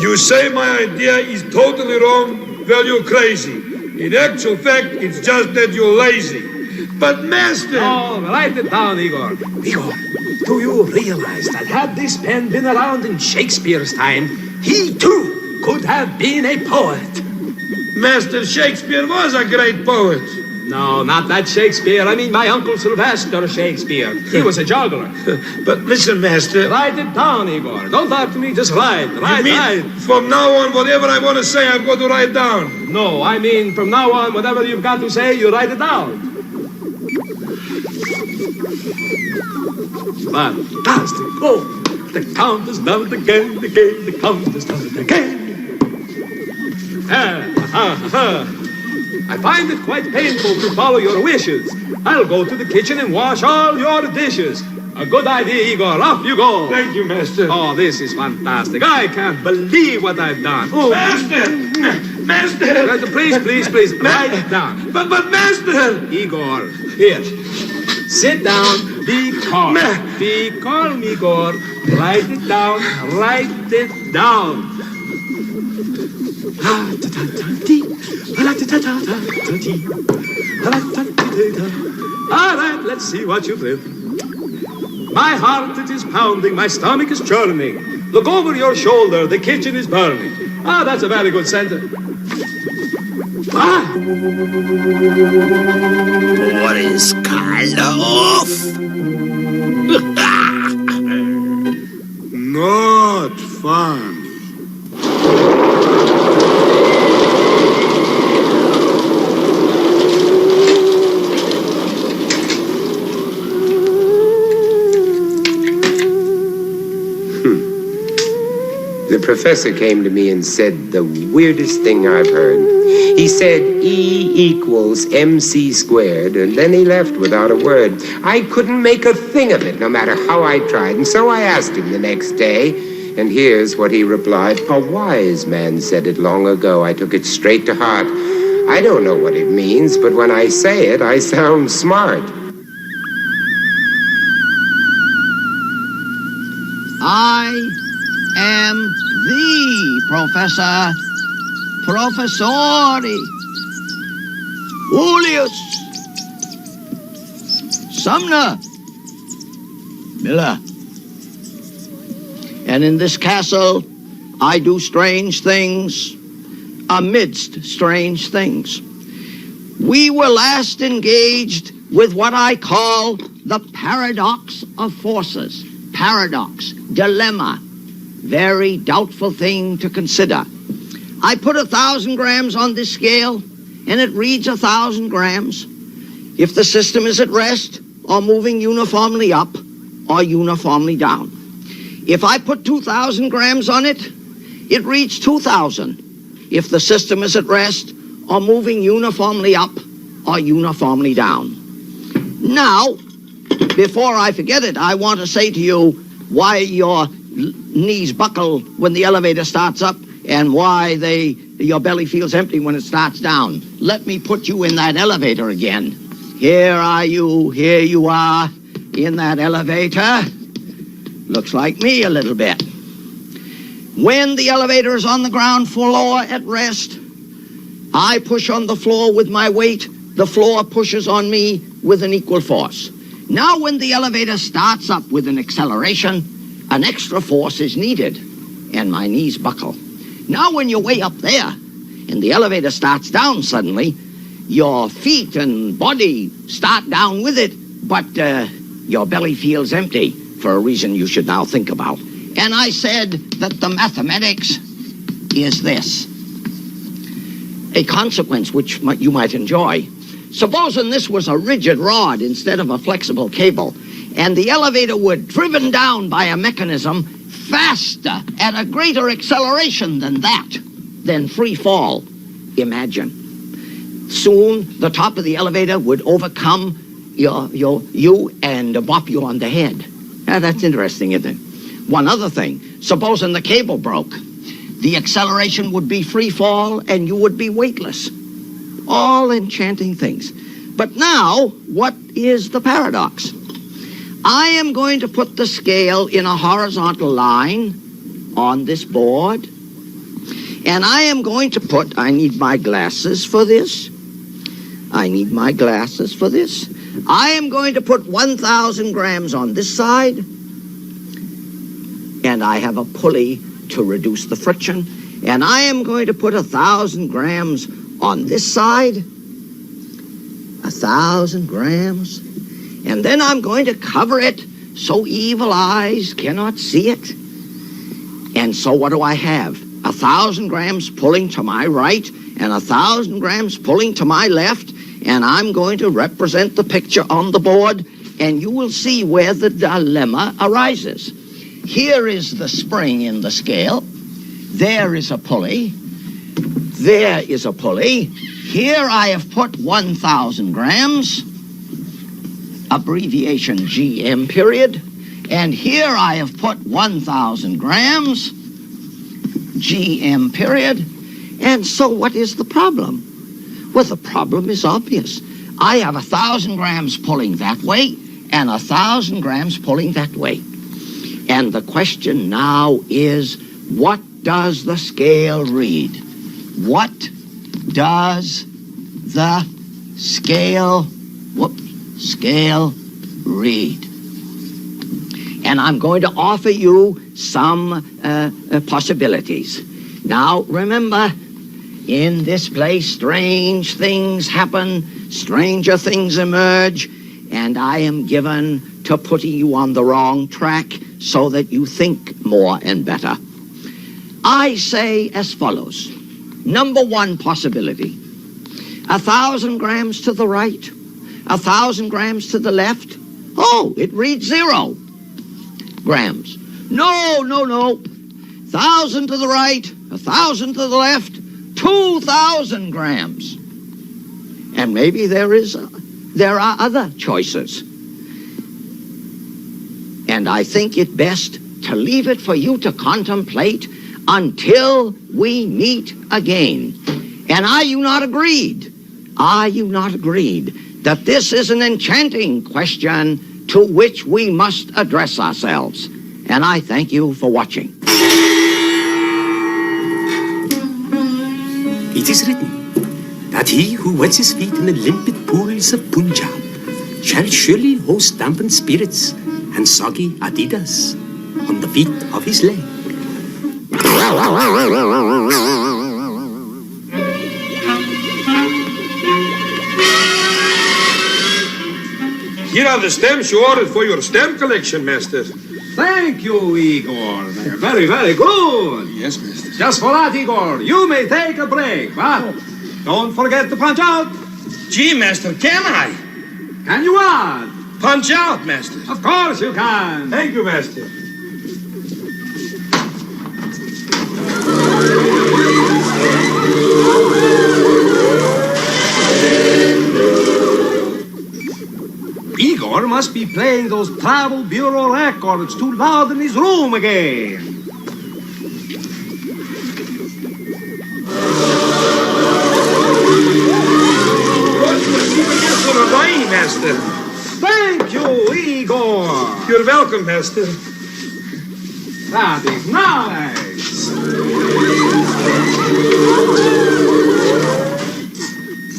You say my idea is totally wrong, well, you're crazy. In actual fact, it's just that you're lazy. But, Master...
Oh, write it down, Igor. Igor, do you realize that had this pen been around in Shakespeare's time, he, too, could have been a poet?
Master, Shakespeare was a great poet.
No, not that Shakespeare. I mean my Uncle Sylvester Shakespeare. He was a juggler.
But listen, Master...
Write it down, Igor. Don't talk to me, just write. Write.
From now on, whatever I want to say, I've got to write down.
No, I mean, from now on, whatever you've got to say, you write it down. Fantastic. Oh, the Count has done it again. The Count has done it again. I find it quite painful to follow your wishes. I'll go to the kitchen and wash all your dishes. A good idea, Igor. Off you go.
Thank you, Master.
Oh, this is fantastic. I can't believe what I've done. Oh,
Master! Master!
Please, write it down.
But Master!
Igor, here. Sit down. Be calm. Be calm, Igor. Write it down. Write it down. All right, let's see what you've written. My heart, it is pounding. My stomach is churning. Look over your shoulder. The kitchen is burning. Ah, that's a very good sentence. Ah!
What is Karloff?
Not fun.
The professor came to me and said the weirdest thing I've heard. He said E equals MC squared, and then he left without a word. I couldn't make a thing of it, no matter how I tried, and so I asked him the next day, and here's what he replied. A wise man said it long ago. I took it straight to heart. I don't know what it means, but when I say it, I sound smart.
I am the Professor Professori Ulysses Sumner Miller. And in this castle, I do strange things amidst strange things. We were last engaged with what I call the paradox of forces. Paradox, dilemma, very doubtful thing to consider. I put 1,000 grams on this scale, and it reads 1,000 grams. If the system is at rest, or moving uniformly up, or uniformly down. If I put 2,000 grams on it, it reads 2,000. If the system is at rest, or moving uniformly up, or uniformly down. Now, before I forget it, I want to say to you why your knees buckle when the elevator starts up and why your belly feels empty when it starts down. Let me put you in that elevator again. Here you are in that elevator. Looks like me a little bit. When the elevator is on the ground floor at rest, I push on the floor with my weight. The floor pushes on me with an equal force. Now when the elevator starts up with an acceleration, an extra force is needed, and my knees buckle. Now when you're way up there, and the elevator starts down suddenly, your feet and body start down with it, but your belly feels empty for a reason you should now think about. And I said that the mathematics is this. A consequence which you might enjoy. Supposing this was a rigid rod instead of a flexible cable, and the elevator were driven down by a mechanism faster, at a greater acceleration than free fall. Imagine. Soon, the top of the elevator would overcome you and bop you on the head. Now, that's interesting, isn't it? One other thing. Supposing the cable broke, the acceleration would be free fall, and you would be weightless. All enchanting things. But now, what is the paradox? I am going to put the scale in a horizontal line on this board. And I am going to put, I need my glasses for this. I am going to put 1,000 grams on this side. And I have a pulley to reduce the friction. And I am going to put 1,000 grams on this side. 1,000 grams. And then I'm going to cover it so evil eyes cannot see it. And so what do I have? 1,000 grams pulling to my right and 1,000 grams pulling to my left. And I'm going to represent the picture on the board, and you will see where the dilemma arises. Here is the spring in the scale. There is a pulley. There is a pulley. Here I have put 1,000 grams, abbreviation GM period. And here I have put 1,000 grams, GM period. And so what is the problem? Well, the problem is obvious. I have 1,000 grams pulling that way and 1,000 grams pulling that way. And the question now is, what does the scale read? What does the scale read? And I'm going to offer you some possibilities. Now, remember, in this place, strange things happen, stranger things emerge, and I am given to putting you on the wrong track so that you think more and better. I say as follows. Number one possibility, 1,000 grams to the right, 1,000 grams to the left. Oh, it reads 0 grams. No. 1,000 to the right, 1,000 to the left, 2,000 grams. And maybe there are other choices. And I think it best to leave it for you to contemplate until we meet again. And are you not agreed? Are you not agreed that this is an enchanting question to which we must address ourselves? And I thank you for watching.
It is written that he who wets his feet in the limpid pools of Punjab shall surely host dampened spirits and soggy Adidas on the feet of his leg.
Here are the stamps you ordered for your stamp collection, Master.
Thank you, Igor. They're very, very good.
Yes, Master.
Just for that, Igor, you may take a break, but don't forget to punch out.
Gee, Master, can I?
Can you what?
Punch out, Master.
Of course you can.
Thank you, Master.
Igor must be playing those Travel Bureau records too loud in his room again.
Master.
Thank you, Igor.
You're welcome, Master.
That is nice.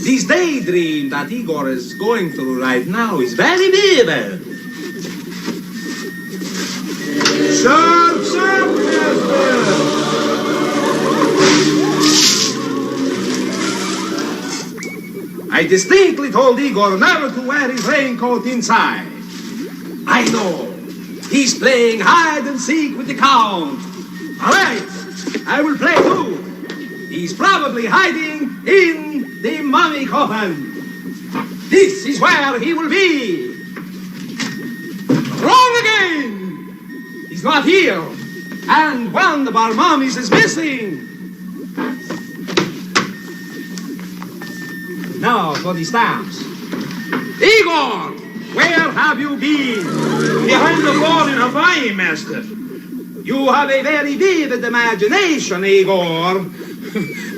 This daydream that Igor is going through right now is very vivid.
Sharp, Master.
I distinctly told Igor never to wear his raincoat inside. I know. He's playing hide and seek with the Count. All right, I will play too. He's probably hiding in the mummy coffin. This is where he will be. Wrong again. He's not here. And one of our mummies is missing. Now for the stamps. Igor, where have you been?
Behind the wall in Hawaii, Master.
You have a very vivid imagination, Igor.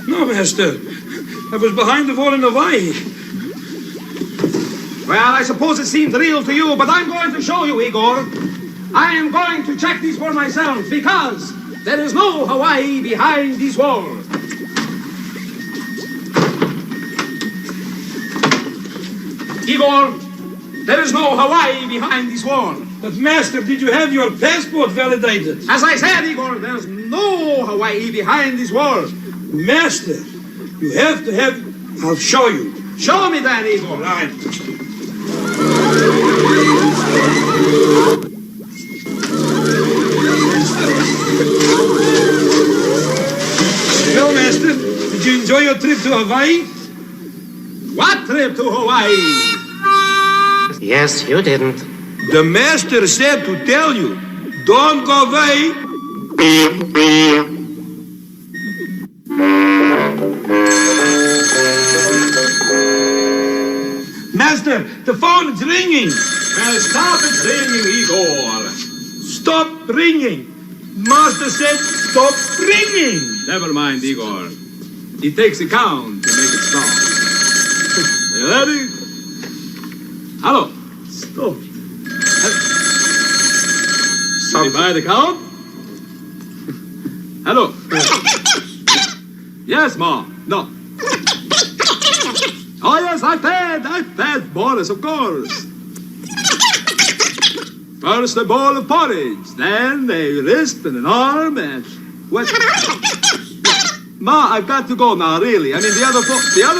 No, Master. I was behind the wall in Hawaii.
Well, I suppose it seems real to you, but I'm going to show you, Igor. I am going to check these for myself, because there is no Hawaii behind these walls. Igor, there is no Hawaii behind this wall.
But, Master, did you have your passport validated?
As I said, Igor, there's no Hawaii behind this wall.
Master, you have to have... I'll show you.
Show me that, Igor.
Right. Well, Master, did you enjoy your trip to Hawaii?
What trip to Hawaii?
Yes, you didn't.
The Master said to tell you, don't go away. Master, the phone is ringing.
Well, stop it ringing, Igor.
stop ringing. Master said stop ringing.
Never mind, Igor. It takes a count to make it stop. Are you ready? Hello.
Stop.
By the count? Hello. Yes, Mom. No. Oh, yes, I fed Boris, of course. First a bowl of porridge, then a wrist and an arm, and what? Ma, I've got to go now, really. I mean, the other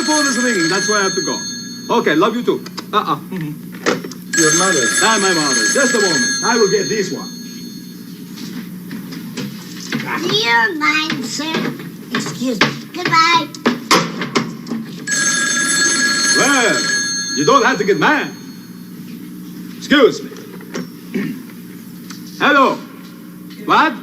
phone is ringing. That's why I have to go. Okay, love you too.
Your mother.
Not my mother. Just a moment. I will get this one.
You're mine, sir. Excuse me. Goodbye.
Well, you don't have to get mad. Excuse me. Hello. What?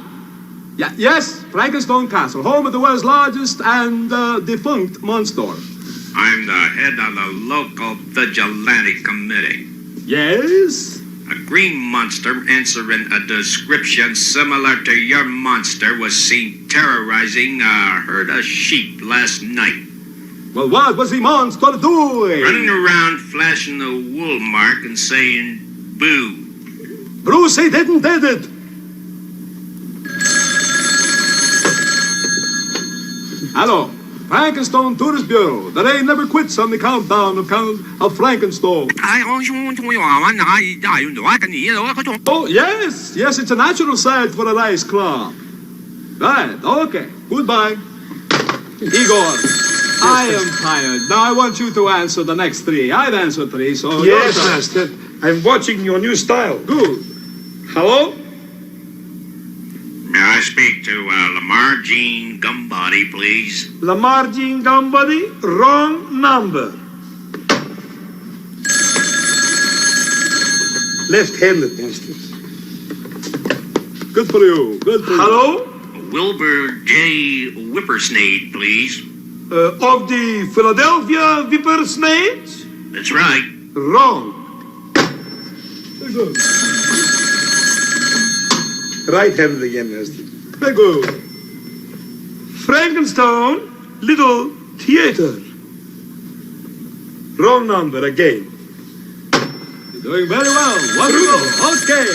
Yeah, yes, Frankenstone Castle, home of the world's largest and defunct monster.
I'm the head of the local vigilante committee.
Yes?
A green monster answering a description similar to your monster was seen terrorizing a herd of sheep last night.
Well, what was the monster doing?
Running around flashing the wool mark and saying boo.
Bruce, he did it. Hello, Frankenstone Tourist Bureau. The rain never quits on the countdown of Frankenstone. Oh, yes, it's a natural site for a rice crop. Right, okay, goodbye. Igor, I am tired. Now I want you to answer the next three. I've answered three, so...
Yes, Master. I'm watching your new style.
Good.
Hello?
May I speak to Lamar Jean Gumbody, please?
Lamar Jean Gumbody? Wrong number. Left-handed, Master.
Good for you. Good for
Hello?
Wilbur J. Whippersnade, please.
Of the Philadelphia Whippersnades?
That's right.
Wrong.
Very good.
Right-handed again, Master.
Very good.
Frankenstone, Little Theater. Wrong number again.
You're doing very well. Wonderful. Okay.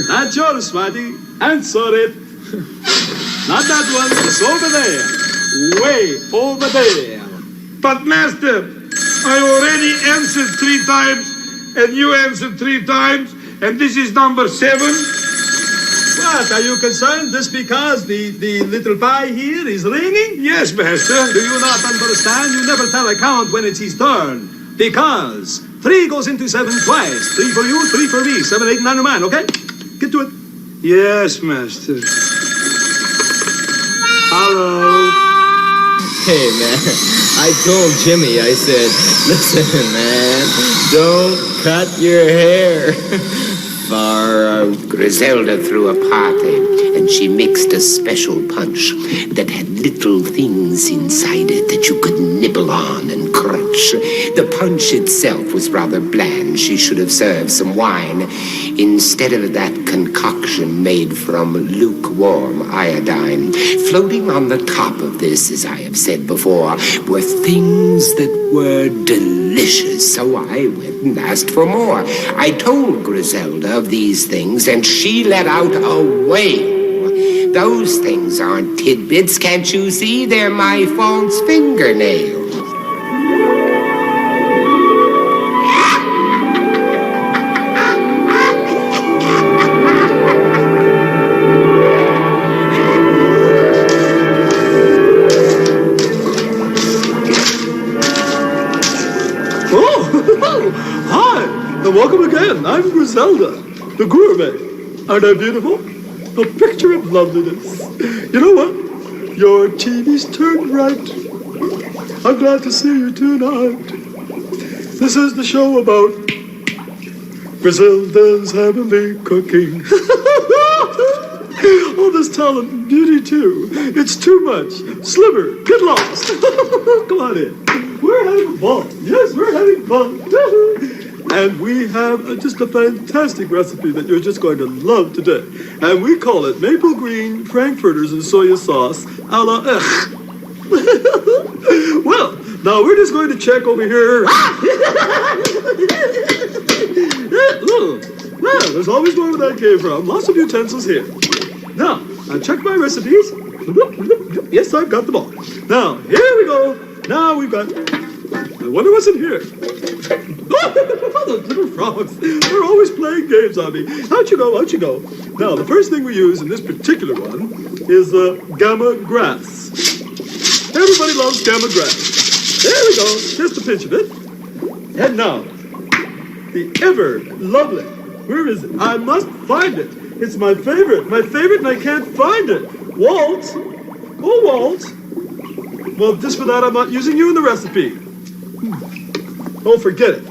That's yours, Smarty. Answer it. Not that one. It's over there. Way over there.
But, Master, I already answered 3 times, and you answered 3 times, and this is number 7.
What, are you concerned just because the little pie here is ringing?
Yes, Master.
Do you not understand? You never tell a count when it's his turn. Because 3 goes into 7 twice. 3 for you, 3 for me. 7, 8, 9 a man, okay? Get to it.
Yes, Master. Hello.
Hey, man, I told Jimmy, I said, listen, man, don't cut your hair. Far out.
Griselda threw a party, and she mixed a special punch that had little things inside it that you could nibble on and crunch. The punch itself was rather bland. She should have served some wine instead of that concoction made from lukewarm iodine. Floating on the top of this, as I have said before, were things that were delicious, so I went and asked for more. I told Griselda of these things, and she let out a wail. Those things aren't tidbits, can't you see? They're my false fingernails.
Hi, and welcome again. I'm Griselda, the gourmet. Aren't I beautiful? A picture of loveliness. You know what? Your TV's turned right. I'm glad to see you tonight. This is the show about Griselda's heavenly cooking. All this talent and beauty, too. It's too much. Sliver, get lost. Come on in. We're having fun. Yes, we're having fun. And we have just a fantastic recipe that you're just going to love today. And we call it maple green frankfurters and soya sauce a la Well, now we're just going to check over here. Well, there's always more where that came from. Lots of utensils here. Now, I've checked my recipes. Yes, I've got them all. Now, here we go. Now we've got... I wonder what's in here. Those little frogs. They're always playing games on me. Out you go, out you go. Now, the first thing we use in this particular one is gamma grass. Everybody loves gamma grass. There we go. Just a pinch of it. And now, the ever lovely. Where is it? I must find it. It's my favorite, and I can't find it. Walt. Oh, Walt. Well, just for that, I'm not using you in the recipe. Oh, forget it.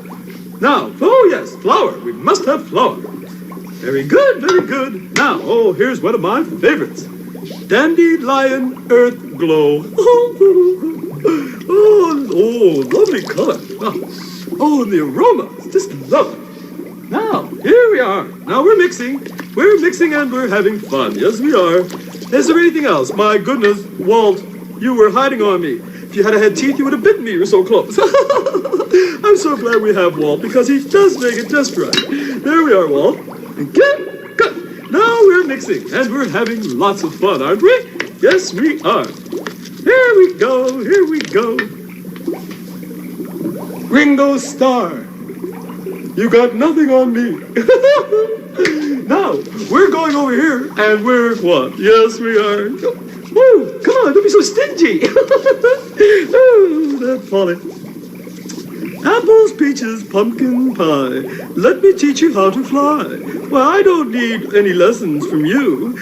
Now, oh yes, flour. We must have flour. Very good, very good. Now, oh, here's one of my favorites. Dandelion Earth Glow. Oh, lovely color. Oh, and the aroma. It's just lovely. Now, here we are. Now we're mixing. We're mixing and we're having fun. Yes, we are. Is there anything else? My goodness, Walt, you were hiding on me. If you had had teeth, you would have bitten me. You were so close. I'm so glad we have Walt because he does make it just right. There we are, Walt. Good, good. Now we're mixing and we're having lots of fun, aren't we? Yes, we are. Here we go. Here we go. Ringo Starr. You got nothing on me. Now, we're going over here, and we're what? Yes, we are. Woo, come on, don't be so stingy. Oh, that folly. Apples, peaches, pumpkin pie. Let me teach you how to fly. Well, I don't need any lessons from you.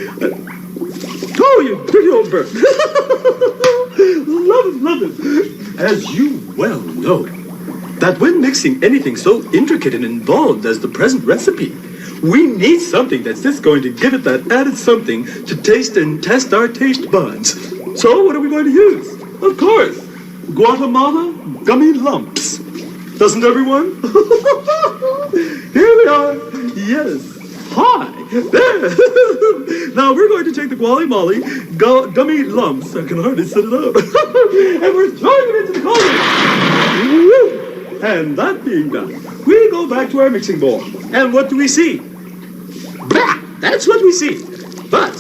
Oh, you dirty old bird. Love it. As you well know, that when mixing anything so intricate and involved as the present recipe, we need something that's just going to give it that added something to taste and test our taste buds. So what are we going to use? Of course, Guatemala gummy lumps. Doesn't everyone? Here we are. Yes. Hi. There. Now we're going to take the Guatemala gummy lumps. I can hardly set it up. And we're throwing it into the cauldron. Woo! And that being done, we go back to our mixing bowl. And what do we see? Bah! That's what we see. But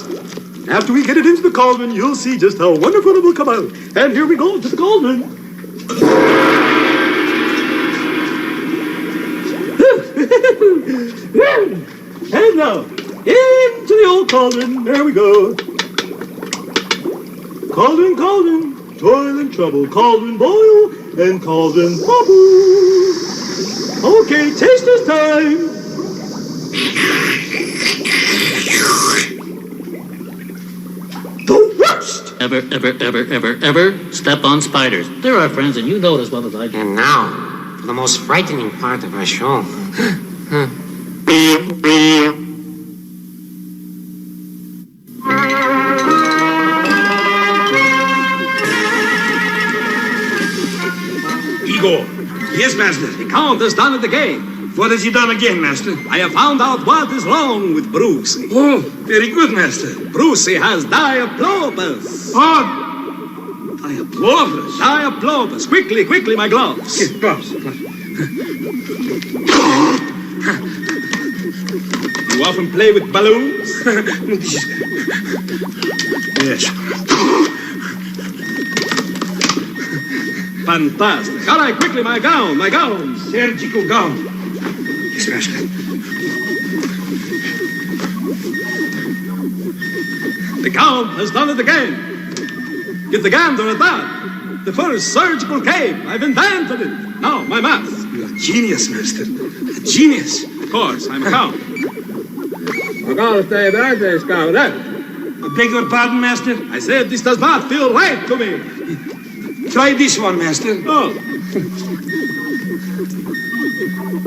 after we get it into the cauldron, you'll see just how wonderful it will come out. And here we go to the cauldron. And now, into the old cauldron. There we go. Cauldron, cauldron, toil and trouble. Cauldron boil and cauldron bubble. Okay, taster's time. The worst!
Ever step on spiders. They're our friends, and you know it as well as I do.
And now, for the most frightening part of our show.
Igor. Yes, Master. The Count has done it again. What has he done again, Master? I have found out what is wrong with Brucey. Oh, very good, Master. Brucey has diaplopus. Oh, diaplopus? Diaplopus. Quickly, quickly, my gloves. Yes, gloves. You often play with balloons? Yes. Fantastic. All right, quickly, my gown, my gown. Surgical gown. Yes, Master. The Count has done it again. Get the gander at that. The first surgical cape. I've invented it. Now, my mask. You're a genius, Master. A genius. Of course, I'm a Count.
We're going to stay there, this Count.
I beg your pardon, Master? I said this does not feel right to me. Try this one, Master. Oh.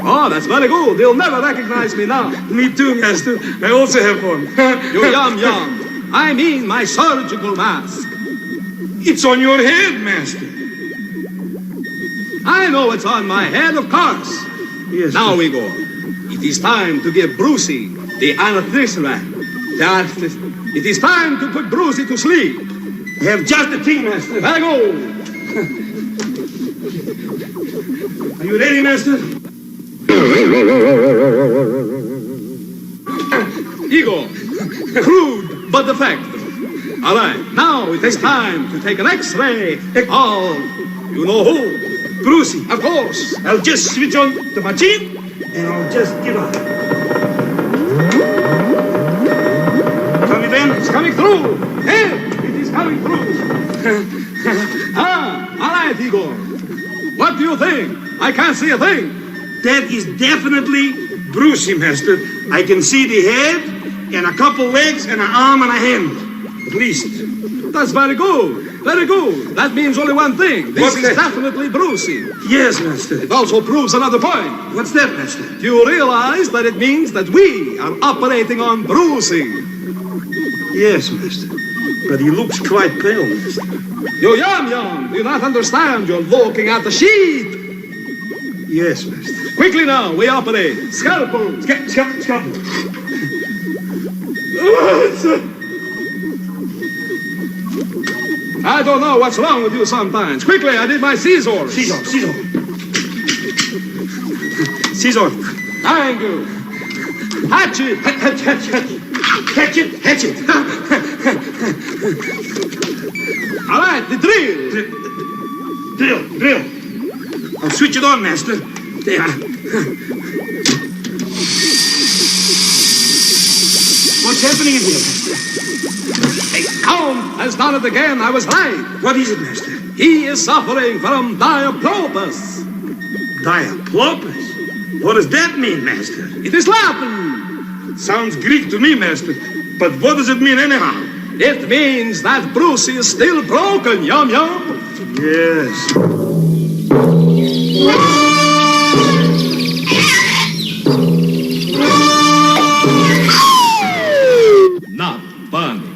Oh, that's very good. They'll never recognize me now. Me too, Master. I also have one. You yum. I mean my surgical mask. It's on your head, Master. I know it's on my head, of course. Yes. Now, Igor, it is time to give Brucey the anesthesia. It is time to put Brucey to sleep.
I have just the thing, Master.
There go.
Are you ready, Master?
Igor, crude but effective. All right, now it is time to take an X-ray. Oh, you know who?
Brucey.
Of course.
I'll just switch on the machine and I'll just give up. Tell me then.
It's coming through. Hey, it is coming through. All right, Igor. What do you think? I can't see a thing.
That is definitely Brucey, Master. I can see the head and a couple legs and an arm and a hand. At least.
That's very good. Very good. That means only one thing. This is definitely Brucey.
Yes, Master.
It also proves another point.
What's that, Master?
Do you realize that it means that we are operating on Brucey?
Yes, Master. But he looks quite pale, Master.
You yum-yum. Do you not understand? You're looking at the sheet.
Yes, Master.
Quickly now, we operate. Scalpel.
Scalpel.
I don't know what's wrong with you sometimes. Quickly, I need my scissors.
Scissor.
Thank you. Hatchet.
Hatchet.
All right, the drill.
Drill. I'll switch it on, Master. There. What's happening in here, Master?
A count has done it again. I was right.
What is it, Master?
He is suffering from diaplopus.
Diaplopus? What does that mean, Master?
It is Latin.
It sounds Greek to me, Master. But what does it mean anyhow?
It means that Brucey is still broken, yum-yum.
Yes.
Not fun.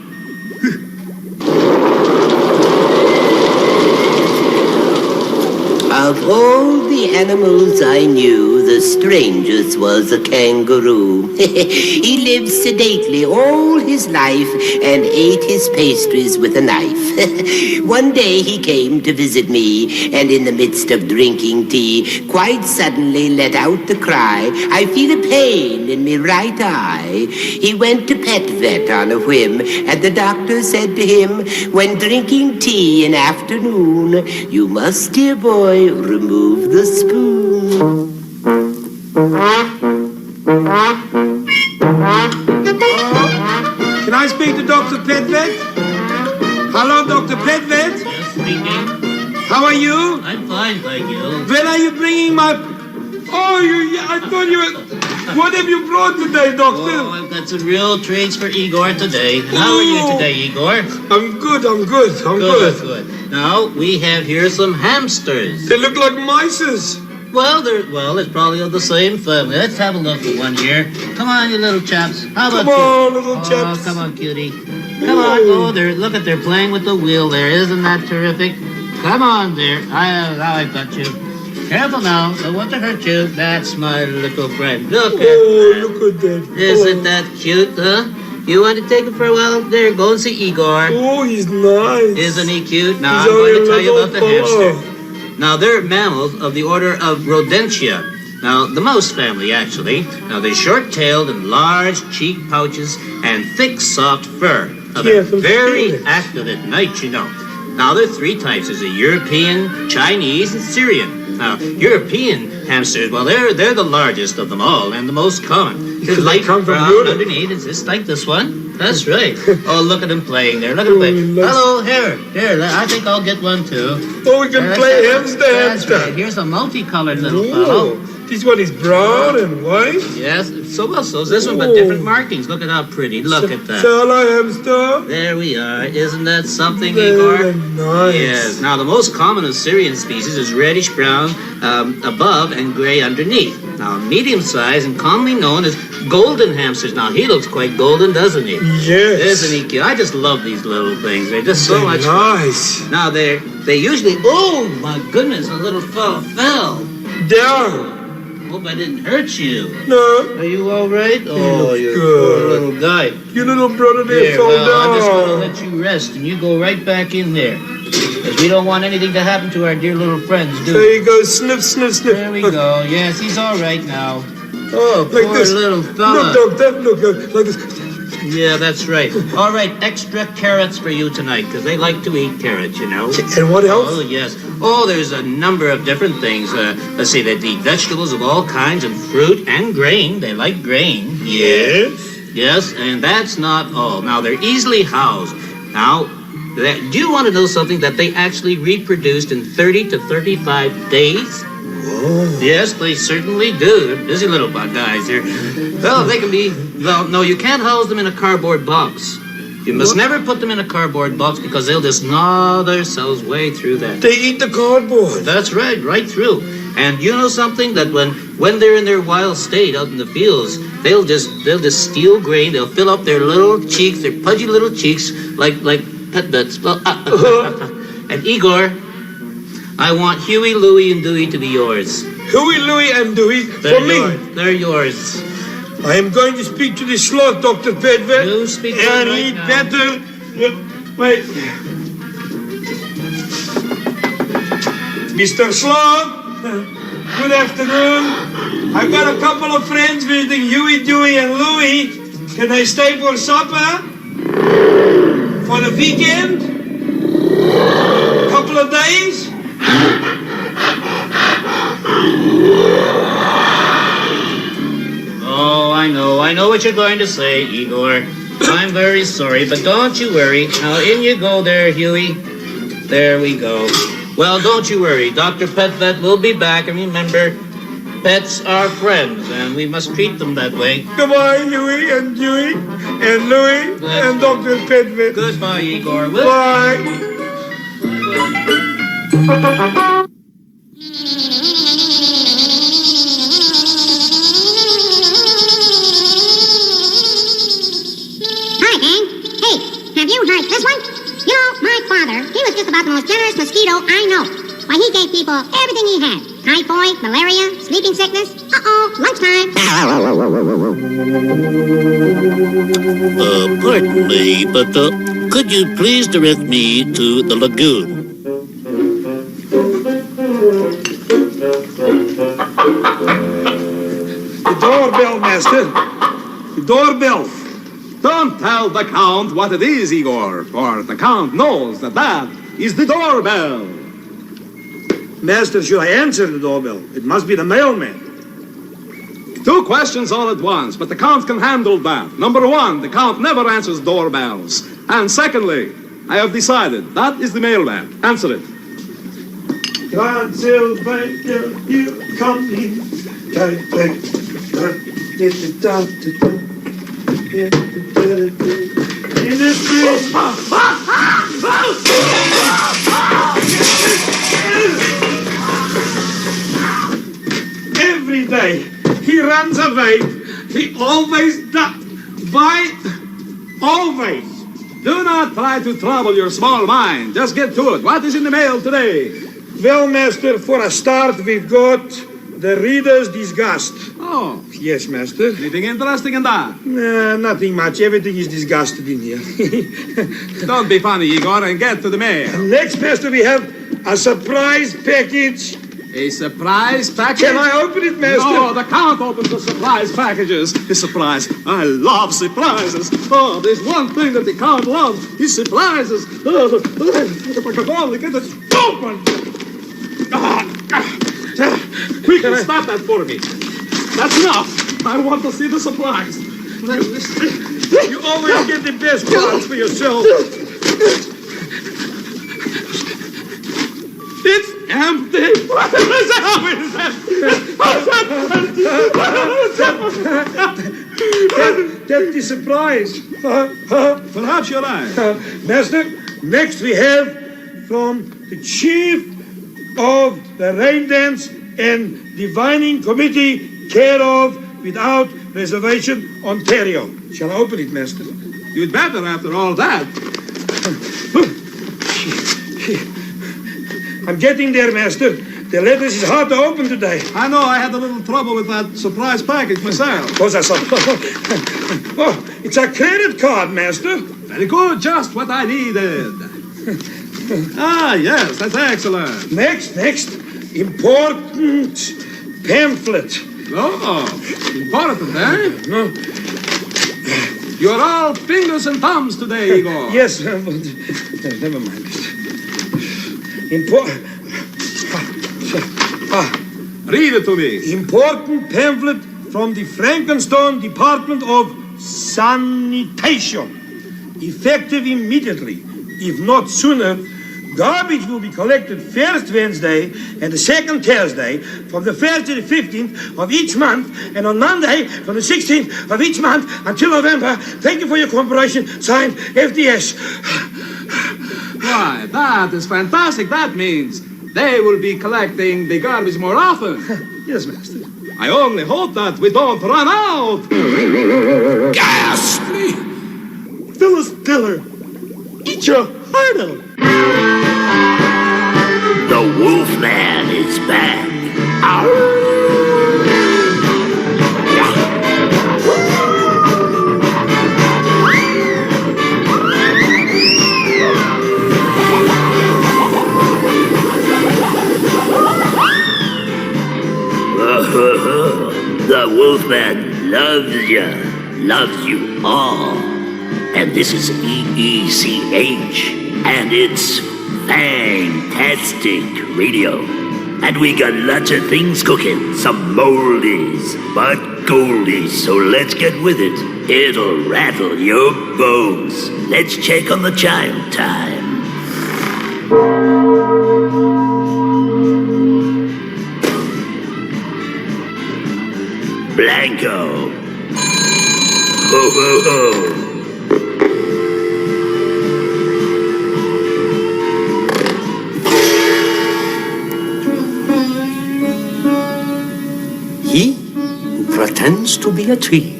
Of all the animals I knew, the strangest was a kangaroo. He lived sedately all his life and ate his pastries with a knife. One day he came to visit me, and in the midst of drinking tea, quite suddenly let out the cry, "I feel a pain in me right eye." He went to pet vet on a whim, and the doctor said to him, "When drinking tea in afternoon, you must, dear boy, remove the spoon."
Can I speak to Dr. Petvet? Hello, Dr. Petvet?
Yes, speaking.
How are you?
I'm fine, thank you.
When are you bringing my... Oh, I thought you were... What have you brought today, Doctor?
Oh, I've got some real treats for Igor today. And how are you today, Igor?
I'm good.
Good. Now, we have here some hamsters.
They look like mices.
Well, it's probably of the same family. Let's have a look at one here. Come on, you little chaps. How about
little chaps.
Oh, come on, cutie. Come on. Oh, they're playing with the wheel there. Isn't that terrific? Come on there. Now I've got you. Careful now. Don't want to hurt you. That's my little friend. Look at that. Isn't that cute, huh? You want to take him for a while? There, go and see Igor.
Oh, he's nice.
Isn't he cute? Now, I'm going to tell you about the hamster. Now, they're mammals of the order of Rodentia. Now, the mouse family, actually. Now, they're short-tailed and large cheek pouches and thick, soft fur. Now, they're very active at night, you know. Now, there are three types. There's a European, Chinese, and Syrian. Now, European hamsters, well, they're the largest of them all and the most common. They're light brown underneath. It's just like this one. That's right. Oh, look at them playing there. Look at them playing. Hello, here. I think I'll get one, too.
Oh, we can play hamster.
Right. Here's a multicolored little fellow.
This one is brown and white?
Yes, so is this one, but different markings. Look at how pretty. Look at that.
Shall I hamster?
There we are. Isn't that something, Igor?
Nice.
Yes. Now, the most common of Syrian species is reddish-brown above and gray underneath. Now, medium-sized and commonly known as golden hamsters. Now, he looks quite golden, doesn't he?
Yes.
Isn't he cute? I just love these little things. They're just so much
nice.
fun. Now, they usually... Oh, my goodness, a little fellow fell.
Down.
hope I didn't hurt you.
No.
Are you all right? Oh,
looks
you
good.
poor little guy.
Your little brother there
Here,
fell
well,
down.
I'm just going to let you rest, and you go right back in there. Because we don't want anything to happen to our dear little friends, do we?
There you go. Sniff, sniff, sniff.
There we go. Yes, he's all right now.
Oh,
Poor
like this.
little fella.
Look, Doctor. Look, like this.
Yeah, that's right. All right, extra carrots for you tonight, because they like to eat carrots, you know.
And what else?
Oh, yes. Oh, there's a number of different things. Let's see, they eat vegetables of all kinds and fruit and grain. They like grain.
Yes.
Yes, and that's not all. Now, they're easily housed. Now, do you want to know something? That they actually reproduced in 30 to 35 days?
Whoa.
Yes, they certainly do. They're busy little guys here. Well, they can be... Well, no, you can't house them in a cardboard box. You must never put them in a cardboard box because they'll just gnaw themselves way through that.
They eat the cardboard.
That's right through. And you know something? That when they're in their wild state out in the fields, they'll just steal grain. They'll fill up their little cheeks, their pudgy little cheeks, like pet bits. Well, and Igor, I want Huey, Louie, and Dewey to be yours.
Huey, Louie, and Dewey
They're
for me.
yours. They're yours.
I am going to speak to the sloth, Dr. Pedvet.
You speak to him
And
right
he
now.
better... Wait. Mr. Sloth, good afternoon. I've got a couple of friends visiting Huey, Dewey, and Louie. Can I stay for supper? For the weekend? Couple of days?
Oh, I know what you're going to say, Igor. I'm very sorry, but don't you worry. Now, in you go there, Huey. There we go. Well, don't you worry. Dr. Petvet will be back, and remember, pets are friends, and we must treat them that way.
Goodbye, Huey and Dewey and Louie and Dr. Pedvet.
Goodbye, Igor.
Bye.
Hi, gang. Hey, have you heard this one? You know, my father, he was just about the most generous mosquito I know. Why, he gave people everything he had. Typhoid, malaria, sleeping sickness. Uh-oh, lunchtime.
Pardon me, but could you please direct me to the lagoon?
The doorbell, master. The doorbell.
Don't tell the Count what it is, Igor, for the Count knows that is the doorbell.
Master, should I answer the doorbell? It must be the mailman.
2 questions all at once, but the Count can handle that. Number 1, the Count never answers doorbells. And secondly, I have decided that is the mailman. Answer it.
Transylvania, you come in. In this every day he runs away. He always does. Why? Always.
Do not try to trouble your small mind. Just get to it. What is in the mail today?
Well, master, for a start, we've got the Reader's Disgust.
Oh.
Yes, master.
Anything interesting in that?
Nothing much. Everything is disgusted in here.
Don't be funny, Igor, and get to the mail.
Next, master, we have a surprise package.
A surprise package?
Can I open it, master?
No, the Count opens the surprise packages. A surprise. I love surprises. Oh, there's one thing that the Count loves. Is surprises. Oh, if I could only get this open. Quickly, stop that for me. That's enough. I want to see the surprise.
You always get the best parts for yourself.
It's empty. What is
That's the surprise.
Perhaps you're right.
Master, next we have from the chief of the Rain Dance and Divining Committee, care of Without Reservation, Ontario. Shall I open it, master?
You'd better after all that.
I'm getting there, master. The The letters is hard to open today.
I know, I had a little trouble with that surprise package myself.
What's that? Oh, it's a credit card, master.
Very good, just what I needed. Yes, that's excellent.
Next. Important pamphlet.
Oh, important, eh?
No.
You're all fingers and thumbs today, Igor.
Yes, never mind.
Read it to me.
Important pamphlet from the Frankenstein Department of Sanitation. Effective immediately, if not sooner. Garbage will be collected first Wednesday and the second Thursday from the 1st to the 15th of each month, and on Monday from the 16th of each month until November. Thank you for your cooperation. Signed, FDS.
Why, that is fantastic. That means they will be collecting the garbage more often.
Yes, master.
I only hope that we don't run out.
Ghastly!
Phyllis Diller, eat your heart out.
The Wolfman is back. The Wolfman loves you all. And this is EECH, and it's fantastic radio. And we got lots of things cooking, some moldies, but goldies, so let's get with it. It'll rattle your bones. Let's check on the child time. Blanco. Ho, ho, ho.
He who pretends to be a tree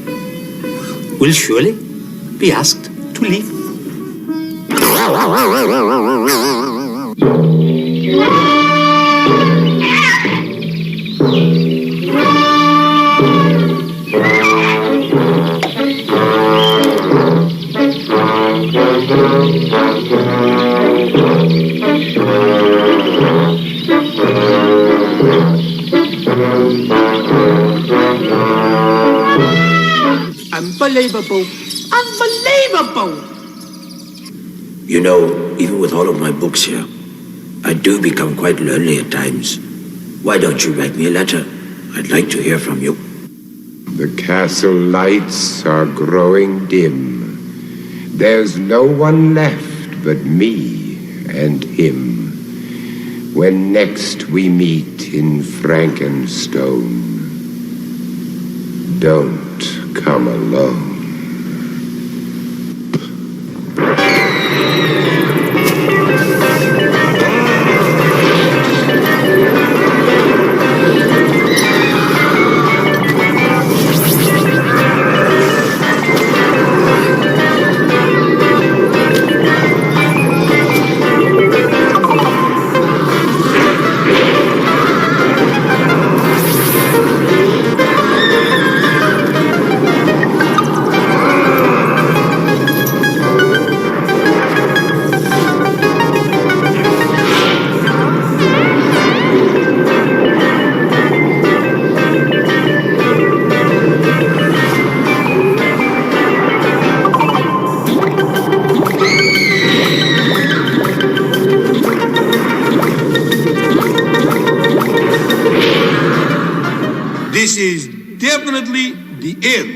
will surely be asked to leave.
Unbelievable. Unbelievable!
You know, even with all of my books here, I do become quite lonely at times. Why don't you write me a letter? I'd like to hear from you.
The castle lights are growing dim. There's no one left but me and him. When next we meet in Frankenstone, don't come alone.
This is definitely the end.